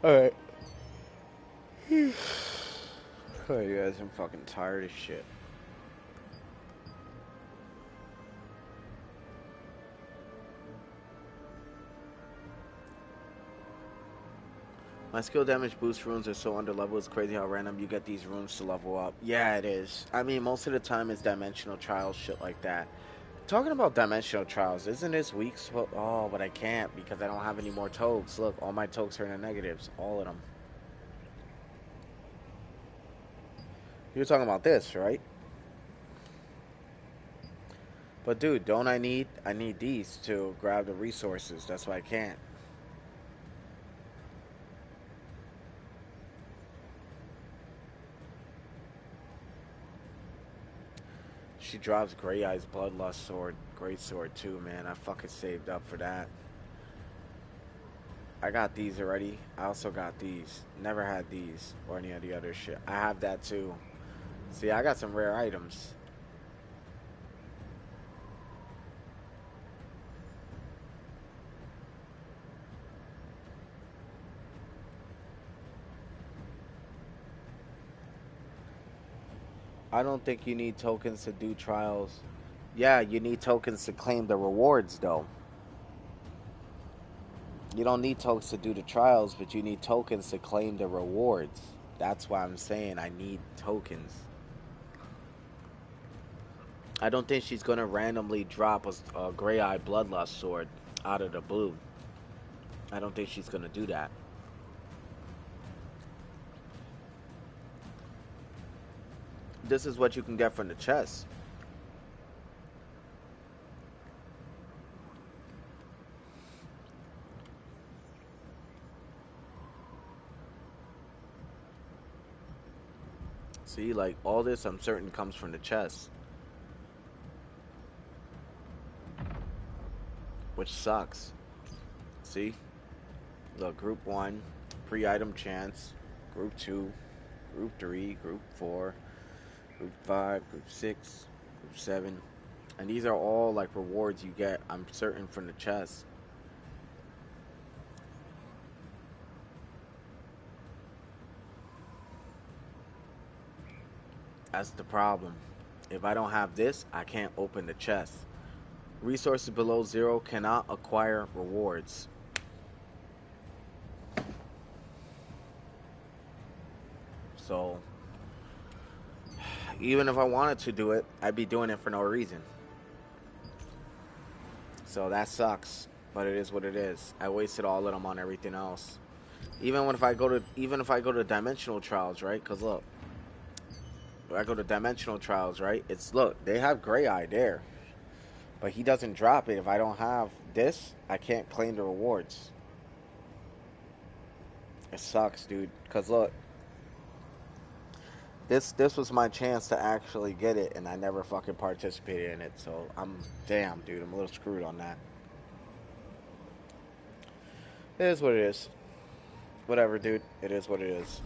Alright. Oh, you guys, I'm fucking tired as shit. My skill damage boost runes are so underleveled, it's crazy how random you get these runes to level up. Yeah, it is. I mean, most of the time it's dimensional trials, shit like that. Talking about dimensional trials, isn't this weak? Oh, but I can't because I don't have any more tokes. Look, all my tokes are in the negatives. All of them. You're talking about this, right? But dude, don't I need these to grab the resources. That's why I can't. She drops Grey Eye's Bloodlust Sword, Great Sword too, man. I fucking saved up for that. I got these already. I also got these. Never had these or any of the other shit. I have that too. See, I got some rare items. I don't think you need tokens to do trials. Yeah, you need tokens to claim the rewards, though. You don't need tokens to do the trials, but you need tokens to claim the rewards. That's why I'm saying I need tokens. I don't think she's gonna randomly drop a Gray Eye Bloodlust sword out of the blue. I don't think she's gonna do that. This is what you can get from the chest. See, like all this I'm certain comes from the chest. Which sucks. See? Look, group 1, pre-item chance, group 2, group 3, group 4, group 5, group 6, group 7. And these are all like rewards you get, I'm certain, from the chest. That's the problem. If I don't have this, I can't open the chest. Resources below 0 cannot acquire rewards. So, even if I wanted to do it, I'd be doing it for no reason. So that sucks, but it is what it is. I wasted all of them on everything else. Even if I go to dimensional trials, right? Because look, if I go to dimensional trials, right? Look, they have Gray Eye there, but he doesn't drop it. If I don't have this, I can't claim the rewards. It sucks, dude. Because look, this was my chance to actually get it, and I never fucking participated in it. So damn, dude, I'm a little screwed on that. It is what it is. Whatever, dude. It is what it is.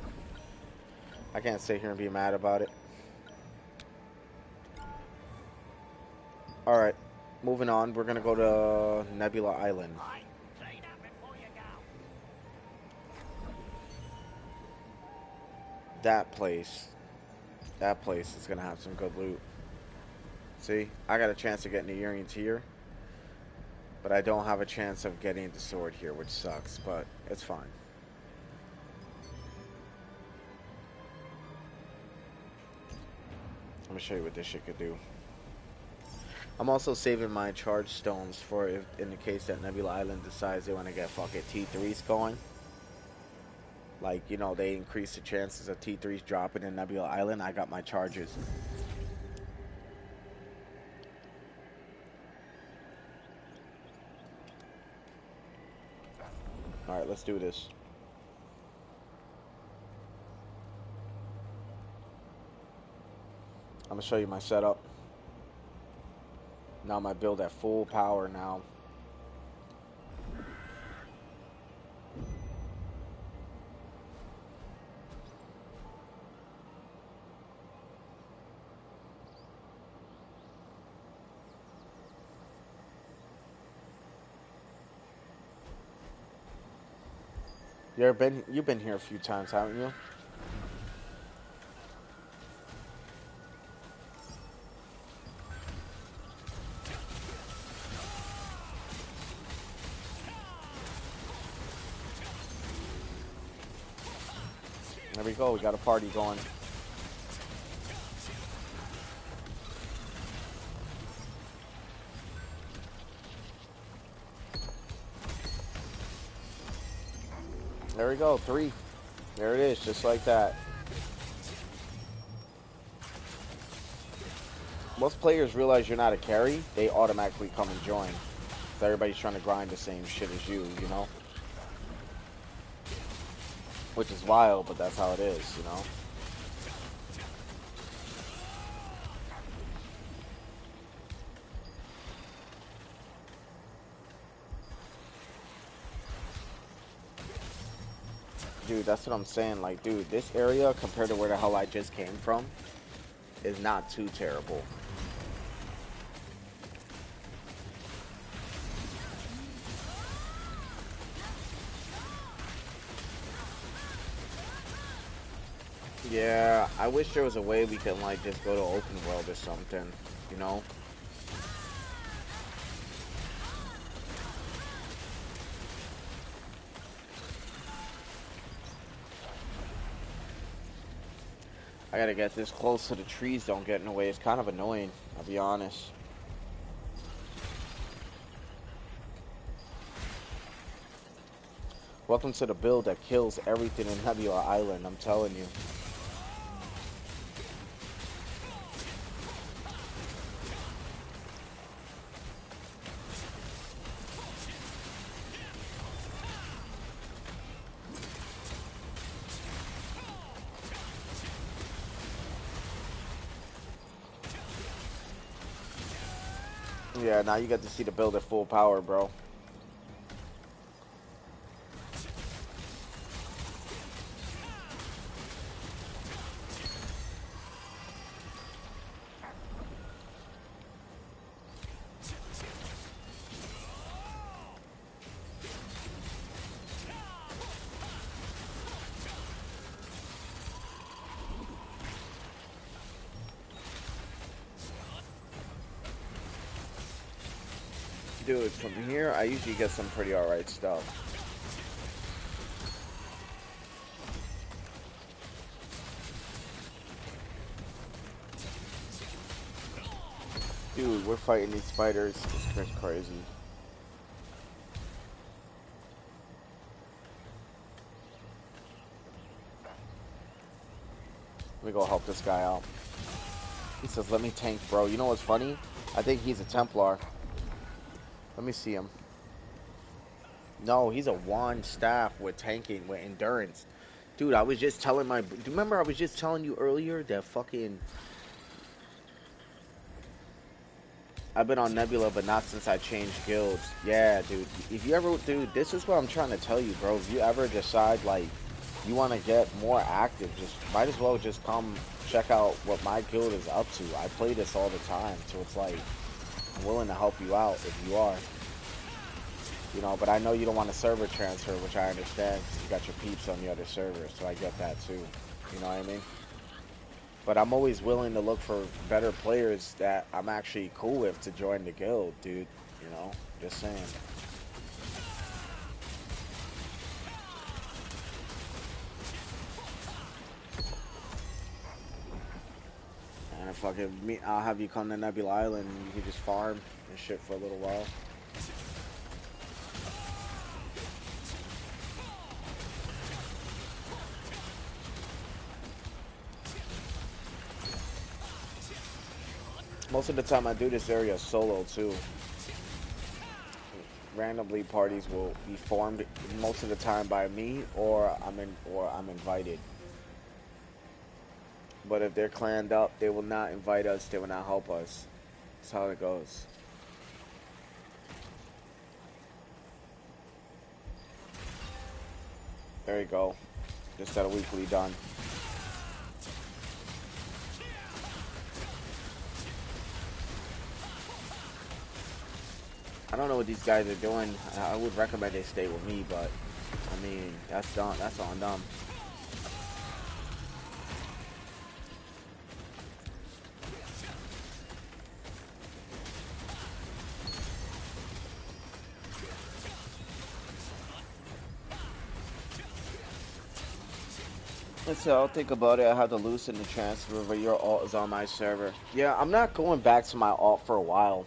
I can't sit here and be mad about it. Alright, moving on. We're gonna go to Nebula Island. Right, clean up before you go. That place is gonna have some good loot. See, I got a chance of getting the earrings here, but I don't have a chance of getting the sword here, which sucks, but it's fine. I'm gonna show you what this shit could do. I'm also saving my charge stones for if, in the case that Nebula Island decides they want to get fucking T3s going. Like, you know, they increase the chances of T3s dropping in Nebula Island. I got my charges. Alright, let's do this. I'm gonna show you my setup. Now my build at full power now. You've been here a few times, haven't you? There we go, we got a party going. There we go, 3. There it is, just like that. Most players realize you're not a carry, they automatically come and join. So everybody's trying to grind the same shit as you know? Which is wild, but that's how it is, you know? Dude, that's what I'm saying. Like, dude, this area compared to where the hell I just came from is not too terrible. Yeah, I wish there was a way we could, like, just go to open world or something, you know? I gotta get this close so the trees don't get in the way. It's kind of annoying, I'll be honest. Welcome to the build that kills everything in Nebula Island, I'm telling you. Yeah, now you get to see the build at full power, bro. Dude, from here, I usually get some pretty alright stuff. Dude, we're fighting these spiders. It's crazy. Let me go help this guy out. He says, let me tank, bro. You know what's funny? I think he's a Templar. Let me see him. No, he's a wand staff with tanking, with endurance. Dude, I was just telling my... Do you remember I was just telling you earlier that fucking... I've been on Nebula, but not since I changed guilds. Yeah, dude. If you ever... Dude, this is what I'm trying to tell you, bro. If you ever decide, like, you want to get more active, just might as well just come check out what my guild is up to. I play this all the time, so it's like, I'm willing to help you out if you are. You know, but I know you don't want a server transfer, which I understand, because you got your peeps on the other servers, so I get that too. You know what I mean? But I'm always willing to look for better players that I'm actually cool with to join the guild, dude. You know? Just saying. And fucking I'll have you come to Nebula Island and you can just farm and shit for a little while. Most of the time I do this area solo too. Randomly parties will be formed most of the time by me or I'm invited. But if they're clanned up, they will not invite us, they will not help us. That's how it goes. There you go. Just got a weekly done. I don't know what these guys are doing. I would recommend they stay with me, but I mean, that's done. That's on them. So I'll think about it. I have to loosen the transfer, but your alt is on my server. Yeah, I'm not going back to my alt for a while.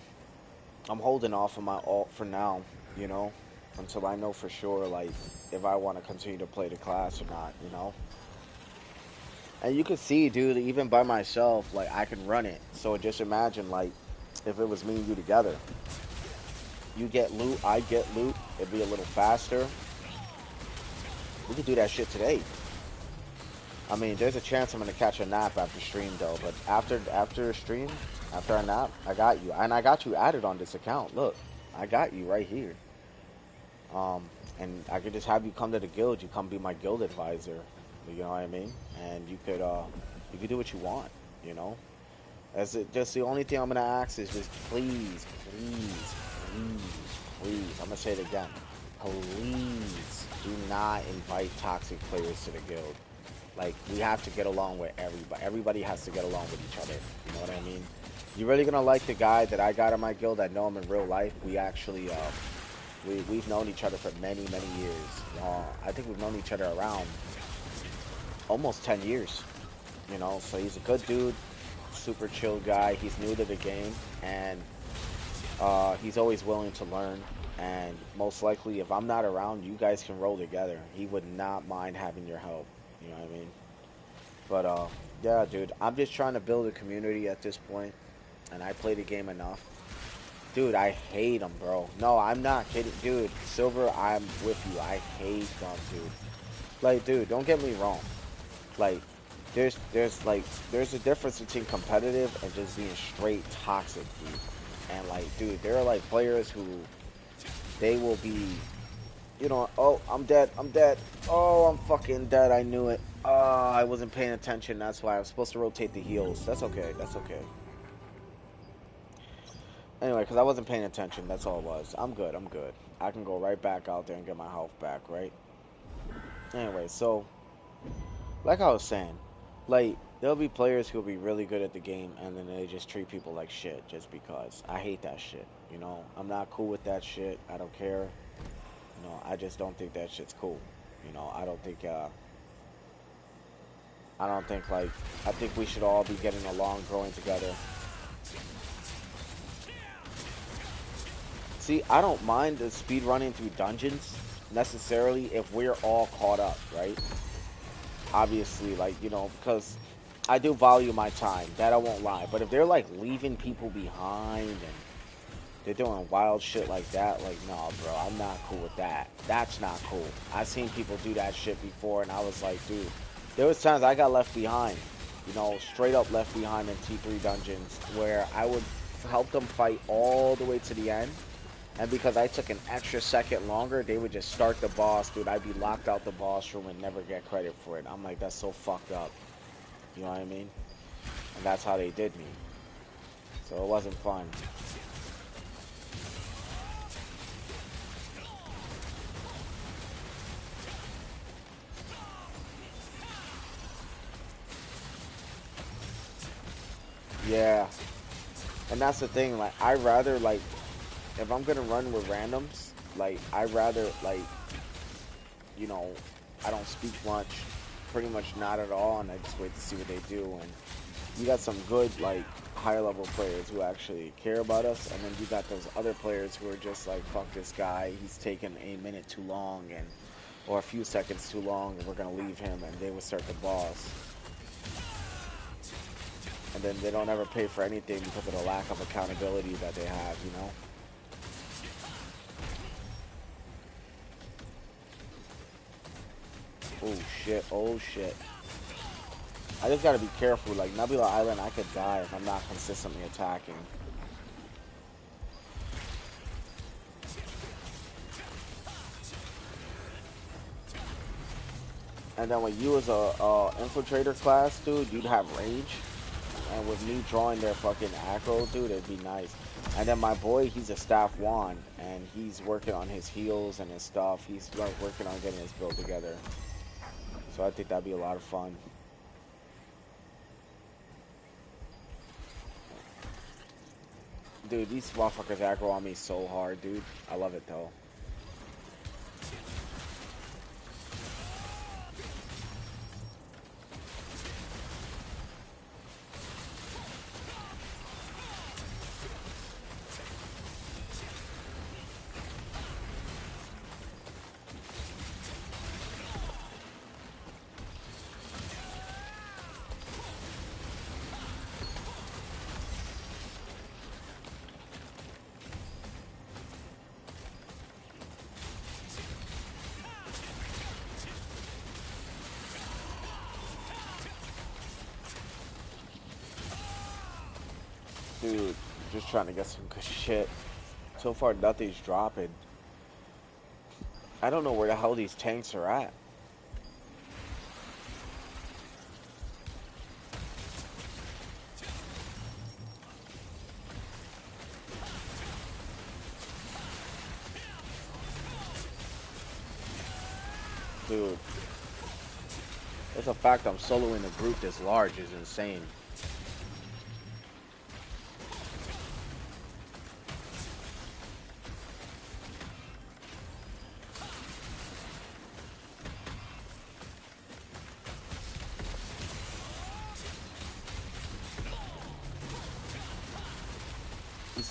I'm holding off on my alt for now, you know, until I know for sure, like, if I want to continue to play the class or not, you know. And you can see, dude, even by myself, like, I can run it. So just imagine, like, if it was me and you together. You get loot, I get loot, it'd be a little faster. We could do that shit today. I mean, there's a chance I'm gonna catch a nap after stream though, but after stream, after a nap, I got you. And I got you added on this account. Look, I got you right here. And I could just have you come to the guild, you come be my guild advisor. You know what I mean? And you could do what you want, you know? As it just the only thing I'm gonna ask is just please, please, please, please. I'm gonna say it again. Please do not invite toxic players to the guild. Like, we have to get along with everybody. Everybody has to get along with each other. You know what I mean? You're really gonna like the guy that I got in my guild. I know him in real life. We actually, we've known each other for many, many years. I think we've known each other around almost 10 years. You know, so he's a good dude, super chill guy. He's new to the game, and he's always willing to learn. And most likely, if I'm not around, you guys can roll together. He would not mind having your help. You know what I mean? But yeah, dude, I'm just trying to build a community at this point, and I play the game enough. Dude, I hate them, bro. No, I'm not kidding. Dude, Silver, I'm with you. I hate them, dude. Like, dude, don't get me wrong. Like, there's a difference between competitive and just being straight toxic, dude. And like, dude, there are like players who they will be, you know, oh, I'm dead, I'm dead. Oh, I'm fucking dead. I knew it. Oh, I wasn't paying attention. That's why I was supposed to rotate the heals. That's okay. That's okay. Anyway, because I wasn't paying attention. That's all it was. I'm good. I'm good. I can go right back out there and get my health back, right? Anyway, so like I was saying, like there'll be players who'll be really good at the game and then they just treat people like shit just because. I hate that shit. You know, I'm not cool with that shit. I don't care. You know, I just don't think that shit's cool. You know, I don't think like I think we should all be getting along, growing together. See, I don't mind the speed running through dungeons necessarily if we're all caught up, right? Obviously, like, you know, because I do value my time, that I won't lie. But if they're like leaving people behind and they're doing wild shit like that, like, no, bro, I'm not cool with that. That's not cool. I've seen people do that shit before, and I was like, dude, there was times I got left behind, you know, straight up left behind in T3 dungeons where I would help them fight all the way to the end. And because I took an extra second longer, they would just start the boss, dude. I'd be locked out the boss room and never get credit for it. I'm like, that's so fucked up. You know what I mean? And that's how they did me. So it wasn't fun. Yeah. And that's the thing, like, I rather, like, if I'm gonna run with randoms, like, I rather, like, you know, I don't speak much, pretty much not at all, and I just wait to see what they do. And you got some good, like, higher level players who actually care about us, and then you got those other players who are just like, fuck this guy, he's taking a minute too long, and or a few seconds too long, and we're gonna leave him, and they would start the boss. And then they don't ever pay for anything because of the lack of accountability that they have, you know? Oh shit, oh shit. I just gotta be careful, like Nebula Island I could die if I'm not consistently attacking. And then when you as a infiltrator class, dude, you'd have range. And with me drawing their fucking aggro, dude, it'd be nice. And then my boy, he's a staff wand, and he's working on his heals and his stuff. He's like working on getting his build together. So I think that'd be a lot of fun. Dude, these motherfuckers aggro on me so hard, dude. I love it though. Dude, just trying to get some good shit. So far, nothing's dropping. I don't know where the hell these tanks are at. Dude, it's a fact I'm soloing a group this large is insane.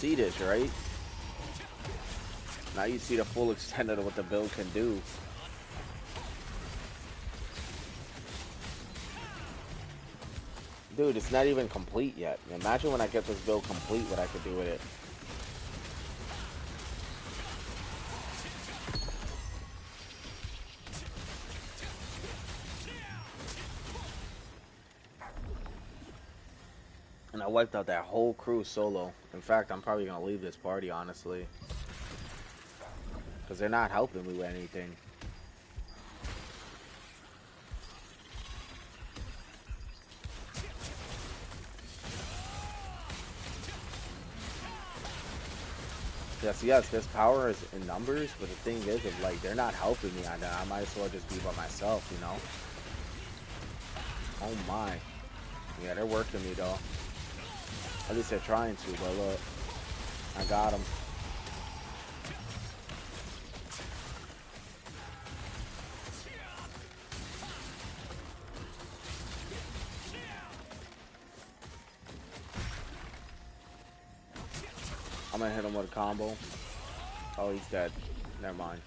see this, right? Now you see the full extent of what the build can do. Dude, it's not even complete yet. Imagine when I get this build complete, what I could do with it. And I wiped out that whole crew solo. In fact, I'm probably gonna leave this party, honestly. Because they're not helping me with anything. Yes, this power is in numbers, but the thing is, if, like, they're not helping me, I might as well just be by myself, you know? Oh my. Yeah, they're working me, though. At least they're trying to, but look. I got them. I'm gonna hit him with a combo. Oh, he's dead. Never mind.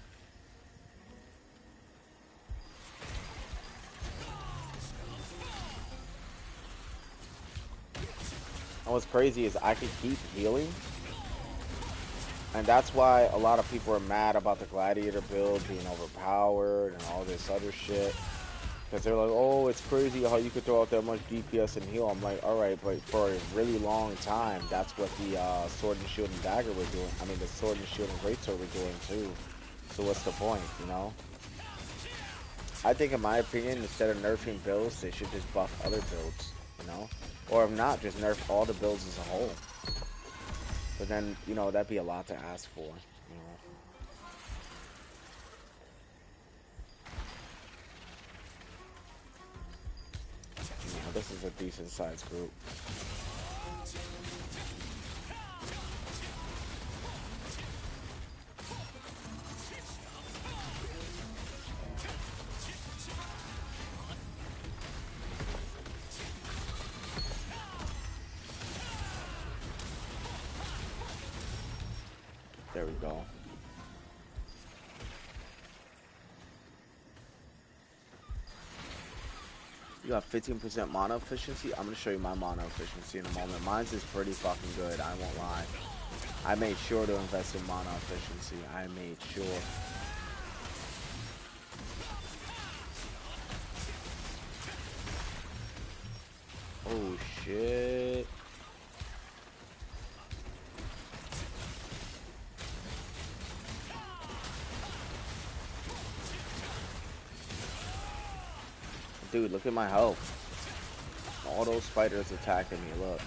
And what's crazy is I can keep healing. And that's why a lot of people are mad about the Gladiator build being overpowered and all this other shit. Because they're like, oh, it's crazy how you could throw out that much DPS and heal. I'm like, alright, but for a really long time, that's what the Sword and Shield and Dagger were doing. I mean, the Sword and Shield and Greatsword were doing too. So what's the point, you know? I think, in my opinion, instead of nerfing builds, they should just buff other builds, you know? Or if not, just nerf all the builds as a whole. But then, you know, that'd be a lot to ask for, you know? This is a decent sized group. There we go. You got 15% mana efficiency? I'm going to show you my mana efficiency in a moment. Mine's is pretty fucking good, I won't lie. I made sure to invest in mana efficiency. I made sure. Oh, shit. Dude, look at my health. All those spiders attacking me, look.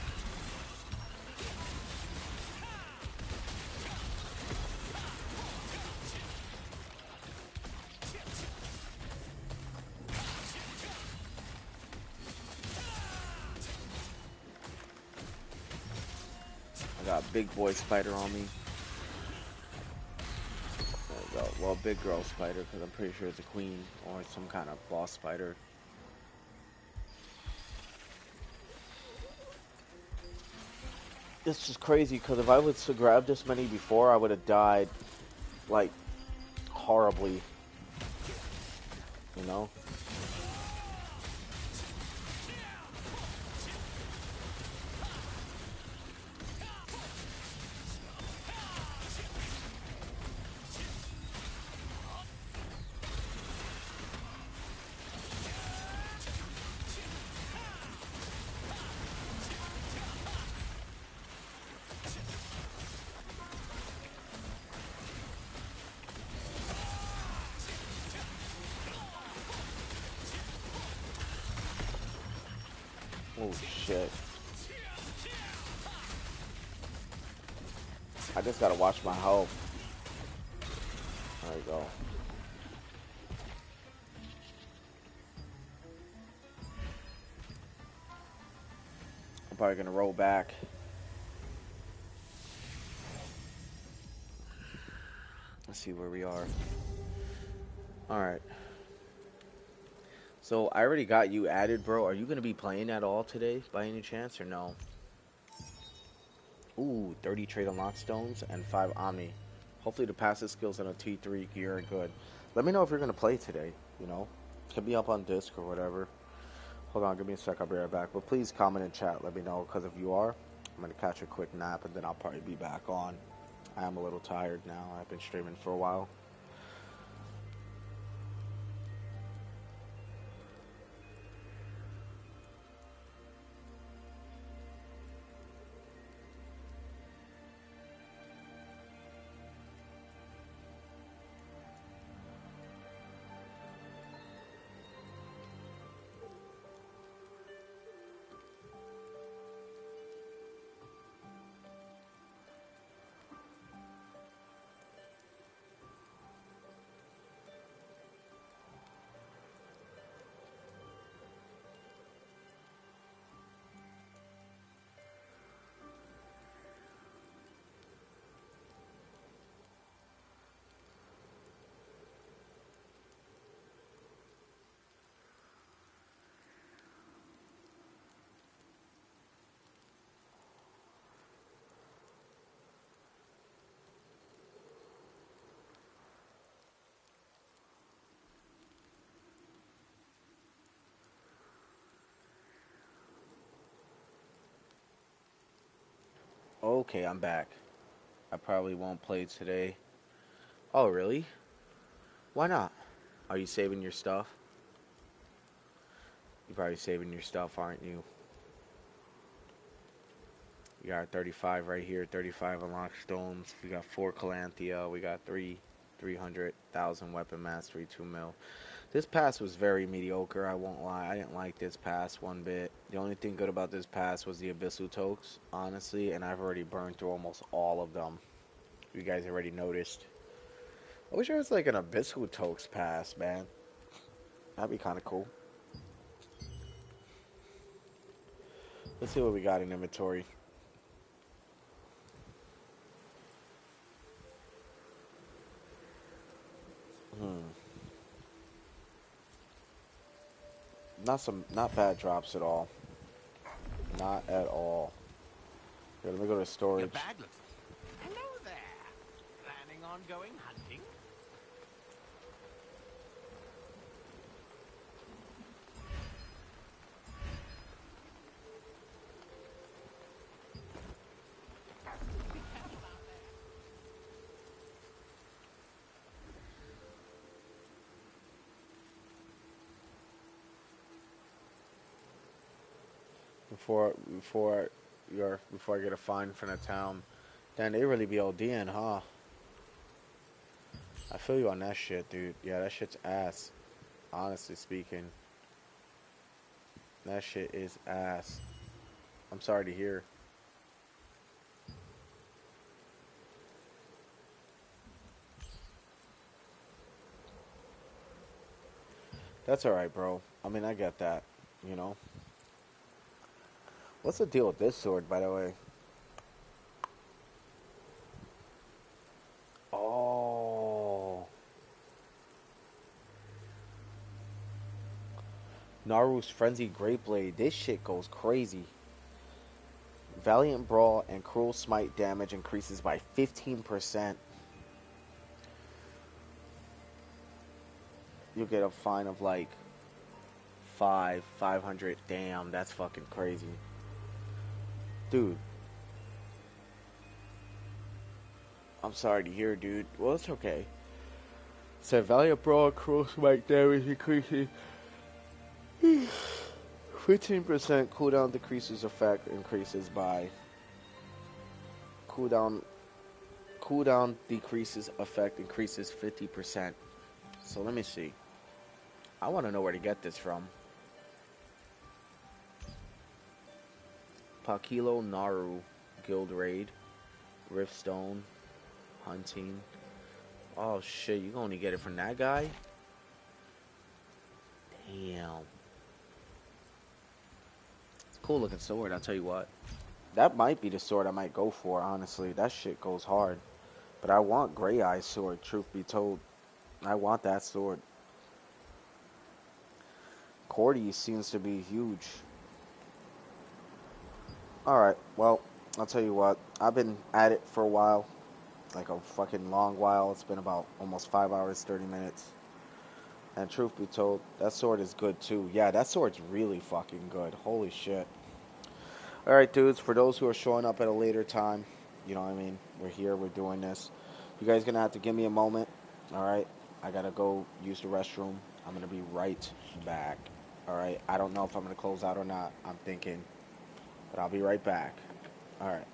I got a big boy spider on me. There we go. Well, big girl spider, because I'm pretty sure it's a queen or some kind of boss spider. It's just crazy, because if I was to grab this many before, I would have died, like, horribly. You know? Oh shit. I just gotta watch my health. There we go. I'm probably gonna roll back. Let's see where we are. Alright. So I already got you added, bro. Are you gonna be playing at all today by any chance or no? Ooh, 30 trade unlock stones and 5 Omni. Hopefully the passive skills on a T3 gear are good. Let me know if you're going to play today, you know. Hit me up on Disc or whatever. Hold on, give me a sec, I'll be right back. But please comment in chat, let me know, because if you are, I'm going to catch a quick nap and then I'll probably be back on. I am a little tired now. I've been streaming for a while. Okay, I'm back. I probably won't play today. Oh, really? Why not? Are you saving your stuff? You're probably saving your stuff, aren't you? We got 35 right here, 35 unlock stones. We got 4 Calanthea. We got 300,000 weapon mastery, 2 mil. This pass was very mediocre, I won't lie. I didn't like this pass one bit. The only thing good about this pass was the Abyssal Tokes, honestly, and I've already burned through almost all of them. You guys already noticed. I wish there was like an Abyssal Tokes pass, man. That'd be kind of cool. Let's see what we got in inventory. Not bad drops at all. Not at all. Here, let me go to storage. Your bag looks... Hello there. Planning on going hunting? Before I get a fine from the town. Damn, they really be ODing, huh? I feel you on that shit, dude. Yeah, that shit's ass. Honestly speaking. That shit is ass. I'm sorry to hear. That's alright, bro. I mean, I get that, you know? What's the deal with this sword, by the way? Oh. Naru's Frenzied Great Blade. This shit goes crazy. Valiant Brawl and Cruel Smite damage increases by 15%. You'll get a fine of like 500. Damn, that's fucking crazy. Dude. I'm sorry to hear, dude. Well, it's okay. So Valiant Brawl, Cruel Smite damage increases 15% cooldown decreases effect increases by cooldown decreases effect increases 50%. So let me see. I want to know where to get this from. Pakilo Naru Guild Raid, Riftstone, Hunting. Oh shit, you can only get it from that guy? Damn. Cool looking sword, I'll tell you what. That might be the sword I might go for, honestly. That shit goes hard. But I want Grey Eye's sword, truth be told. I want that sword. Cordy seems to be huge. Alright, well, I'll tell you what, I've been at it for a while, like a fucking long while. It's been about almost 5 hours, 30 minutes. And truth be told, that sword is good too. Yeah, that sword's really fucking good. Holy shit. Alright, dudes, for those who are showing up at a later time, you know what I mean? We're here, we're doing this. You guys gonna have to give me a moment, alright? I gotta go use the restroom. I'm gonna be right back. Alright, I don't know if I'm gonna close out or not. I'm thinking, but I'll be right back. Alright.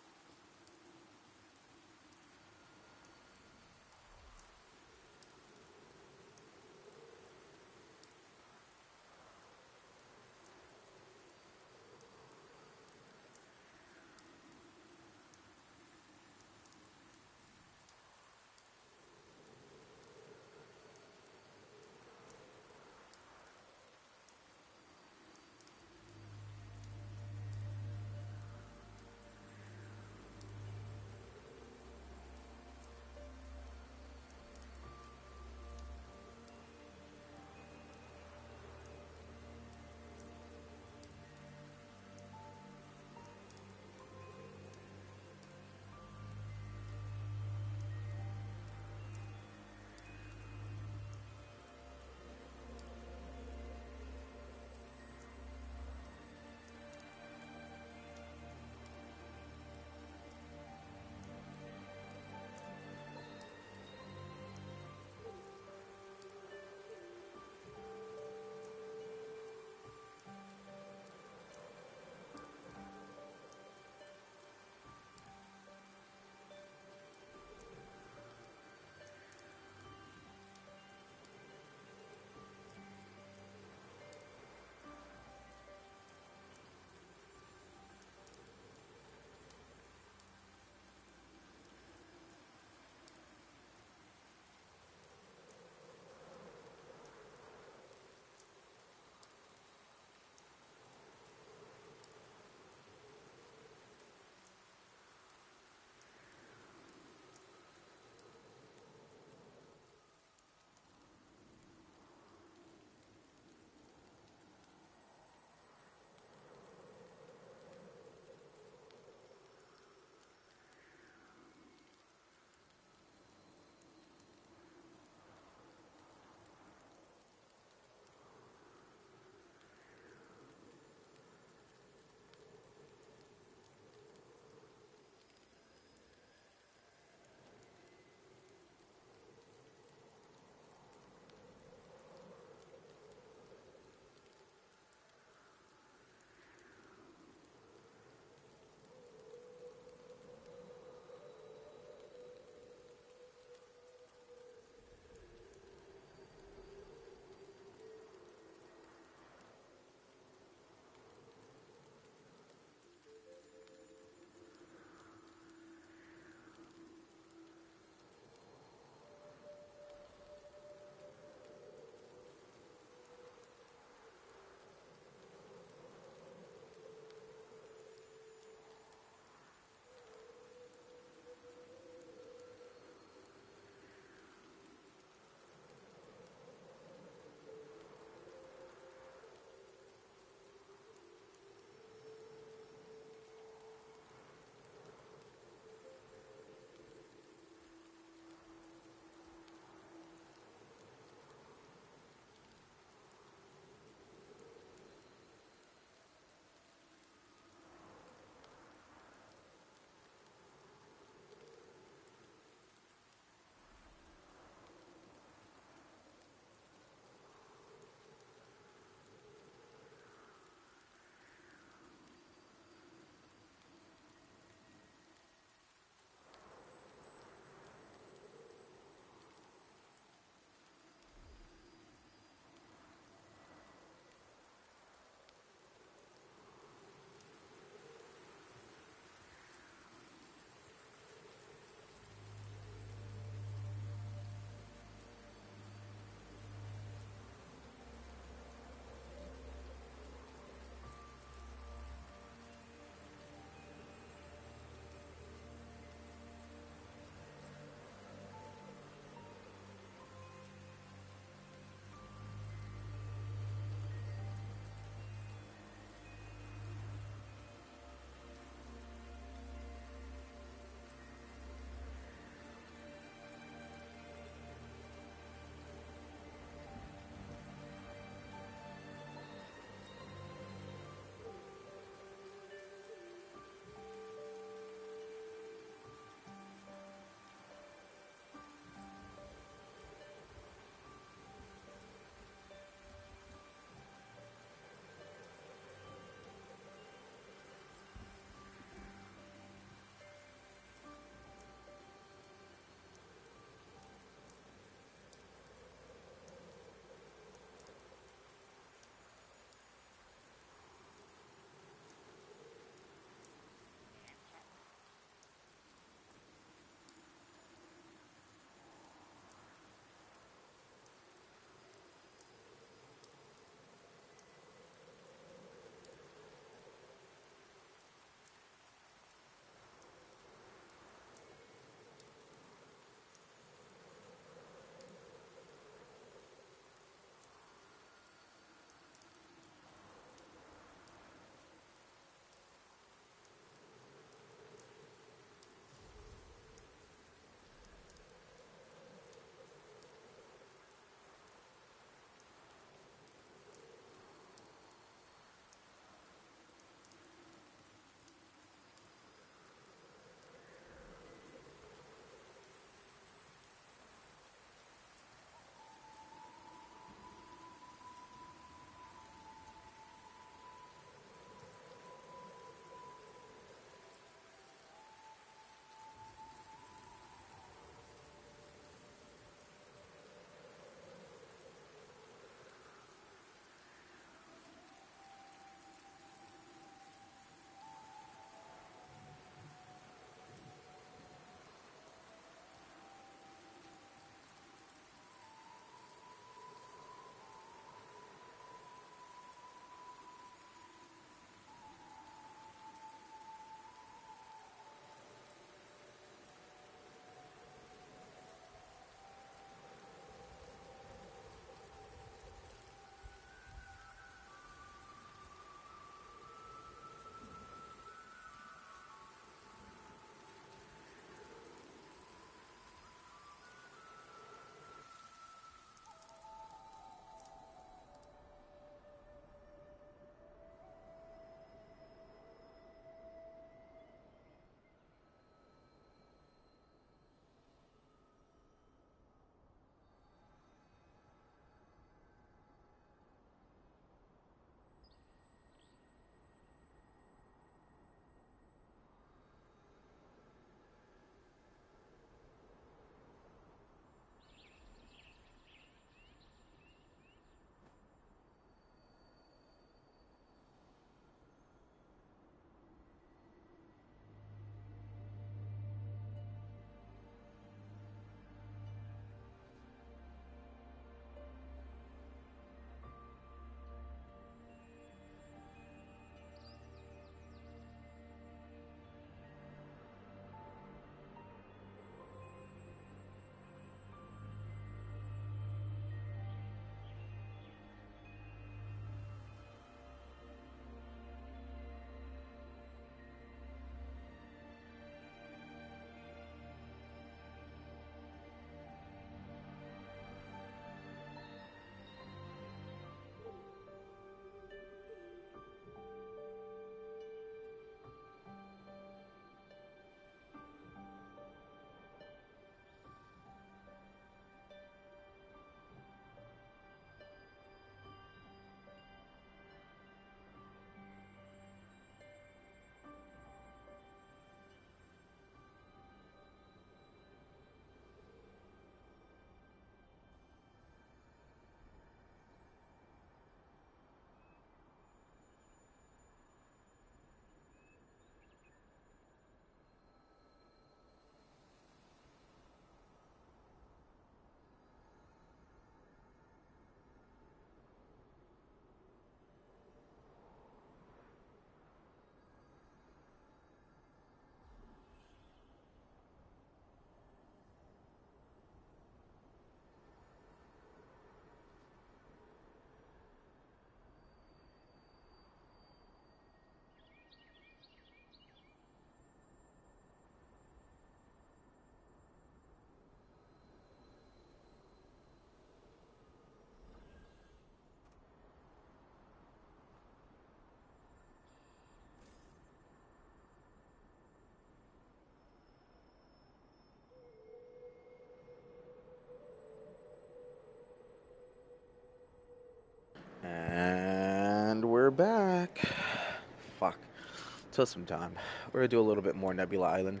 till some time. We're gonna do a little bit more Nebula Island.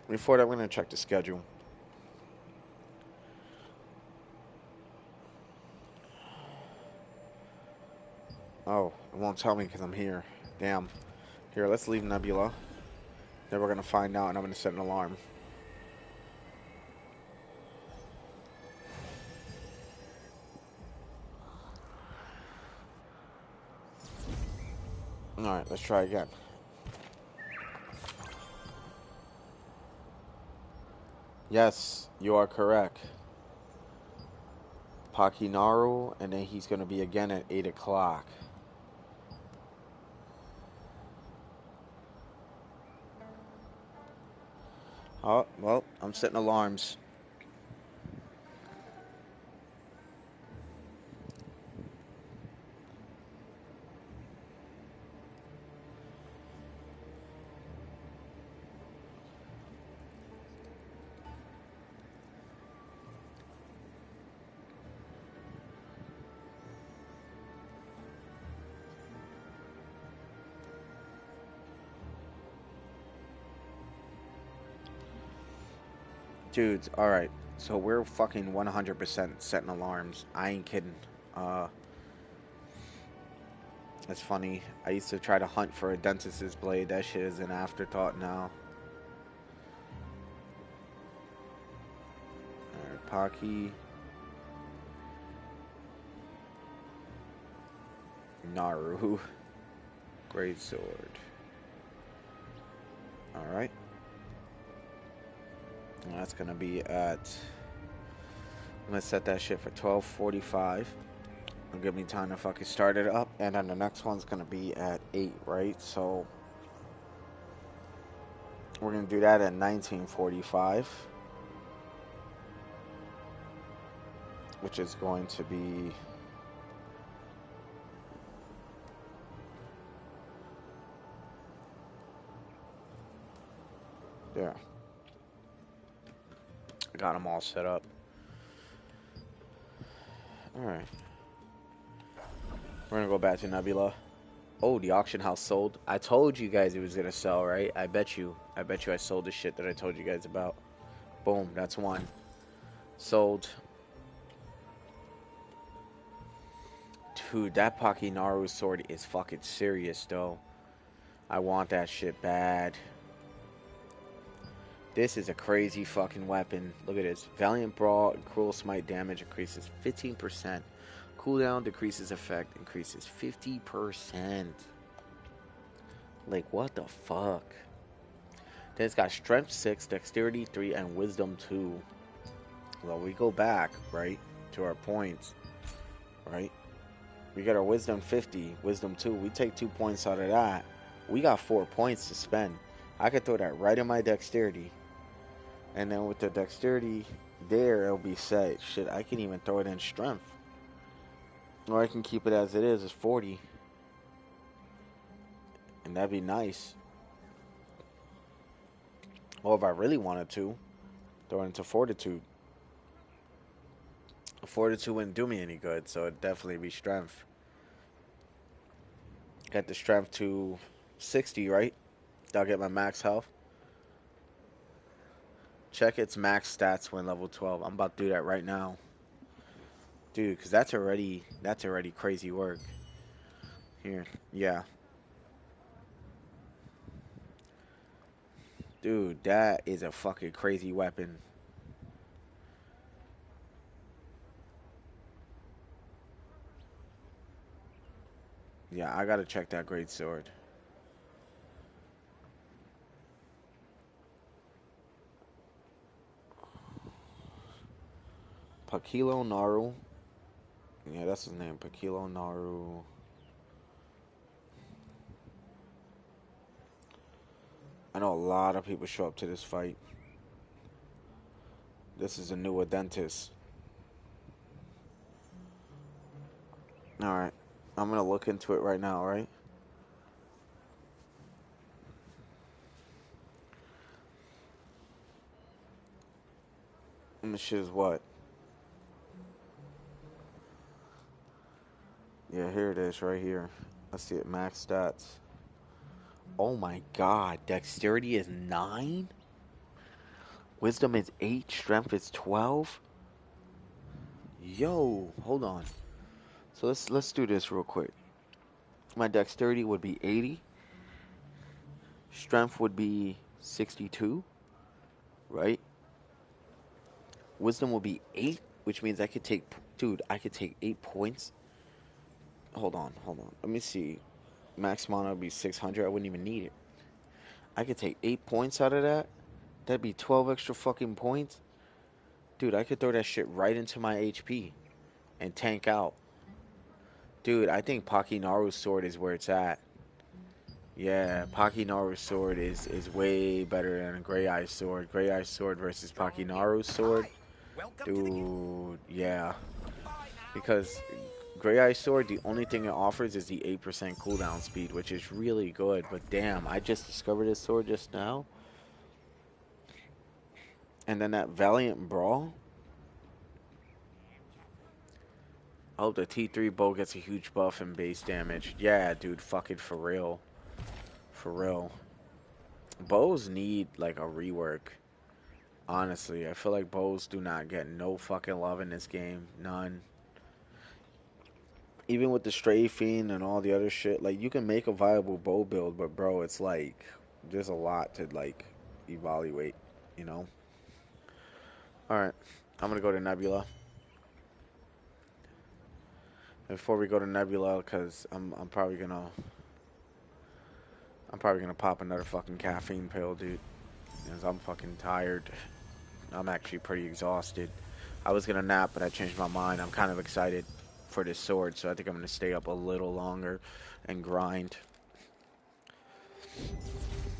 Before that, we're gonna check the schedule. Oh, it won't tell me because I'm here. Damn. Here, let's leave Nebula. Then we're gonna find out, and I'm gonna set an alarm. Alright, let's try again. Yes, you are correct. Pakinaru, and then he's gonna be again at 8 o'clock. Oh, well, I'm setting alarms. Dudes, alright. So we're fucking 100% setting alarms. I ain't kidding. Uh, it's funny. I used to try to hunt for a dentist's blade. That shit is an afterthought now. Alright, Paki. Naru. Great sword. Alright. That's gonna be at... I'm gonna set that shit for 12:45. It'll give me time to fucking start it up. And then the next one's gonna be at 8, right? So... we're gonna do that at 19:45. Which is going to be... there. I got them all set up. Alright. We're gonna go back to Nebula. Oh, the auction house sold. I told you guys it was gonna sell, right? I bet you I sold the shit that I told you guys about. Boom, that's one. Sold. Dude, that Pakinaru sword is fucking serious, though. I want that shit bad. This is a crazy fucking weapon. Look at this. Valiant Brawl and Cruel Smite damage increases 15%. Cooldown decreases effect increases 50%. Like, what the fuck? Then it's got Strength 6, Dexterity 3, and Wisdom 2. Well, we go back, right, to our points, right? We got our Wisdom 50, Wisdom 2. We take 2 points out of that. We got 4 points to spend. I could throw that right in my Dexterity. And then with the Dexterity there, it'll be set. Shit, I can even throw it in Strength. Or I can keep it as it is, it's 40. And that'd be nice. Or if I really wanted to, throw it into Fortitude. Fortitude wouldn't do me any good, so it'd definitely be Strength. Get the Strength to 60, right? That'll get my max health. Check its max stats when level 12. I'm about to do that right now. Dude, because that's already crazy work. Here, yeah. Dude, that is a fucking crazy weapon. Yeah, I gotta check that great sword. Pakilo Naru. Yeah, that's his name. Pakilo Naru. I know a lot of people show up to this fight. This is a newer dentist. Alright. I'm gonna look into it right now, right? And this shit is what? Yeah, here it is, right here. Let's see it. Max stats. Oh my god. Dexterity is 9? Wisdom is 8. Strength is 12? Yo, hold on. So let's do this real quick. My dexterity would be 80. Strength would be 62, right? Wisdom would be 8, which means I could take, dude, I could take 8 points. Hold on. Let me see. Max mana would be 600. I wouldn't even need it. I could take 8 points out of that. That'd be 12 extra fucking points. Dude, I could throw that shit right into my HP and tank out. Dude, I think Pakinaru's sword is where it's at. Yeah, Pakinaru's sword is way better than a Grey Eye's sword. Grey Eye's sword versus Pakinaru's sword. Dude, yeah. Because Grey Eye's sword, the only thing it offers is the 8% cooldown speed, which is really good. But damn, I just discovered this sword just now. And then that Valiant Brawl. Oh, the T3 bow gets a huge buff in base damage. Yeah, dude, fucking for real. For real. Bows need, like, a rework. Honestly, I feel like bows do not get no fucking love in this game. None. Even with the strafing and all the other shit, like, you can make a viable bow build, but, bro, it's like, there's a lot to, like, evaluate, you know? Alright, I'm gonna go to Nebula. Before we go to Nebula, because I'm probably gonna pop another fucking caffeine pill, dude. Because I'm fucking tired. I'm actually pretty exhausted. I was gonna nap, but I changed my mind. I'm kind of excited for this sword, so I think I'm gonna stay up a little longer and grind.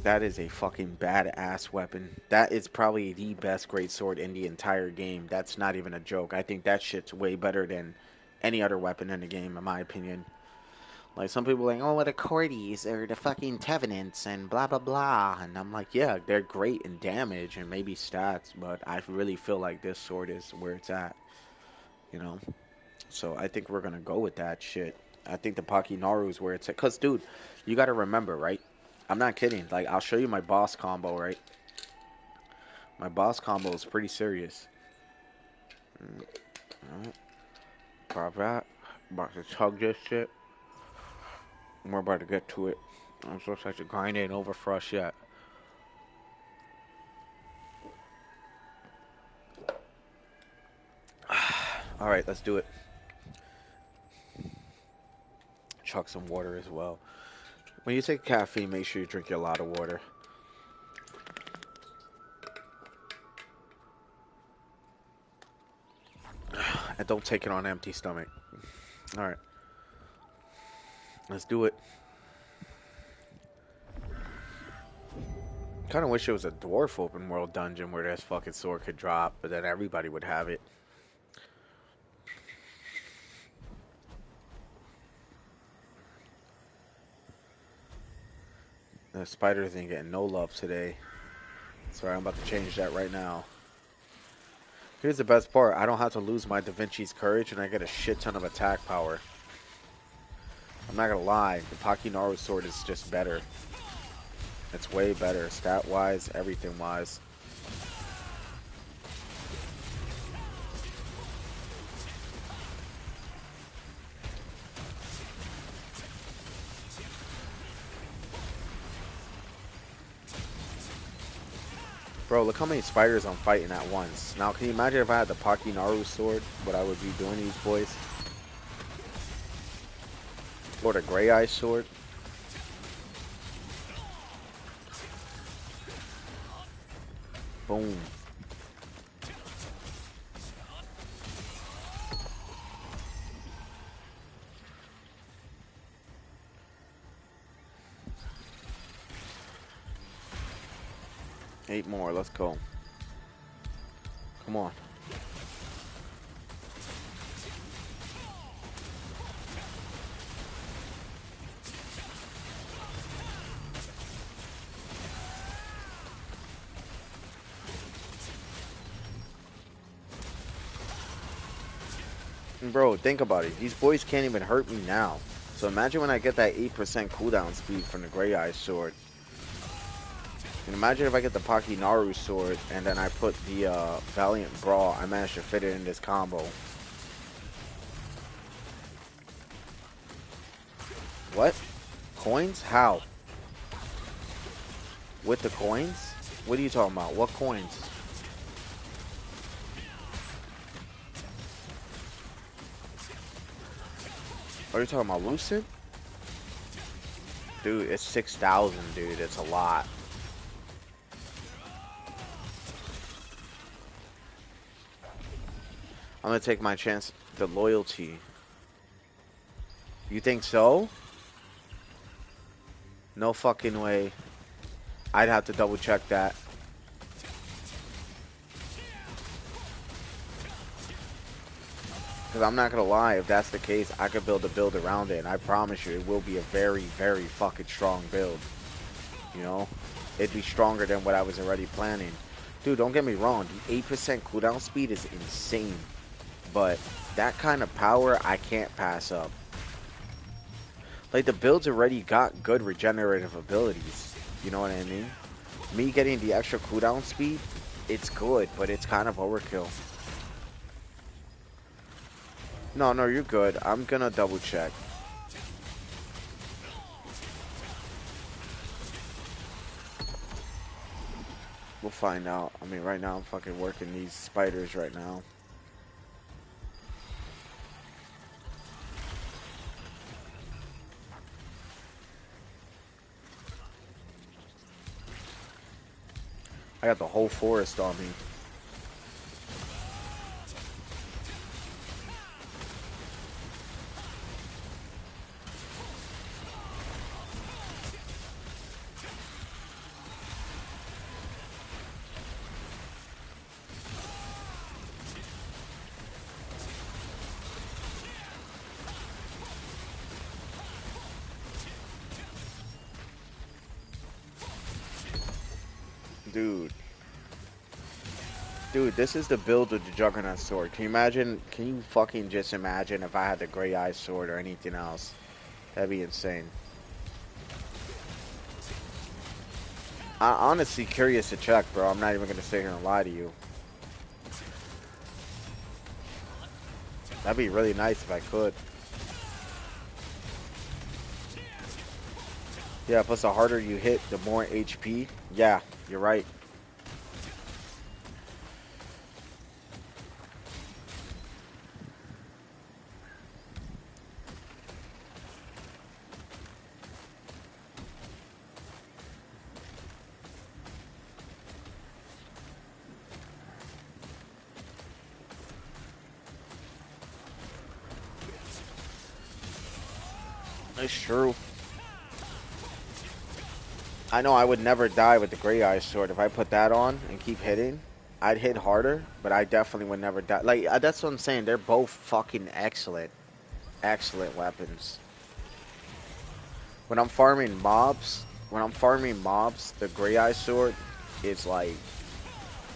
That is a fucking badass weapon. That is probably the best great sword in the entire game. That's not even a joke. I think that shit's way better than any other weapon in the game, in my opinion. Like, some people are like, oh, what the Cordys or the fucking Tevenants and blah, blah, blah. And I'm like, yeah, they're great in damage and maybe stats, but I really feel like this sword is where it's at, you know? So I think we're going to go with that shit. I think the Pakinaru is where it's at. Because, dude, you got to remember, right? I'm not kidding. Like, I'll show you my boss combo, right? My boss combo is pretty serious. Alright. Pop that. About to chug this shit. We're about to get to it. I'm so excited to grind it ain't over for us yet. Alright, let's do it. Chuck some water as well. When you take caffeine, make sure you drink a lot of water. And don't take it on an empty stomach. Alright. Let's do it. Kind of wish it was a dwarf open world dungeon where this fucking sword could drop, but then everybody would have it. The spiders ain't getting no love today. Sorry, I'm about to change that right now. Here's the best part. I don't have to lose my Da Vinci's courage, and I get a shit ton of attack power. I'm not gonna lie. The Pakinaru sword is just better. It's way better. Stat-wise, everything-wise. Bro, look how many spiders I'm fighting at once. Now, can you imagine if I had the Pakinaru sword, what I would be doing to these boys? Or the Grey Eye sword? Boom. Eight more, let's go. Come on. And bro, think about it. These boys can't even hurt me now. So imagine when I get that 8% cooldown speed from the Grey Eye Sword. And imagine if I get the Pakinaru Sword and then I put the Valiant Brawl. I managed to fit it in this combo. What? Coins? How? With the coins? What are you talking about? What coins? Are you talking about Lucent? Dude, it's 6,000, dude. It's a lot. I'm gonna take my chance. The loyalty. You think so? No fucking way. I'd have to double check that. Because I'm not gonna lie, if that's the case, I could build a build around it, and I promise you, it will be a very, very fucking strong build. You know? It'd be stronger than what I was already planning. Dude, don't get me wrong, the 8% cooldown speed is insane. But that kind of power, I can't pass up. Like, the build's already got good regenerative abilities. You know what I mean? Me getting the extra cooldown speed, it's good, but it's kind of overkill. No, you're good. I'm gonna double check. We'll find out. I mean, right now I'm fucking working these spiders right now. I got the whole forest on me. Dude, this is the build of the Juggernaut Sword. Can you fucking just imagine if I had the Grey Eye Sword or anything else? That'd be insane. I'm honestly curious to check, bro. I'm not even gonna sit here and lie to you. That'd be really nice if I could. Yeah, plus the harder you hit, the more HP. Yeah, you're right. It's true. I know I would never die with the Grey Eye Sword. If I put that on and keep hitting, I'd hit harder, but I definitely would never die. Like, that's what I'm saying. They're both fucking excellent. Excellent weapons. When I'm farming mobs, the Grey Eye Sword is like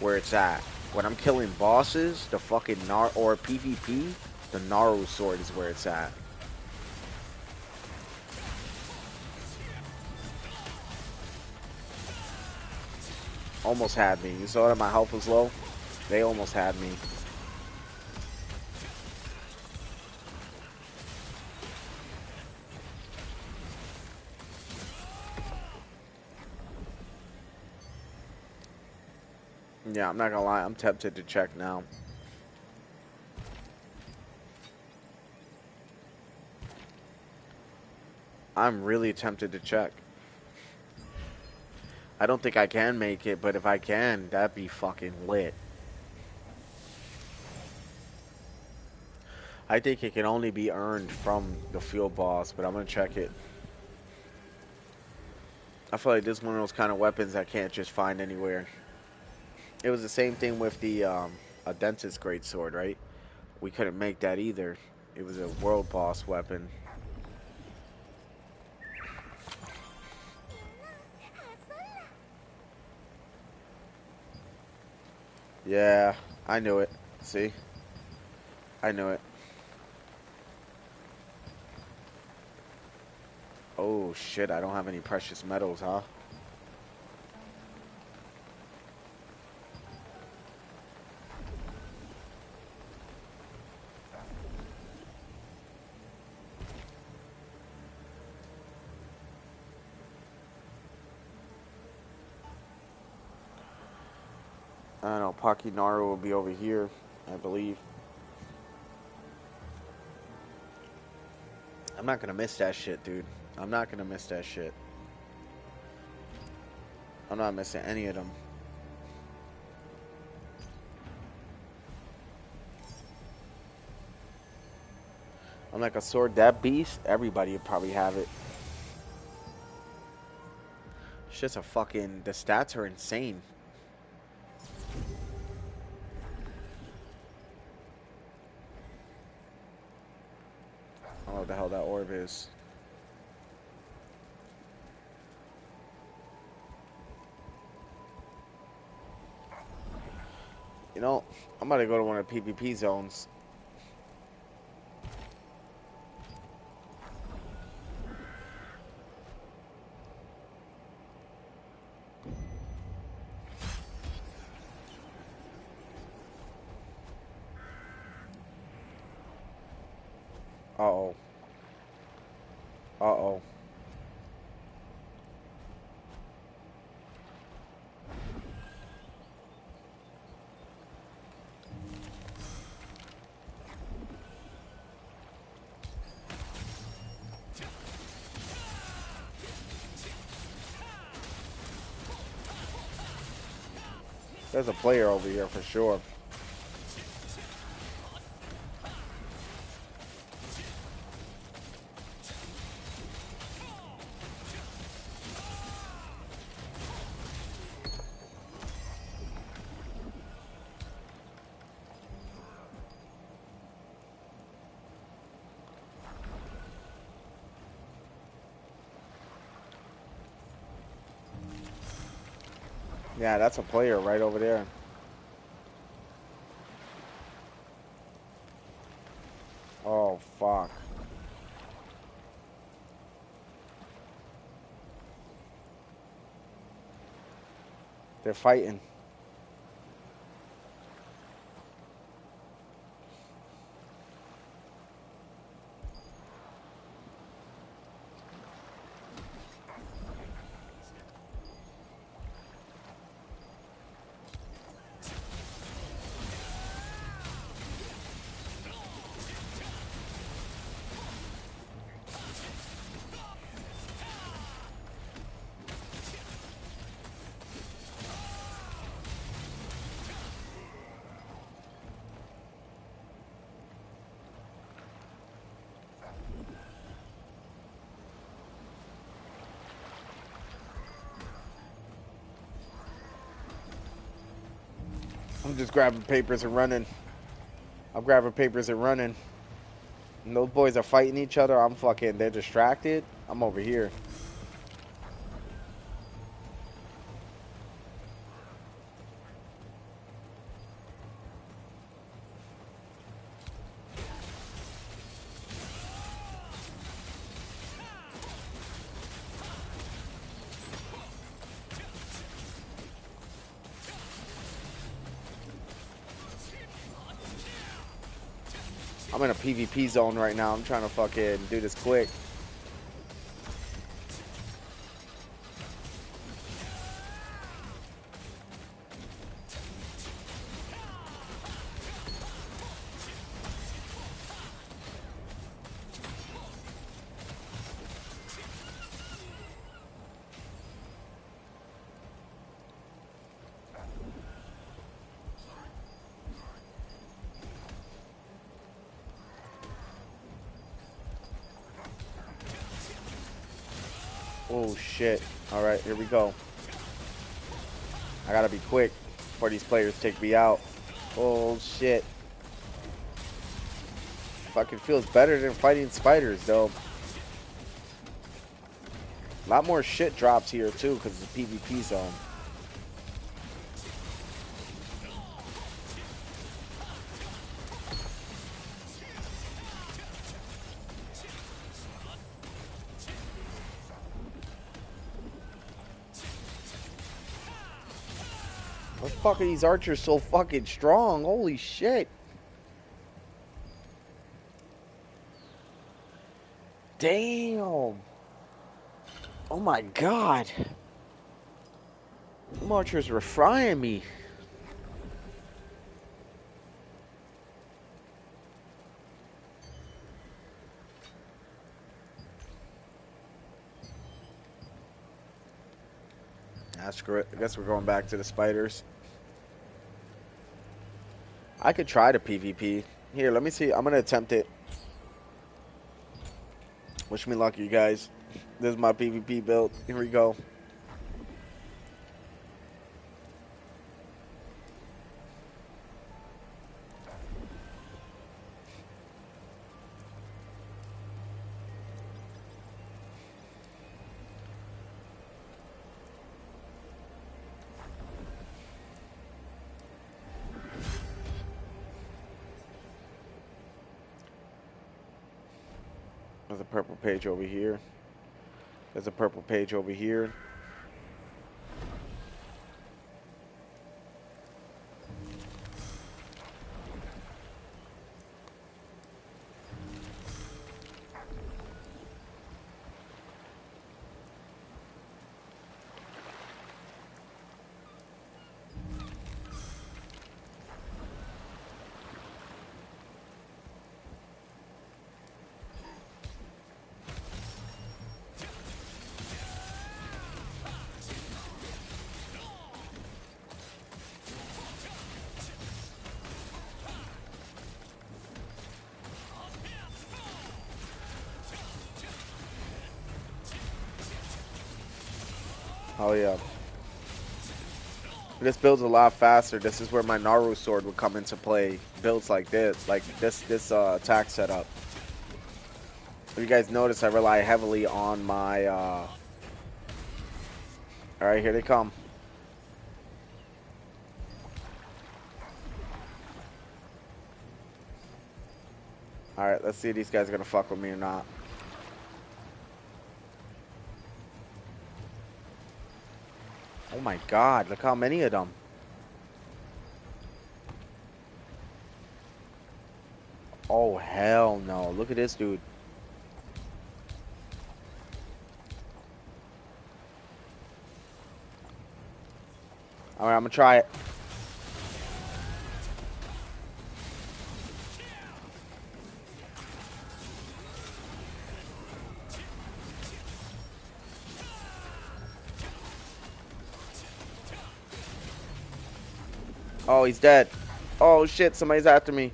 where it's at. When I'm killing bosses, the fucking or PvP, the Naru Sword is where it's at. Almost had me. You saw that my health was low? They almost had me. Yeah, I'm not gonna lie. I'm tempted to check now. I'm really tempted to check. I don't think I can make it, but if I can, that'd be fucking lit. I think it can only be earned from the field boss, but I'm gonna check it. I feel like this is one of those kind of weapons I can't just find anywhere. It was the same thing with the a dentist great sword, right? We couldn't make that either. It was a world boss weapon. Yeah, I knew it. See? I knew it. Oh shit, I don't have any precious metals, huh? I don't know, Pakinaru will be over here, I believe. I'm not gonna miss that shit, dude. I'm not gonna miss that shit. I'm not missing any of them. I'm like a sword that beast. Everybody would probably have it. Shit's a fucking. The stats are insane. I don't know what the hell that orb is. You know, I'm about to go to one of the PvP zones. Uh-oh. Uh-oh. There's a player over here for sure. Yeah, that's a player right over there. Oh, fuck. They're fighting. I'm just grabbing papers and running. I'm grabbing papers and running. And those boys are fighting each other. I'm fucking, they're distracted. I'm over here. I'm in a PvP zone right now. I'm trying to fucking do this quick. Oh shit. Alright, here we go. I gotta be quick before these players take me out. Oh shit. Fucking feels better than fighting spiders though. A lot more shit drops here too because it's a PvP zone. What the fuck are these archers so fucking strong? Holy shit. Damn. Oh my god. Them archers were frying me. Ah, screw it. I guess we're going back to the spiders. I could try to PvP. Here, let me see. I'm going to attempt it. Wish me luck, you guys. This is my PvP build. Here we go. There's a purple page over here. There's a purple page over here. Oh yeah. This build's a lot faster. This is where my Naru sword would come into play. Builds like this attack setup. If you guys notice, I rely heavily on my Alright, here they come. Alright, let's see if these guys are gonna fuck with me or not. Oh my god, look how many of them. Oh hell no, look at this dude. Alright, I'm gonna try it. Oh, he's dead. Oh shit, somebody's after me.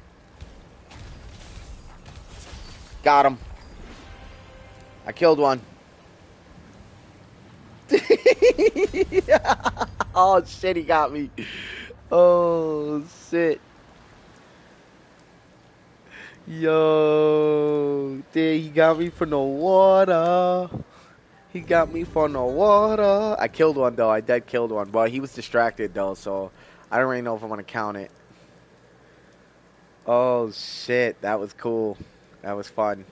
Got him. I killed one. Oh shit, he got me. Oh shit. Yo, dude, he got me for no water. He got me for no water. I killed one though. I dead killed one. Well, he was distracted though, so I don't really know if I'm gonna count it. Oh shit, that was cool. That was fun.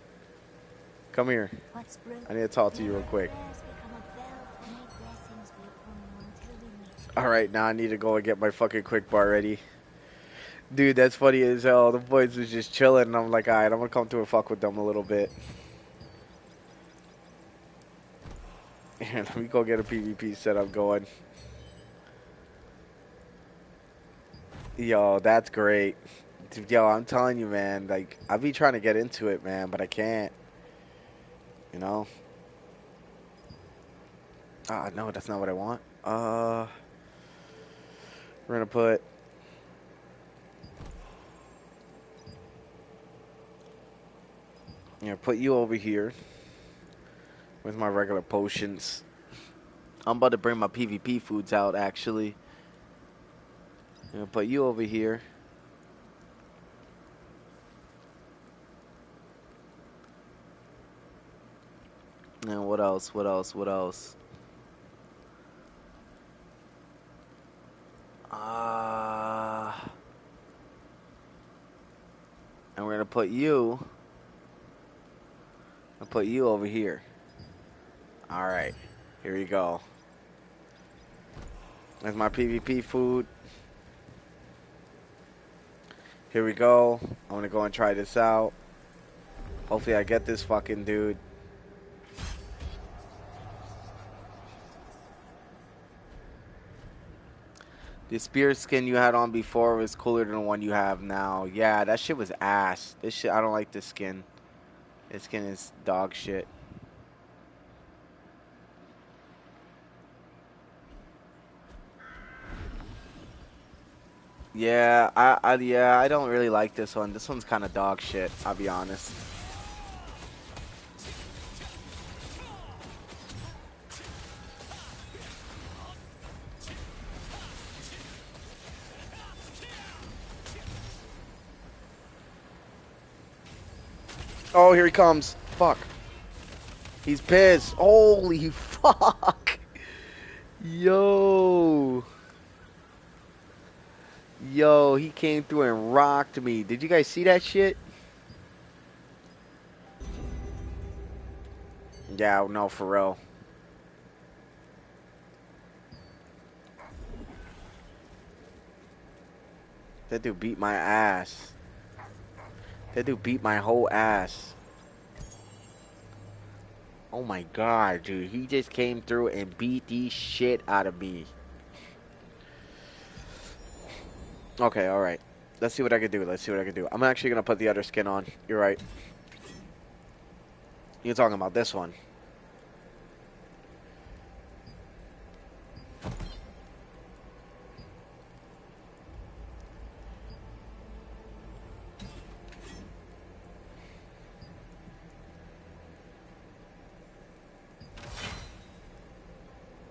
Come here. I need to talk to you real quick. Alright, now I need to go and get my fucking quick bar ready. Dude, that's funny as hell. The boys was just chilling, and I'm like, alright, I'm gonna come through and fuck with them a little bit. Let me go get a PvP setup going. Yo, that's great. Yo, I'm telling you, man, like, I be trying to get into it, man, but I can't. You know? Ah, no, that's not what I want. We're gonna put... put you over here with my regular potions. I'm about to bring my PvP foods out, actually. I'm gonna put you over here. And what else? What else? What else? And we're gonna put you. I'll put you over here. All right, here you go. That's my PvP food. Here we go. I'm gonna go and try this out. Hopefully I get this fucking dude. The spear skin you had on before was cooler than the one you have now. Yeah, that shit was ass. This shit, I don't like this skin. This skin is dog shit. Yeah, I don't really like this one. This one's kind of dog shit, I'll be honest. Oh, here he comes. Fuck. He's pissed. Holy fuck. Yo. Yo, he came through and rocked me. Did you guys see that shit? Yeah, no, for real. That dude beat my ass. That dude beat my whole ass. Oh my god, dude. He just came through and beat the shit out of me. Okay, alright. Let's see what I can do. Let's see what I can do. I'm actually going to put the other skin on. You're right. You're talking about this one.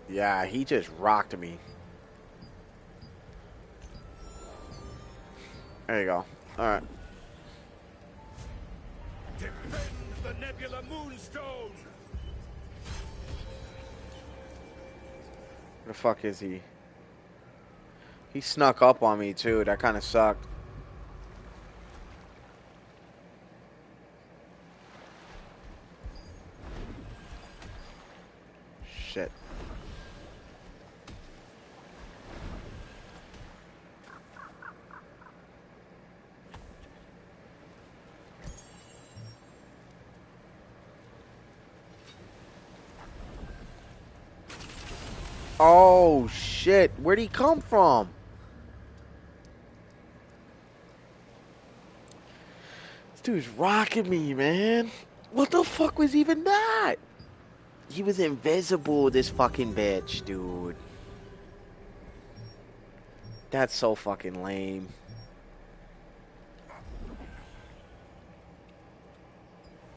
Yeah, he just rocked me. There you go. Alright. Defend the Nebula Moonstone! Where the fuck is he? He snuck up on me too. That kind of sucked. Shit. Oh shit. Where'd he come from? This dude's rocking me, man. What the fuck was even that? He was invisible, this fucking bitch, dude. That's so fucking lame.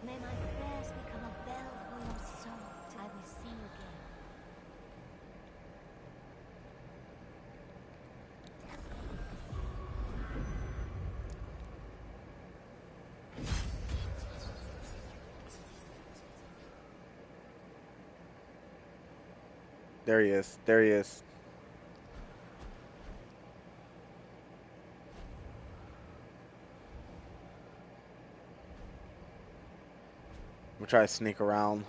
May my prayers become a bell for your soul. I will see you again. There he is. There he is. I'm gonna try to sneak around.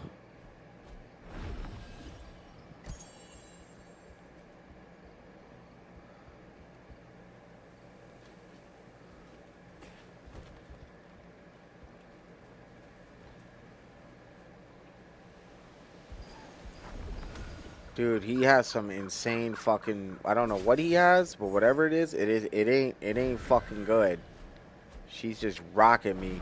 Dude, he has some insane fucking, I don't know what he has, but whatever it is, it ain't fucking good. She's just rocking me.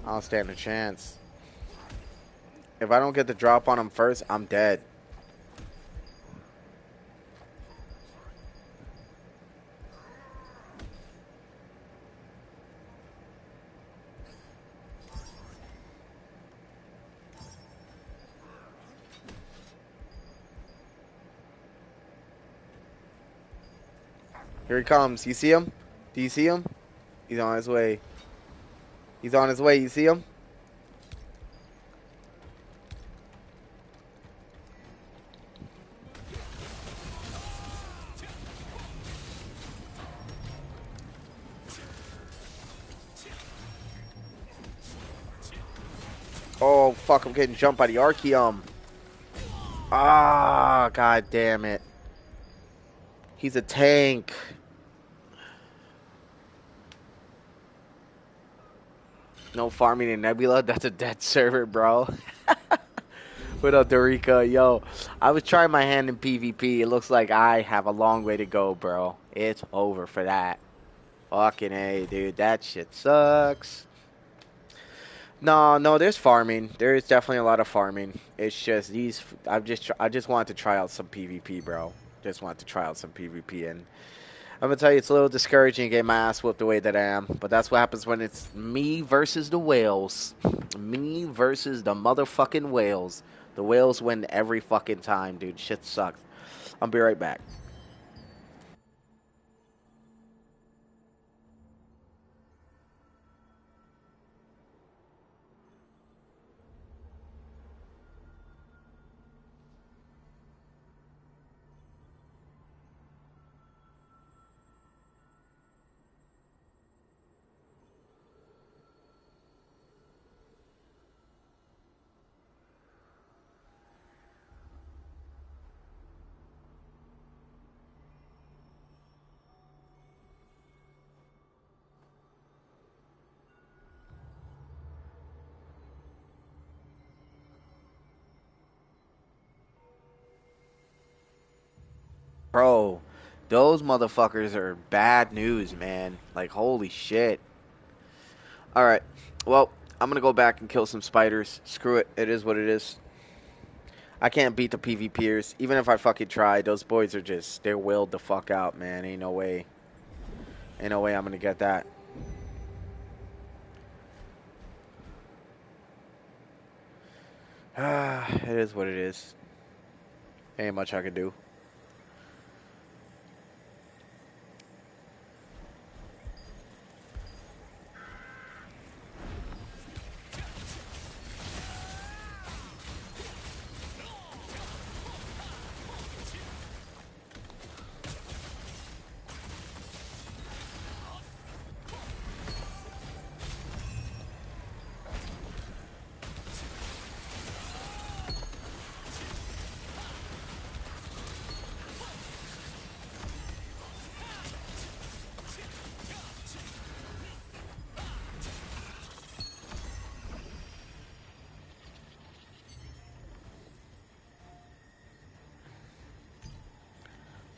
I don't stand a chance. If I don't get the drop on him first, I'm dead. Here he comes. You see him? Do you see him? He's on his way. He's on his way. You see him? Oh, fuck. I'm getting jumped by the Archeum. Ah, god damn it. He's a tank. No farming in Nebula? That's a dead server, bro. What up, Dorica? Yo, I was trying my hand in PvP. It looks like I have a long way to go, bro. It's over for that. Fucking A, dude. That shit sucks. No, there's farming. There is definitely a lot of farming. It's just these. I just wanted to try out some PvP, bro. Just wanted to try out some PvP, and I'm gonna tell you, it's a little discouraging getting my ass whooped the way that I am. But that's what happens when it's me versus the whales. Me versus the motherfucking whales. The whales win every fucking time, dude. Shit sucks. I'll be right back. Bro, those motherfuckers are bad news, man. Like, holy shit. Alright, well, I'm gonna go back and kill some spiders. Screw it, it is what it is. I can't beat the PvPers. Even if I fucking try, those boys are just, they're willed the fuck out, man. Ain't no way. Ain't no way I'm gonna get that. It is what it is. Ain't much I can do.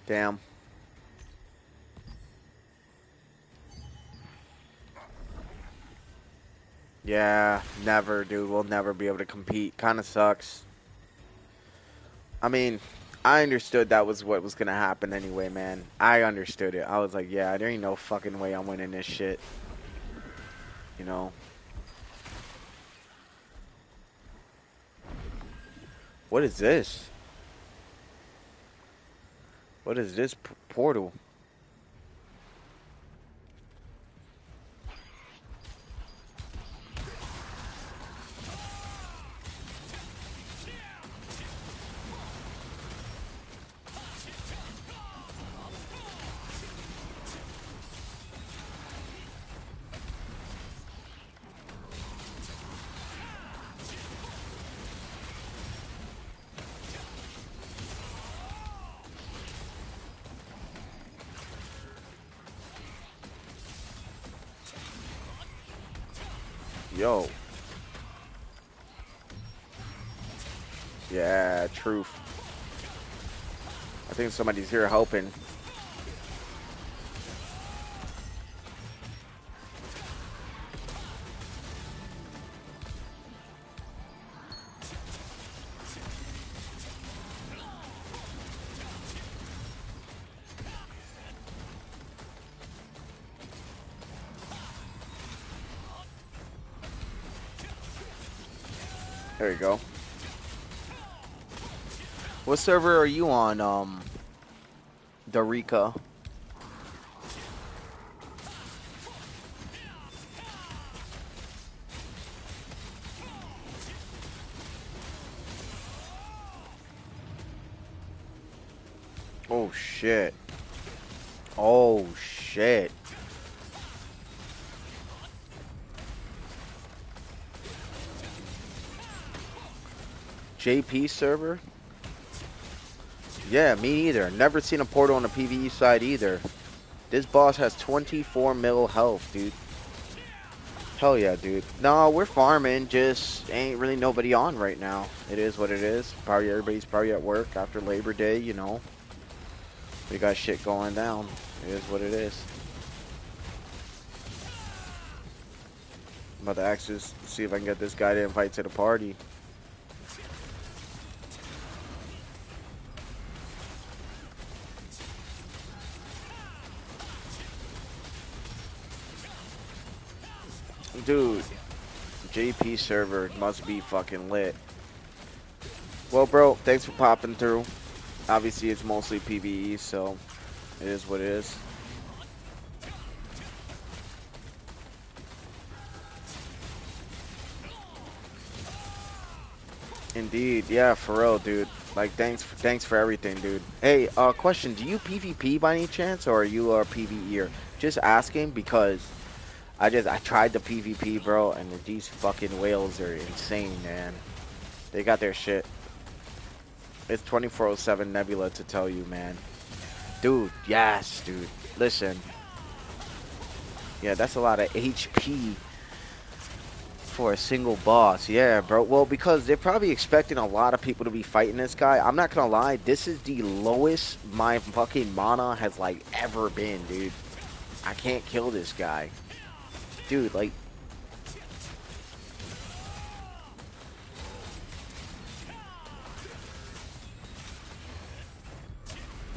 Damn. Yeah, never, dude. We'll never be able to compete. Kind of sucks. I mean, I understood that was what was going to happen anyway, man. I understood it. I was like, yeah, there ain't no fucking way I'm winning this shit. You know? What is this? What is this portal? Yo. Yeah, truth. I think somebody's here helping. There you go. What server are you on, Dorica? Oh shit. Oh shit. JP server? Yeah, me either. Never seen a portal on the PvE side either. This boss has 24 mil health, dude. Hell yeah, dude. No, we're farming. Just ain't really nobody on right now. It is what it is. Probably everybody's probably at work after Labor Day, you know. We got shit going down. It is what it is. I'm about to actually see if I can get this guy to invite to the party. Dude, JP server must be fucking lit. Well, bro, thanks for popping through. Obviously, it's mostly PvE, so it is what it is. Indeed, yeah, for real, dude. Like, thanks for everything, dude. Hey, question: do you PvP by any chance, or are you a PvEer? Just asking because I tried the PvP, bro, and these fucking whales are insane, man. They got their shit. It's 24/7 Nebula to tell you, man. Dude, yes, dude. Listen. Yeah, that's a lot of HP for a single boss. Yeah, bro. Well, because they're probably expecting a lot of people to be fighting this guy. I'm not gonna lie, this is the lowest my fucking mana has, like, ever been, dude. I can't kill this guy. Dude, like...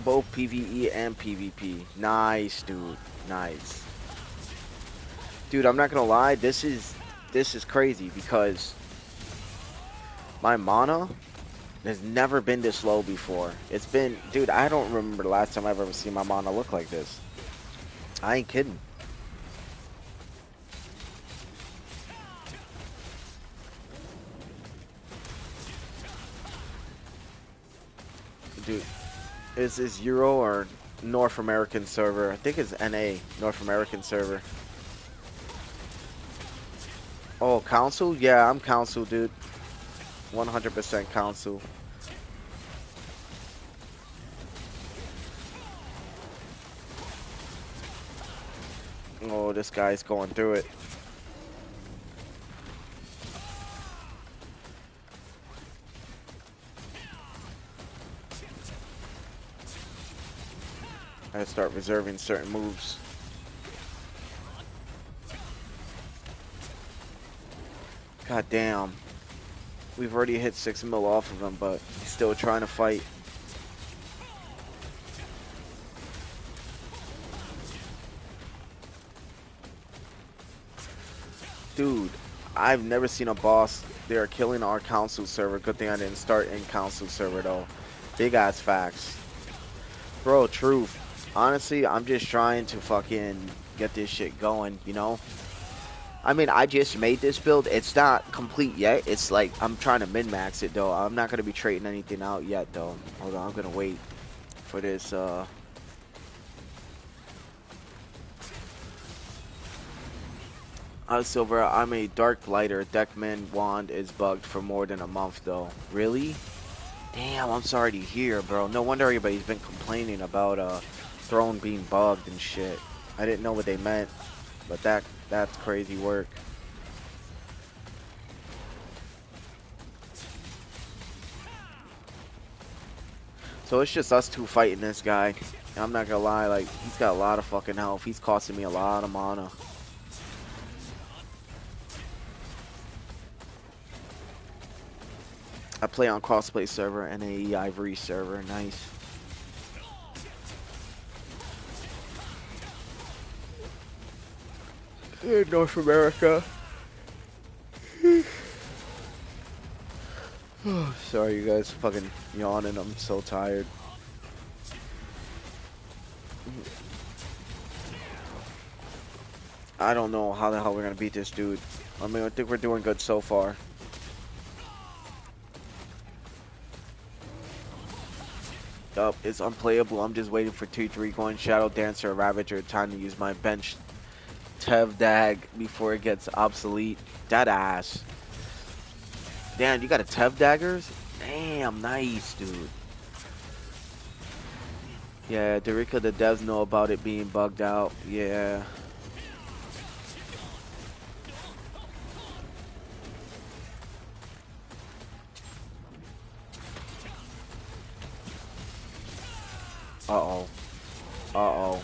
both PvE and PvP. Nice, dude. Nice. Dude, I'm not gonna lie, this is crazy because my mana has never been this low before. It's been, dude, I don't remember the last time I've ever seen my mana look like this. I ain't kidding. Dude, is this Euro or North American server? I think it's NA, North American server. Oh, council? Yeah, I'm council, dude. 100% council. Oh, this guy's going through it. I gotta start reserving certain moves. God damn. We've already hit 6 mil off of him, but he's still trying to fight. Dude, I've never seen a boss. They are killing our council server. Good thing I didn't start in council server, though. Big ass facts. Bro, truth. Honestly, I'm just trying to fucking get this shit going, you know? I mean, I just made this build. It's not complete yet. It's like, I'm trying to min-max it, though. I'm not going to be trading anything out yet, though. Hold on, I'm going to wait for this, Silver, I'm a Dark Blighter. Deckman wand is bugged for more than a month, though. Really? Damn, I'm sorry to hear, bro. No wonder everybody's been complaining about, Throne being bugged and shit. I didn't know what they meant, but that's crazy work. So it's just us two fighting this guy. And I'm not gonna lie, like, he's got a lot of fucking health. He's costing me a lot of mana. I play on crossplay server and a Ivory server. Nice. In North America. Sorry, you guys, fucking yawning. I'm so tired. I don't know how the hell we're gonna beat this dude. I mean, I think we're doing good so far. Yup, it's unplayable. I'm just waiting for 2-3 going Shadow Dancer or Ravager. Time to use my bench Tev Dag before it gets obsolete. That ass. Damn, you got a Tev Daggers? Damn, nice, dude. Yeah, Derica, the devs know about it being bugged out. Yeah. Uh-oh. Uh-oh.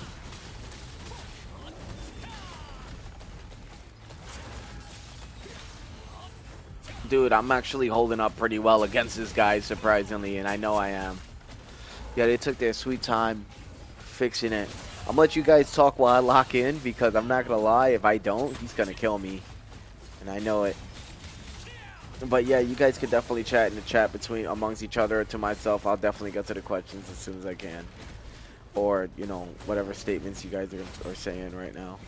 Dude, I'm actually holding up pretty well against this guy, surprisingly, and I know I am. Yeah, they took their sweet time fixing it. I'm gonna let you guys talk while I lock in, because I'm not gonna lie, if I don't, he's gonna kill me. And I know it. But yeah, you guys could definitely chat in the chat between amongst each other or to myself. I'll definitely get to the questions as soon as I can. Or, you know, whatever statements you guys are saying right now.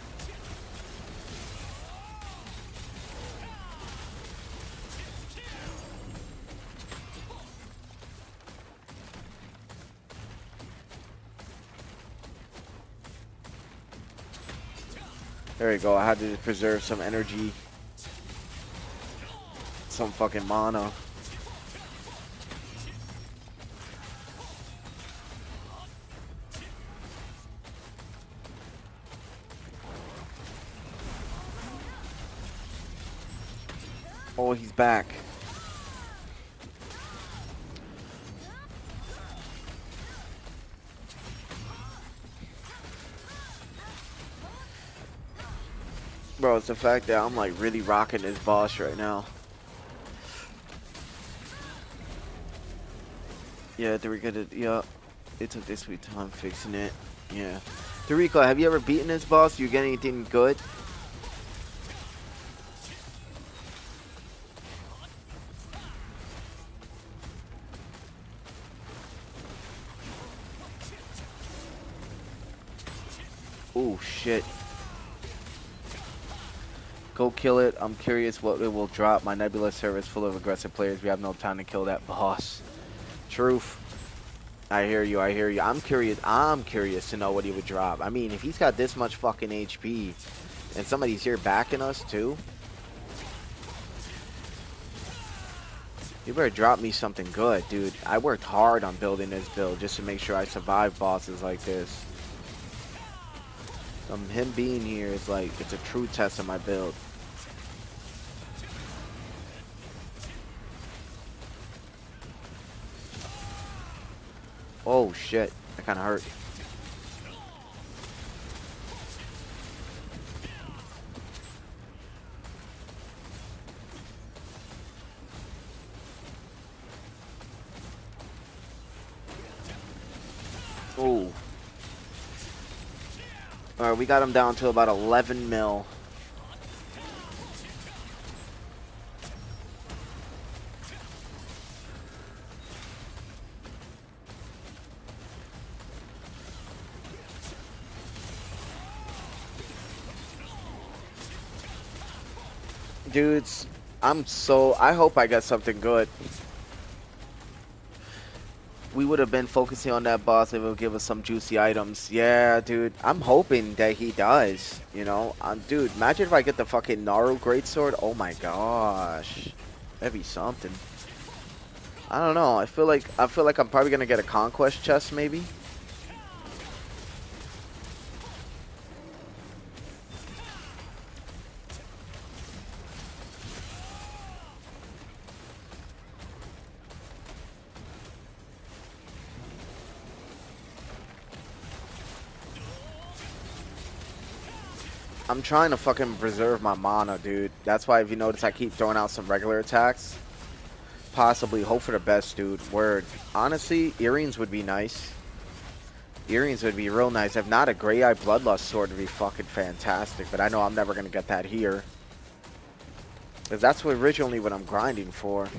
There we go. I had to preserve some energy. Some fucking mana. Oh, he's back. Bro, it's the fact that I'm like really rocking this boss right now. Yeah, Dorica, yeah, it took this sweet time fixing it. Yeah. Dorica, have you ever beaten this boss? You get anything good? Oh, shit. Go kill it. I'm curious what it will drop. My Nebula server is full of aggressive players. We have no time to kill that boss. Truth. I hear you. I hear you. I'm curious. I'm curious to know what he would drop. I mean, if he's got this much fucking HP and somebody's here backing us too, you better drop me something good, dude. I worked hard on building this build just to make sure I survive bosses like this. Him being here is like, it's a true test of my build. Oh shit, that kind of hurt. Oh. Alright, we got him down to about 11 mil. Dudes, I hope I got something good. We would have been focusing on that boss if it would give us some juicy items. Yeah, dude, I'm hoping that he does, you know. Dude, imagine if I get the fucking Naru Greatsword. Oh my gosh. That'd be something. I don't know. I feel like I'm probably gonna get a conquest chest maybe. I'm trying to fucking preserve my mana, dude. That's why if you notice I keep throwing out some regular attacks. Possibly, hope for the best, dude. Word. Honestly, earrings would be nice. Earrings would be real nice. If not, a Grey Eye Bloodlust sword would be fucking fantastic. But I know I'm never going to get that here. Because that's originally what I'm grinding for.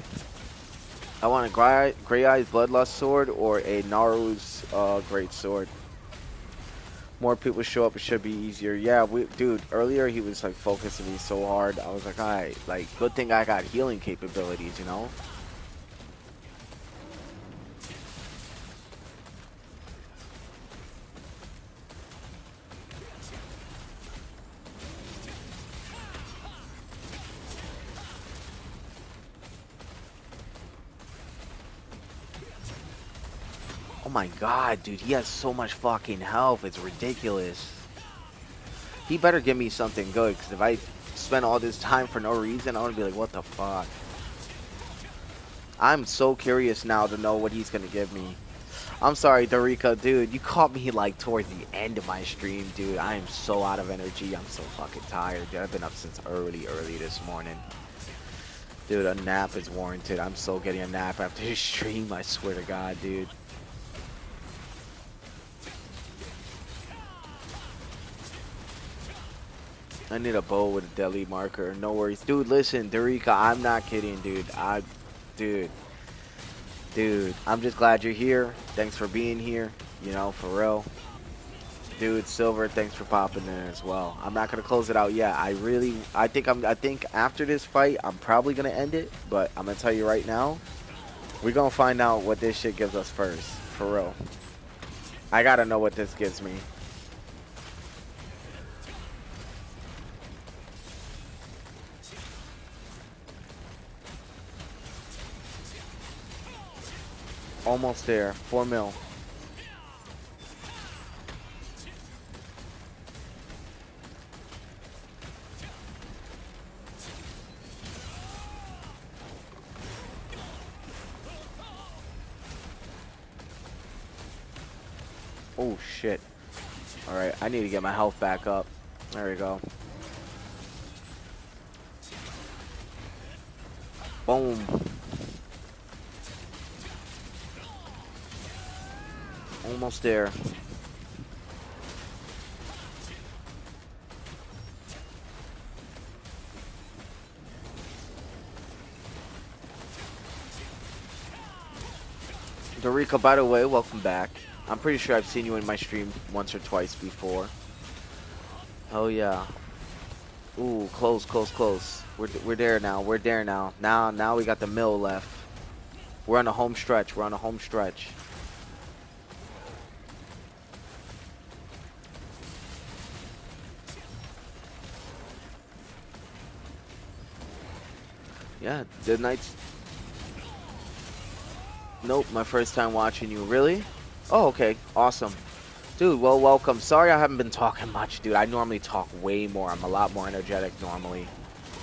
I want a Grey Eye's Bloodlust sword or a Naru's Great Sword. More people show up, it should be easier. Yeah, dude, earlier he was like focusing me so hard. I was like, alright, like, good thing I got healing capabilities, you know? my god, dude. He has so much fucking health. It's ridiculous. He better give me something good, because if I spend all this time for no reason, I'm going to be like, what the fuck? I'm so curious now to know what he's going to give me. I'm sorry, Dorico, dude. You caught me, like, towards the end of my stream, dude. I am so out of energy. I'm so fucking tired, dude. I've been up since early this morning. Dude, a nap is warranted. I'm so getting a nap after this stream, I swear to God, dude. I need a bow with a deli marker. No worries. Dude, listen, Dorica, I'm not kidding, dude. Dude, I'm just glad you're here. Thanks for being here, you know, for real. Dude, Silver, thanks for popping in as well. I'm not gonna close it out yet. I think after this fight, I'm probably gonna end it, but I'm gonna tell you right now, we're gonna find out what this shit gives us first, for real. I gotta know what this gives me. Almost there. 4 mil. Oh shit. Alright, I need to get my health back up. There we go. Boom. Almost there. Dorica, by the way, welcome back. I'm pretty sure I've seen you in my stream once or twice before. Oh yeah. Ooh, close. We're there now. We're there now. Now we got the mill left. We're on a home stretch. Yeah, the Knights. Nope, my first time watching you. Really? Oh, okay. Awesome. Dude, well, welcome. Sorry I haven't been talking much, dude. I normally talk way more. I'm a lot more energetic normally.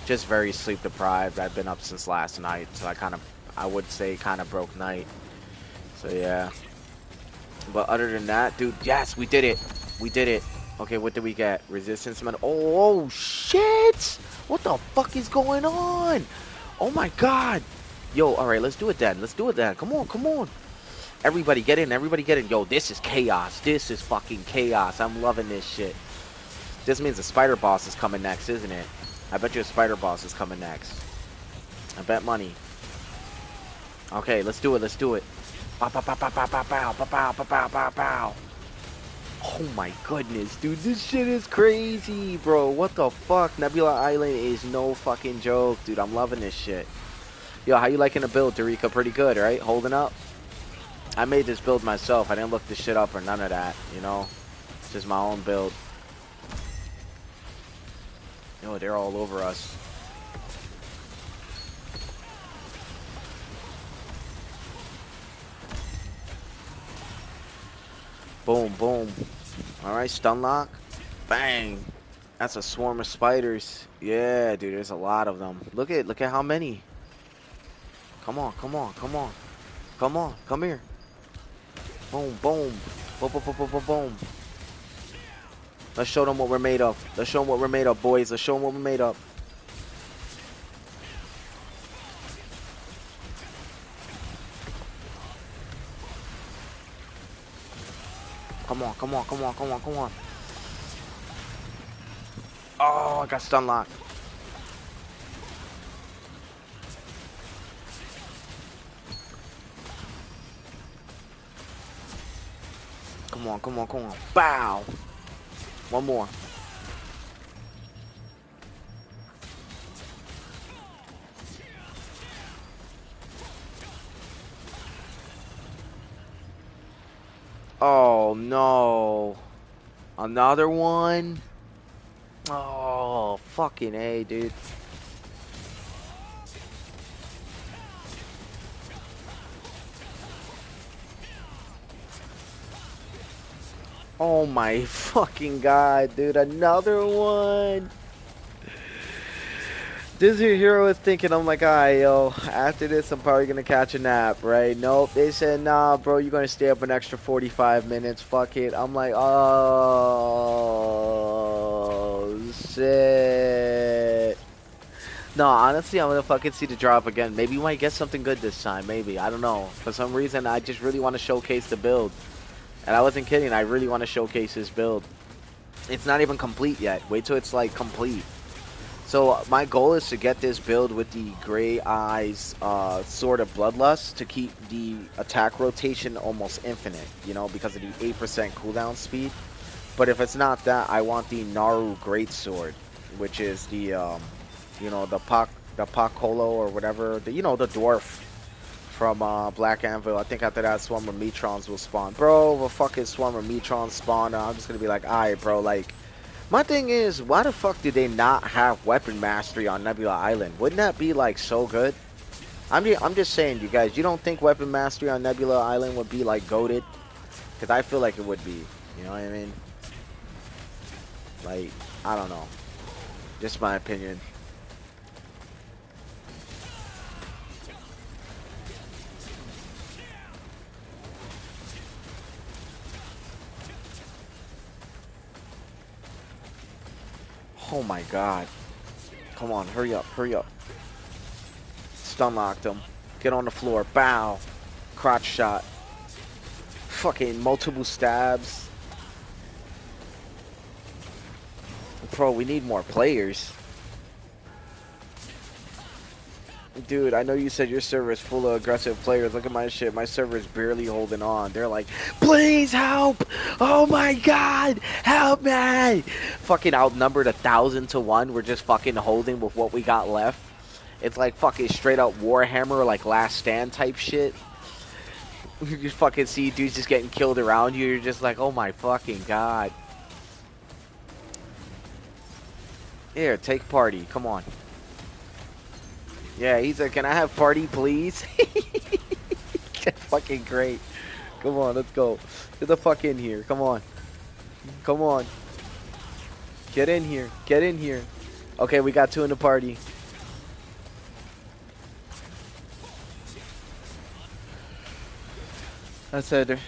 Just very sleep deprived. I've been up since last night, so I would say kind of broke night. So, yeah. But other than that, dude, yes, we did it. We did it. Okay, what did we get? Resistance medal. Oh, shit! What the fuck is going on? Oh, my God. Yo, all right, let's do it then. Come on. Everybody get in. Yo, this is chaos. This is fucking chaos. I'm loving this shit. This means the spider boss is coming next, isn't it? I bet you a spider boss is coming next. I bet money. Okay, let's do it. Pow, pow, pow, pow, pow, pow, pow, pow, pow, pow, pow, pow. Oh my goodness, dude. This shit is crazy, bro. What the fuck? Nebula Island is no fucking joke, dude. I'm loving this shit. Yo, how you liking the build, Dorica? Pretty good, right? Holding up? I made this build myself. I didn't look this shit up or none of that, you know? It's just my own build. Yo, they're all over us. Boom, boom. Alright, stun lock. Bang. That's a swarm of spiders. Yeah, dude, there's a lot of them. Look at how many. Come on. Come here. Boom, boom. Boom. Let's show them what we're made of. Boys. Let's show them what we're made of. Come on. Oh, I got stun locked. Come on. Bow. One more. Oh, no. Another one? Oh, fucking A, dude. Oh my fucking god, dude, another one. Disney Hero is thinking, I'm like, alright, yo, after this, I'm probably gonna catch a nap, right? Nope, they said, nah, bro, you're gonna stay up an extra 45 minutes, fuck it. I'm like, oh, shit. No, honestly, I'm gonna fucking see the drop again. Maybe we might get something good this time, maybe. I don't know. For some reason, I just really want to showcase the build. And I wasn't kidding, I really want to showcase this build. It's not even complete yet. Wait till it's, like, complete. So my goal is to get this build with the Gray Eyes Sword of Bloodlust to keep the attack rotation almost infinite, you know, because of the 8% cooldown speed. But if it's not that, I want the Naru Greatsword, which is the, you know, the Pakolo or whatever, the, you know, the dwarf from Black Anvil. I think after that, Swarm of Metrons will spawn. Bro, if a fucking Swarm of Metrons spawn, I'm just gonna be like, alright, bro, like, my thing is, why the fuck did they not have weapon mastery on Nebula Island? Wouldn't that be like so good? I'm just saying, you guys, you don't think weapon mastery on Nebula Island would be like goated? Because I feel like it would be. You know what I mean? Like, I don't know. Just my opinion. Oh my god. Come on, hurry up, hurry up. Stun locked him. Get on the floor. Bow. Crotch shot. Fucking multiple stabs. Bro, we need more players. Dude, I know you said your server is full of aggressive players. Look at my shit. My server is barely holding on. They're like, please help! Oh my god! Help me! Fucking outnumbered 1,000 to 1. We're just fucking holding with what we got left. It's like fucking straight up Warhammer, like Last Stand type shit. You just fucking see dudes just getting killed around you. You're just like, oh my fucking god. Here, take party. Come on. Yeah, he's like, can I have party, please? That's fucking great. Come on, let's go. Get the fuck in here. Come on. Come on. Get in here. Get in here. Okay, we got 2 in the party. I said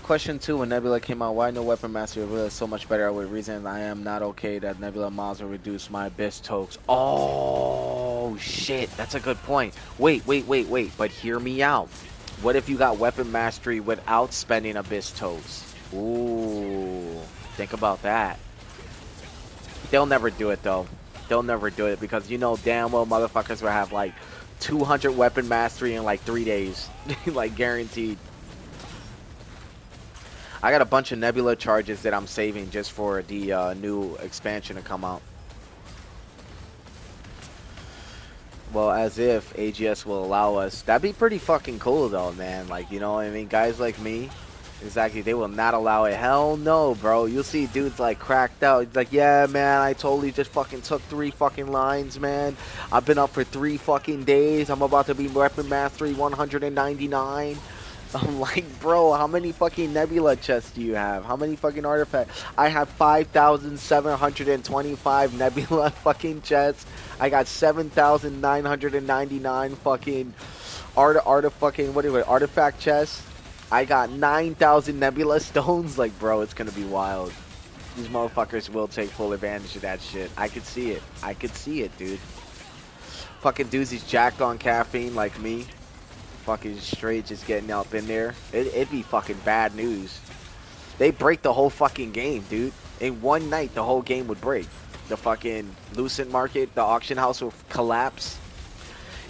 question 2 when Nebula came out. Why no weapon mastery? Nebula is so much better. With reason I am not okay that Nebula mods will reduce my abyss tokes. Oh shit, that's a good point. Wait. But hear me out. What if you got weapon mastery without spending abyss tokes? Ooh, think about that. They'll never do it though. They'll never do it because you know damn well motherfuckers will have like 200 weapon mastery in like 3 days, like guaranteed. I got a bunch of Nebula charges that I'm saving just for the new expansion to come out. Well, as if AGS will allow us. That'd be pretty fucking cool though, man. Like, you know what I mean? Guys like me, exactly, they will not allow it. Hell no, bro. You'll see dudes like cracked out. He's like, yeah, man, I totally just fucking took 3 fucking lines, man. I've been up for 3 fucking days. I'm about to be weapon mastery 199. I'm like, bro, how many fucking Nebula chests do you have? How many fucking artifacts? I have 5,725 Nebula fucking chests. I got 7,999 fucking artifact chests. I got 9,000 Nebula stones. Like, bro, it's gonna be wild. These motherfuckers will take full advantage of that shit. I could see it. I could see it, dude. Fucking dudes, he's jacked on caffeine like me. Fucking straight just getting up in there. It'd be fucking bad news. They break the whole fucking game, dude. In one night, the whole game would break. The fucking Lucent market, the auction house would collapse.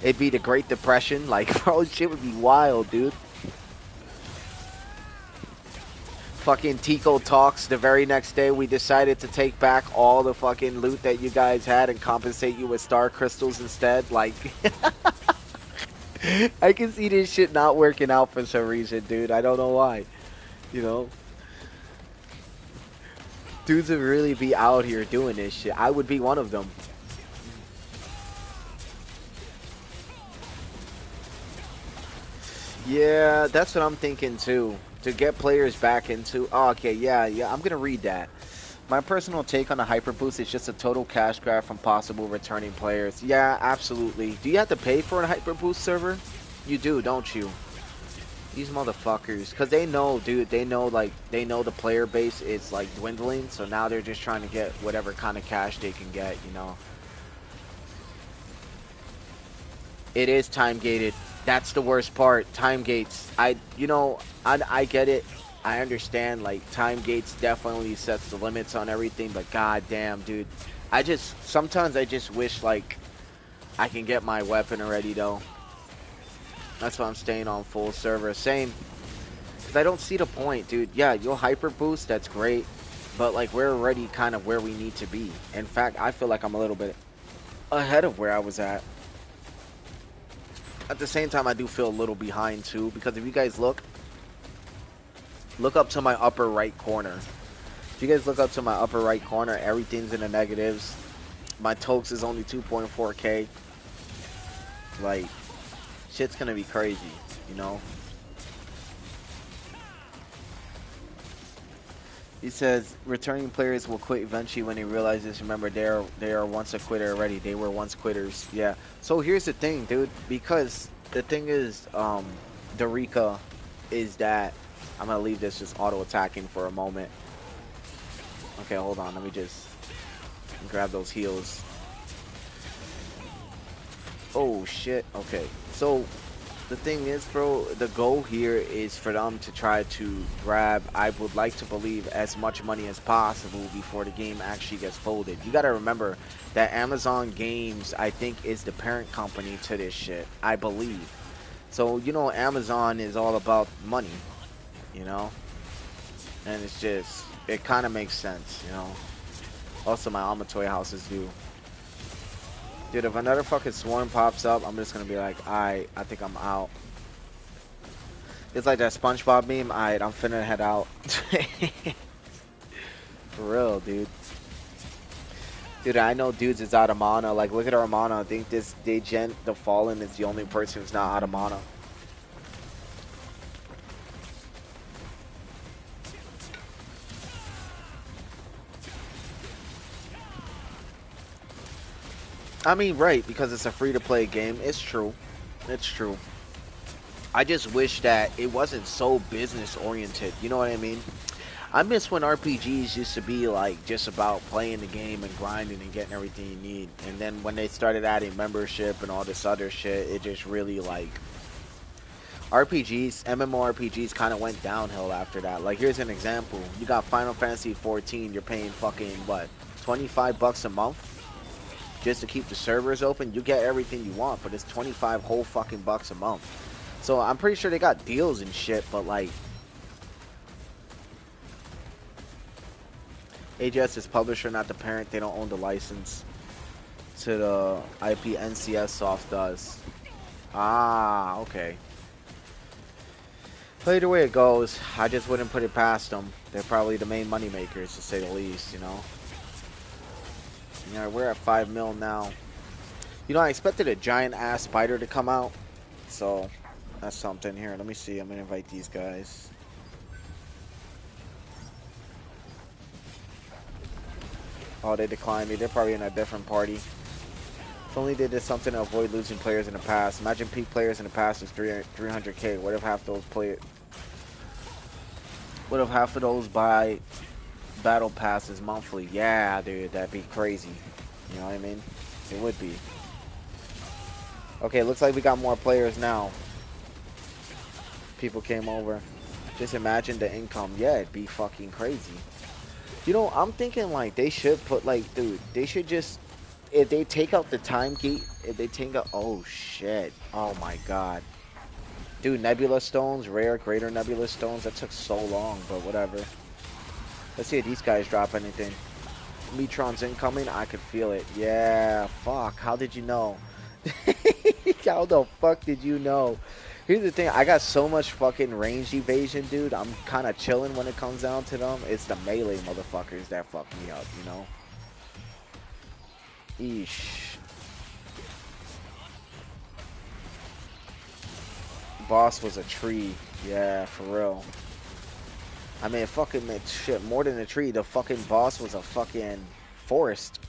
It'd be the Great Depression. Like, bro, shit would be wild, dude. Fucking Tico talks. The very next day, we decided to take back all the fucking loot that you guys had and compensate you with star crystals instead. Like... I can see this shit not working out for some reason, dude. I don't know why. You know? Dudes would really be out here doing this shit. I would be one of them. Yeah, that's what I'm thinking too. To get players back into... Oh, okay, yeah, I'm going to read that. My personal take on the Hyper Boost is just a total cash grab from possible returning players. Yeah, absolutely. Do you have to pay for a Hyper Boost server? You do, don't you? These motherfuckers. Because they know, dude, they know, like, they know the player base is, like, dwindling. So now they're just trying to get whatever kind of cash they can get, you know. It is time gated. That's the worst part. Time gates. I get it. I understand. Like, time gates definitely sets the limits on everything. But goddamn, dude, sometimes I just wish like I can get my weapon already though. That's why I'm staying on full server. Same. Because I don't see the point, dude. Yeah, you'll hyper boost. That's great. But like we're already kind of where we need to be. In fact, I feel like I'm a little bit ahead of where I was at. At the same time, I do feel a little behind too, because if you guys look up to my upper right corner. If you guys look up to my upper right corner, everything's in the negatives. My Tokes is only 2.4k. Like, shit's gonna be crazy, you know? He says, returning players will quit eventually when they realize this. Remember, they are once a quitter already. They were once quitters. Yeah. So here's the thing, dude. Because the thing is, Darica is that... I'm going to leave this just auto-attacking for a moment. Okay, hold on. Let me just grab those heals. Oh, shit. Okay. So... the thing is, bro, the goal here is for them to try to grab, I would like to believe, as much money as possible before the game actually gets folded. You gotta remember that Amazon Games, I think, is the parent company to this shit, I believe. So, you know, Amazon is all about money, you know? And it's just, it kind of makes sense, you know? Also, my Amatoy houses do. Dude, if another fucking swarm pops up, I'm just gonna be like, alright, I think I'm out. It's like that SpongeBob meme, alright, I'm finna head out. For real, dude. Dude, I know dudes is out of mana. Like, look at our mana. I think this Degen, the Fallen, is the only person who's not out of mana. I mean, right, because it's a free-to-play game. It's true. It's true. I just wish that it wasn't so business-oriented. You know what I mean? I miss when RPGs used to be, like, just about playing the game and grinding and getting everything you need. And then when they started adding membership and all this other shit, it just really, like... RPGs, MMORPGs kind of went downhill after that. Like, here's an example. You got Final Fantasy 14, you're paying fucking, what, 25 bucks a month? Just to keep the servers open. You get everything you want, but it's 25 whole fucking bucks a month. So I'm pretty sure they got deals and shit, but like, AGS is publisher, not the parent. They don't own the license to the IP. NCS Soft does. Ah, okay. But either way it goes, I just wouldn't put it past them. They're probably the main money makers, to say the least, you know. Yeah, we're at 5 mil now. You know, I expected a giant ass spider to come out. So, that's something. Here, let me see. I'm going to invite these guys. Oh, they declined me. They're probably in a different party. If only they did something to avoid losing players in the past. Imagine peak players in the past was 300k. What if half those players... What if half of those buy... battle passes monthly? Yeah, dude, that'd be crazy. You know what I mean? It would be. Okay, looks like we got more players now. People came over. Just imagine the income. Yeah, it'd be fucking crazy. You know, I'm thinking like they should put like, dude, they should just, if they take out the time gate, if they take out, oh shit, oh my god. Dude, nebula stones, rare, greater nebula stones, that took so long, but whatever. Let's see if these guys drop anything. Metron's incoming. I could feel it. Yeah, fuck. How did you know? How the fuck did you know? Here's the thing. I got so much fucking range evasion, dude. I'm kind of chilling when it comes down to them. It's the melee motherfuckers that fuck me up, you know? Eesh. Boss was a tree. Yeah, for real. I mean, it fucking meant shit more than a tree. The fucking boss was a fucking forest.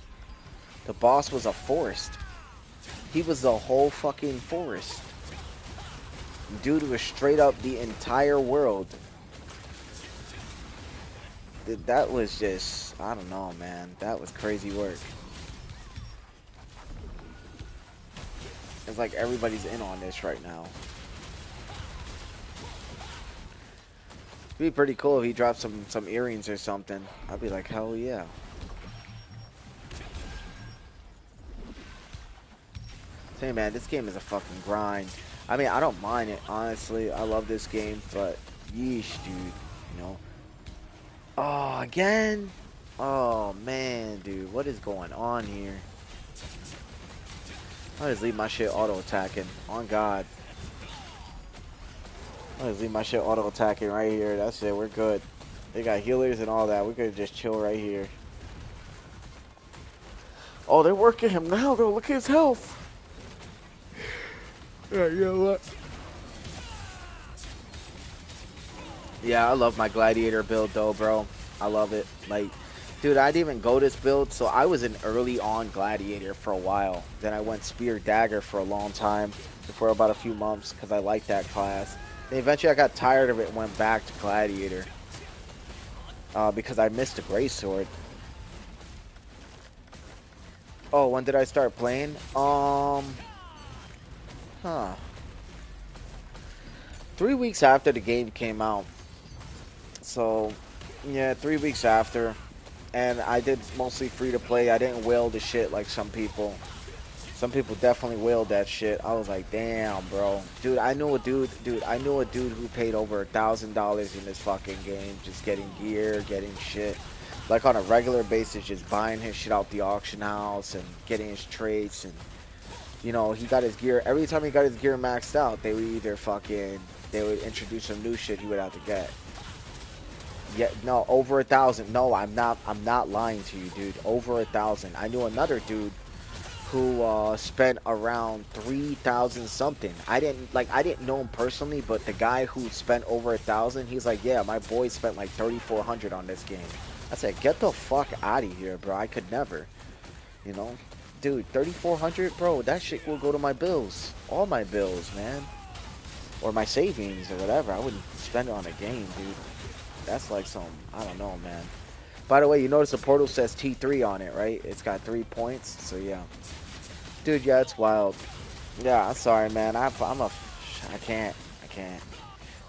The boss was a forest. He was the whole fucking forest. Dude was straight up the entire world. That was just, I don't know, man. That was crazy work. It's like everybody's in on this right now. It'd be pretty cool if he dropped some earrings or something. I'd be like, hell yeah. Say, man, this game is a fucking grind. I mean, I don't mind it, honestly. I love this game, but yeesh, dude. You know? Oh, again? Oh, man, dude. What is going on here? I'll just leave my shit auto-attacking. On God. I'll just leave my shit auto-attacking right here. That's it. We're good. They got healers and all that. We could just chill right here. Oh, they're working him now, though. Look at his health. Yeah, you know what? Yeah, I love my gladiator build though, bro. I love it. Like, dude, I didn't even go this build, so I was an early on gladiator for a while. Then I went spear dagger for a long time, for about a few months, because I liked that class. Then eventually I got tired of it and went back to gladiator. Because I missed a gray sword. Oh, when did I start playing? Huh. 3 weeks after the game came out. So, yeah, 3 weeks after. And I did mostly free to play. I didn't whale the shit like some people. Some people definitely whaled that shit. I was like, damn, bro. Dude, I knew a dude who paid over $1,000 in this fucking game. Just getting gear, getting shit. Like on a regular basis, just buying his shit out the auction house and getting his traits and you know, he got his gear. Every time he got his gear maxed out, they would either they would introduce some new shit he would have to get. Yeah, no, over 1,000. No, I'm not lying to you, dude. Over 1,000. I knew another dude who spent around 3,000 something. I didn't know him personally, but the guy who spent over 1,000, he's like, yeah, my boy spent like 3,400 on this game. I said, get the fuck out of here, bro. I could never, you know. Dude, 3,400, bro, that shit will go to my bills. All my bills, man. Or my savings or whatever. I wouldn't spend it on a game, dude. That's like some, I don't know, man. By the way, you notice the portal says T3 on it, right? It's got 3 points, so yeah. Dude, yeah, it's wild. Yeah, I'm sorry, man. I can't.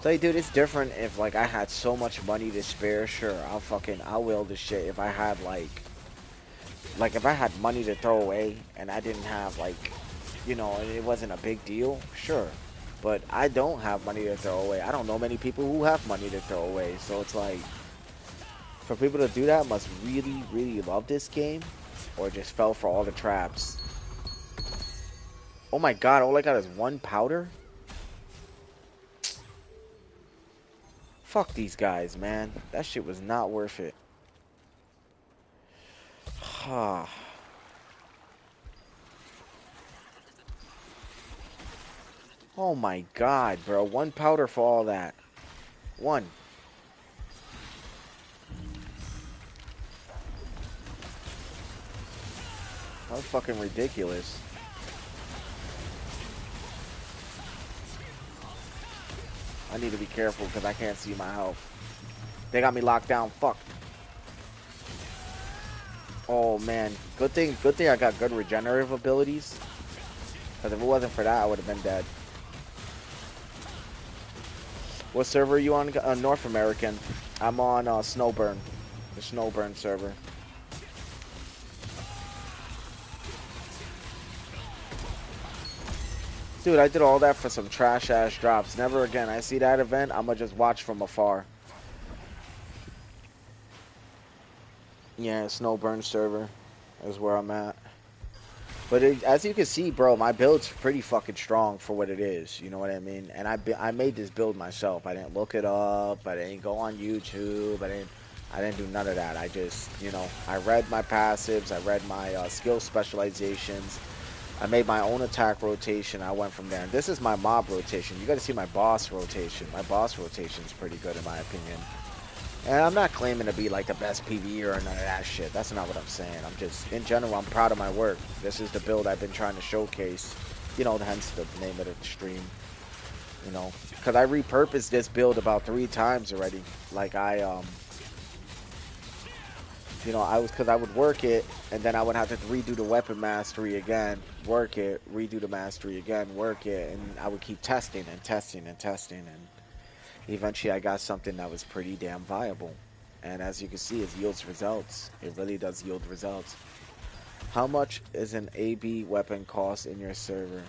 So, dude, it's different if, like, I had so much money to spare. Sure, I'll will this shit if I had, like if I had money to throw away and I didn't have like, you know, it wasn't a big deal, sure. But I don't have money to throw away. I don't know many people who have money to throw away. So it's like, for people to do that must really, really love this game or just fell for all the traps. Oh my God, all I got is 1 powder? Fuck these guys, man. That shit was not worth it. Oh my God, bro. 1 powder for all that. 1. That was fucking ridiculous. I need to be careful because I can't see my health. They got me locked down. Fuck. Oh man. Good thing I got good regenerative abilities. Because if it wasn't for that, I would have been dead. What server are you on? North American. I'm on Snowburn. The Snowburn server. Dude, I did all that for some trash-ass drops. Never again. I see that event, I'm going to just watch from afar. Yeah, Snowburn server is where I'm at. But as you can see, bro, my build's pretty fucking strong for what it is. You know what I mean? And I made this build myself. I didn't look it up. I didn't go on YouTube. I didn't do none of that. I just, you know, I read my passives. I read my skill specializations. I made my own attack rotation. I went from there. And this is my mob rotation. You got to see my boss rotation. My boss rotation is pretty good in my opinion. And I'm not claiming to be like the best PvE or none of that shit. That's not what I'm saying. I'm just, in general, I'm proud of my work. This is the build I've been trying to showcase. You know, hence the name of the stream. You know, because I repurposed this build about 3 times already. Like you know, because I would work it, and then I would have to redo the weapon mastery again, work it, redo the mastery again, work it, and I would keep testing and testing and testing, and eventually I got something that was pretty damn viable. And as you can see, it yields results. It really does yield results. How much is an AB weapon cost in your server?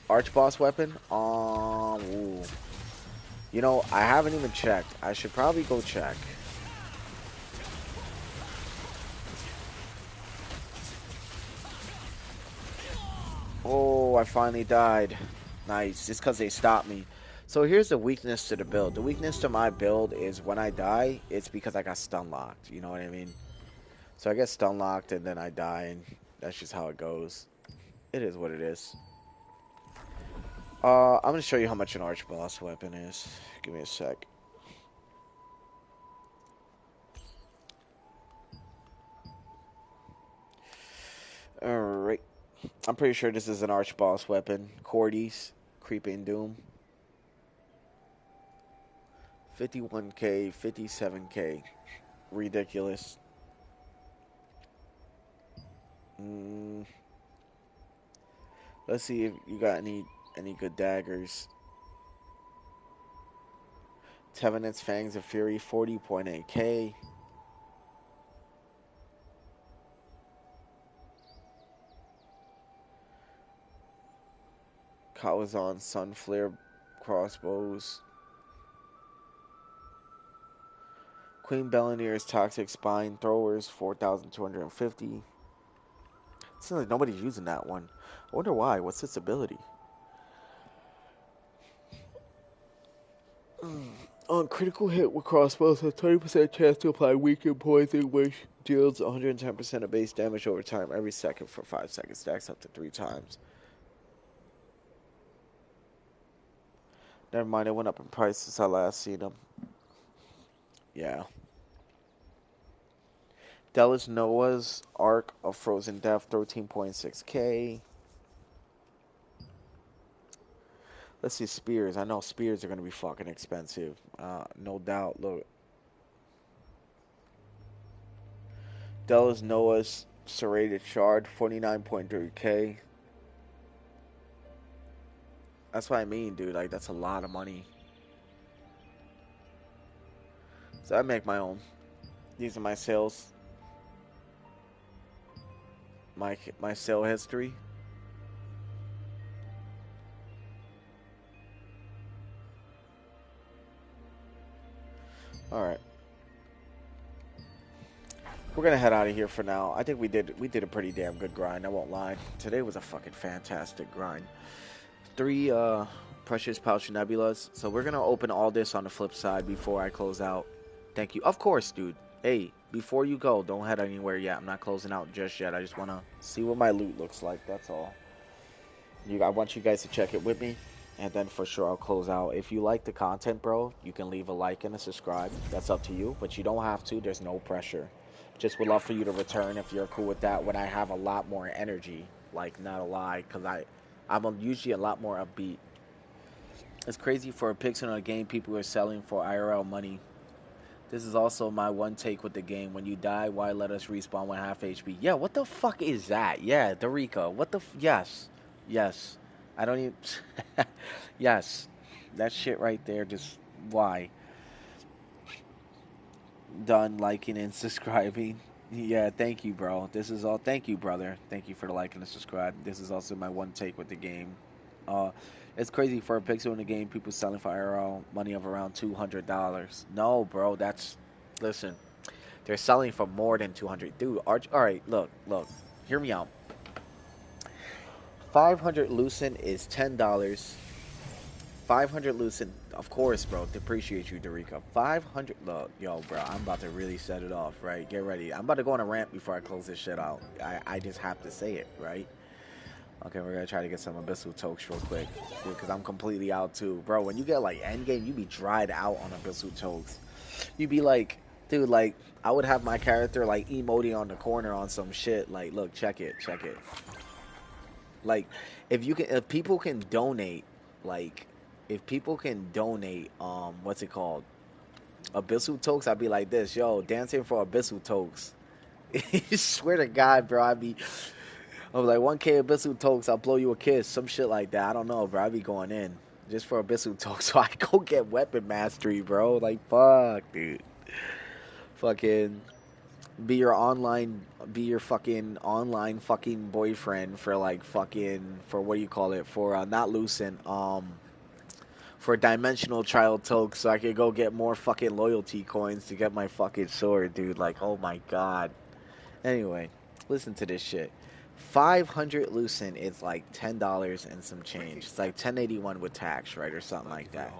Archboss weapon? Ooh. You know, I haven't even checked. I should probably go check. Oh, I finally died. Nice. Just because they stopped me. So here's the weakness to the build. The weakness to my build is when I die, it's because I got stun locked. You know what I mean? So I get stun locked and then I die, and that's just how it goes. It is what it is. I'm going to show you how much an arch boss weapon is. Give me a sec. Alright. I'm pretty sure this is an arch boss weapon. Cordy's Creeping Doom. 51k, 57k. Ridiculous. Let's see if you got any good daggers. Tevenant's Fangs of Fury, 40.8k. Kawazan Sunflare crossbows. Queen Bellanier's Toxic Spine Throwers, 4,250. Seems like nobody's using that one. I wonder why. What's its ability? On critical hit with crossbows, has 20% chance to apply weakened poison, which deals 110% of base damage over time every second for 5 seconds. Stacks up to 3 times. Never mind, it went up in price since I last seen them. Yeah. Delos Noah's Arc of Frozen Death, 13.6k. Let's see, spears. I know spears are going to be fucking expensive. No doubt. Look. Delos Noah's Serrated Shard, 49.3k. That's what I mean, dude. Like, that's a lot of money. So I make my own. These are my sales. My sale history. All right. We're gonna head out of here for now. I think we did a pretty damn good grind. I won't lie. Today was a fucking fantastic grind. 3 precious pouch nebulas. So we're gonna open all this on the flip side before I close out. Thank you. Of course, dude. Hey, before you go, don't head anywhere yet. I'm not closing out just yet. I just wanna see what my loot looks like. That's all. I want you guys to check it with me, and then for sure I'll close out. If you like the content, bro, you can leave a like and a subscribe. That's up to you, but you don't have to. There's no pressure. Just would love for you to return if you're cool with that when I have a lot more energy. Like, not a lie, because I'm usually a lot more upbeat. It's crazy for a pixel in a game people are selling for IRL money. This is also my one take with the game. When you die, why let us respawn with half HP? Yeah, what the fuck is that? Yeah, Dorica. What the yes. Yes. I don't even yes. That shit right there, just why? Done liking and subscribing. Yeah, thank you, bro. This is all. Thank you, brother. Thank you for the like and the subscribe. This is also my one take with the game. Uh, it's crazy for a pixel in the game. People selling for IRL money of around $200. No, bro. Listen. They're selling for more than 200. Dude, all right. Look. Hear me out. 500 Lucent is $10. 500 Lucent, of course, bro. Depreciate you, Dorica. 500. Look, yo, bro. I'm about to really set it off, right? Get ready. I'm about to go on a rant before I close this shit out. I just have to say it, right? Okay, we're gonna try to get some Abyssal Tokes real quick, because I'm completely out too, bro. When you get like endgame, you be dried out on Abyssal Tokes. You be like, Dude, like, I would have my character, like, emoting on the corner on some shit. Like, look, check it, check it. Like, if people can donate, like, if people can donate, what's it called? Abyssal Tokes, I'd be like this, yo, dancing for Abyssal Tokes. Swear to God, bro, I'm like, 1K Abyssal Tokes, I'll blow you a kiss, some shit like that. I don't know, bro, I'd be going in just for Abyssal Tokes so I go get weapon mastery, bro. Like, fuck, dude. Fucking be your fucking online fucking boyfriend for like fucking for what do you call it for not Lucent for dimensional child token so I could go get more fucking loyalty coins to get my fucking sword, dude. Like, oh my god. Anyway, listen to this shit. 500 Lucent is like $10 and some change. It's like 1081 with tax, right, or something like that.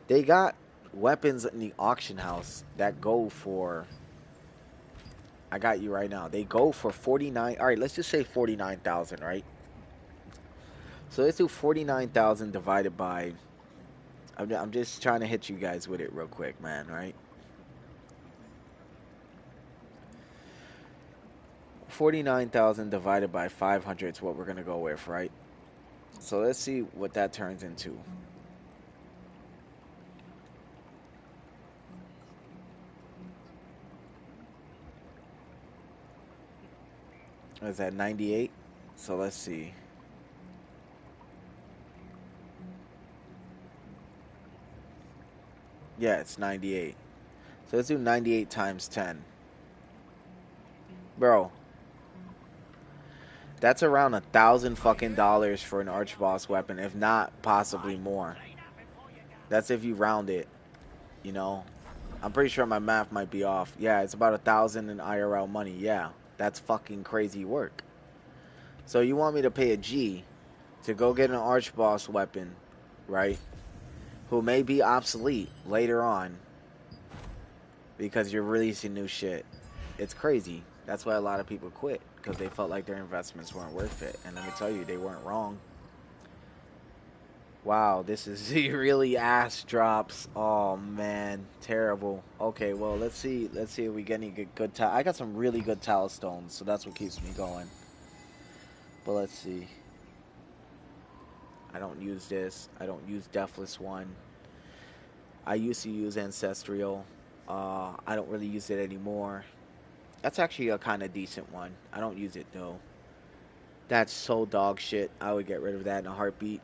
They got weapons in the auction house that go for, I got you right now. They go for 49. All right, let's just say 49,000, right? So let's do 49,000 divided by. I'm just trying to hit you guys with it real quick, man. Right? 49,000 divided by 500 is what we're gonna go with, right? So let's see what that turns into. Is that 98? So let's see. Yeah, it's 98. So let's do 98 times 10. Bro, that's around $1,000 fucking dollars for an archboss weapon, if not possibly more. That's if you round it, you know. I'm pretty sure my math might be off. Yeah, it's about 1,000 in IRL money. Yeah, that's fucking crazy work. So you want me to pay a G to go get an archboss weapon, right? Who may be obsolete later on because you're releasing new shit. It's crazy. That's why a lot of people quit, because they felt like their investments weren't worth it. And let me tell you, they weren't wrong. Wow, this is really ass drops. Oh man, terrible. Okay, well let's see if we get any good tile. I got some really good tile stones, so that's what keeps me going. But let's see. I don't use this. I don't use Deathless One. I used to use Ancestral. I don't really use it anymore. That's actually a kind of decent one. I don't use it though. That's so dog shit. I would get rid of that in a heartbeat.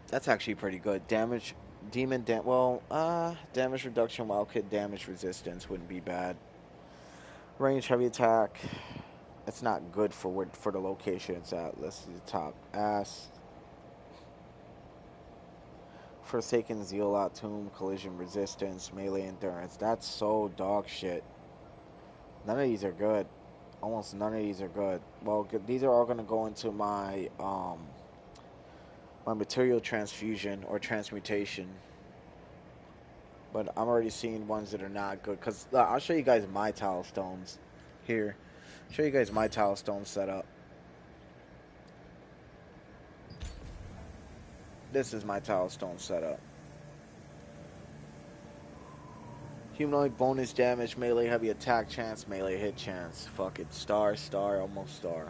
That's actually pretty good. Damage, damage reduction, wild kit damage resistance wouldn't be bad. Range heavy attack. It's not good for the location it's at. Let's see the top. Ass. Forsaken Zealot Tomb, collision resistance, melee endurance. That's so dog shit. None of these are good. Almost none of these are good. Well, these are all gonna go into my my material transfusion or transmutation. But I'm already seeing ones that are not good. Because I'll show you guys my tile stones here. Show you guys my tile stone setup. This is my tile stone setup. Humanoid bonus damage, melee heavy attack chance, melee hit chance. Fuck it. Star, almost star.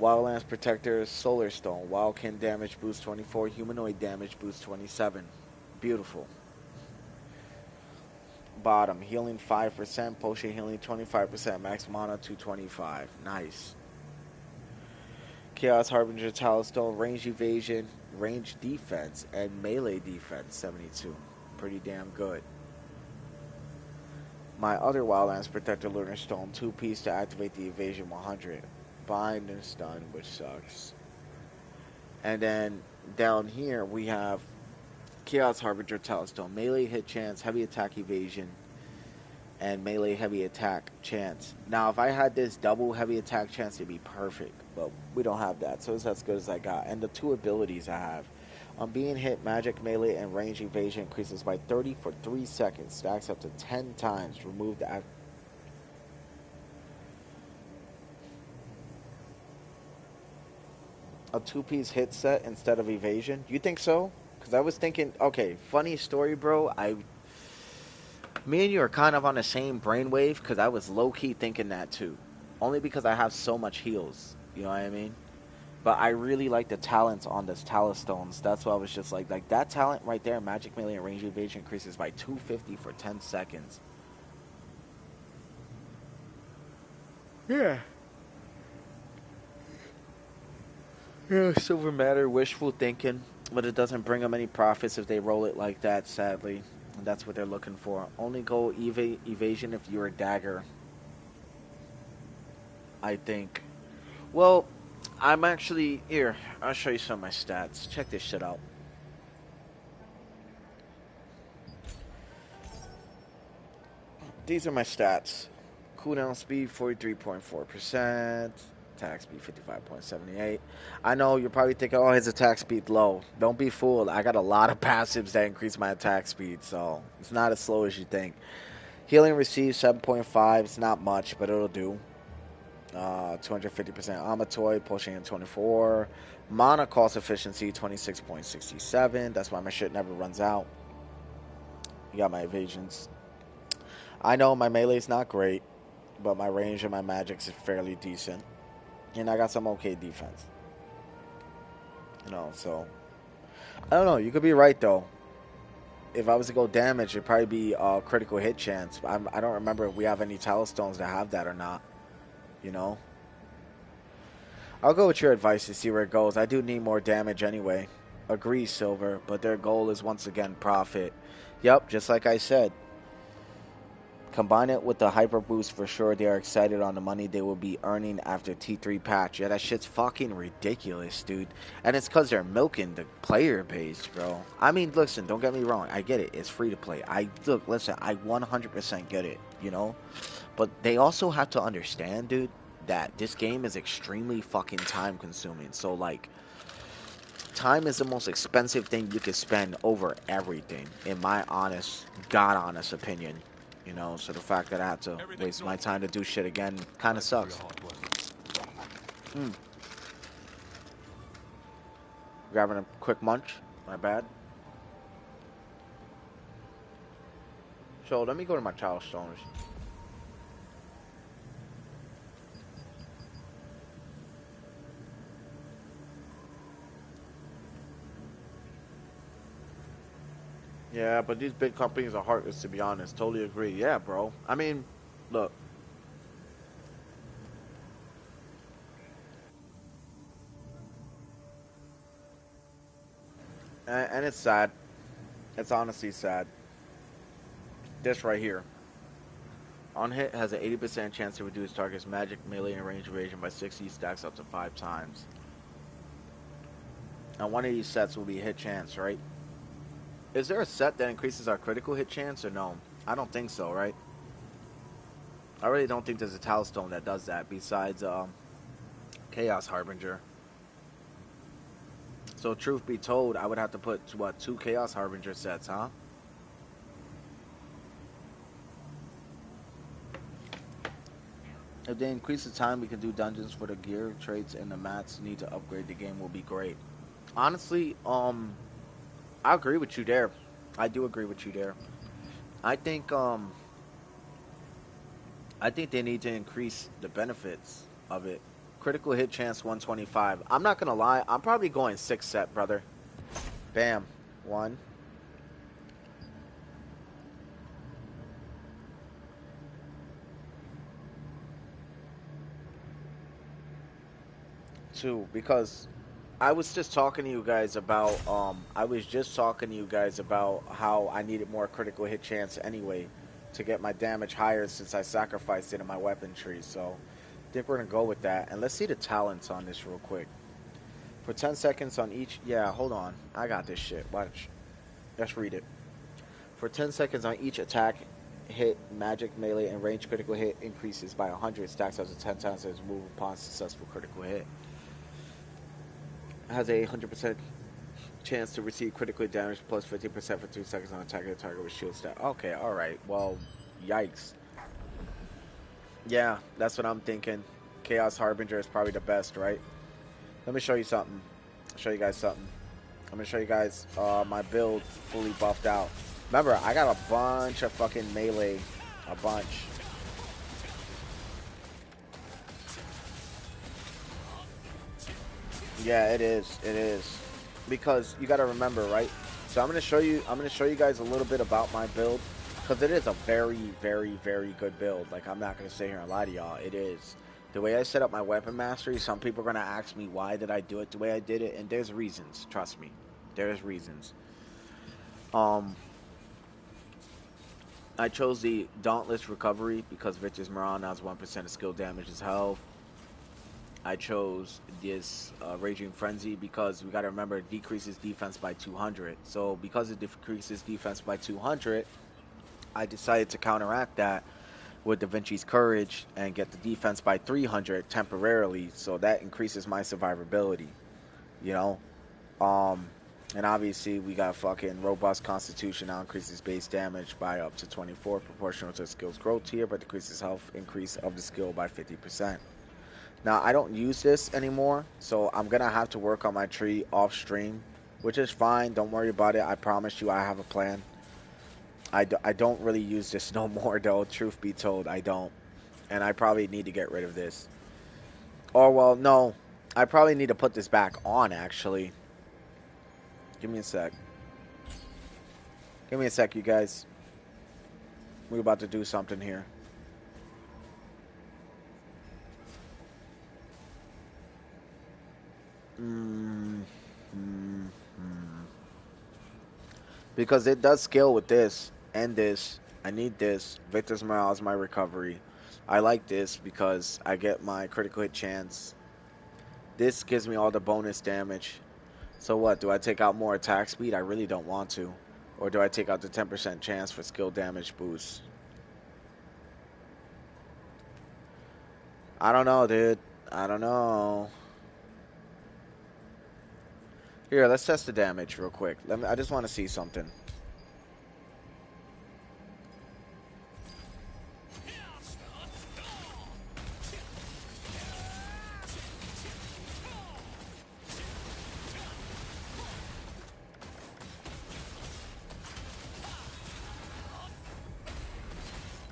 Wildlands Protector, Solar Stone. Wildkin damage boost 24, humanoid damage boost 27. Beautiful. Bottom, healing 5%, potion healing 25%, max mana 225. Nice. Chaos Harbinger Talistone, range evasion, range defense, and melee defense 72. Pretty damn good. My other Wildlands Protector Lunar Stone, 2-piece to activate the evasion 100. Bind and stun, which sucks. And then down here we have Chaos Harbinger Talistone, melee hit chance, heavy attack evasion, and melee heavy attack chance. Now, if I had this double heavy attack chance, it'd be perfect, but we don't have that, so it's as good as I got. And the two abilities I have. On being hit, magic, melee, and range evasion increases by 30 for 3 seconds. Stacks up to 10 times. Remove the a 2-piece hit set instead of evasion. You think so? Because I was thinking, okay, funny story, bro. Me and you are kind of on the same brainwave because I was low key thinking that too. Only because I have so much heals. You know what I mean? But I really like the talents on this Talonstones. That's why I was just like that talent right there, Magic Melee and Range Evasion increases by 250 for 10 seconds. Yeah. Yeah, silver matter, wishful thinking, but it doesn't bring them any profits if they roll it like that, sadly. And that's what they're looking for. Only go evasion if you're a dagger, I think. Well, I'm actually here. I'll show you some of my stats. Check this shit out. These are my stats. Cooldown speed 43.4%. Attack speed 55.78. I know you're probably thinking, oh, his attack speed low. Don't be fooled. I got a lot of passives that increase my attack speed, so it's not as slow as you think. Healing received 7.5. It's not much, but it'll do. 250% Amatoid, pushing in 24. Mana cost efficiency 26.67. That's why my shit never runs out. You got my evasions. I know my melee's not great, but my range and my magics is fairly decent. And I got some okay defense. You know, so I don't know. You could be right though. If I was to go damage, it'd probably be a critical hit chance. I don't remember if we have any Talonstones that have that or not. You know? I'll go with your advice to see where it goes. I do need more damage anyway. Agree, Silver, but their goal is once again profit. Yep, just like I said. Combine it with the hyper boost for sure. They are excited on the money they will be earning after T3 patch. Yeah, that shit's fucking ridiculous, dude. And it's because they're milking the player base, bro. I mean, listen, don't get me wrong. I get it. It's free to play. I 100% get it, you know? But they also have to understand, dude, that this game is extremely fucking time consuming. So, like, time is the most expensive thing you could spend over everything, in my honest, God honest opinion. You know, so the fact that I have to waste my time to do shit again kind of sucks. Grabbing a quick munch. My bad. So let me go to my child stones. Yeah, but these big companies are heartless, to be honest. Totally agree. Yeah, bro. I mean, look. And it's sad. It's honestly sad. This right here. On hit has an 80% chance to reduce target's magic, melee, and range evasion by 60 stacks up to 5 times. And one of these sets will be hit chance, right? Is there a set that increases our critical hit chance or no? I don't think so, right? I really don't think there's a Talstone that does that besides Chaos Harbinger. So truth be told, I would have to put, what, 2 Chaos Harbinger sets, huh? If they increase the time we can do dungeons for the gear, traits, and the mats need to upgrade the game will be great. Honestly, I agree with you there. I do agree with you there. I think they need to increase the benefits of it. Critical hit chance 125. I'm not gonna lie, I'm probably going 6 set, brother. Bam. 1. 2, because I was just talking to you guys about how I needed more critical hit chance anyway to get my damage higher since I sacrificed it in my weapon tree. So I think we're gonna go with that. And let's see the talents on this real quick. For 10 seconds on each, yeah, hold on. I got this shit. Watch. Let's read it. For 10 seconds on each attack, hit, magic, melee, and range critical hit increases by 100, stacks up to 10 times as move upon successful critical hit. Has a 100% chance to receive critical damage plus 15% for 2 seconds on attacking the target with shield stat. Okay, alright. Well, yikes. Yeah, that's what I'm thinking. Chaos Harbinger is probably the best, right? Let me show you something. I'll show you guys something. I'm gonna show you guys my build fully buffed out. Remember, I got a bunch of fucking melee, a bunch. Yeah, it is. It is. Because you got to remember, right? So I'm going to show you guys a little bit about my build cuz it is a very very good build. Like, I'm not going to sit here and lie to y'all. It is. The way I set up my weapon mastery, some people are going to ask me why did I do it the way I did it, and there's reasons, trust me. There's reasons. I chose the Dauntless Recovery because Victor's Morale now has 1% of skill damage as health. I chose this Raging Frenzy because we got to remember it decreases defense by 200. So because it decreases defense by 200, I decided to counteract that with Da Vinci's Courage and get the defense by 300 temporarily. So that increases my survivability, you know? And obviously we got fucking Robust Constitution now increases base damage by up to 24 proportional to the skill's growth tier, but decreases health increase of the skill by 50%. Now, I don't use this anymore, so I'm going to have to work on my tree off stream, which is fine. Don't worry about it. I promise you I have a plan. I don't really use this no more, though. Truth be told, I don't. And I probably need to get rid of this. Or, well, no. I probably need to put this back on, actually. Give me a sec. Give me a sec, you guys. We're about to do something here. Because it does scale with this and this. I need this. Victor's Morale is my recovery. I like this because I get my critical hit chance. This gives me all the bonus damage. So what? Do I take out more attack speed? I really don't want to. Or do I take out the 10% chance for skill damage boost? I don't know, dude. I don't know. Here, let's test the damage real quick. I just want to see something.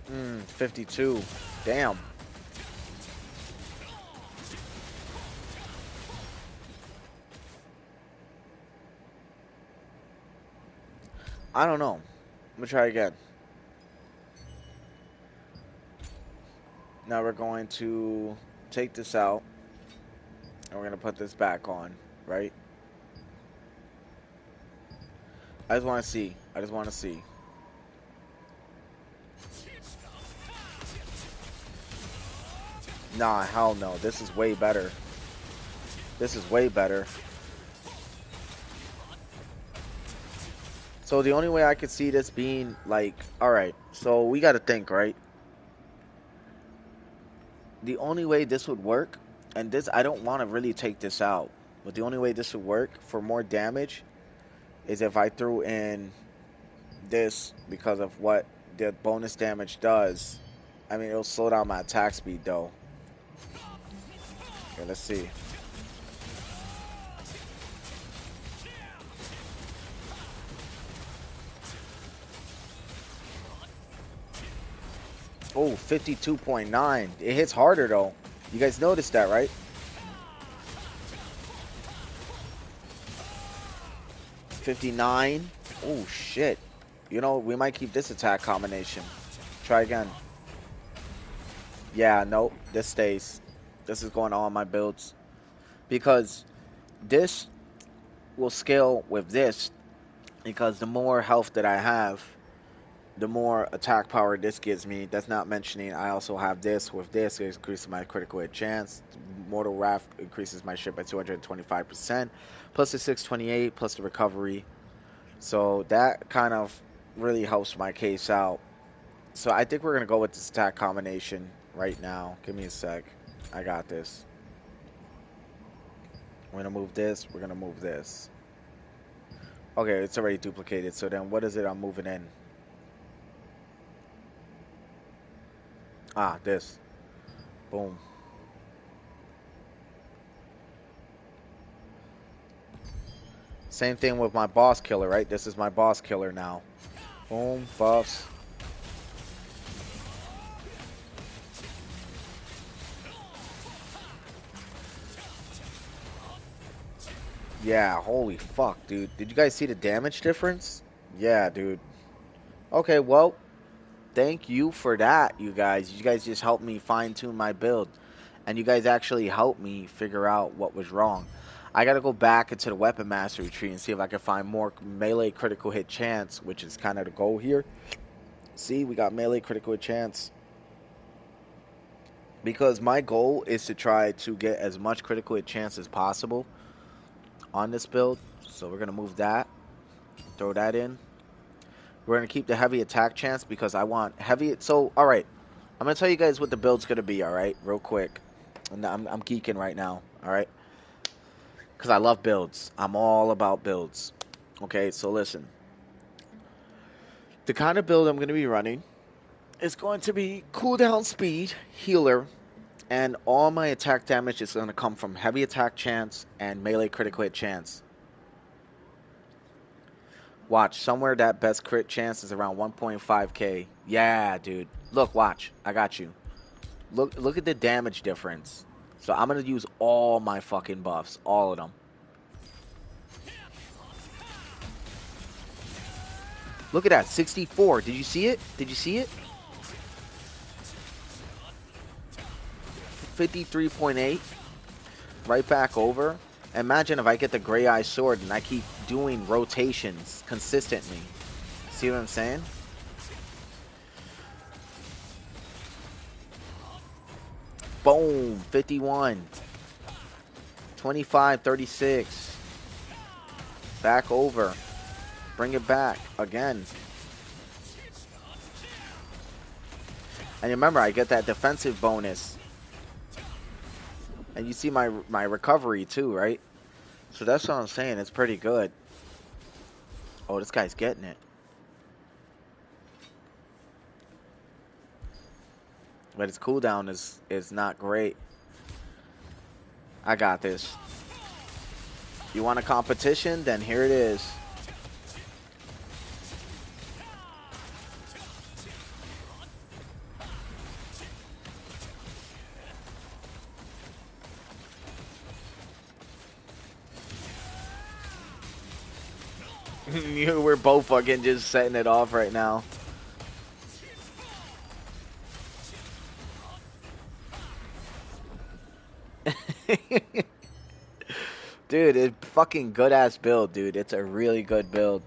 Hmm, 52. Damn. I don't know. I'm gonna try again. Now we're going to take this out, and we're gonna put this back on, right? I just want to see. I just want to see. Nah, hell no. This is way better. This is way better. So the only way I could see this being like, alright, so we gotta think, right? The only way this would work, and this, I don't want to really take this out, but the only way this would work for more damage is if I threw in this because of what the bonus damage does. I mean, it'll slow down my attack speed though. Okay, let's see. Oh, 52.9. It hits harder though. You guys noticed that, right? 59. Oh shit. You know, we might keep this attack combination. Try again. Yeah, nope. This stays. This is going on my builds. Because this will scale with this. Because the more health that I have, the more attack power this gives me. That's not mentioning I also have this. With this, it increases my critical hit chance. Mortal Wrath increases my shit by 225%. Plus the 628, plus the recovery. So that kind of really helps my case out. So I think we're going to go with this attack combination right now. Give me a sec. I got this. We're going to move this. We're going to move this. Okay, it's already duplicated. So then what is it I'm moving in? Ah, this. Boom. Same thing with my boss killer, right? This is my boss killer now. Boom, buffs. Yeah, holy fuck, dude. Did you guys see the damage difference? Yeah, dude. Okay, well, thank you for that, you guys. You guys just helped me fine-tune my build. And you guys actually helped me figure out what was wrong. I gotta go back into the weapon mastery tree and see if I can find more melee critical hit chance, which is kind of the goal here. See, we got melee critical hit chance. Because my goal is to try to get as much critical hit chance as possible on this build. So we're gonna move that. Throw that in. We're going to keep the heavy attack chance because I want heavy. So, all right. I'm going to tell you guys what the build's going to be, all right? Real quick. And I'm geeking right now, all right? Because I love builds. I'm all about builds. Okay, so listen. The kind of build I'm going to be running is going to be cooldown speed, healer, and all my attack damage is going to come from heavy attack chance and melee critical hit chance. Watch, somewhere that best crit chance is around 1.5k. Yeah, dude. Look, watch. I got you. Look at the damage difference. So I'm going to use all my fucking buffs. All of them. Look at that. 64. Did you see it? Did you see it? 53.8. Right back over. Imagine if I get the Gray Eye Sword and I keep doing rotations consistently. See what I'm saying? Boom. 51. 25, 36. Back over. Bring it back again. And remember, I get that defensive bonus. And you see my recovery too, right? So that's what I'm saying. It's pretty good. Oh, this guy's getting it. But his cooldown is not great. I got this. You want a competition? Then here it is. We're both fucking just setting it off right now. Dude, it's fucking good ass build, dude. It's a really good build.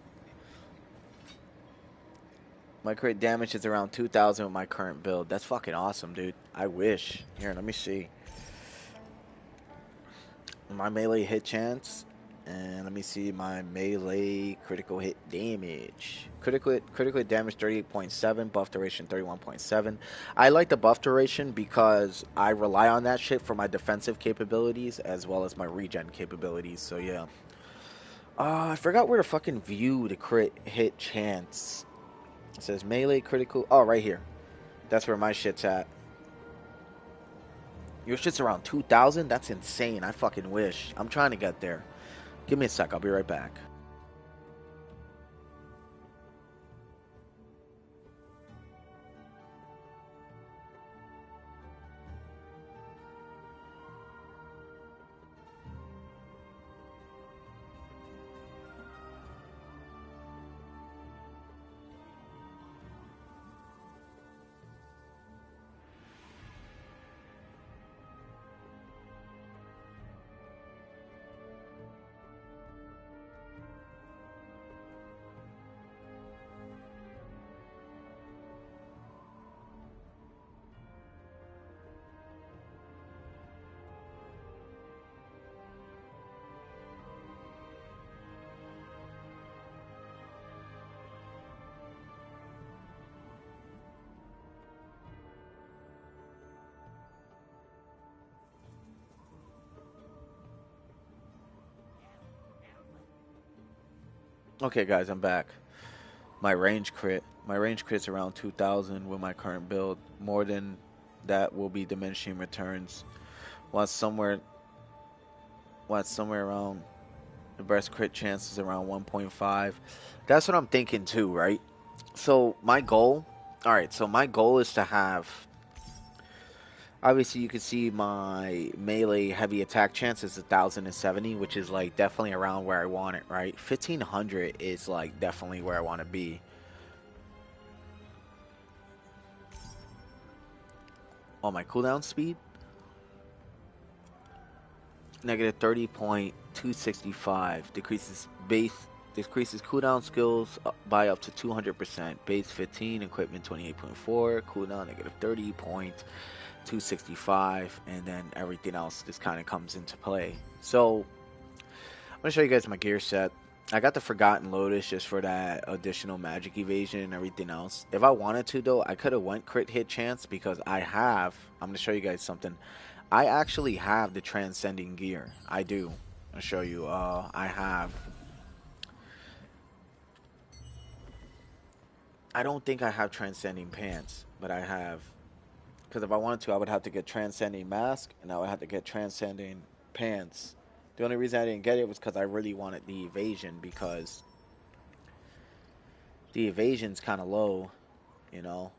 My crit damage is around 2,000 with my current build. That's fucking awesome, dude. I wish. Here, let me see. My melee hit chance. And let me see my melee critical hit damage. Critical hit damage 38.7, buff duration 31.7. I like the buff duration because I rely on that shit for my defensive capabilities as well as my regen capabilities. So yeah. I forgot where to fucking view the crit hit chance. It says melee critical. Oh, right here. That's where my shit's at. Your shit's around 2,000? That's insane. I fucking wish. I'm trying to get there. Give me a sec. I'll be right back. Okay, guys, I'm back. My range crit's around 2,000 with my current build. More than that will be diminishing returns. Want somewhere around The best crit chance is around 1.5. That's what I'm thinking too, right? So my goal, all right. So my goal is to have. Obviously, you can see my melee heavy attack chance is 1,070, which is like definitely around where I want it, right? 1,500 is like definitely where I want to be. On my cooldown speed, negative 30.265 decreases cooldown skills by up to 200%. Base 15, equipment 28.4, cooldown negative 30.265, and then everything else just kind of comes into play. So I'm gonna show you guys my gear set. I got the Forgotten Lotus just for that additional magic evasion and everything else. If I wanted to though, I could have went crit hit chance because I'm gonna show you guys something. I actually have the transcending gear. I do. I'll show you. I don't think I have transcending pants, but I have. Because if I wanted to, I would have to get transcending mask, and I would have to get transcending pants. The only reason I didn't get it was because I really wanted the evasion, because the evasion's kind of low, you know.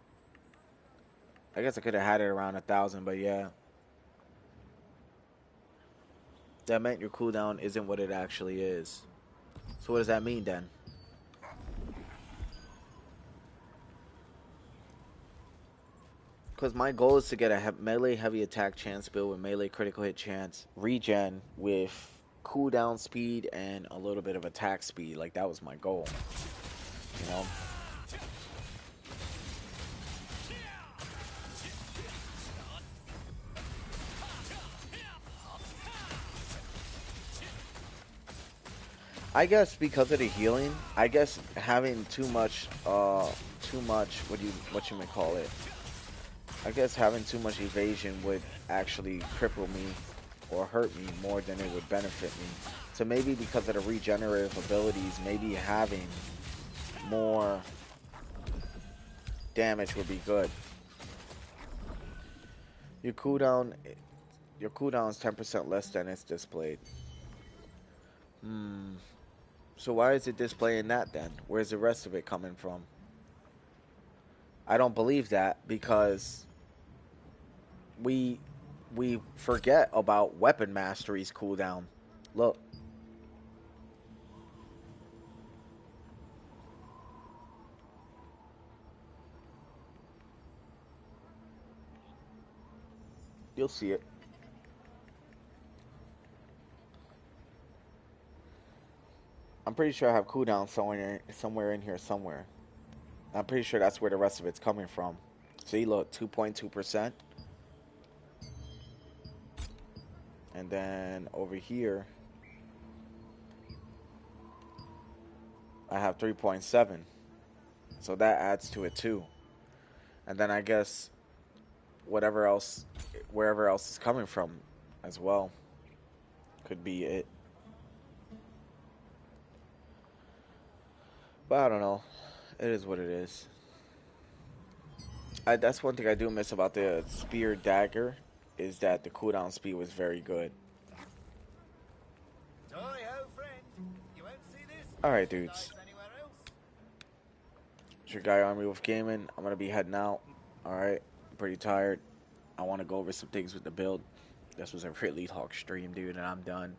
I guess I could have had it around 1,000, but yeah. That meant your cooldown isn't what it actually is. So what does that mean then? Because my goal is to get a melee heavy attack chance build with melee critical hit chance, regen with cooldown speed and a little bit of attack speed. Like, that was my goal, you know? I guess because of the healing, I guess having too much, what you may call it? I guess having too much evasion would actually cripple me or hurt me more than it would benefit me. So maybe because of the regenerative abilities, maybe having more damage would be good. Your cooldown is 10% less than it's displayed. So why is it displaying that then? Where's the rest of it coming from? I don't believe that because we forget about weapon mastery's cooldown. Look. You'll see it. I'm pretty sure I have cooldown somewhere in here somewhere. I'm pretty sure that's where the rest of it's coming from. See, look, 2.2%. And then over here, I have 3.7. So that adds to it too. And then I guess wherever else is coming from as well could be it. But I don't know. It is what it is. That's one thing I do miss about the spear dagger, is that the cooldown speed was very good. Alright, dudes. It's your guy Army Wolf Gaming. I'm gonna be heading out. Alright. I'm pretty tired. I want to go over some things with the build. This was a really talk stream, dude, and I'm done.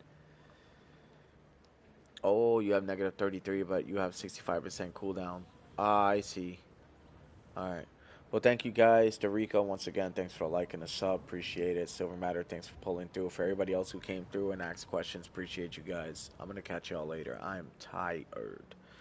Oh, you have negative 33, but you have 65% cooldown. Ah, I see. Alright. Well, thank you guys. Dorico, once again, thanks for liking the sub. Appreciate it. Silver Matter, thanks for pulling through. For everybody else who came through and asked questions, appreciate you guys. I'm going to catch y'all later. I'm tired.